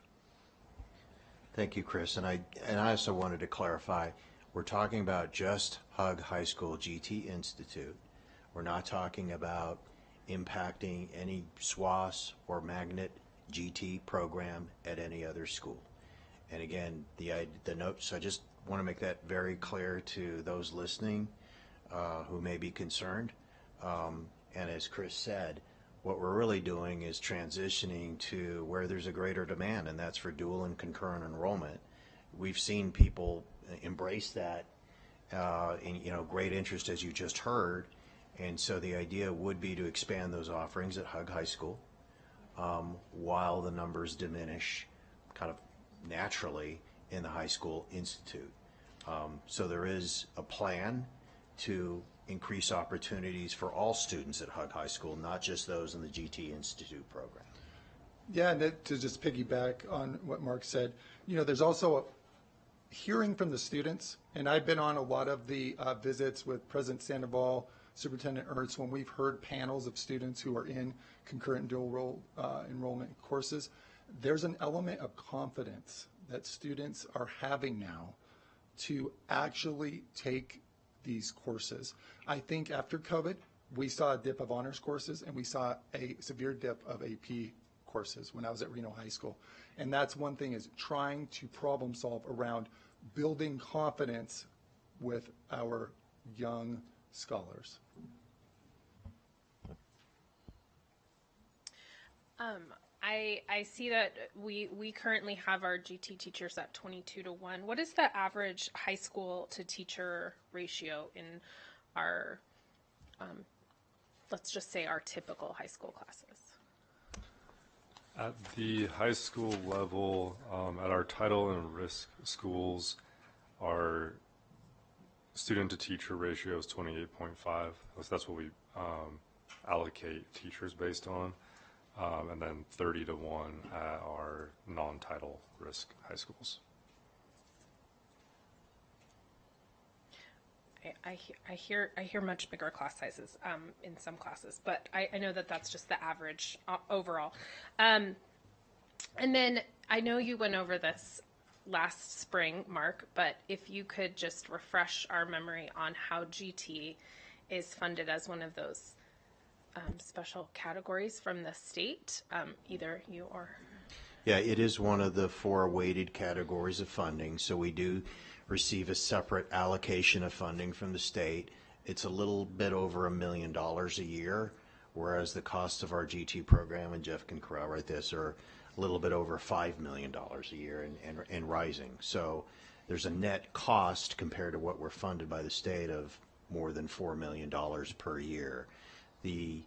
Thank you, Chris. And I also wanted to clarify, we're talking about just Hug High School GT Institute. We're not talking about impacting any SWAS or magnet GT program at any other school. And again, the notes, I just want to make that very clear to those listening who may be concerned. And as Chris said, what we're really doing is transitioning to where there's a greater demand, and that's for dual and concurrent enrollment. We've seen people embrace that in great interest, as you just heard, and so the idea would be to expand those offerings at Hug High School while the numbers diminish kind of naturally in the High School Institute. So there is a plan to increase opportunities for all students at Hug High School, not just those in the GT Institute program. Yeah, and to just piggyback on what Mark said, there's also a hearing from the students, and I've been on a lot of the visits with President Sandoval, Superintendent Ernst, when we've heard panels of students who are in concurrent dual enrollment courses. There's an element of confidence that students are having now to actually take these courses. I think after COVID, we saw a dip of honors courses, and we saw a severe dip of AP courses when I was at Reno High School. And that's one thing, is trying to problem solve around building confidence with our young scholars. I see that we currently have our GT teachers at 22-1. What is the average high school to teacher ratio in our, let's just say our typical high school classes? At the high school level, at our title and risk schools, our student to teacher ratio is 28.5. That's what we allocate teachers based on. And then 30-1 at our non-title risk high schools. I hear much bigger class sizes in some classes, but I know that that's just the average overall. And then I know you went over this last spring, Mark, but if you could just refresh our memory on how GT is funded as one of those special categories from the state, either you or... Yeah, it is one of the 4 weighted categories of funding, so we do receive a separate allocation of funding from the state. It's a little bit over $1 million a year, whereas the cost of our GT program, and Jeff can corroborate this, are a little bit over $5 million a year and rising. So there's a net cost compared to what we're funded by the state of more than $4 million per year. The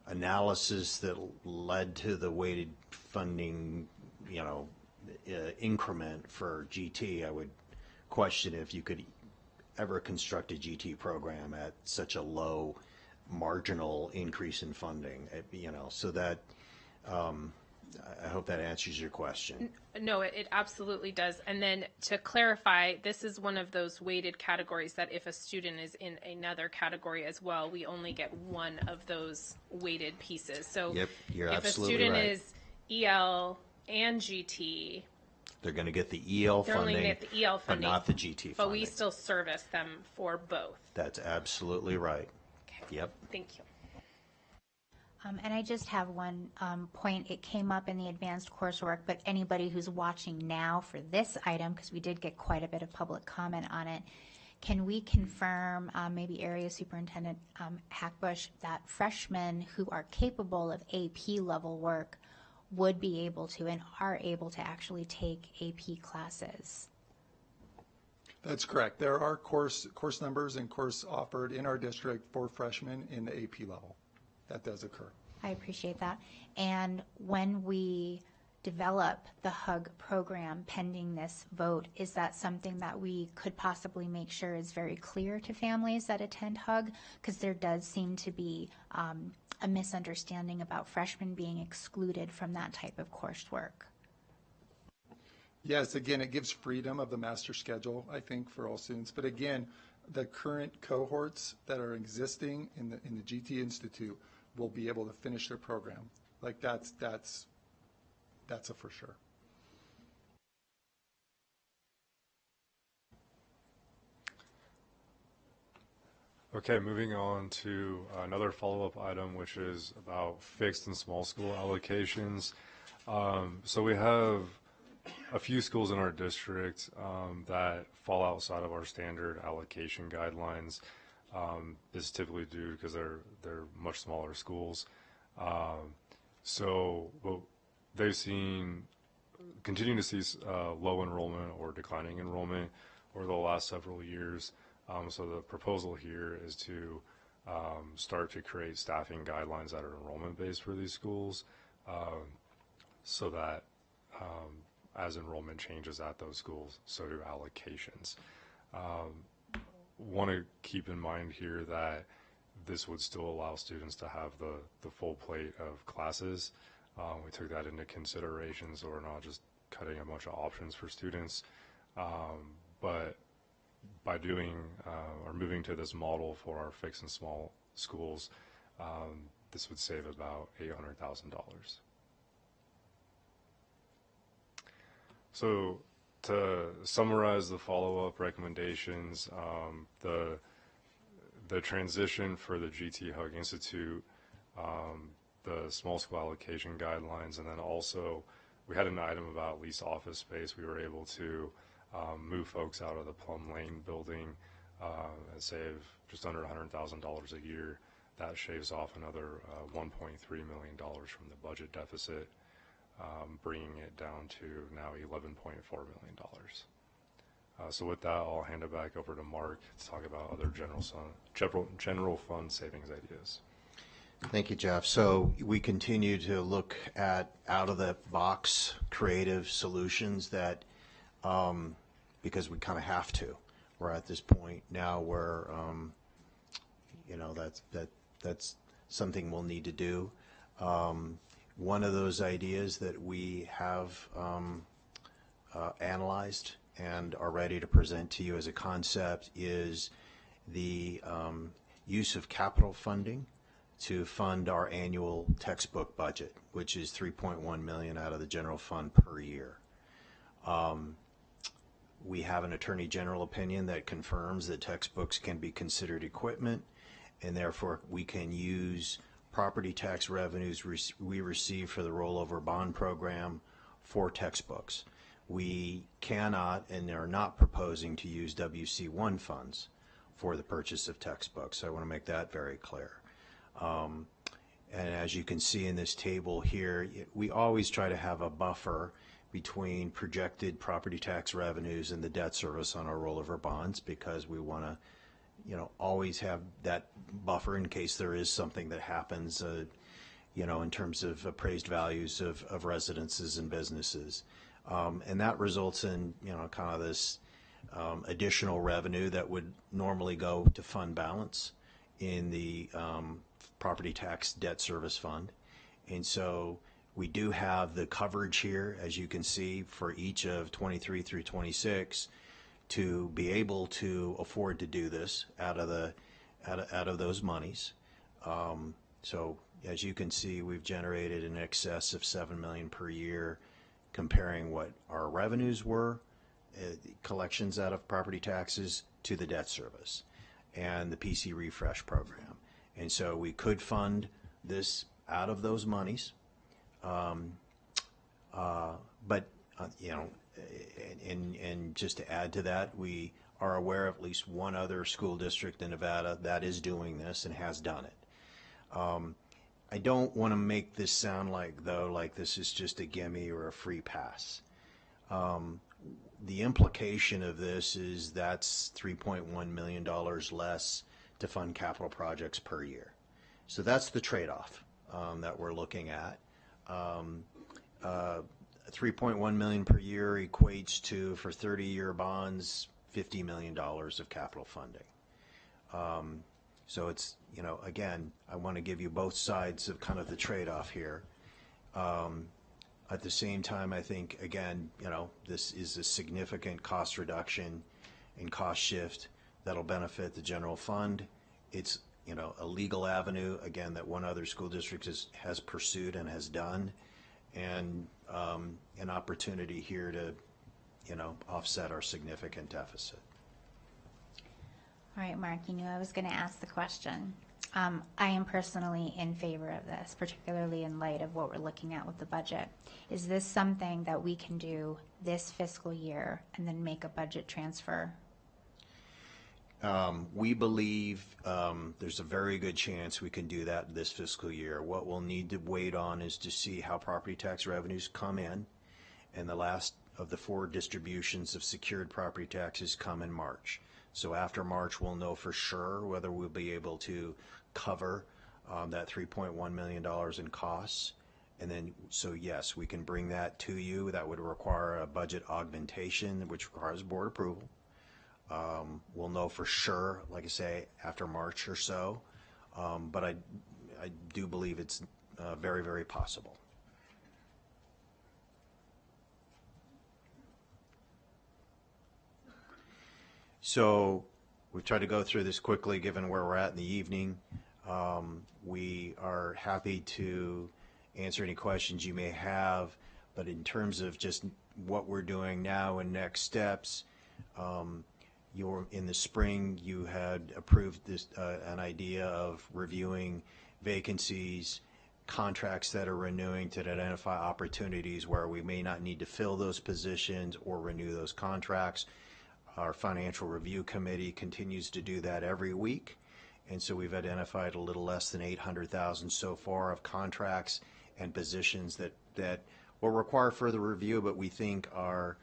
analysis that led to the weighted funding, increment for GT, I would question if you could ever construct a GT program at such a low marginal increase in funding. So that I hope that answers your question. No, it absolutely does. And then to clarify, this is one of those weighted categories that if a student is in another category as well, we only get one of those weighted pieces. So yep, you're if absolutely a student right. is EL and GT, they're going to get the EL they're funding, only going to get the EL funding, but not the GT funding. But we still service them for both. That's absolutely right. Okay. Yep. Thank you. And I just have one point. It came up in the advanced coursework, but anybody who's watching now for this item, because we did get quite a bit of public comment on it, can we confirm, maybe Area Superintendent Hackbush, that freshmen who are capable of AP level work would be able to and are able to actually take AP classes? That's correct. There are course numbers and course offered in our district for freshmen in the AP level. That does occur. I appreciate that. And when we develop the HUG program pending this vote, is that something that we could possibly make sure is very clear to families that attend HUG? Because there does seem to be a misunderstanding about freshmen being excluded from that type of coursework. Yes, again, it gives freedom of the master schedule, I think, for all students. But again, the current cohorts that are existing in the GT Institute will be able to finish their program. Like that's a for sure. Okay, moving on to another follow-up item, which is about fixed and small school allocations. So we have a few schools in our district that fall outside of our standard allocation guidelines. This is typically due because they're much smaller schools. So they've continuing to see low enrollment or declining enrollment over the last several years. So the proposal here is to start to create staffing guidelines that are enrollment based for these schools, so that as enrollment changes at those schools, so do allocations. Want to keep in mind here that this would still allow students to have the full plate of classes. We took that into consideration, so we're not just cutting a bunch of options for students. But by doing or moving to this model for our fixed and small schools, this would save about $800,000. So to summarize the follow-up recommendations, the transition for the GT Hug Institute, the small school allocation guidelines, and then also we had an item about leased office space. We were able to move folks out of the Plum Lane building and save just under $100,000 a year. That shaves off another $1.3 million from the budget deficit, bringing it down to now $11.4 million. So with that, I'll hand it back over to Mark to talk about other general fund savings ideas. Thank you, Jeff. So we continue to look at out-of-the-box creative solutions that, because we kind of have to. We're at this point now where, you know, that's something we'll need to do. One of those ideas that we have analyzed and are ready to present to you as a concept is the use of capital funding to fund our annual textbook budget, which is $3.1 million out of the general fund per year. We have an Attorney General opinion that confirms that textbooks can be considered equipment, and therefore we can use property tax revenues we receive for the rollover bond program for textbooks. We cannot and are not proposing to use WC1 funds for the purchase of textbooks. So I want to make that very clear. And as you can see in this table here, we always try to have a buffer between projected property tax revenues and the debt service on our rollover bonds, because we want to, you know, always have that buffer in case there is something that happens, you know, in terms of appraised values of residences and businesses. And that results in, you know, kind of this additional revenue that would normally go to fund balance in the property tax debt service fund. And so we do have the coverage here, as you can see, for each of 23 through 26 to be able to afford to do this out of those monies. So as you can see, we've generated in excess of $7 million per year, comparing what our revenues were, collections out of property taxes, to the debt service and the PC refresh program. And so we could fund this out of those monies, but you know, and just to add to that, we are aware of at least one other school district in Nevada that is doing this and has done it. I don't want to make this sound like, though, like this is just a gimme or a free pass. The implication of this is that's $3.1 million less to fund capital projects per year. So that's the trade-off that we're looking at. $3.1 million per year equates to, for 30-year bonds, $50 million of capital funding. So it's, you know, again, I want to give you both sides of kind of the trade-off here. At the same time, I think, again, you know, this is a significant cost reduction and cost shift that'll benefit the general fund. It's, you know, a legal avenue, again, that one other school district has pursued and has done, and an opportunity here to, you know, offset our significant deficit. All right, Mark, you knew I was going to ask the question. I am personally in favor of this, particularly in light of what we're looking at with the budget. Is this something that we can do this fiscal year and then make a budget transfer? We believe there's a very good chance we can do that this fiscal year. What we'll need to wait on is to see how property tax revenues come in, and the last of the 4 distributions of secured property taxes come in March. So after March, we'll know for sure whether we'll be able to cover that $3.1 million in costs. And then, so yes, we can bring that to you. That would require a budget augmentation, which requires board approval. We'll know for sure, like I say, after March or so, but I do believe it's very, very possible. So we've tried to go through this quickly given where we're at in the evening. We are happy to answer any questions you may have, but in terms of just what we're doing now and next steps, in the spring you had approved this an idea of reviewing vacancies, contracts that are renewing to identify opportunities where we may not need to fill those positions or renew those contracts. Our financial review committee continues to do that every week, and so we've identified a little less than $800,000 so far of contracts and positions that will require further review, but we think are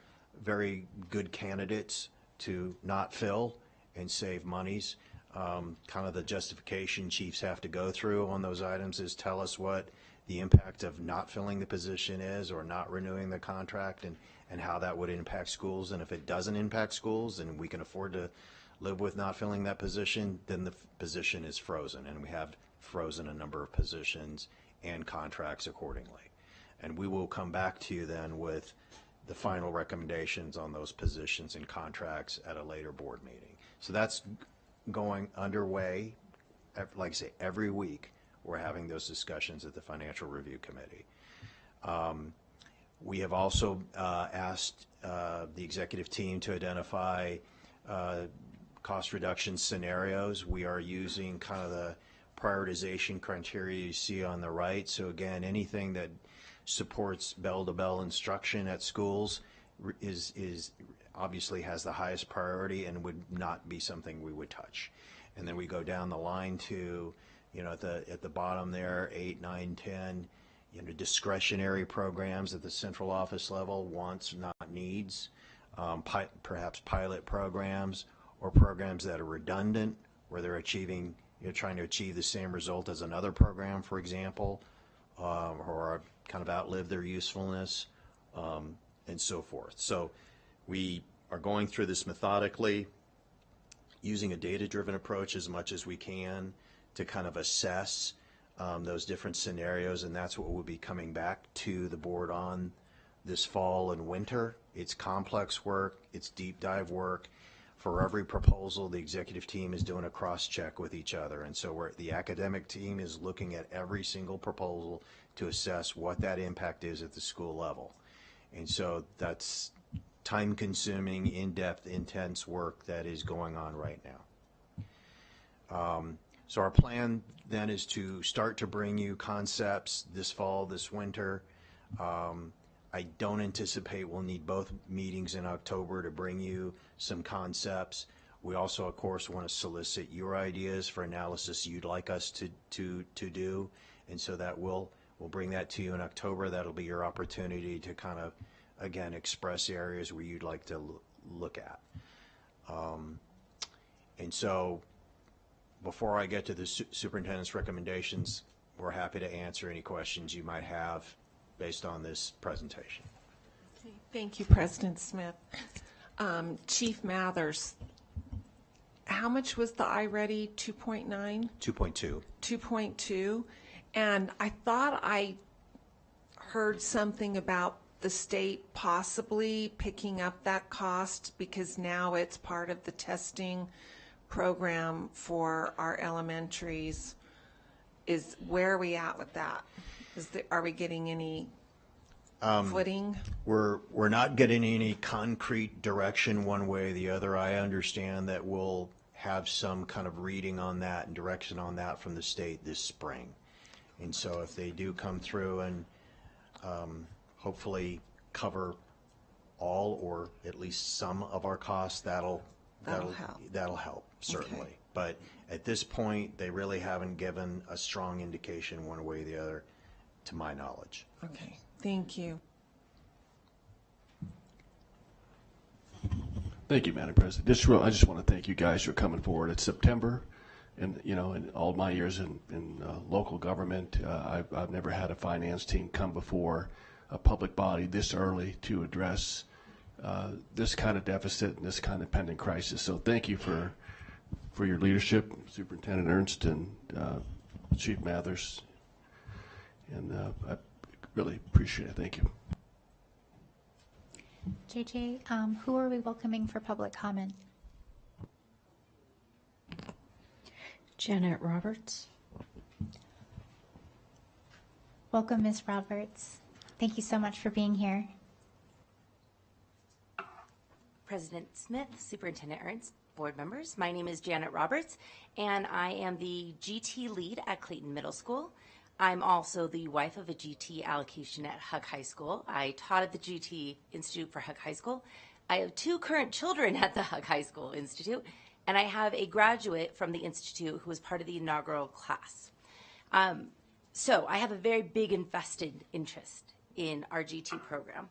very good candidates to not fill and save monies. Kind of the justification chiefs have to go through on those items is tell us what the impact of not filling the position is or not renewing the contract, and how that would impact schools. And if it doesn't impact schools and we can afford to live with not filling that position, then the position is frozen, and we have frozen a number of positions and contracts accordingly. And we will come back to you then with the final recommendations on those positions and contracts at a later board meeting. So that's going underway. Like I say, every week we're having those discussions at the Financial Review Committee. We have also asked the executive team to identify cost reduction scenarios. We are using kind of the prioritization criteria you see on the right. So again, anything that supports bell-to-bell instruction at schools is obviously has the highest priority and would not be something we would touch. And then we go down the line to, at the bottom there, 8, 9, 10, discretionary programs at the central office level, wants, not needs, perhaps pilot programs or programs that are redundant, where they're achieving, trying to achieve the same result as another program, for example, or kind of outlive their usefulness, and so forth. So we are going through this methodically, using a data-driven approach as much as we can to kind of assess those different scenarios, and that's what we'll be coming back to the board on this fall and winter. It's complex work, it's deep dive work. For every proposal, the executive team is doing a cross-check with each other, and so the academic team is looking at every single proposal to assess what that impact is at the school level. And so that's time-consuming, in-depth, intense work that is going on right now. So our plan then is to start to bring you concepts this fall, this winter. I don't anticipate we'll need both meetings in October to bring you some concepts. We also, of course, want to solicit your ideas for analysis you'd like us to do, and so that we'll bring that to you in October. That'll be your opportunity to kind of, again, express areas where you'd like to look at. And so before I get to the superintendent's recommendations, we're happy to answer any questions you might have based on this presentation. Thank you, President Smith. Chief Mathers, how much was the iReady 2.9? 2.2. 2.2. And I thought I heard something about the state possibly picking up that cost because now it's part of the testing program for our elementaries. Where are we at with that? Are we getting any footing? We're not getting any concrete direction one way or the other. I understand that we'll have some kind of reading on that and direction on that from the state this spring. And so if they do come through and hopefully cover all or at least some of our costs, that'll help certainly. Okay. But at this point, they really haven't given a strong indication one way or the other, to my knowledge. Okay, thank you. Thank you, Madam President. I just want to thank you guys for coming forward. It's September, and in all my years in local government, I've never had a finance team come before a public body this early to address this kind of deficit and this kind of pending crisis. So thank you for your leadership, Superintendent Ernst and Chief Mathers, and I really appreciate it. Thank you. JJ, who are we welcoming for public comment? Janet Roberts. Welcome, Ms. Roberts. Thank you so much for being here. President Smith, Superintendent Ernst, board members, my name is Janet Roberts, and I am the GT lead at Clayton Middle School. I'm also the wife of a GT allocation at Hug High School. I taught at the GT Institute for Hug High School. I have 2 current children at the Hug High School Institute, and I have a graduate from the Institute who was part of the inaugural class. So I have a very big invested interest in our GT program.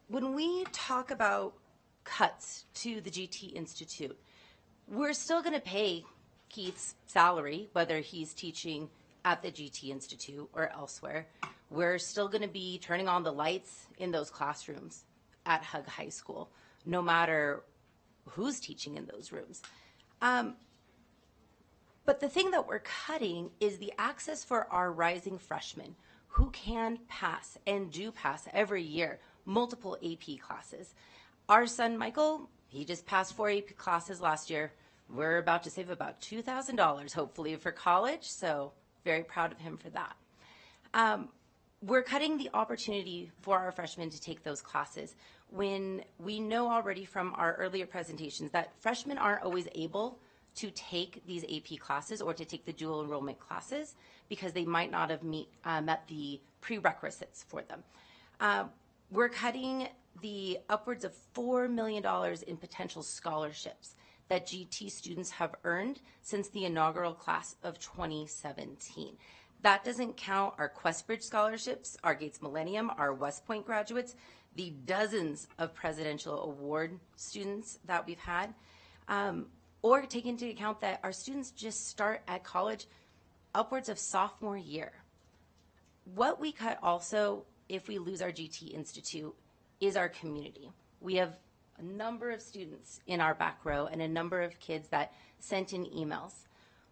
When we talk about cuts to the GT Institute, we're still going to pay Keith's salary, whether he's teaching at the GT Institute or elsewhere. We're still going to be turning on the lights in those classrooms at Hug High School, no matter who's teaching in those rooms. But the thing that we're cutting is the access for our rising freshmen who can pass and do pass every year multiple AP classes. Our son Michael, he just passed 4 AP classes last year. We're about to save about $2,000 hopefully for college, so very proud of him for that. We're cutting the opportunity for our freshmen to take those classes when we know already from our earlier presentations that freshmen aren't always able to take these AP classes or to take the dual enrollment classes because they might not have met the prerequisites for them. We're cutting the upwards of $4 million in potential scholarships that GT students have earned since the inaugural class of 2017. That doesn't count our Questbridge scholarships, our Gates Millennium, our West Point graduates, the dozens of presidential award students that we've had, or take into account that our students just start at college upwards of sophomore year. What we cut also, if we lose our GT Institute, is our community. We have a number of students in our back row and a number of kids that sent in emails.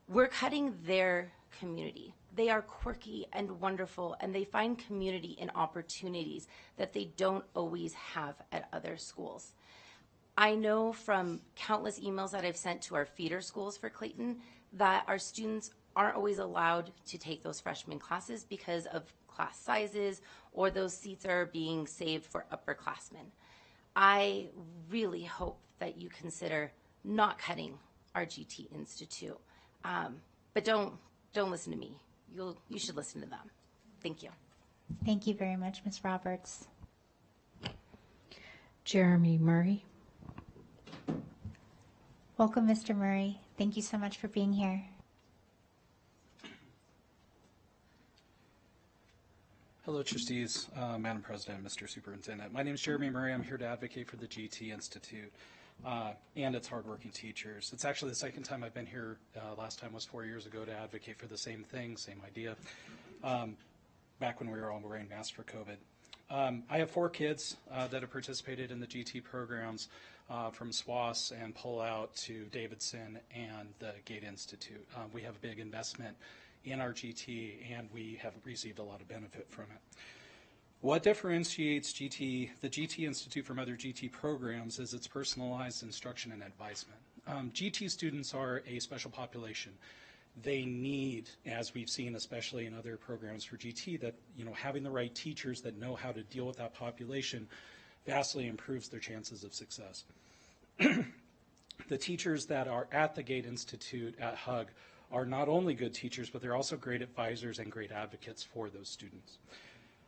We're cutting their community. They are quirky and wonderful, and they find community in opportunities that they don't always have at other schools. I know from countless emails that I've sent to our feeder schools for Clayton that our students aren't always allowed to take those freshman classes because of class sizes or those seats are being saved for upperclassmen. I really hope that you consider not cutting our GT Institute, but don't listen to me. You should listen to them. Thank you. Thank you very much, Ms. Roberts. Jeremy Murray. Welcome, Mr. Murray. Thank you so much for being here. Hello, Trustees, Madam President, Mr. Superintendent. My name is Jeremy Murray. I'm here to advocate for the GT Institute and its hardworking teachers. It's actually the second time I've been here. Last time was 4 years ago to advocate for the same thing, same idea, back when we were all wearing masks for COVID. I have 4 kids that have participated in the GT programs from SWAS and Pullout to Davidson and the Gate Institute. We have a big investment in our GT, and we have received a lot of benefit from it. What differentiates the GT Institute from other GT programs is its personalized instruction and advisement. GT students are a special population. They need, as we've seen especially in other programs for GT, that having the right teachers that know how to deal with that population vastly improves their chances of success. The teachers that are at the Gate Institute at HUG are not only good teachers, but they're also great advisors and great advocates for those students.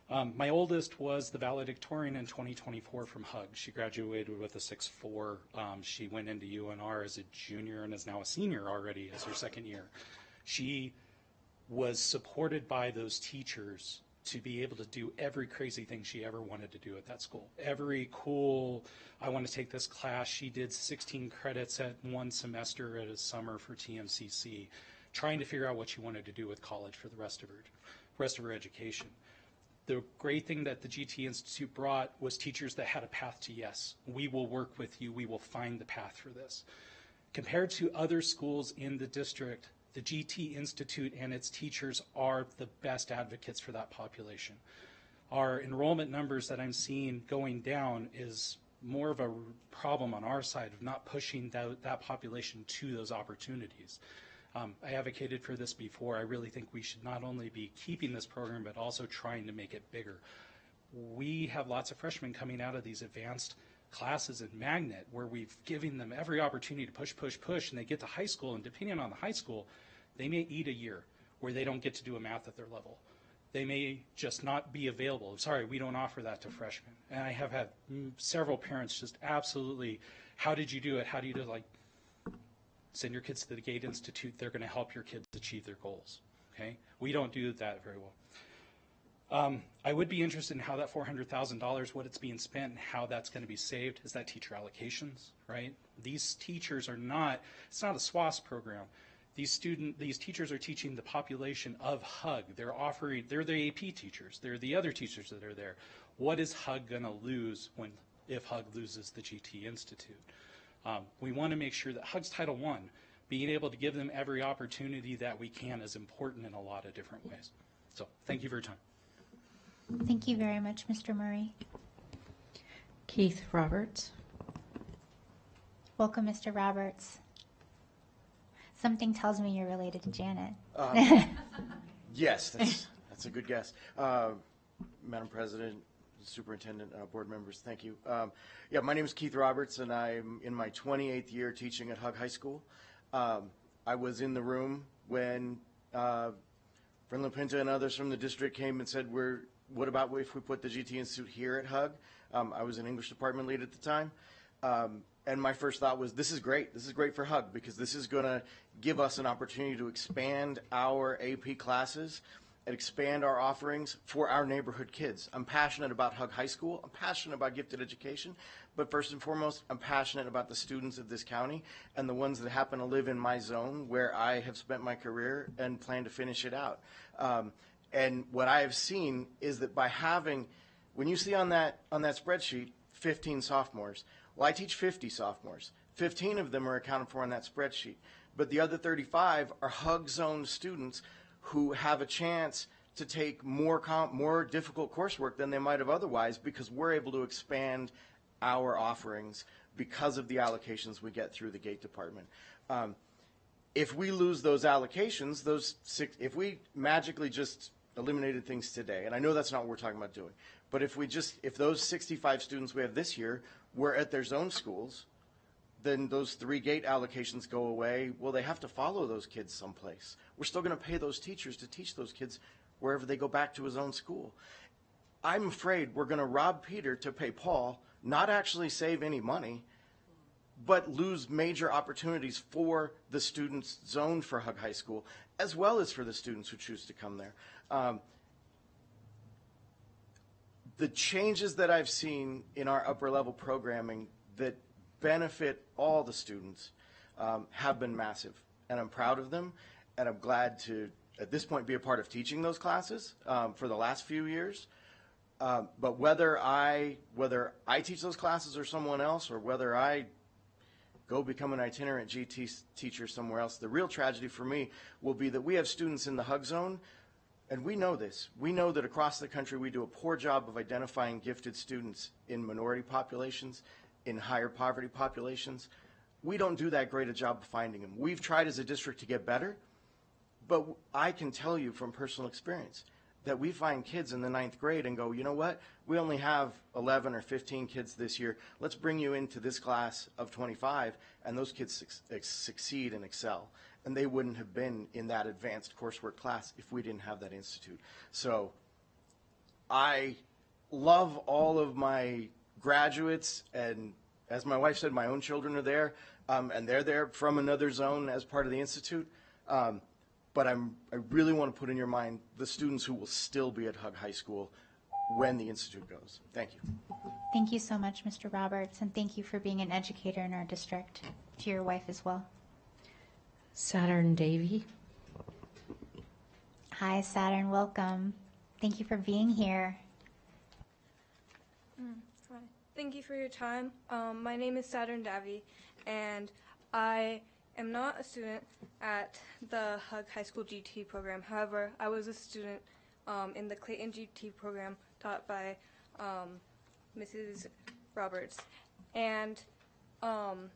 My oldest was the valedictorian in 2024 from HUG. She graduated with a 6.4. She went into UNR as a junior and is now a senior already as her second year. She was supported by those teachers to be able to do every crazy thing she ever wanted to do at that school. Every cool, I want to take this class. She did 16 credits at one semester at a summer for TMCC, trying to figure out what she wanted to do with college for the rest of her education. The great thing that the GT Institute brought was teachers that had a path to yes. We will work with you. We will find the path for this. Compared to other schools in the district, the GT Institute and its teachers are the best advocates for that population. Our enrollment numbers that I'm seeing going down is more of a problem on our side of not pushing that population to those opportunities. I advocated for this before. I really think we should not only be keeping this program, but also trying to make it bigger. We have lots of freshmen coming out of these advanced classes in Magnet where we've given them every opportunity to push, and they get to high school, and depending on the high school, they may eat a year where they don't get to do a math at their level. They may just not be available. Sorry, we don't offer that to freshmen. And I have had several parents just absolutely, how did you do it? How do you do it? Like, send your kids to the Gate Institute. They're going to help your kids achieve their goals. Okay? We don't do that very well. I would be interested in how that $400,000, what it's being spent, and how that's going to be saved. Is that teacher allocations, right? These teachers are not, it's not a SWAS program. These teachers are teaching the population of HUG. They're the AP teachers. They're the other teachers that are there. What is HUG going to lose if HUG loses the GT Institute? We want to make sure that HUG's Title I, being able to give them every opportunity that we can, is important in a lot of different ways. So thank you for your time. Thank you very much, Mr. Murray. Keith Roberts. Welcome, Mr. Roberts. Something tells me you're related to Janet. Yes, that's a good guess. Madam President, Superintendent, board members, thank you. Yeah, my name is Keith Roberts, and I'm in my 28th year teaching at HUG High School. I was in the room when Friend LaPinta and others from the district came and said, what about if we put the GT Institute here at HUG? I was an English department lead at the time. And my first thought was, this is great. This is great for HUG because this is going to give us an opportunity to expand our AP classes and expand our offerings for our neighborhood kids. I'm passionate about HUG High School. I'm passionate about gifted education. But first and foremost, I'm passionate about the students of this county and the ones that happen to live in my zone where I have spent my career and plan to finish it out. And what I have seen is that by having, when you see on that spreadsheet, 15 sophomores, well, I teach 50 sophomores. 15 of them are accounted for on that spreadsheet. But the other 35 are HUG zone students who have a chance to take more difficult coursework than they might have otherwise because we're able to expand our offerings because of the allocations we get through the Gate Department. If we lose those allocations, if we magically just eliminated things today, and I know that's not what we're talking about doing, but if those 65 students we have this year were at their zone schools, then those 3 Gate allocations go away. Well, they have to follow those kids someplace. We're still going to pay those teachers to teach those kids wherever they go back to his own school. I'm afraid we're going to rob Peter to pay Paul, not actually save any money, but lose major opportunities for the students zoned for HUG High School, as well as for the students who choose to come there. The changes that I've seen in our upper level programming that benefit all the students have been massive, and I'm proud of them, and I'm glad to, at this point, be a part of teaching those classes for the last few years. But whether I teach those classes or someone else, or whether I go become an itinerant GT teacher somewhere else, the real tragedy for me will be that we have students in the HUG zone. And we know this. We know that across the country we do a poor job of identifying gifted students in minority populations, in higher poverty populations. We don't do that great a job of finding them. We've tried as a district to get better, but I can tell you from personal experience that we find kids in the 9th grade and go, you know what, we only have 11 or 15 kids this year. Let's bring you into this class of 25, and those kids succeed and excel. And they wouldn't have been in that advanced coursework class if we didn't have that institute. So I love all of my graduates, and as my wife said, my own children are there, and they're there from another zone as part of the institute. But I really want to put in your mind the students who will still be at HUG High School when the institute goes. Thank you. Thank you so much, Mr. Roberts, and thank you for being an educator in our district, to your wife as well. Saturn Davy. Hi, Saturn, welcome. Thank you for being here. Hi. Thank you for your time. My name is Saturn Davi, and I am not a student at the Hug High School GT program. However, I was a student in the Clayton GT program taught by Mrs. Roberts. And one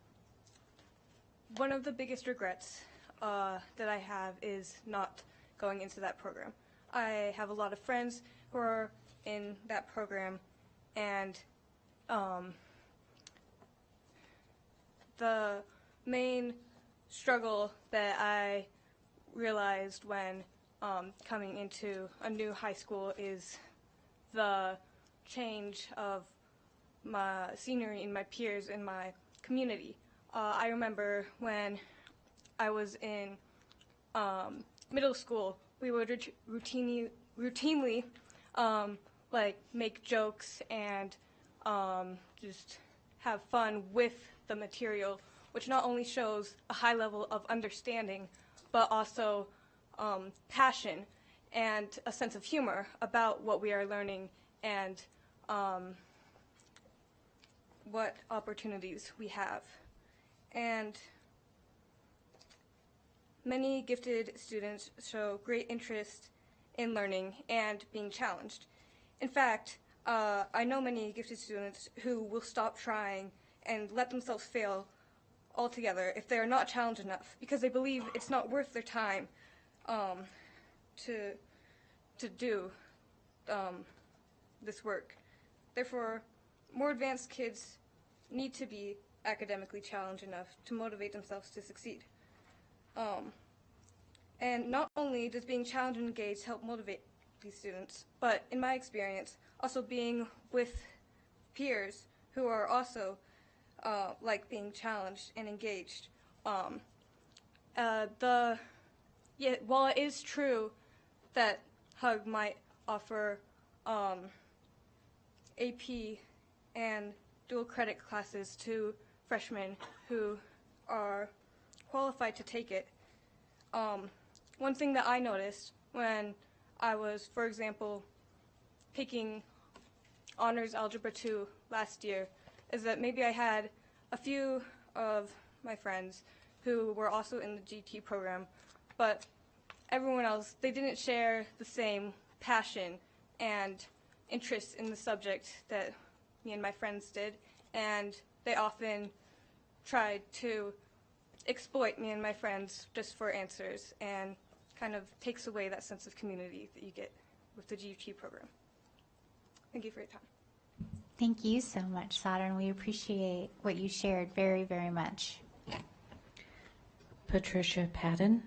of the biggest regrets that I have is not going into that program. I have a lot of friends who are in that program, and the main struggle that I realized when coming into a new high school is the change of my scenery and my peers in my community. I remember when I was in middle school, we would routinely like make jokes and just have fun with the material, which not only shows a high level of understanding, but also passion and a sense of humor about what we are learning and what opportunities we have. And many gifted students show great interest in learning and being challenged. In fact, I know many gifted students who will stop trying and let themselves fail altogether if they are not challenged enough, because they believe it's not worth their time to do this work. Therefore, more advanced kids need to be academically challenged enough to motivate themselves to succeed. And not only does being challenged and engaged help motivate these students, but in my experience, also being with peers who are also like being challenged and engaged. While it is true that HUG might offer AP and dual credit classes to freshmen who are qualified to take it, one thing that I noticed when I was, for example, taking Honors Algebra 2 last year is that maybe I had a few of my friends who were also in the GT program, but everyone else, they didn't share the same passion and interest in the subject that me and my friends did, and they often tried to exploit me and my friends just for answers, and kind of takes away that sense of community that you get with the GT program. Thank you for your time. Thank you so much, Saturn. We appreciate what you shared very, very much. Patricia Patton.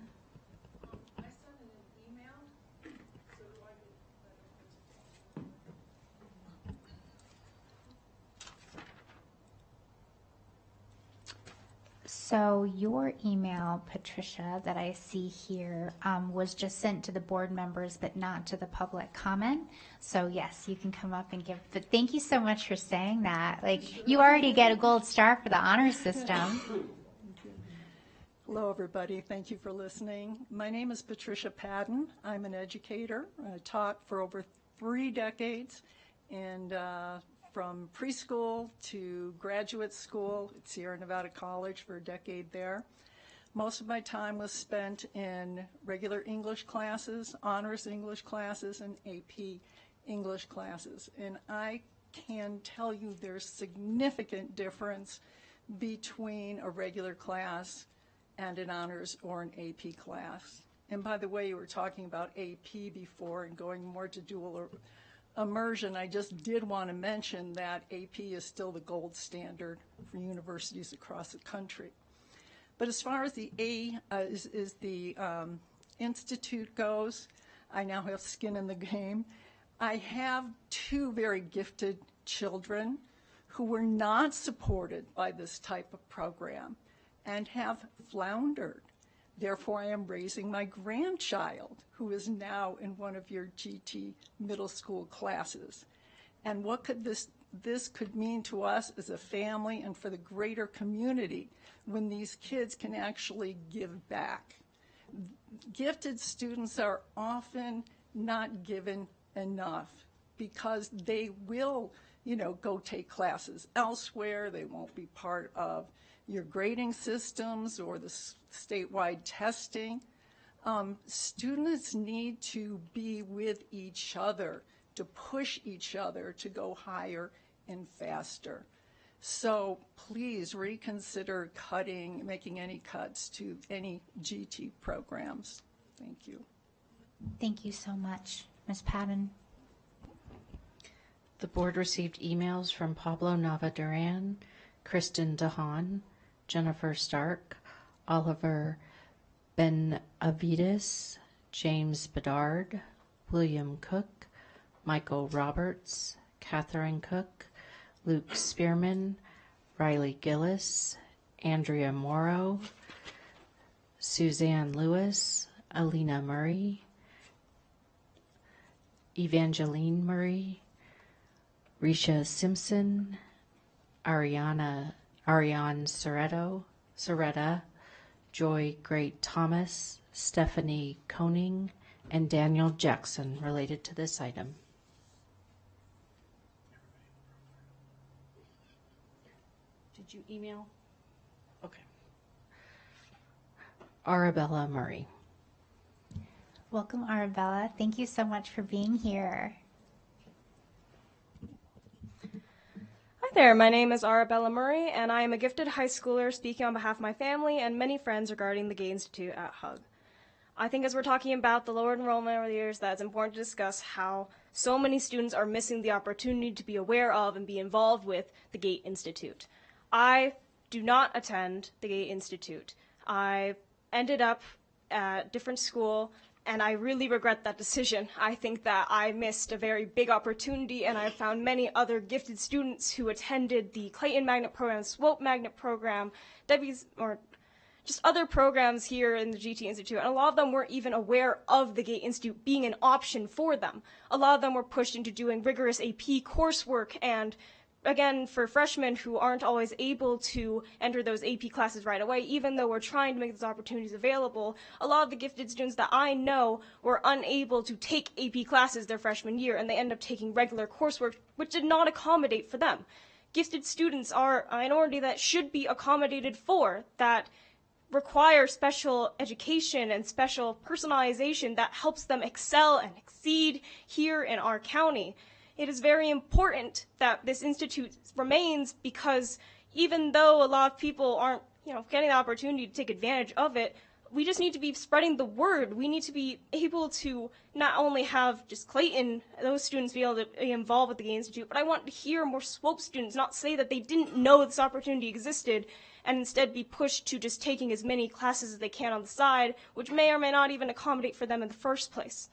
So your email, Patricia, that I see here was just sent to the board members, but not to the public comment. So yes, you can come up and give, but thank you so much for saying that. Like, you already get a gold star for the honor system. Hello, everybody. Thank you for listening. My name is Patricia Patton. I'm an educator. I taught for over 3 decades, and from preschool to graduate school at Sierra Nevada College for a decade there. Most of my time was spent in regular English classes, honors English classes, and AP English classes. And I can tell you there's significant difference between a regular class and an honors or an AP class. And by the way, you were talking about AP before and going more to dual or immersion. I just did want to mention that AP is still the gold standard for universities across the country. But as far as the institute goes, I now have skin in the game. I have 2 very gifted children who were not supported by this type of program and have floundered. Therefore, I am raising my grandchild, who is now in one of your GT middle school classes. And what could this could mean to us as a family and for the greater community when these kids can actually give back. Gifted students are often not given enough, because they will, go take classes elsewhere. They won't be part of your grading systems or the statewide testing. Students need to be with each other, to push each other to go higher and faster. So please reconsider making any cuts to any GT programs. Thank you. Thank you so much. Ms. Patton? The board received emails from Pablo Nava-Duran, Kristen DeHaan, Jennifer Stark, Oliver Benavides, James Bedard, William Cook, Michael Roberts, Catherine Cook, Luke Spearman, Riley Gillis, Andrea Morrow, Suzanne Lewis, Alina Murray, Evangeline Murray, Risha Simpson, Ariane Soretta, Joy Great Thomas, Stephanie Koning, and Daniel Jackson related to this item. Did you email? Okay. Arabella Murray. Welcome, Arabella. Thank you so much for being here. Hi there, my name is Arabella Murray, and I am a gifted high schooler speaking on behalf of my family and many friends regarding the Gay Institute at HUG. I think as we're talking about the lowered enrollment over the years, that it's important to discuss how so many students are missing the opportunity to be aware of and be involved with the Gay Institute. I do not attend the Gay Institute. I ended up at a different school, and I really regret that decision. I think that I missed a very big opportunity, and I found many other gifted students who attended the Clayton Magnet Program, Swope Magnet Program, or just other programs here in the GT Institute, and a lot of them weren't even aware of the Gay Institute being an option for them. A lot of them were pushed into doing rigorous AP coursework, and again, for freshmen who aren't always able to enter those AP classes right away, even though we're trying to make those opportunities available, a lot of the gifted students that I know were unable to take AP classes their freshman year, and they end up taking regular coursework, which did not accommodate for them. Gifted students are a minority that should be accommodated for, that require special education and special personalization that helps them excel and exceed here in our county. It is very important that this institute remains, because even though a lot of people aren't, getting the opportunity to take advantage of it, we just need to be spreading the word. We need to be able to not only have just Clayton, those students be able to be involved with the Gay Institute, but I want to hear more Swope students not say that they didn't know this opportunity existed, and instead be pushed to just taking as many classes as they can on the side, which may or may not even accommodate for them in the first place.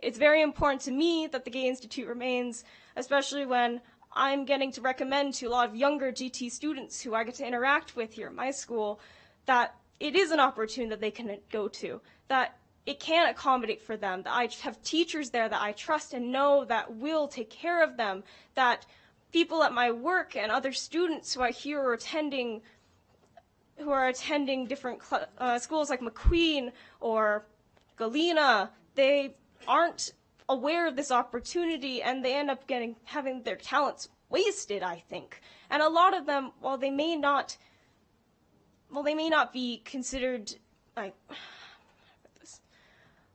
It's very important to me that the Gay Institute remains, especially when I'm getting to recommend to a lot of younger GT students who I get to interact with here at my school that it is an opportunity that they can go to, that it can accommodate for them, that I have teachers there that I trust and know that will take care of them, that people at my work and other students who I hear are attending different schools like McQueen or Galena, they aren't aware of this opportunity, and they end up having their talents wasted, I think. And a lot of them, while they may not be considered like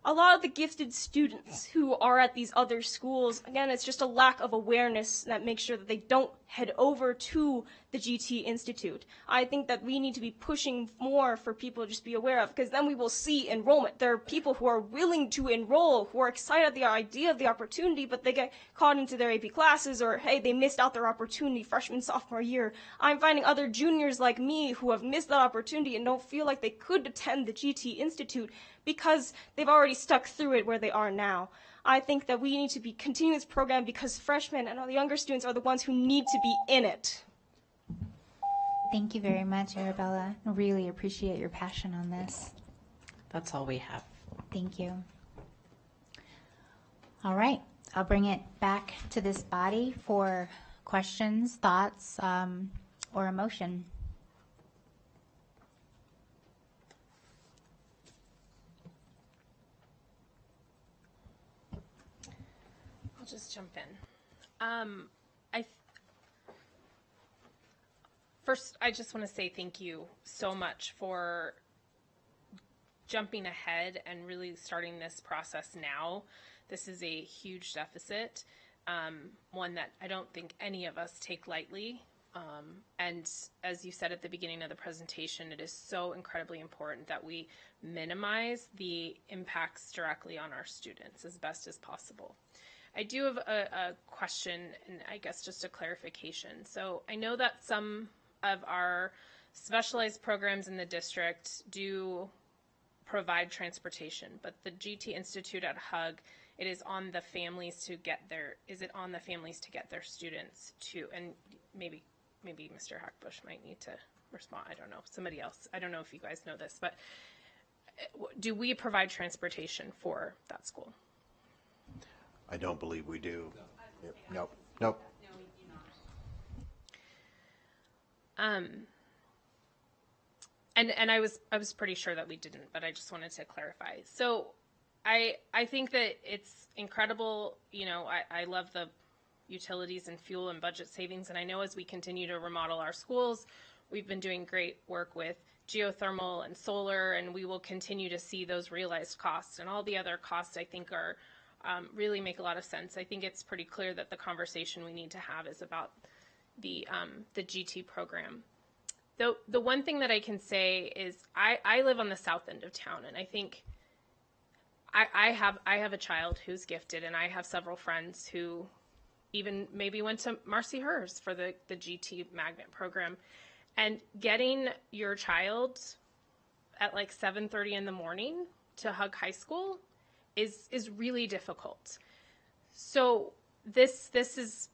a lot of the gifted students who are at these other schools, again, it's just a lack of awareness that makes sure that they don't head over to the GT Institute. I think that we need to be pushing more for people to just be aware of, because then we will see enrollment. There are people who are willing to enroll, who are excited at the idea of the opportunity, but they get caught into their AP classes, or, hey, they missed out their opportunity freshman, sophomore year. I'm finding other juniors like me who have missed that opportunity and don't feel like they could attend the GT Institute because they've already stuck through it where they are now. I think that we need to be continuing this program because freshmen and all the younger students are the ones who need to be in it. Thank you very much, Arabella. I really appreciate your passion on this. That's all we have. Thank you. All right, I'll bring it back to this body for questions, thoughts, or a motion. just jump in. First, I just want to say thank you so much for jumping ahead and really starting this process now. This is a huge deficit, one that I don't think any of us take lightly. And as you said at the beginning of the presentation, it is so incredibly important that we minimize the impacts directly on our students as best as possible. I do have a question, and I guess just a clarification. So I know that some of our specialized programs in the district do provide transportation, but the GT Institute at Hug, it is on the families to get their, is it on the families to get their students to, and maybe Mr. Hackbush might need to respond. I don't know. Somebody else. I don't know if you guys know this, but do we provide transportation for that school? I don't believe we do. Nope. Nope. And I was pretty sure that we didn't, but I just wanted to clarify. So I think that it's incredible. You know, I love the utilities and fuel and budget savings, and I know as we continue to remodel our schools, we've been doing great work with geothermal and solar, and we will continue to see those realized costs, and all the other costs I think are really make a lot of sense. I think it's pretty clear that the conversation we need to have is about the GT program. The one thing that I can say is I live on the south end of town, and I think I have a child who's gifted, and I have several friends who even maybe went to Marcy Hers for the GT magnet program, and getting your child at like 7:30 in the morning to Hug High School is really difficult. So this is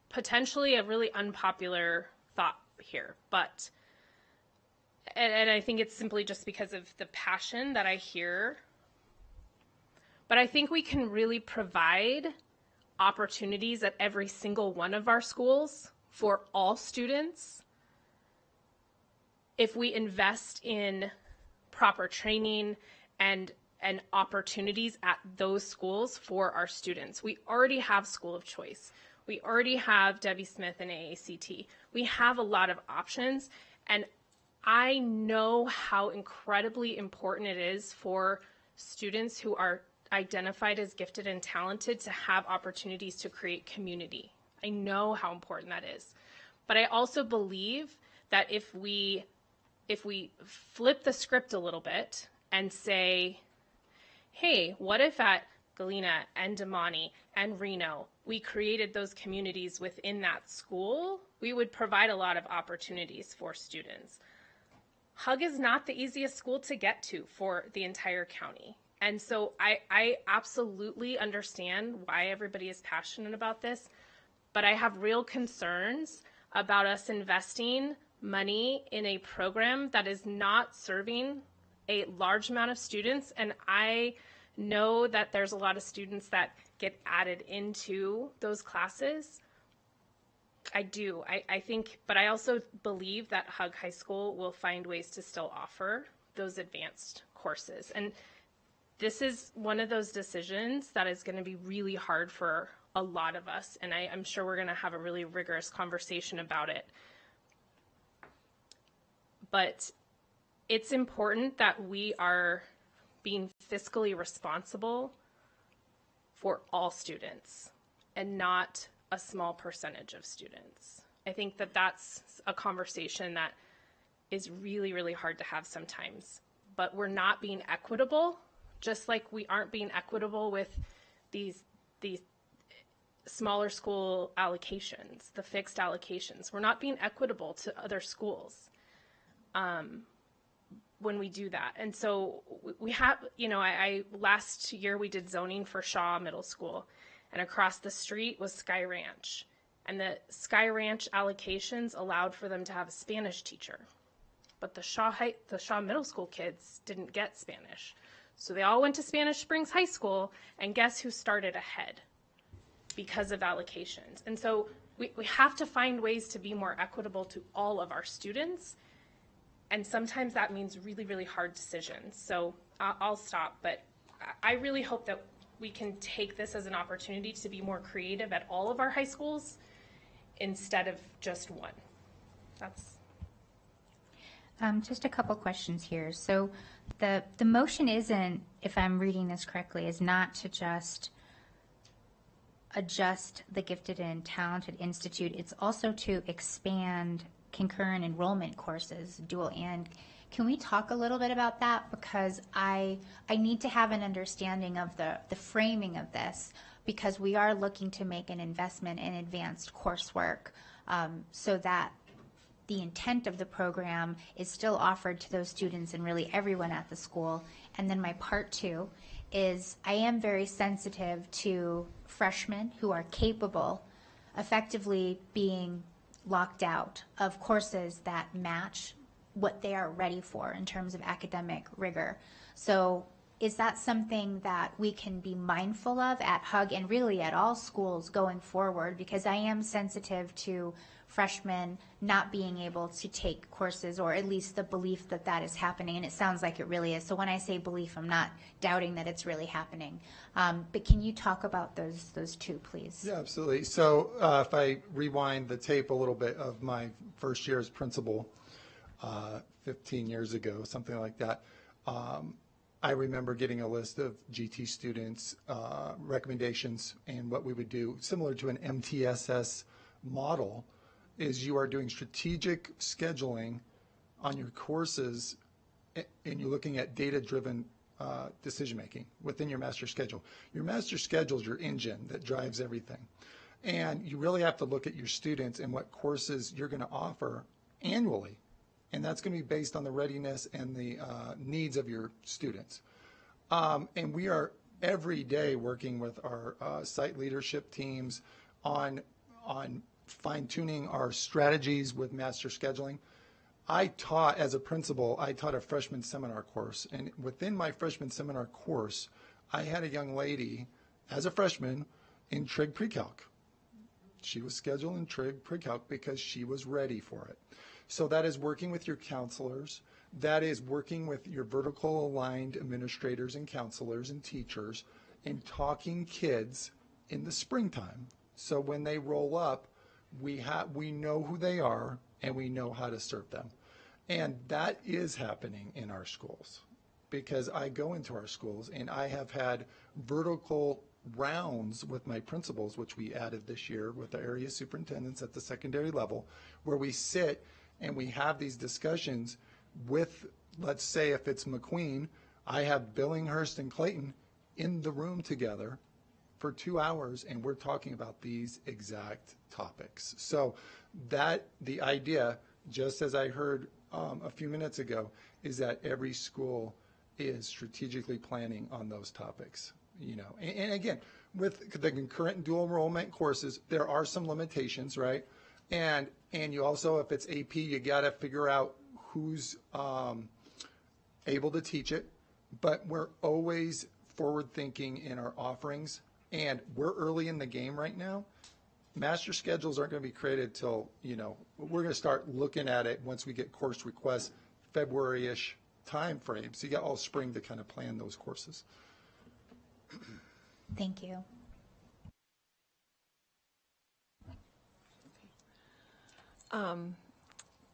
potentially a really unpopular thought here, but and I think it's simply just because of the passion that I hear, but I think we can really provide opportunities at every single one of our schools for all students if we invest in proper training and opportunities at those schools for our students. We already have School of Choice. We already have Debbie Smith and AACT. We have a lot of options, and I know how incredibly important it is for students who are identified as gifted and talented to have opportunities to create community. I know how important that is. But I also believe that if we flip the script a little bit and say, hey, what if at Galena and Damani and Reno, we created those communities within that school, we would provide a lot of opportunities for students. Hug is not the easiest school to get to for the entire county. And so I absolutely understand why everybody is passionate about this, but I have real concerns about us investing money in a program that is not serving a large amount of students. And I know that there's a lot of students that get added into those classes. I do. I think, but I also believe that Hug High School will find ways to still offer those advanced courses. And this is one of those decisions that is going to be really hard for a lot of us, and I'm sure we're going to have a really rigorous conversation about it. But it's important that we are being fiscally responsible for all students and not a small percentage of students. I think that that's a conversation that is really, really hard to have sometimes, but we're not being equitable. Just like we aren't being equitable with these smaller school allocations, the fixed allocations. We're not being equitable to other schools when we do that. And so we have, you know, last year we did zoning for Shaw Middle School, and across the street was Sky Ranch. And the Sky Ranch allocations allowed for them to have a Spanish teacher. But the Shaw Middle School kids didn't get Spanish. So they all went to Spanish Springs High School, and guess who started ahead? Because of allocations. And so we have to find ways to be more equitable to all of our students, and sometimes that means really, really hard decisions. So I'll stop, but I really hope that we can take this as an opportunity to be more creative at all of our high schools instead of just one. That's just a couple questions here. So the motion isn't, if I'm reading this correctly, is not to just adjust the Gifted and Talented Institute. It's also to expand concurrent enrollment courses, dual and. Can we talk a little bit about that? Because I need to have an understanding of the framing of this, because we are looking to make an investment in advanced coursework, so that the intent of the program is still offered to those students and really everyone at the school. And then my part two is I am very sensitive to freshmen who are capable effectively being locked out of courses that match what they are ready for in terms of academic rigor. So is that something that we can be mindful of at HUG and really at all schools going forward? Because I am sensitive to freshmen not being able to take courses, or at least the belief that that is happening, and it sounds like it really is. So when I say belief, I'm not doubting that it's really happening. But can you talk about those two, please? Yeah, absolutely. So if I rewind the tape a little bit of my first year as principal, 15 years ago, something like that, I remember getting a list of GT students' recommendations, and what we would do, similar to an MTSS model, is you are doing strategic scheduling on your courses, and you're looking at data-driven decision-making within your master schedule. Your master schedule is your engine that drives everything. And you really have to look at your students and what courses you're going to offer annually. And that's going to be based on the readiness and the needs of your students. And we are every day working with our site leadership teams on fine-tuning our strategies with master scheduling. I taught, as a principal, I taught a freshman seminar course. And within my freshman seminar course, I had a young lady, as a freshman, in trig pre-calc. She was scheduled in trig pre-calc because she was ready for it. So that is working with your counselors. That is working with your vertical aligned administrators and counselors and teachers, and talking kids in the springtime. So when they roll up, we know who they are and we know how to serve them. And that is happening in our schools, because I go into our schools and I have had vertical rounds with my principals, which we added this year with the area superintendents at the secondary level, where we sit and we have these discussions with, let's say if it's McQueen, I have Billinghurst and Clayton in the room together for 2 hours, and we're talking about these exact topics. So that the idea, just as I heard a few minutes ago, is that every school is strategically planning on those topics. You know, and again, with the concurrent and dual enrollment courses, there are some limitations, right? And you also, if it's AP, you got to figure out who's able to teach it. But we're always forward thinking in our offerings, and we're early in the game right now. Master schedules aren't going to be created till, you know, we're going to start looking at it once we get course requests, February-ish time frame. So you got all spring to kind of plan those courses. Thank you.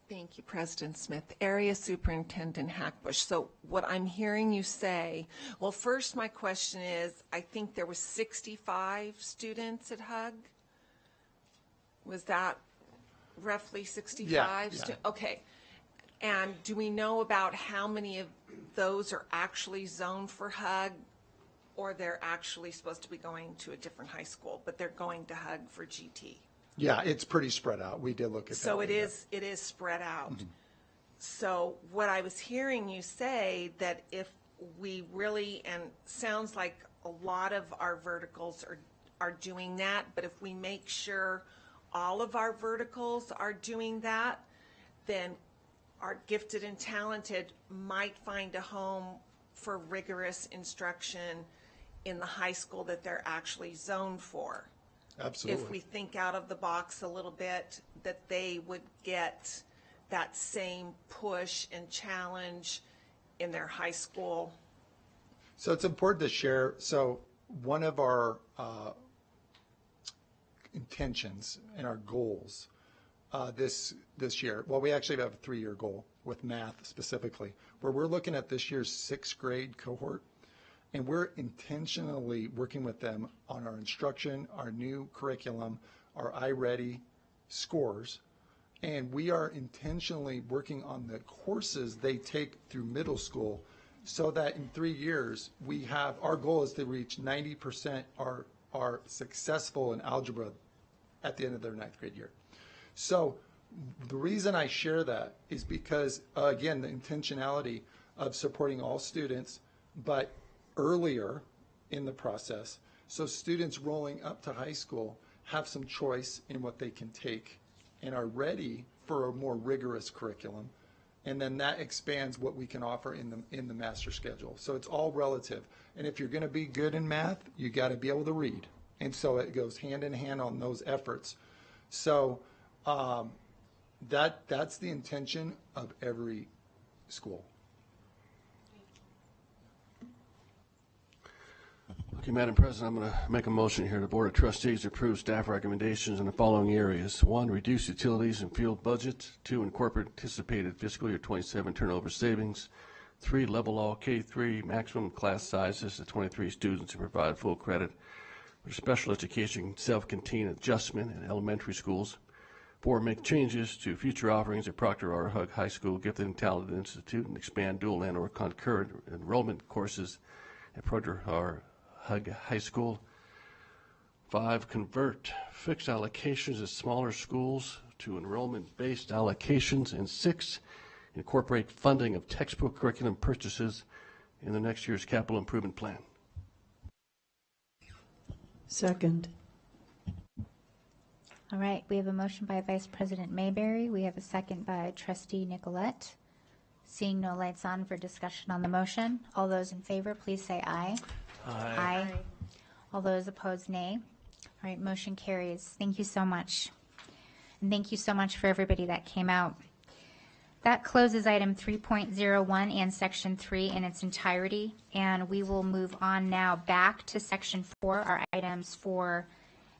Thank you, President Smith. Area Superintendent Hackbush. So what I'm hearing you say, well, first my question is, I think there was 65 students at HUG. Was that roughly 65? Yeah. Okay. And do we know about how many of those are actually zoned for HUG, or they're actually supposed to be going to a different high school, but they're going to HUG for GT? Yeah, it's pretty spread out. We did look at that. So it is spread out. Mm-hmm. So what I was hearing you say, that if we really, and sounds like a lot of our verticals are doing that, but if we make sure all of our verticals are doing that, then our gifted and talented might find a home for rigorous instruction in the high school that they're actually zoned for. Absolutely. If we think out of the box a little bit, that they would get that same push and challenge in their high school. So it's important to share. So one of our intentions and our goals this year, well, we actually have a 3-year goal with math specifically, where we're looking at this year's 6th grade cohort, and we're intentionally working with them on our instruction, our new curriculum, our iReady scores, and we are intentionally working on the courses they take through middle school so that in 3 years, we have, our goal is to reach 90% are successful in algebra at the end of their 9th grade year. So the reason I share that is because, again, the intentionality of supporting all students, but earlier in the process, so students rolling up to high school have some choice in what they can take and are ready for a more rigorous curriculum. And then that expands what we can offer in the master schedule. So it's all relative. And if you're going to be good in math, you got to be able to read. And so it goes hand in hand on those efforts. So that's the intention of every school. Okay, Madam President, I'm going to make a motion here. The Board of Trustees approves staff recommendations in the following areas. 1, reduce utilities and fuel budget. 2, incorporate anticipated fiscal year 27 turnover savings. 3, level all K-3 maximum class sizes to 23 students and provide full credit for special education self-contained adjustment in elementary schools. 4, make changes to future offerings at Proctor R. Hug High School Gifted and Talented Institute and expand dual and or concurrent enrollment courses at Proctor R. Hug High School. 5, convert fixed allocations at smaller schools to enrollment-based allocations. And 6, incorporate funding of textbook curriculum purchases in the next year's capital improvement plan. Second. All right, we have a motion by Vice President Mayberry. We have a second by Trustee Nicolette. Seeing no lights on for discussion on the motion, all those in favor, please say aye. Aye. Aye. All those opposed, nay. All right, motion carries. Thank you so much. And thank you so much for everybody that came out. That closes item 3.01 and section 3 in its entirety, and we will move on now back to section 4, our items for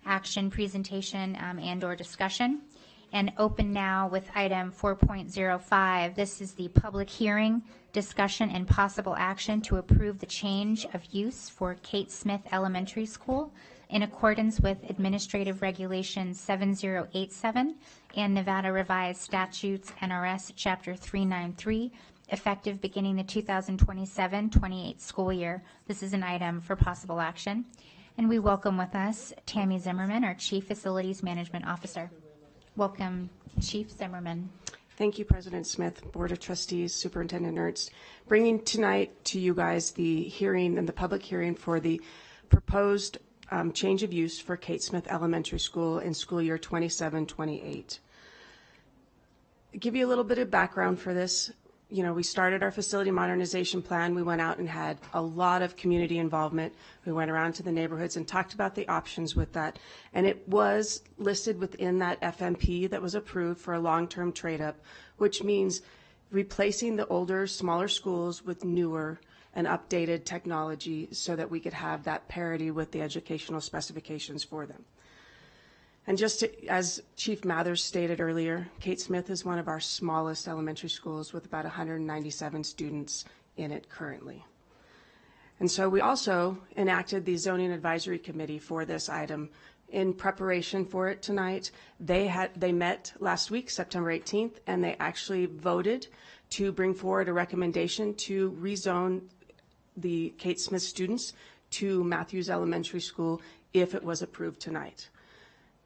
action, presentation, and or discussion, and open now with item 4.05. This is the public hearing, discussion, and possible action to approve the change of use for Kate Smith Elementary School in accordance with Administrative Regulation 7087 and Nevada Revised Statutes NRS Chapter 393, effective beginning the 2027-28 school year. This is an item for possible action. And we welcome with us Tammy Zimmerman, our Chief Facilities Management Officer. Welcome, Chief Zimmerman. Thank you, President Smith, Board of Trustees, Superintendent Ernst. Bringing tonight to you guys the hearing and the public hearing for the proposed change of use for Kate Smith Elementary School in school year 27-28. Give you a little bit of background for this. You know, we started our facility modernization plan. We went out and had a lot of community involvement. We went around to the neighborhoods and talked about the options with that. And it was listed within that FMP that was approved for a long-term trade-up, which means replacing the older, smaller schools with newer and updated technology so that we could have that parity with the educational specifications for them. And just as Chief Mathers stated earlier, Kate Smith is one of our smallest elementary schools with about 197 students in it currently. And so we also enacted the Zoning Advisory Committee for this item in preparation for it tonight. They met last week, September 18th, and they actually voted to bring forward a recommendation to rezone the Kate Smith students to Matthews Elementary School if it was approved tonight.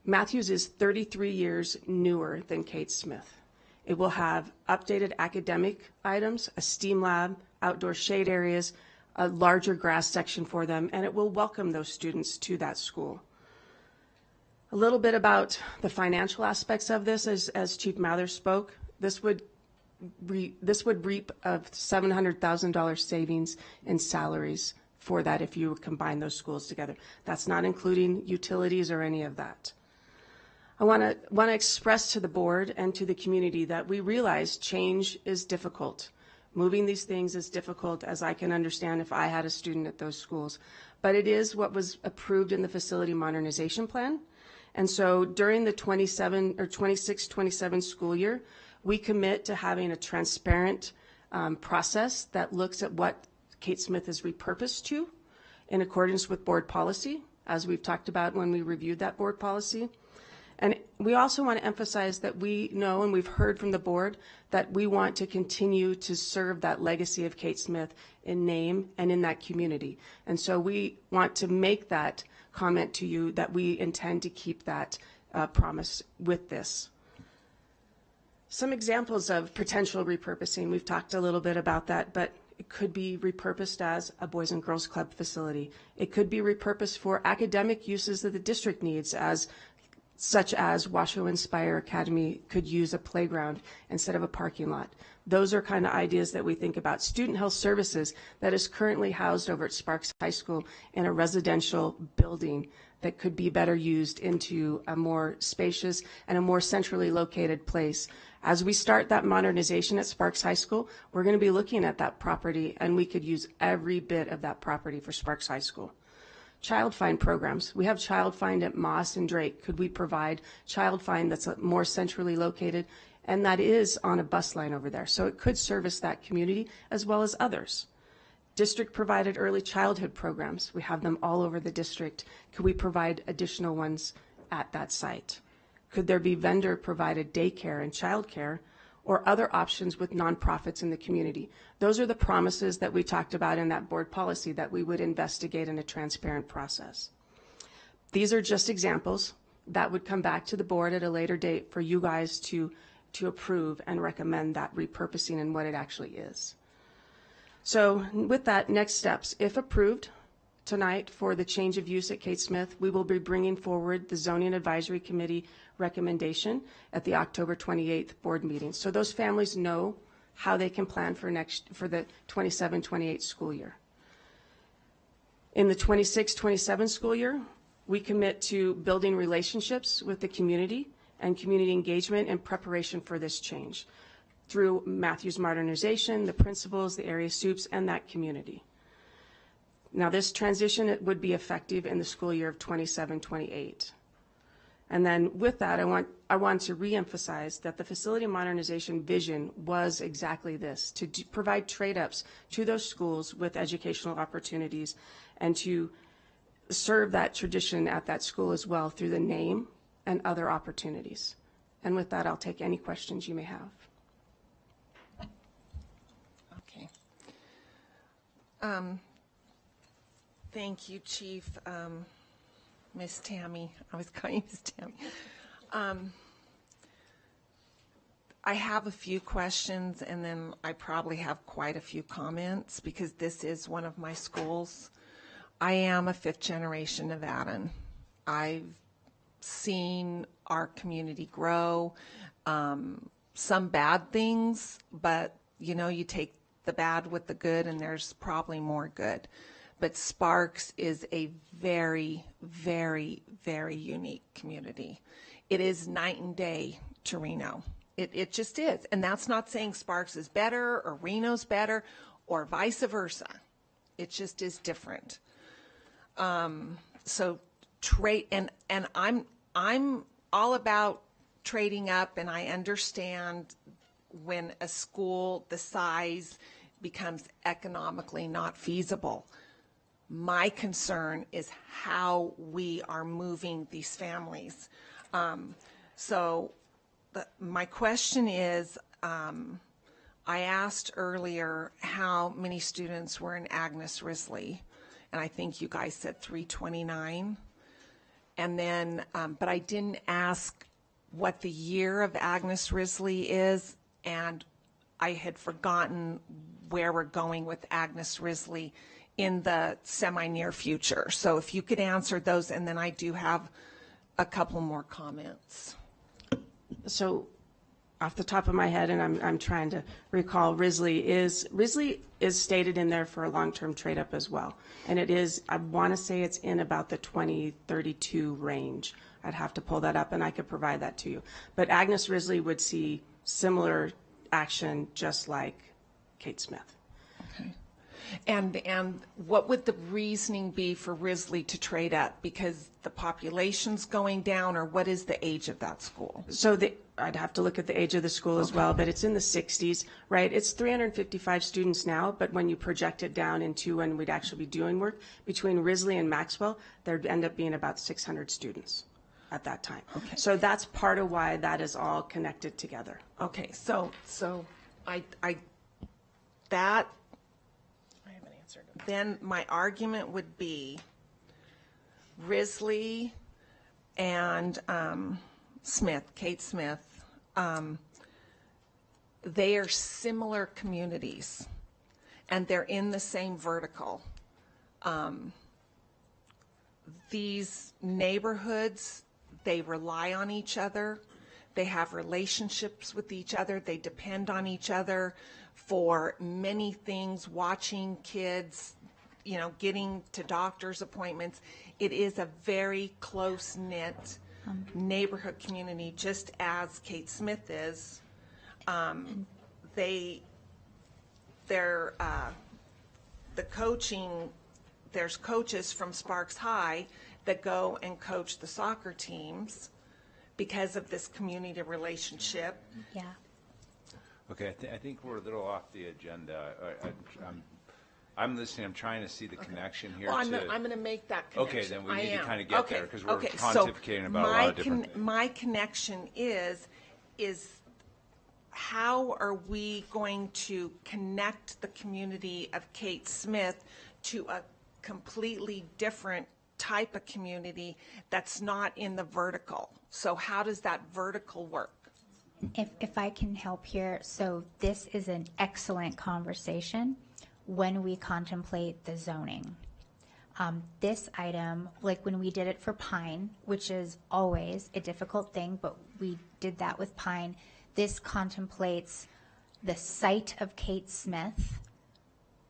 Matthews is 33 years newer than Kate Smith. It will have updated academic items, a STEAM lab, outdoor shade areas, a larger grass section for them, and it will welcome those students to that school. A little bit about the financial aspects of this, as Chief Mathers spoke. This would reap a $700,000 savings in salaries for that if you combine those schools together. That's not including utilities or any of that. I want to express to the board and to the community that we realize change is difficult. Moving these things is difficult, as I can understand if I had a student at those schools. But it is what was approved in the facility modernization plan. And so during the 26-27 school year, we commit to having a transparent process that looks at what Kate Smith is repurposed to in accordance with board policy, as we've talked about when we reviewed that board policy. And we also want to emphasize that we know, and we've heard from the board, that we want to continue to serve that legacy of Kate Smith in name and in that community. And so we want to make that comment to you that we intend to keep that promise with this. Some examples of potential repurposing. We've talked a little bit about that, but it could be repurposed as a Boys and Girls Club facility. It could be repurposed for academic uses that the district needs, such as Washoe Inspire Academy could use a playground instead of a parking lot. Those are kind of ideas that we think about. Student health services that is currently housed over at Sparks High School in a residential building that could be better used into a more spacious and a more centrally located place. As we start that modernization at Sparks High School, we're going to be looking at that property, and we could use every bit of that property for Sparks High School. Child find programs. We have child find at Moss and Drake. Could we provide child find that's more centrally located? And that is on a bus line over there. So it could service that community as well as others. District provided early childhood programs. We have them all over the district. Could we provide additional ones at that site? Could there be vendor provided daycare and childcare or other options with nonprofits in the community? Those are the promises that we talked about in that board policy that we would investigate in a transparent process. These are just examples that would come back to the board at a later date for you guys to approve and recommend that repurposing and what it actually is. So with that, next steps. If approved tonight for the change of use at Kate Smith, we will be bringing forward the Zoning Advisory Committee recommendation at the October 28th board meeting. So those families know how they can plan for the 27-28 school year. In the 26-27 school year, we commit to building relationships with the community and community engagement in preparation for this change through Matthews modernization, the principals, the area soups, and that community. Now this transition, it would be effective in the school year of 27-28. And then with that, I want to reemphasize that the facility modernization vision was exactly this, to provide trade-ups to those schools with educational opportunities and to serve that tradition at that school as well through the name and other opportunities. And with that, I'll take any questions you may have. Okay. Thank you, Chief. Miss Tammy. I was calling you Miss Tammy. I have a few questions, and then I probably have quite a few comments because this is one of my schools. I am a fifth-generation Nevadan. I've seen our community grow. Some bad things, but you know, you take the bad with the good, and there's probably more good. But Sparks is a very, very, very unique community. It is night and day to Reno. It just is. And that's not saying Sparks is better or Reno's better or vice versa. It just is different. So trade, and I'm all about trading up, and I understand when a school the size becomes economically not feasible. My concern is how we are moving these families. My question is, I asked earlier how many students were in Agnes Risley, and I think you guys said 329. And then, but I didn't ask what the year of Agnes Risley is, and I had forgotten where we're going with Agnes Risley in the semi-near future. So if you could answer those, and then I do have a couple more comments. So off the top of my head, and I'm trying to recall, Risley is stated in there for a long-term trade-up as well. And it is, I want to say it's in about the 2032 range. I'd have to pull that up, and I could provide that to you. But Agnes Risley would see similar action just like Kate Smith. Okay. And what would the reasoning be for Risley to trade up? Because the population's going down, or what is the age of that school? So I'd have to look at the age of the school as well, but it's in the 60s, right? It's 355 students now, but when you project it down into when we'd actually be doing work, between Risley and Maxwell, there'd end up being about 600 students at that time. Okay. So that's part of why that is all connected together. Okay, so that, then my argument would be Risley and Smith, Kate Smith, they are similar communities, and they're in the same vertical. These neighborhoods, they rely on each other. They have relationships with each other. They depend on each other for many things, watching kids, you know, getting to doctor's appointments. It is a very close-knit neighborhood community, just as Kate Smith is. The coaching, there's coaches from Sparks High that go and coach the soccer teams because of this community relationship. Yeah. Okay, I think we're a little off the agenda. I'm listening. I'm trying to see the connection here. Well, I'm going to make that connection. Okay, then we need to kind of get there because we're Okay, pontificating about a lot of different things. My connection is how are we going to connect the community of Kate Smith to a completely different type of community that's not in the vertical? So how does that vertical work? If I can help here, so this is an excellent conversation when we contemplate the zoning. This item, like when we did it for Pine, which is always a difficult thing, but we did that with Pine, this contemplates the site of Kate Smith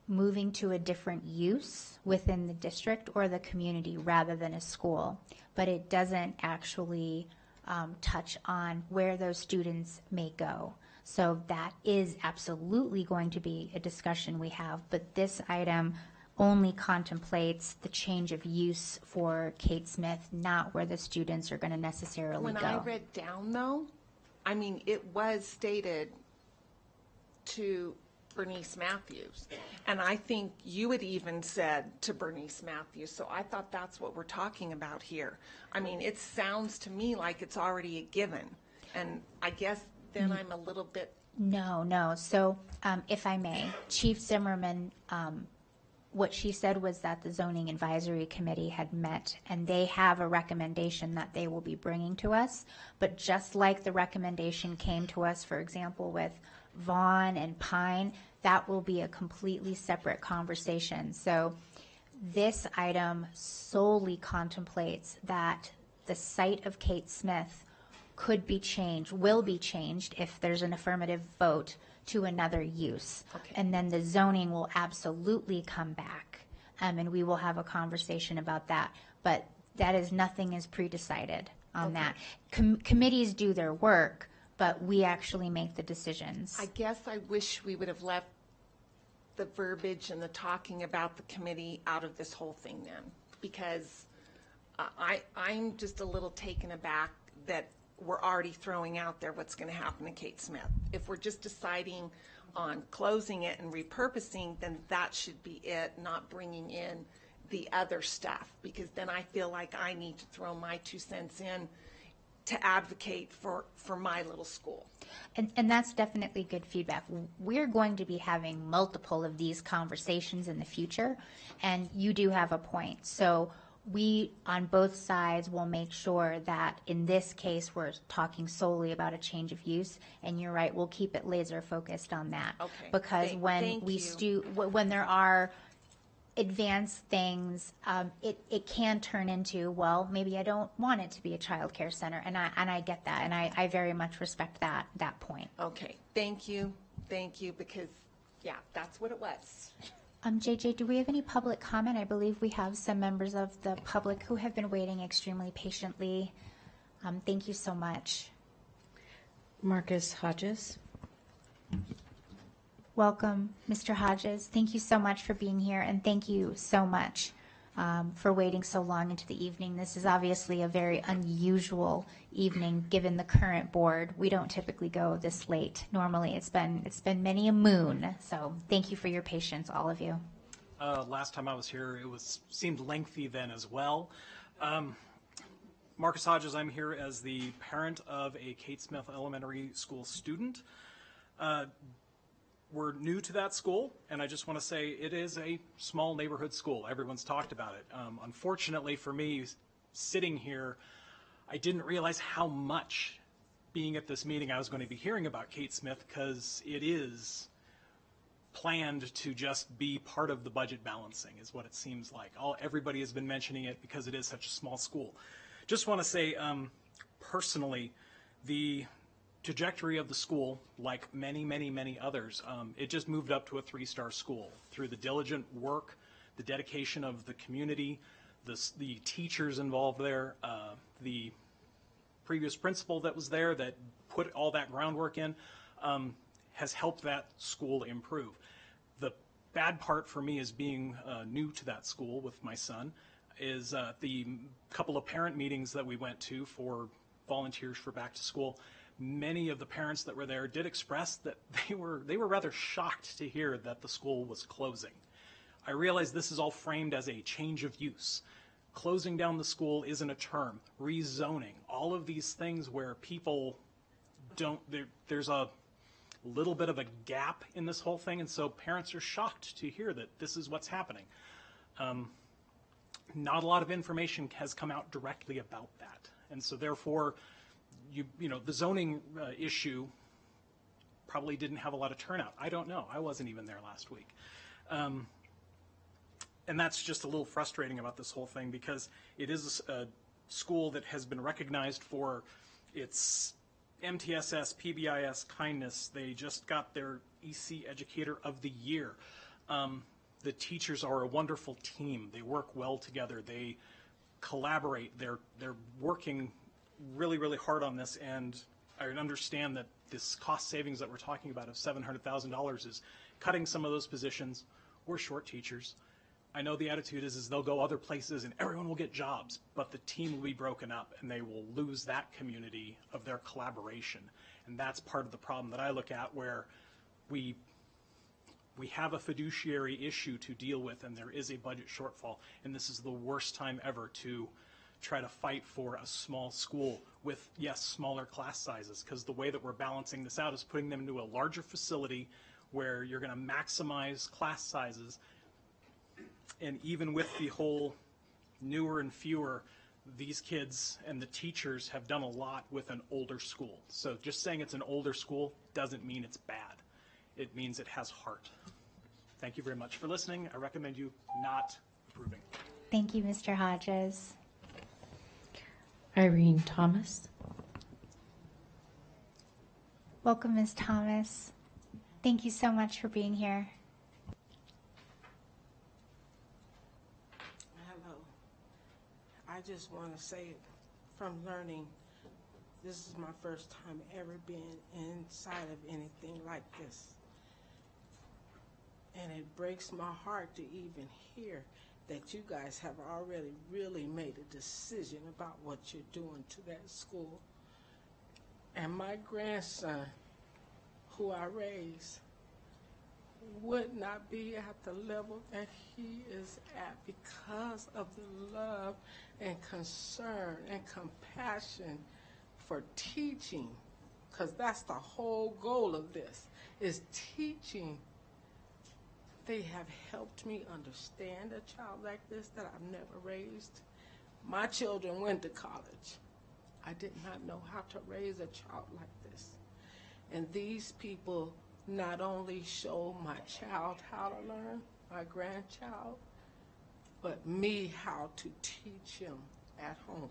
moving to a different use within the district or the community rather than a school, but it doesn't actually touch on where those students may go. So that is absolutely going to be a discussion we have, but this item only contemplates the change of use for Kate Smith, not where the students are going to necessarily When go. I read down, though, I mean, it was stated to Bernice Matthews, and I think you had even said to Bernice Matthews, so I thought that's what we're talking about here. I mean, it sounds to me like it's already a given, and I guess then I'm a little bit... No. So if I may, Chief Zimmerman, what she said was that the Zoning Advisory Committee had met, and they have a recommendation that they will be bringing to us. But just like the recommendation came to us, for example, with Vaughn and Pine, that will be a completely separate conversation. So this item solely contemplates that the site of Kate Smith could be changed, will be changed if there's an affirmative vote to another use. Okay. And then the zoning will absolutely come back, and we will have a conversation about that. But that is, nothing is pre-decided on that. Committees do their work, but we actually make the decisions. I guess I wish we would have left the verbiage and the talking about the committee out of this whole thing then, because I'm just a little taken aback that we're already throwing out there what's going to happen to Kate Smith. If we're just deciding on closing it and repurposing, then that should be it, not bringing in the other stuff, because then I feel like I need to throw my 2 cents in to advocate for my little school. And that's definitely good feedback. We're going to be having multiple of these conversations in the future, and you do have a point. So we, on both sides, will make sure that in this case, we're talking solely about a change of use, and you're right, we'll keep it laser focused on that. Okay. Because when there are advanced things, it can turn into, well, maybe I don't want it to be a child care center, and I get that, and I very much respect that point. Okay, thank you, because, yeah, that's what it was. JJ, do we have any public comment? I believe we have some members of the public who have been waiting extremely patiently. Thank you so much. Marcus Hodges. Welcome, Mr. Hodges. Thank you so much for being here, and thank you so much for waiting so long into the evening. This is obviously a very unusual evening given the current board. We don't typically go this late. Normally, it's been many a moon. So thank you for your patience, all of you. Last time I was here, it seemed lengthy then as well. Marcus Hodges, I'm here as the parent of a Kate Smith Elementary School student. We're new to that school, and I just want to say it is a small neighborhood school. Everyone's talked about it. Unfortunately for me, sitting here, I didn't realize how much being at this meeting I was going to be hearing about Kate Smith, because it is planned to just be part of the budget balancing is what it seems like. Everybody has been mentioning it because it is such a small school. Just want to say personally, the trajectory of the school, like many, many, many others, it just moved up to a 3-star school through the diligent work, the dedication of the community, the teachers involved there, the previous principal that was there that put all that groundwork in, has helped that school improve. The bad part for me is being new to that school with my son is the couple of parent meetings that we went to for volunteers for back to school. Many of the parents that were there did express that they were rather shocked to hear that the school was closing. I realize this is all framed as a change of use. Closing down the school isn't a term. Rezoning, all of these things where people don't, there's a little bit of a gap in this whole thing, and so parents are shocked to hear that this is what's happening. Not a lot of information has come out directly about that, and so therefore, the zoning issue probably didn't have a lot of turnout. I don't know. I wasn't even there last week. And that's just a little frustrating about this whole thing, because it is a school that has been recognized for its MTSS, PBIS kindness. They just got their EC Educator of the Year. The teachers are a wonderful team. They work well together. They collaborate. They're working really, really hard on this, and I understand that this cost savings that we're talking about of $700,000 is cutting some of those positions. We're short teachers. I know the attitude is they'll go other places and everyone will get jobs, but the team will be broken up and they will lose that community of their collaboration. And that's part of the problem that I look at, where we have a fiduciary issue to deal with and there is a budget shortfall, and this is the worst time ever to try to fight for a small school with, yes, smaller class sizes, because the way that we're balancing this out is putting them into a larger facility where you're going to maximize class sizes. And even with the whole newer and fewer, these kids and the teachers have done a lot with an older school. So just saying it's an older school doesn't mean it's bad. It means it has heart. Thank you very much for listening. I recommend you not approving. Thank you, Mr. Hodges. Irene Thomas. Welcome, Ms. Thomas. Thank you so much for being here. Hello. I just want to say, from learning, this is my first time ever being inside of anything like this. And it breaks my heart to even hear that you guys have already really made a decision about what you're doing to that school. And my grandson, who I raised, would not be at the level that he is at because of the love and concern and compassion for teaching, because that's the whole goal of this, is teaching. They have helped me understand a child like this that I've never raised. My children went to college. I did not know how to raise a child like this. And these people not only show my child how to learn, my grandchild, but me how to teach him at home.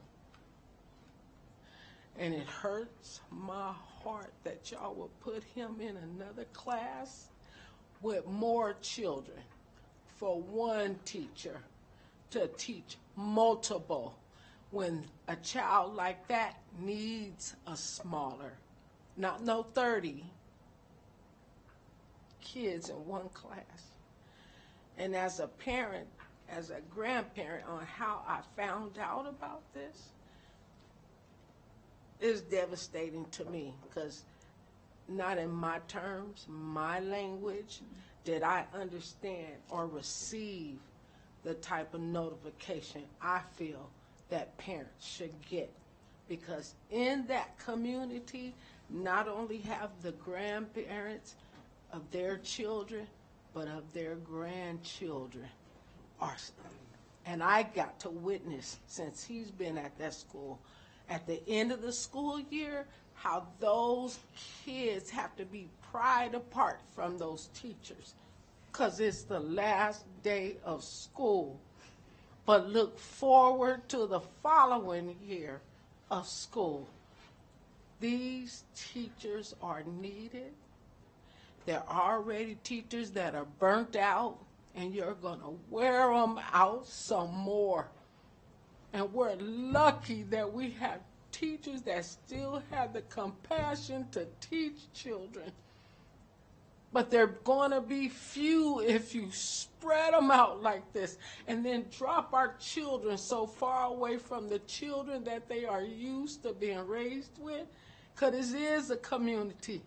And it hurts my heart that y'all will put him in another class with more children for one teacher to teach multiple, when a child like that needs a smaller, not no 30. kids in one class. And as a parent, as a grandparent, on how I found out about this, is devastating to me, because not in my terms, my language, did I understand or receive the type of notification I feel that parents should get. Because in that community, not only have the grandparents of their children, but of their grandchildren. And I got to witness, since he's been at that school, at the end of the school year, how those kids have to be pried apart from those teachers, because it's the last day of school. But look forward to the following year of school. These teachers are needed. There are already teachers that are burnt out, and you're going to wear them out some more. And we're lucky that we have teachers that still have the compassion to teach children. But they're going to be few if you spread them out like this and then drop our children so far away from the children that they are used to being raised with. Because it is a community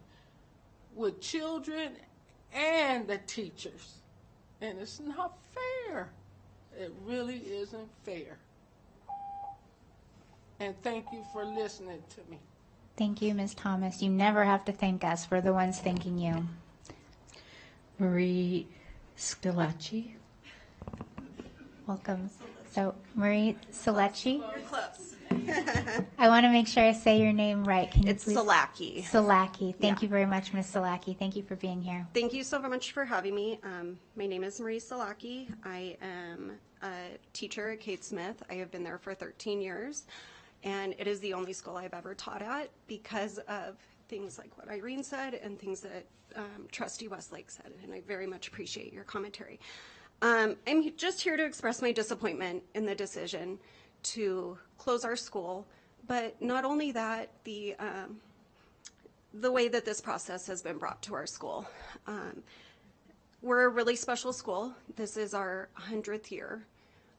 with children and the teachers. And it's not fair. It really isn't fair. And thank you for listening to me. Thank you, Ms. Thomas. You never have to thank us. We're the ones thanking you. Marie Scalacci. Welcome. So, Marie Solecki. Close. I want to make sure I say your name right. Can you It's please? Salaki. Salaki. Thank Yeah. you very much, Ms. Salaki. Thank you for being here. Thank you so much for having me. My name is Marie Salaki. I am a teacher at Kate Smith. I have been there for 13 years, and it is the only school I've ever taught at because of things like what Irene said and things that Trustee Westlake said, and I very much appreciate your commentary. I'm just here to express my disappointment in the decision to close our school, but not only that, the way that this process has been brought to our school. We're a really special school. This is our 100th year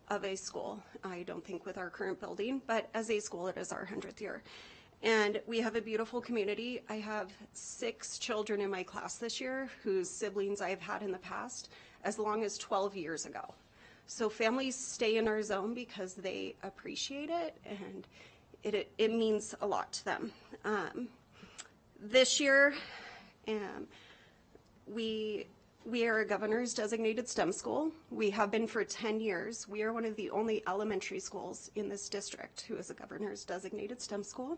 of a school. I don't think with our current building, but as a school, it is our 100th year. And we have a beautiful community. I have 6 children in my class this year whose siblings I've had in the past as long as 12 years ago. So families stay in our zone because they appreciate it, and it means a lot to them. This year, we are a governor's designated STEM school. We have been for 10 years. We are one of the only elementary schools in this district who is a governor's designated STEM school.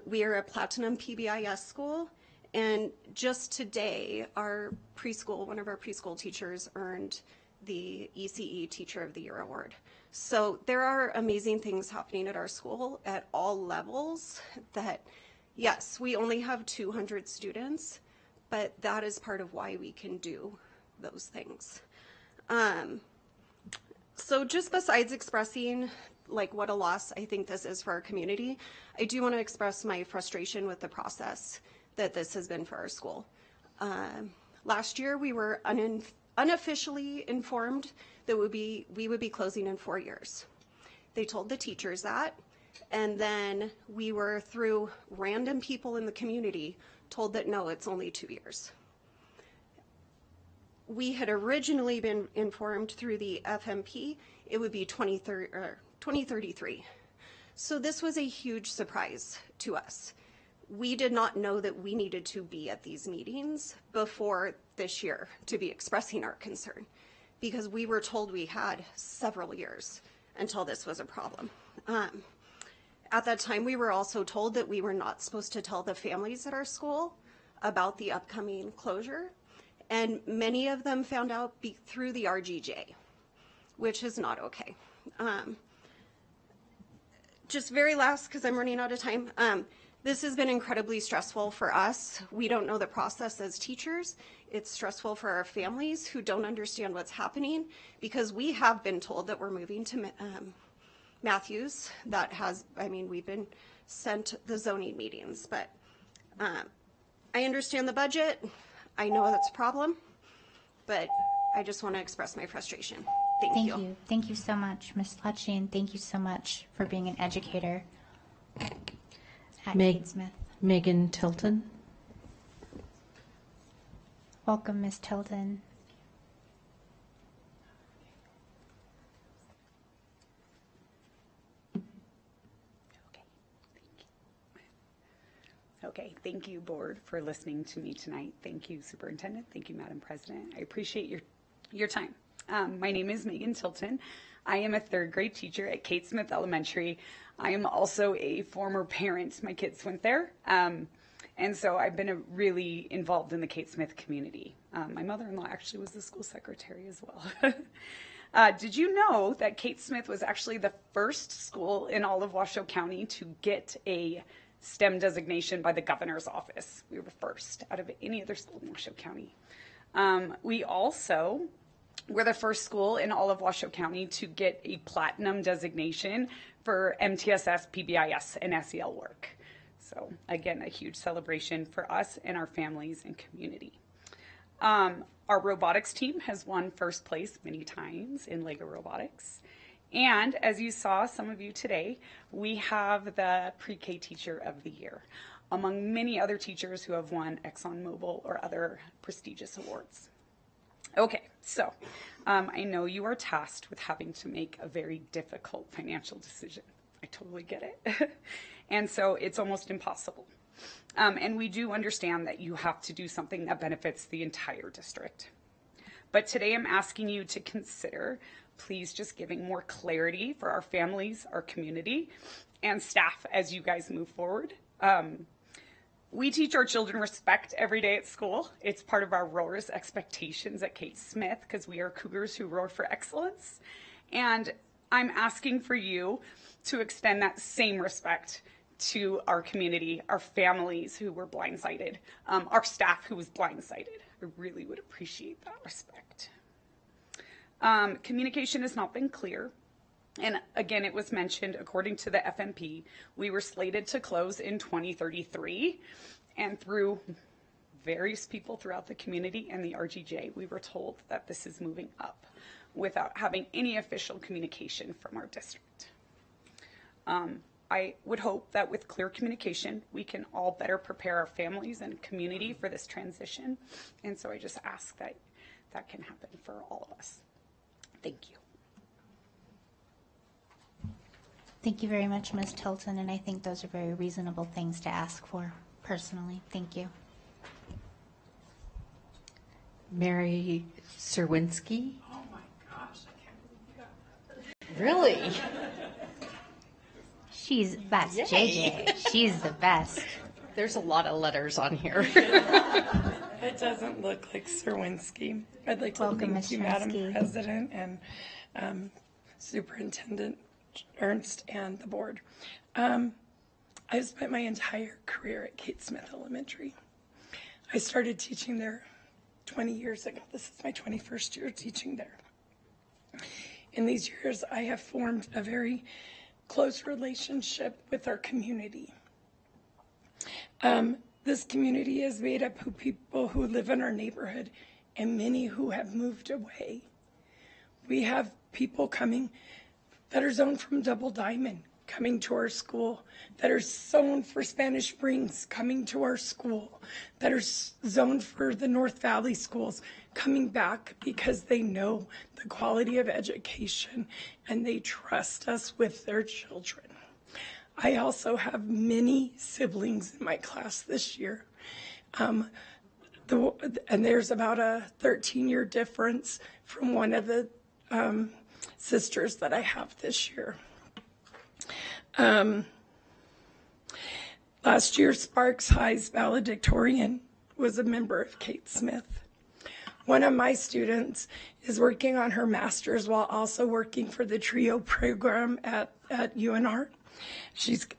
We are a platinum PBIS school. And just today, our preschool, one of our preschool teachers earned the ECE Teacher of the Year award. So there are amazing things happening at our school at all levels that, yes, we only have 200 students, but that is part of why we can do those things. So just besides expressing like what a loss I think this is for our community, I do want to express my frustration with the process that this has been for our school. Last year we were unofficially informed that we would be closing in 4 years. They told the teachers that, and then we were, through random people in the community, told that no, it's only 2 years. We had originally been informed through the FMP it would be 2033. So this was a huge surprise to us. We did not know that we needed to be at these meetings before this year to be expressing our concern, because we were told we had several years until this was a problem. At that time, we were also told that we were not supposed to tell the families at our school about the upcoming closure, and many of them found out through the RGJ, which is not okay. Just very last, because I'm running out of time, this has been incredibly stressful for us. We don't know the process as teachers. It's stressful for our families who don't understand what's happening, because we have been told that we're moving to Matthews. That has, we've been sent the zoning meetings, but I understand the budget. I know that's a problem, but I just want to express my frustration. Thank you. Thank you so much, Ms. Lecce, and thank you so much for being an educator at Kate Smith. Megan Tilton. Welcome, Ms. Tilton. Okay, thank you, Board, for listening to me tonight. Thank you, Superintendent. Thank you, Madam President. I appreciate your time. My name is Megan Tilton. I am a third grade teacher at Kate Smith Elementary. I am also a former parent. My kids went there. And so I've been really involved in the Kate Smith community. My mother-in-law actually was the school secretary as well. Did you know that Kate Smith was actually the first school in all of Washoe County to get a STEM designation by the governor's office? We were first out of any other school in Washoe County. We also were the first school in all of Washoe County to get a platinum designation for MTSS, PBIS, and SEL work. So again, a huge celebration for us and our families and community. Our robotics team has won first place many times in LEGO Robotics. And as you saw, some of you today, we have the Pre-K Teacher of the Year, among many other teachers who have won ExxonMobil or other prestigious awards. Okay, so I know you are tasked with having to make a very difficult financial decision. I totally get it. And so it's almost impossible. And we do understand that you have to do something that benefits the entire district. But today I'm asking you to consider please just giving more clarity for our families, our community, and staff as you guys move forward. We teach our children respect every day at school. It's part of our roar's expectations at Kate Smith because we are Cougars who roar for excellence. And I'm asking for you to extend that same respect to our community, our families who were blindsided, our staff who was blindsided. I really would appreciate that respect. Communication has not been clear. And again, it was mentioned, according to the FMP, we were slated to close in 2033. And through various people throughout the community and the RGJ, we were told that this is moving up without having any official communication from our district. I would hope that with clear communication, we can all better prepare our families and community for this transition. And so I just ask that that can happen for all of us. Thank you. Thank you very much, Ms. Tilton, and I think those are very reasonable things to ask for personally. Thank you. Mary Serwinski. Oh my gosh, I can't believe you got that. Really? That's Yay. JJ. She's the best. There's a lot of letters on here. It doesn't look like Serwinski. I'd like to Welcome, thank Ms. you, Madam Serwinski. President and Superintendent Ernst and the board. I've spent my entire career at Kate Smith Elementary. I started teaching there 20 years ago. This is my 21st year teaching there. In these years, I have formed a very close relationship with our community. This community is made up of people who live in our neighborhood and many who have moved away. We have people coming that are zoned from Double Diamond coming to our school, that are zoned for Spanish Springs coming to our school, that are zoned for the North Valley schools coming back because they know the quality of education and they trust us with their children. I also have many siblings in my class this year. And there's about a 13-year difference from one of the sisters that I have this year. Last year, Sparks High's valedictorian was a member of Kate Smith. One of my students is working on her master's while also working for the TRIO program at UNR.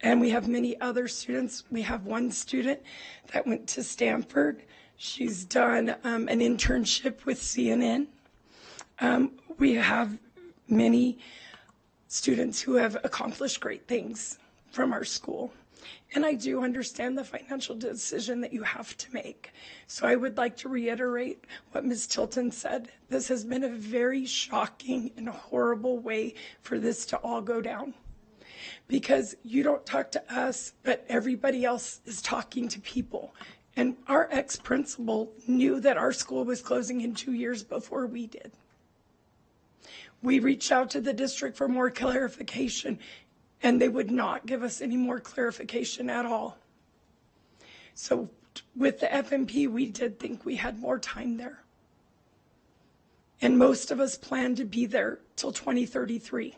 And we have many other students. We have one student that went to Stanford. She's done an internship with CNN. We have many students who have accomplished great things from our school. And I do understand the financial decision that you have to make. So I would like to reiterate what Ms. Tilton said. This has been a very shocking and horrible way for this to all go down. Because you don't talk to us, but everybody else is talking to people. And our ex-principal knew that our school was closing in 2 years before we did. We reached out to the district for more clarification, and they would not give us any more clarification at all. So with the FMP, we did think we had more time there. And most of us planned to be there till 2033.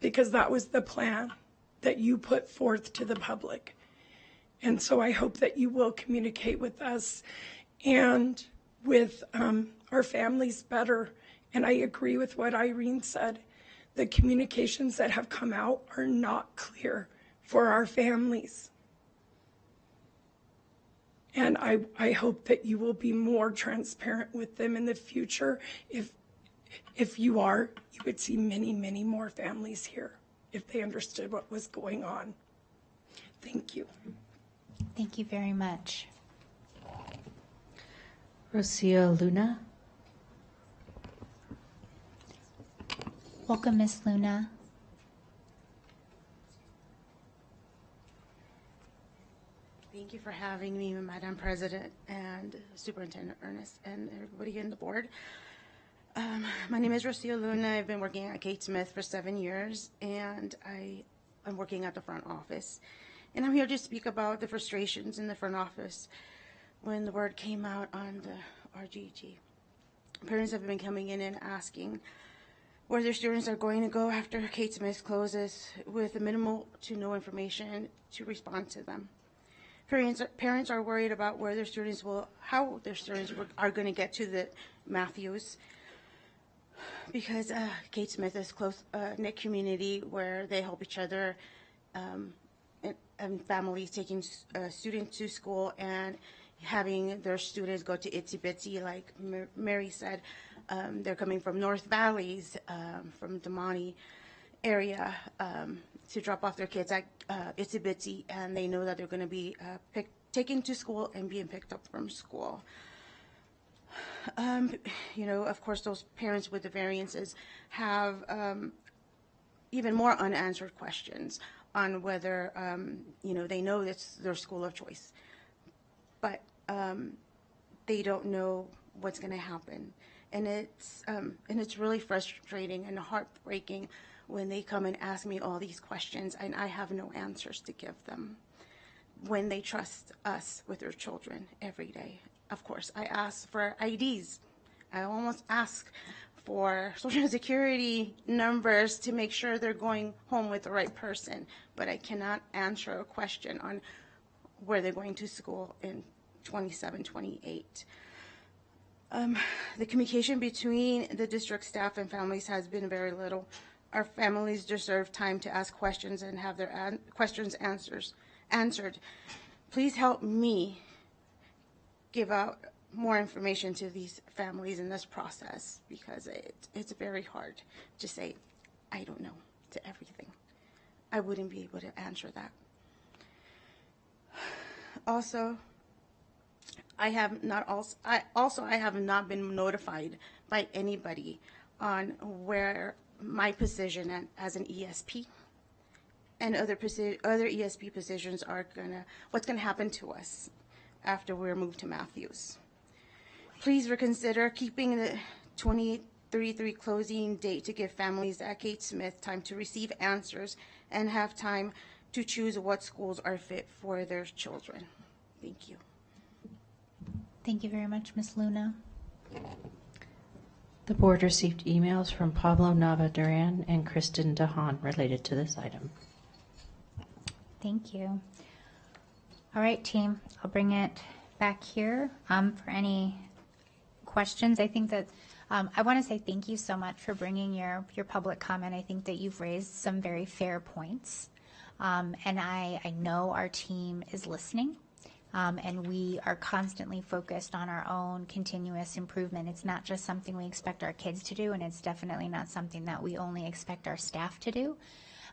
Because that was the plan that you put forth to the public. And so I hope that you will communicate with us and with our families better. And I agree with what Irene said. The communications that have come out are not clear for our families. And I hope that you will be more transparent with them in the future. If you are, you would see many, many more families here if they understood what was going on. Thank you. Thank you very much. Rocio Luna. Welcome, Ms. Luna. Thank you for having me, Madam President and Superintendent Ernest and everybody in the board. My name is Rocio Luna. I've been working at Kate Smith for 7 years, and I'm working at the front office. And I'm here to speak about the frustrations in the front office when the word came out on the RGG. Parents have been coming in and asking where their students are going to go after Kate Smith closes with minimal to no information to respond to them. Parents are worried about where their students how their students are going to get to the Matthews, because Kate Smith is a close-knit community where they help each other, and families taking students to school and having their students go to Itsy Bitsy, like Mary said. They're coming from North Valleys, from Damani area, to drop off their kids at Itsy Bitsy, and they know that they're going to be taken to school and being picked up from school. You know, of course, those parents with the variances have even more unanswered questions on whether, you know, they know it's their school of choice, but they don't know what's going to happen. And it's really frustrating and heartbreaking when they come and ask me all these questions and I have no answers to give them, when they trust us with their children every day. Of course, I ask for IDs. I almost ask for Social Security numbers to make sure they're going home with the right person, but I cannot answer a question on where they're going to school in 27, 28. The communication between the district staff and families has been very little. Our families deserve time to ask questions and have their questions answered. Please help me give out more information to these families in this process, because it's very hard to say, I don't know, to everything. I wouldn't be able to answer that. Also, I have not been notified by anybody on where my position as an ESP and other ESP positions are what's gonna happen to us after we're moved to Matthews. Please reconsider keeping the 2033 closing date to give families at Kate Smith time to receive answers and have time to choose what schools are fit for their children. Thank you. Thank you very much, Ms. Luna. The board received emails from Pablo Nava Duran and Kristen DeHaan related to this item. Thank you. All right, team, I'll bring it back here for any questions. I think that I want to say thank you so much for bringing your public comment. I think that you've raised some very fair points, and I know our team is listening. And we are constantly focused on our own continuous improvement. It's not just something we expect our kids to do, and it's definitely not something that we only expect our staff to do.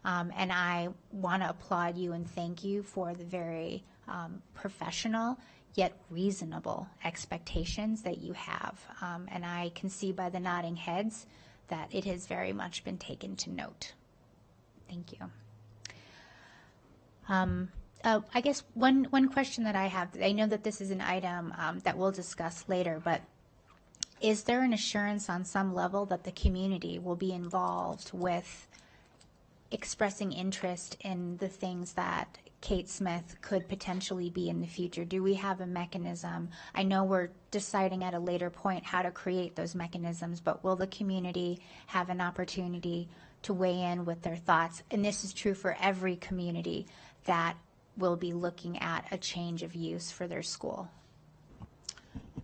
And I want to applaud you and thank you for the very professional yet reasonable expectations that you have. And I can see by the nodding heads that it has very much been taken to note. Thank you. I guess one question that I have, I know that this is an item that we'll discuss later, but is there an assurance on some level that the community will be involved with expressing interest in the things that Kate Smith could potentially be in the future? Do we have a mechanism? I know we're deciding at a later point how to create those mechanisms, but will the community have an opportunity to weigh in with their thoughts? And this is true for every community that will be looking at a change of use for their school.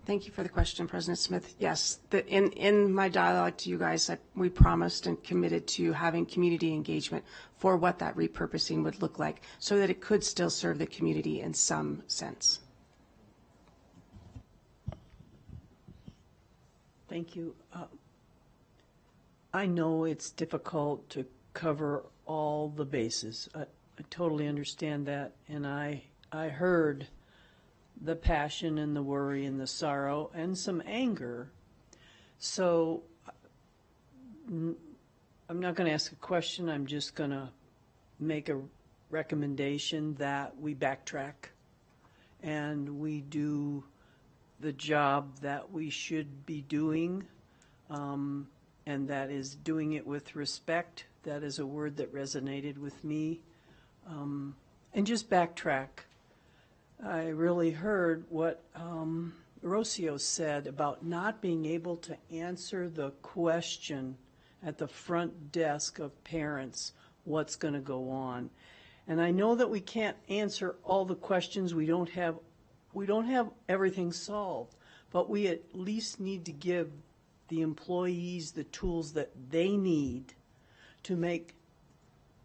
Thank you for the question, President Smith. Yes, in my dialogue to you guys, we promised and committed to having community engagement for what that repurposing would look like so that it could still serve the community in some sense. Thank you. I know it's difficult to cover all the bases. I totally understand that, and I heard the passion and the worry and the sorrow and some anger. So I'm not going to ask a question. I'm just going to make a recommendation that we backtrack and we do the job that we should be doing, and that is doing it with respect. That is a word that resonated with me. And just backtrack. I really heard what Rocio said about not being able to answer the question at the front desk of parents, what's going to go on. And I know that we can't answer all the questions. We don't have everything solved, but we at least need to give the employees the tools that they need to make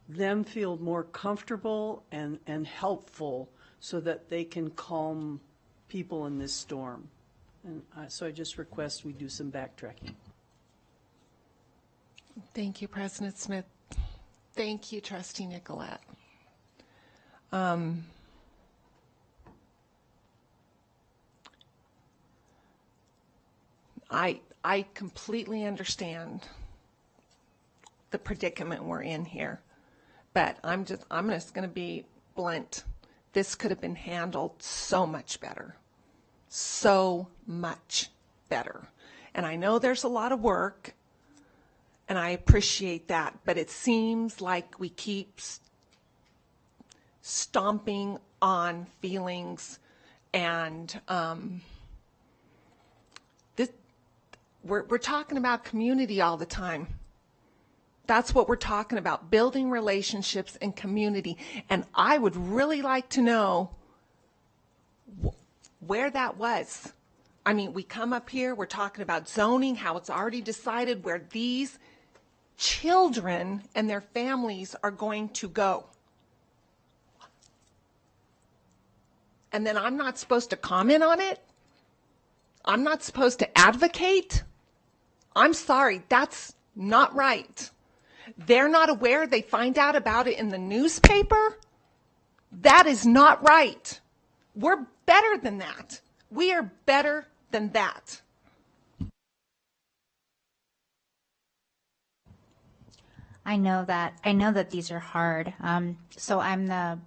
them feel more comfortable and helpful so that they can calm people in this storm. And so I just request we do some backtracking. Thank you, President Smith. Thank you, Trustee Nicolette. I completely understand the predicament we're in here, but I'm just going to be blunt. This could have been handled so much better. So much better. And I know there's a lot of work, and I appreciate that, but it seems like we keep stomping on feelings, and we're talking about community all the time. That's what we're talking about, building relationships and community. And I would really like to know where that was. I mean, we come up here, we're talking about zoning, how it's already decided where these children and their families are going to go. And then I'm not supposed to comment on it? I'm not supposed to advocate? I'm sorry, that's not right. They're not aware, they find out about it in the newspaper? That is not right. We're better than that. We are better than that. I know that these are hard. So I'm the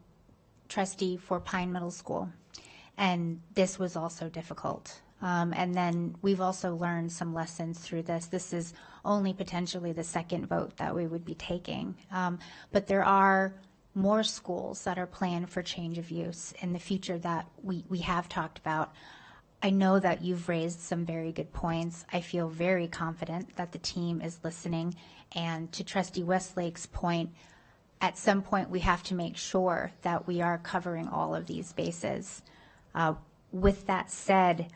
trustee for Pine Middle School, and this was also difficult. And then we've also learned some lessons through this. This is only potentially the second vote that we would be taking. But there are more schools that are planned for change of use in the future that we have talked about. I know that you've raised some very good points. I feel very confident that the team is listening. And to Trustee Westlake's point, at some point we have to make sure that we are covering all of these bases. With that said,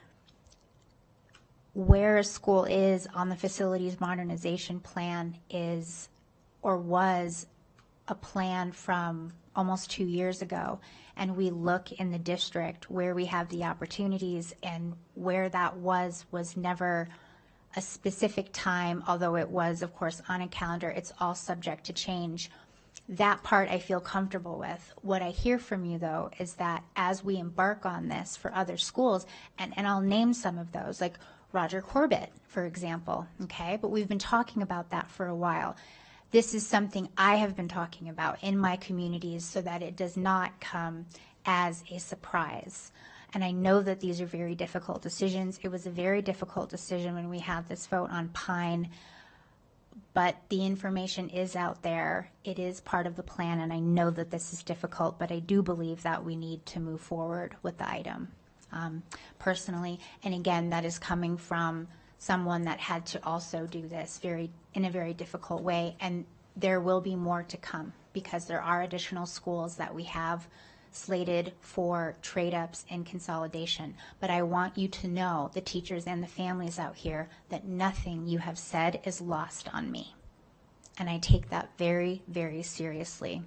where a school is on the facilities modernization plan is or was a plan from almost 2 years ago, and we look in the district where we have the opportunities and where that was never a specific time, although it was, of course, on a calendar. It's all subject to change. That part I feel comfortable with. What I hear from you, though, is that as we embark on this for other schools, and I'll name some of those, like Roger Corbett, for example, okay? But we've been talking about that for a while. This is something I have been talking about in my communities so that it does not come as a surprise. And I know that these are very difficult decisions. It was a very difficult decision when we had this vote on Pine, but the information is out there. It is part of the plan, and I know that this is difficult, but I do believe that we need to move forward with the item personally. And again, that is coming from someone that had to also do this in a very difficult way, and there will be more to come because there are additional schools that we have slated for trade-ups and consolidation. But I want you to know, the teachers and the families out here, that nothing you have said is lost on me. And I take that very, very seriously.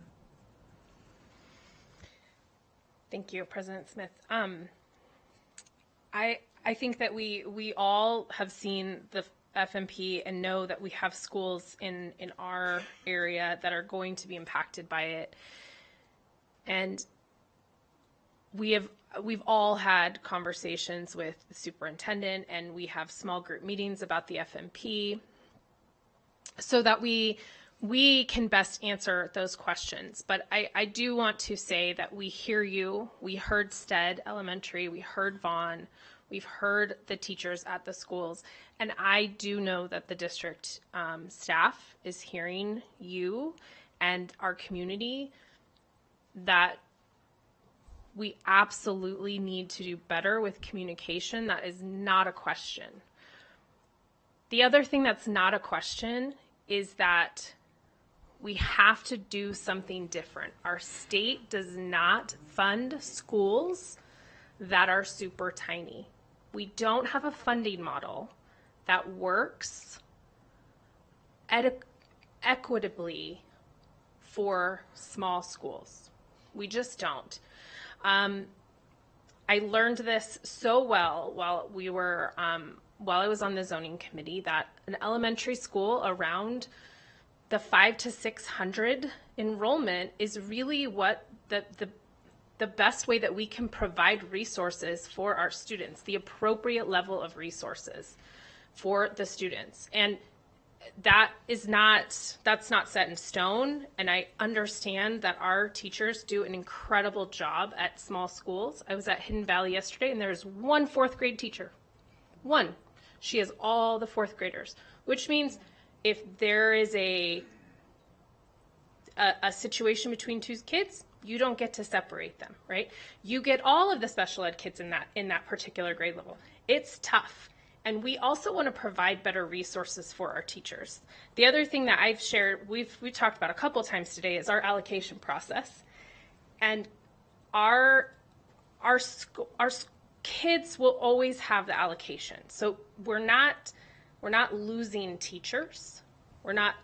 Thank you, President Smith. I think that we all have seen the FMP and know that we have schools in our area that are going to be impacted by it. And we've all had conversations with the superintendent, and we have small group meetings about the FMP so that we can best answer those questions. But I do want to say that we hear you. We heard Stead Elementary, we heard Vaughn, we've heard the teachers at the schools, and I do know that the district staff is hearing you and our community, that we absolutely need to do better with communication. That is not a question. The other thing that's not a question is that we have to do something different. Our state does not fund schools that are super tiny. We don't have a funding model that works equitably for small schools. We just don't. I learned this so well while I was on the zoning committee, that an elementary school around the 500 to 600 enrollment is really what the best way that we can provide resources for our students, the appropriate level of resources for the students. And that's not set in stone. And I understand that our teachers do an incredible job at small schools. I was at Hidden Valley yesterday, and there's one fourth grade teacher. One. She has all the fourth graders, which means if there is a situation between two kids, you don't get to separate them, right? You get all of the special ed kids in that particular grade level. It's tough. And we also want to provide better resources for our teachers. The other thing that I've shared, we've talked about a couple times today, is our allocation process. And our kids will always have the allocation. So we're not losing teachers. We're not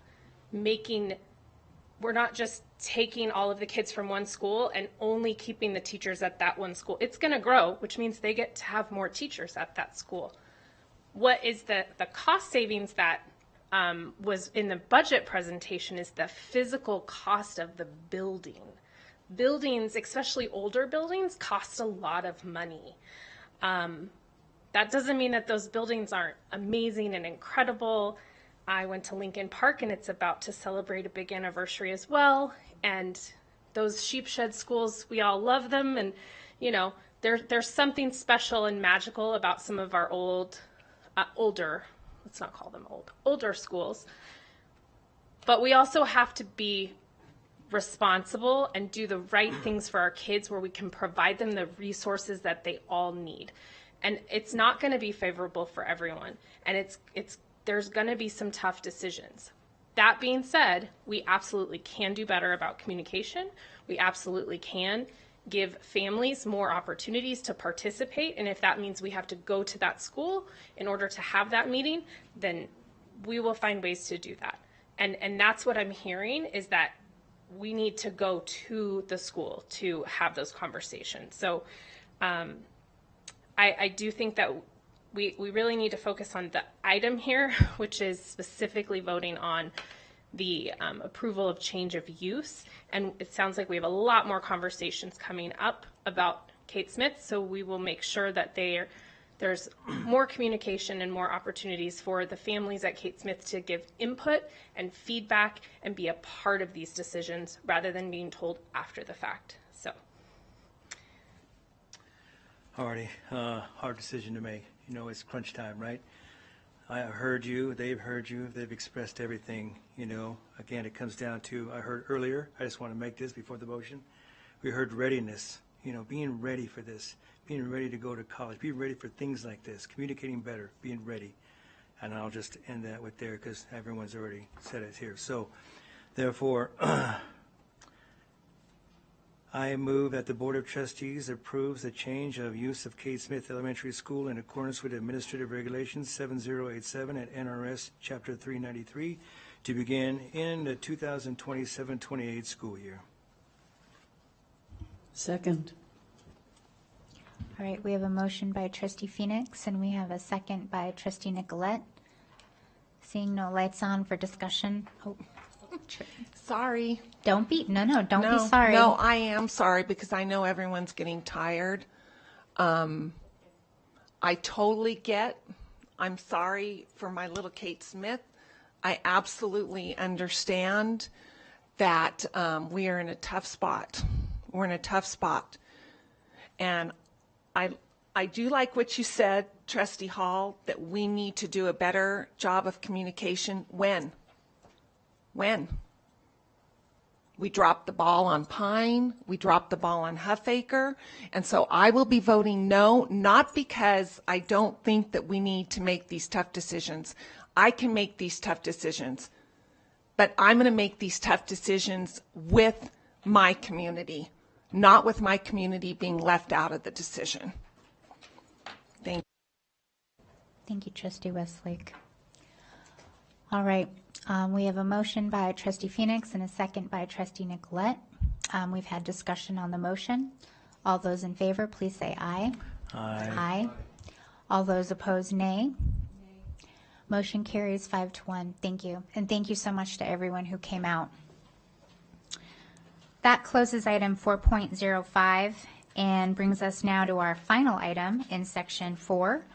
just taking all of the kids from one school and only keeping the teachers at that one school. It's going to grow, which means they get to have more teachers at that school. What is the cost savings that was in the budget presentation is the physical cost of the building. Buildings, especially older buildings, cost a lot of money. That doesn't mean that those buildings aren't amazing and incredible. I went to Lincoln Park, and it's about to celebrate a big anniversary as well. And those sheep shed schools, we all love them. And, you know, there's something special and magical about some of our older, let's not call them old, older schools. But we also have to be responsible and do the right things for our kids where we can provide them the resources that they all need. And it's not going to be favorable for everyone. And there's going to be some tough decisions. That being said, we absolutely can do better about communication. We absolutely can give families more opportunities to participate. And if that means we have to go to that school in order to have that meeting, then we will find ways to do that. And that's what I'm hearing, is that we need to go to the school to have those conversations. So I do think that we really need to focus on the item here, which is specifically voting on the approval of change of use. And it sounds like we have a lot more conversations coming up about Kate Smith, so we will make sure that there's more communication and more opportunities for the families at Kate Smith to give input and feedback and be a part of these decisions rather than being told after the fact. So. Alrighty, hard decision to make. You know, it's crunch time, right? I heard you, they've heard you, they've expressed everything, you know. Again, it comes down to, I heard earlier, I just want to make this before the motion. We heard readiness, you know, being ready for this, being ready to go to college, being ready for things like this, communicating better, being ready. And I'll just end that with there because everyone's already said it here. So, therefore, I move that the Board of Trustees approves the change of use of Kate Smith Elementary School in accordance with Administrative Regulations 7087 at NRS Chapter 393 to begin in the 2027-28 school year. Second. All right, we have a motion by Trustee Phoenix, and we have a second by Trustee Nicolette. Seeing no lights on for discussion. Oh, Sorry. Don't be sorry. No, I am sorry because I know everyone's getting tired. I totally get. I'm sorry for my little Kate Smith. I absolutely understand that we are in a tough spot. We're in a tough spot. And I do like what you said, Trustee Hall, that we need to do a better job of communication. When? We dropped the ball on Pine. We dropped the ball on Huffaker. And so I will be voting no, not because I don't think that we need to make these tough decisions. I can make these tough decisions. But I'm going to make these tough decisions with my community, not with my community being left out of the decision. Thank you. Thank you, Trustee Westlake. All right. We have a motion by Trustee Phoenix and a second by Trustee Nicolette. We've had discussion on the motion. All those in favor, please say aye. Aye. Aye. All those opposed, nay. Motion carries 5-1. Thank you. And thank you so much to everyone who came out. That closes item 4.05 and brings us now to our final item in section 4.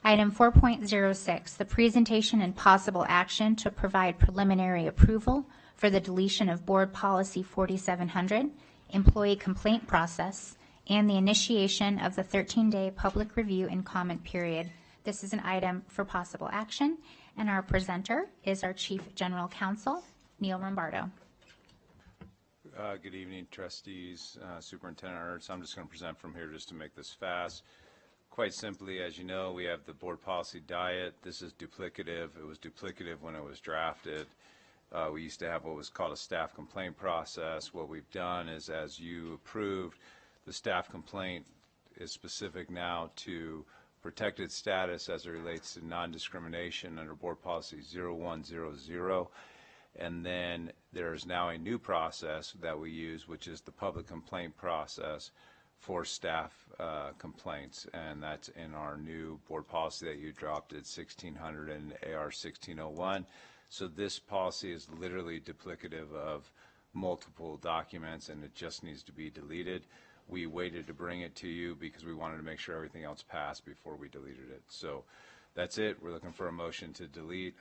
Item 4.06, the presentation and possible action to provide preliminary approval for the deletion of Board Policy 4700, employee complaint process, and the initiation of the 13-day public review and comment period. This is an item for possible action, and our presenter is our Chief General Counsel, Neil Rombardo. Good evening, trustees, Superintendent Ertz. I'm just going to present from here just to make this fast. Quite simply, as you know, we have the board policy diet. This is duplicative. It was duplicative when it was drafted. We used to have what was called a staff complaint process. What we've done is, as you approved, the staff complaint is specific now to protected status as it relates to non-discrimination under board policy 0100. And then there's now a new process that we use, which is the public complaint process for staff complaints, and that's in our new board policy that you dropped at 1600 and AR 1601. So this policy is literally duplicative of multiple documents, and it just needs to be deleted. We waited to bring it to you because we wanted to make sure everything else passed before we deleted it. So that's it. We're looking for a motion to delete.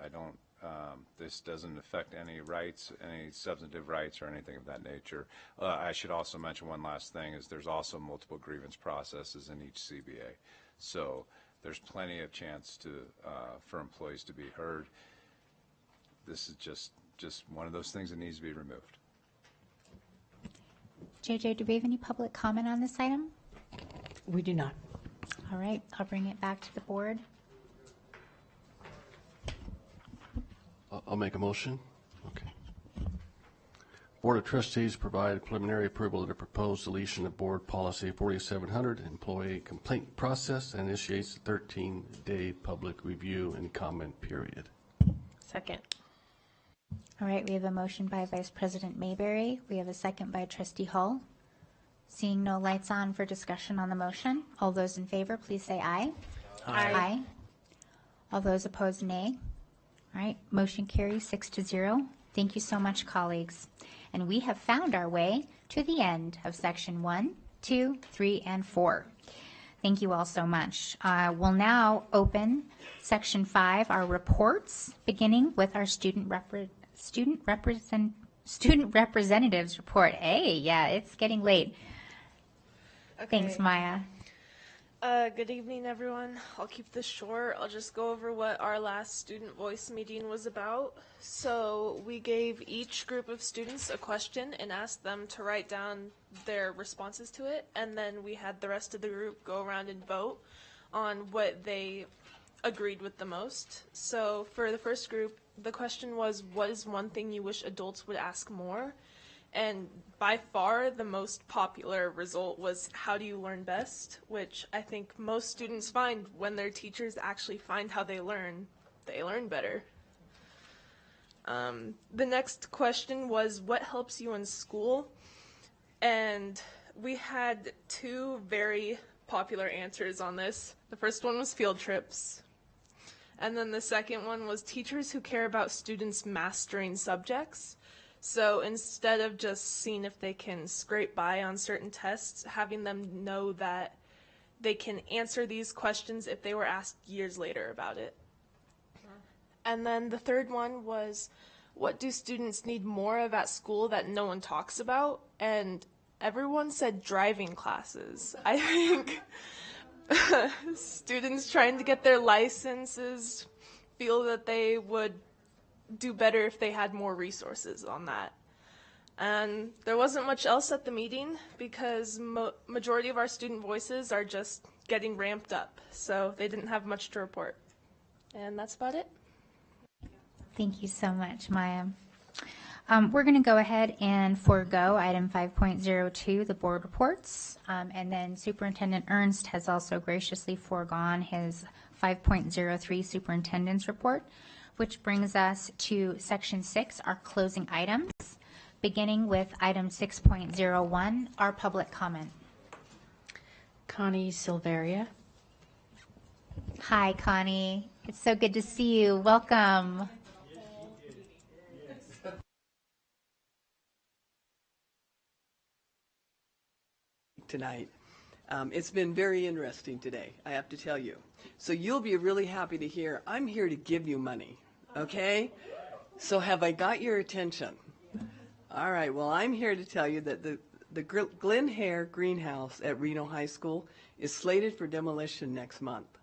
This doesn't affect any rights, any substantive rights or anything of that nature. I should also mention one last thing is there's also multiple grievance processes in each CBA. So there's plenty of chance to for employees to be heard. This is just one of those things that needs to be removed. JJ, do we have any public comment on this item? We do not. All right, I'll bring it back to the board. I'll make a motion. Okay. Board of Trustees provide preliminary approval of the proposed deletion of Board Policy 4700, employee complaint process, and initiates the 13-day public review and comment period. Second. All right, we have a motion by Vice President Mayberry. We have a second by Trustee Hull. Seeing no lights on for discussion on the motion, all those in favor, please say aye. Aye. Aye. All those opposed, nay. All right, motion carries 6-0. Thank you so much, colleagues. And we have found our way to the end of section 1, 2, 3, and 4. Thank you all so much. We'll now open section 5, our reports, beginning with our student representatives report. Hey, yeah, it's getting late. Okay. Thanks, Maya. Good evening, everyone. I'll keep this short. I'll just go over what our last student voice meeting was about. So we gave each group of students a question and asked them to write down their responses to it, and then we had the rest of the group go around and vote on what they agreed with the most. So for the first group, the question was, what is one thing you wish adults would ask more? And by far the most popular result was, how do you learn best? Which I think most students find when their teachers actually find how they learn better. The next question was, what helps you in school? And we had two very popular answers on this. The first one was field trips. And then the second one was teachers who care about students mastering subjects. So instead of just seeing if they can scrape by on certain tests, having them know that they can answer these questions if they were asked years later about it. And then the third one was, what do students need more of at school that no one talks about? And everyone said driving classes. I think students trying to get their licenses feel that they would do better if they had more resources on that. And there wasn't much else at the meeting because majority of our student voices are just getting ramped up, so they didn't have much to report. And that's about it. Thank you so much, Maya. We're going to go ahead and forego item 5.02, the board reports, and then Superintendent Ernst has also graciously foregone his 5.03 superintendent's report, which brings us to section 6, our closing items, beginning with item 6.01, our public comment. Connie Silveria. Hi, Connie. It's so good to see you. Welcome. Tonight. It's been very interesting today, I have to tell you. So you'll be really happy to hear I'm here to give you money, okay? So have I got your attention? All right, well, I'm here to tell you that the Glen Hare greenhouse at Reno High School is slated for demolition next month.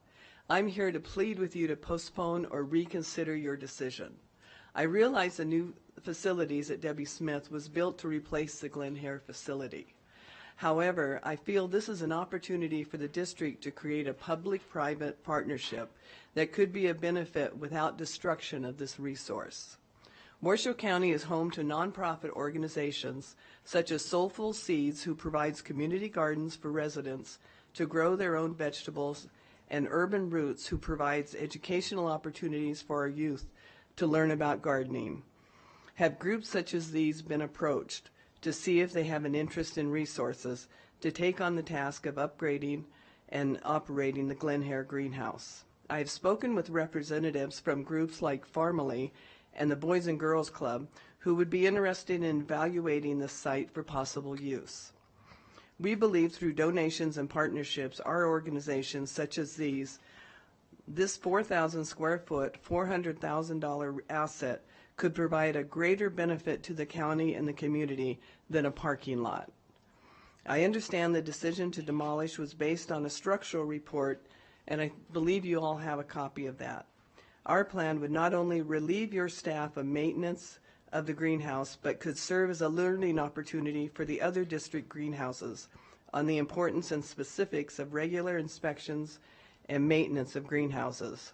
I'm here to plead with you to postpone or reconsider your decision. I realize the new facilities at W. Smith was built to replace the Glen Hare facility. However, I feel this is an opportunity for the district to create a public-private partnership that could be a benefit without destruction of this resource. Washoe County is home to nonprofit organizations such as Soulful Seeds, who provides community gardens for residents to grow their own vegetables, and Urban Roots, who provides educational opportunities for our youth to learn about gardening. Have groups such as these been approached to see if they have an interest in resources to take on the task of upgrading and operating the Glen Hare greenhouse? I have spoken with representatives from groups like Farmily and the Boys and Girls Club who would be interested in evaluating the site for possible use. We believe through donations and partnerships, our organizations such as these, this 4,000 square foot, $400,000 asset could provide a greater benefit to the county and the community than a parking lot. I understand the decision to demolish was based on a structural report, and I believe you all have a copy of that. Our plan would not only relieve your staff of maintenance of the greenhouse, but could serve as a learning opportunity for the other district greenhouses on the importance and specifics of regular inspections and maintenance of greenhouses.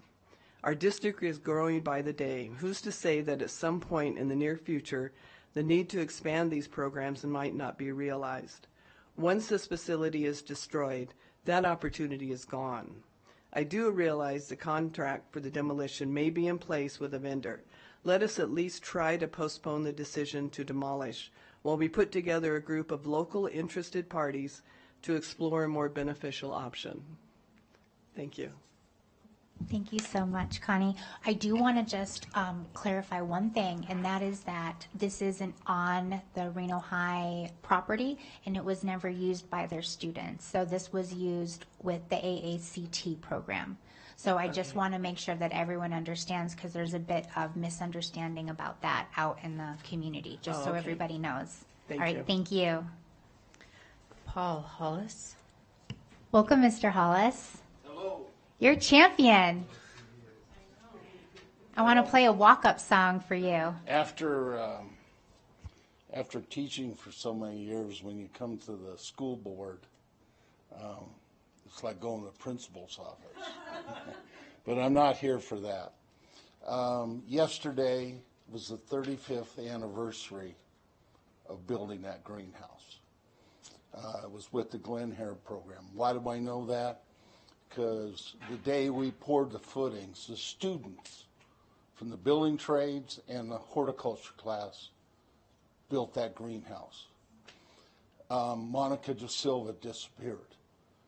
Our district is growing by the day. Who's to say that at some point in the near future, the need to expand these programs might not be realized? Once this facility is destroyed, that opportunity is gone. I do realize the contract for the demolition may be in place with a vendor. Let us at least try to postpone the decision to demolish while we put together a group of local interested parties to explore a more beneficial option. Thank you. Thank you so much, Connie. I do want to just clarify one thing, and that is that this isn't on the Reno High property, and it was never used by their students. So this was used with the AACT program. So I just want to make sure that everyone understands, because there's a bit of misunderstanding about that out in the community, just so okay. everybody knows. Thank All right, you. thank you. Paul Hollis. Welcome, Mr. Hollis. You're a champion. I want to play a walk-up song for you. After teaching for so many years, when you come to the school board, it's like going to the principal's office. But I'm not here for that. Yesterday was the 35th anniversary of building that greenhouse. It was with the Glen Hare program. Why do I know that? Because the day we poured the footings, the students from the building trades and the horticulture class built that greenhouse. Monica De Silva disappeared.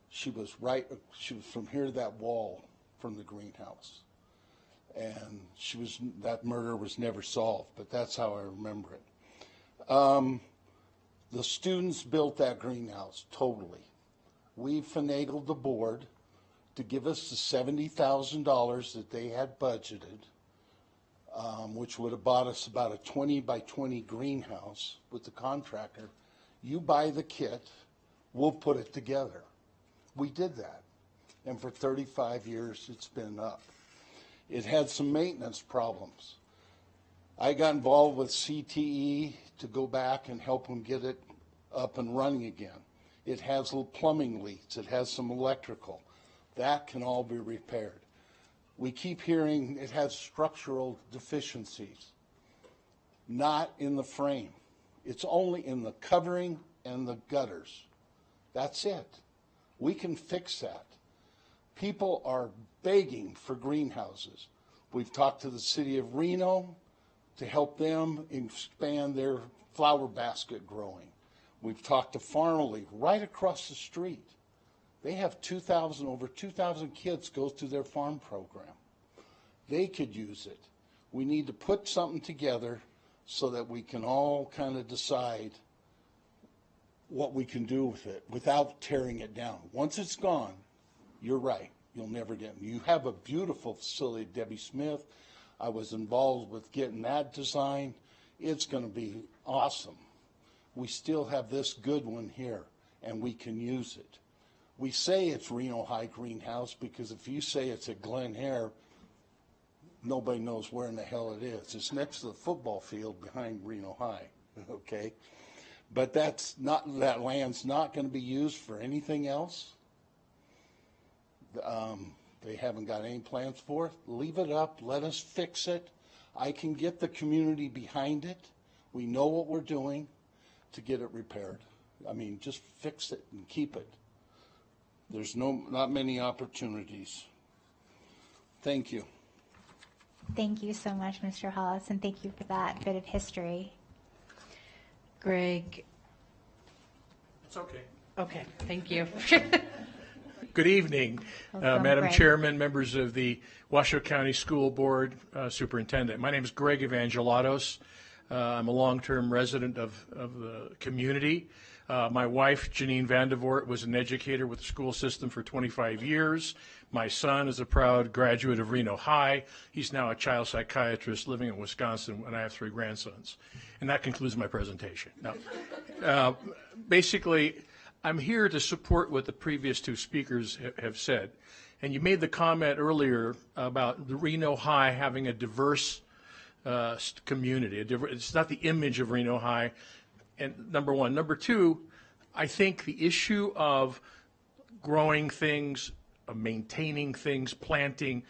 She was from here to that wall from the greenhouse. And that murder was never solved, but that's how I remember it. The students built that greenhouse totally. We finagled the board to give us the $70,000 that they had budgeted, which would have bought us about a 20 by 20 greenhouse with the contractor. You buy the kit, we'll put it together. We did that. And for 35 years, it's been up. It had some maintenance problems. I got involved with CTE to go back and help them get it up and running again. It has little plumbing leaks. It has some electrical. That can all be repaired. We keep hearing it has structural deficiencies. Not in the frame. It's only in the covering and the gutters. That's it. We can fix that. People are begging for greenhouses. We've talked to the city of Reno to help them expand their flower basket growing. We've talked to Farmally right across the street. They have over 2,000 kids go through their farm program. They could use it. We need to put something together so that we can all kind of decide what we can do with it without tearing it down. Once it's gone, you're right. You'll never get them. You have a beautiful facility, Debbie Smith. I was involved with getting that designed. It's going to be awesome. We still have this good one here, and we can use it. We say it's Reno High Greenhouse because if you say it's at Glen Hare, nobody knows where in the hell it is. It's next to the football field behind Reno High, okay? But that land's not going to be used for anything else. They haven't got any plans for it. Leave it up. Let us fix it. I can get the community behind it. We know what we're doing to get it repaired. I mean, just fix it and keep it. There's not many opportunities. Thank you. Thank you so much, Mr. Hollis, and thank you for that bit of history. Greg. It's okay. Okay, thank you. Good evening, Welcome, Madam Greg. Chairman, members of the Washoe County School Board, Superintendent. My name is Greg Evangelatos. I'm a long-term resident of the community. My wife, Janine Vandevort, was an educator with the school system for 25 years. My son is a proud graduate of Reno High. He's now a child psychiatrist living in Wisconsin, and I have 3 grandsons. And that concludes my presentation. Now, basically, I'm here to support what the previous 2 speakers have said. And you made the comment earlier about the Reno High having a diverse community. It's not the image of Reno High. And number one. Number two, I think the issue of growing things, of maintaining things, planting,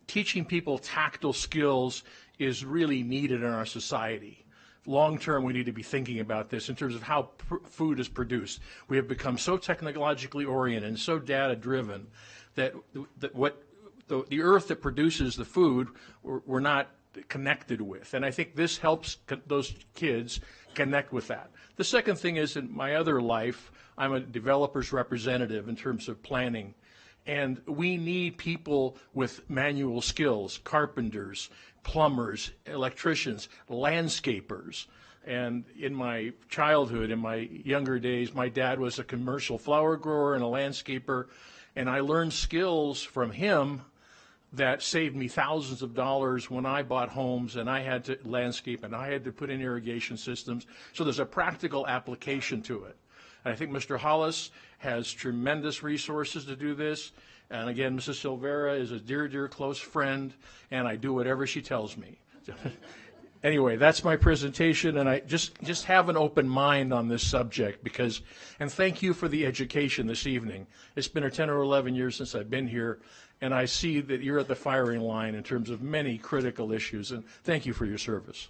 teaching people tactile skills is really needed in our society. Long term, we need to be thinking about this in terms of how food is produced. We have become so technologically oriented and so data driven that the earth that produces the food we're not connected with. And I think this helps those kids connect with that. The second thing is, in my other life, I'm a developer's representative in terms of planning. And we need people with manual skills, carpenters, plumbers, electricians, landscapers. And in my childhood, in my younger days, my dad was a commercial flower grower and a landscaper, and I learned skills from him that saved me thousands of dollars when I bought homes and I had to landscape and I had to put in irrigation systems. So there's a practical application to it. And I think Mr. Hollis has tremendous resources to do this. And again, Mrs. Silvera is a dear, dear close friend, and I do whatever she tells me. Anyway, that's my presentation, and I just have an open mind on this subject because, and thank you for the education this evening. It's been 10 or 11 years since I've been here, and I see that you're at the firing line in terms of many critical issues, and thank you for your service.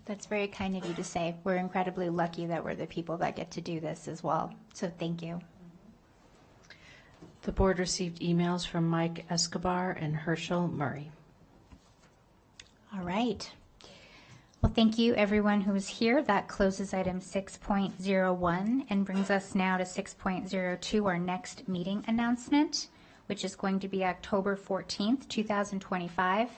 That's very kind of you to say. We're incredibly lucky that we're the people that get to do this as well. So thank you. The board received emails from Mike Escobar and Herschel Murray. All right. Well, thank you everyone who was here. That closes item 6.01 and brings us now to 6.02, our next meeting announcement, which is going to be October 14th, 2025.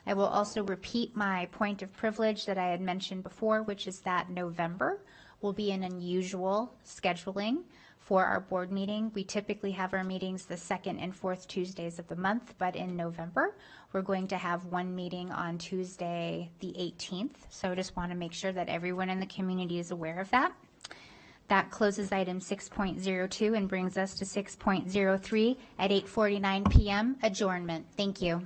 I will also repeat my point of privilege that I had mentioned before, which is that November will be an unusual scheduling for our board meeting. We typically have our meetings the second and fourth Tuesdays of the month, but in November, we're going to have one meeting on Tuesday, the 18th. So I just want to make sure that everyone in the community is aware of that. That closes item 6.02 and brings us to 6.03 at 8:49 p.m. adjournment. Thank you.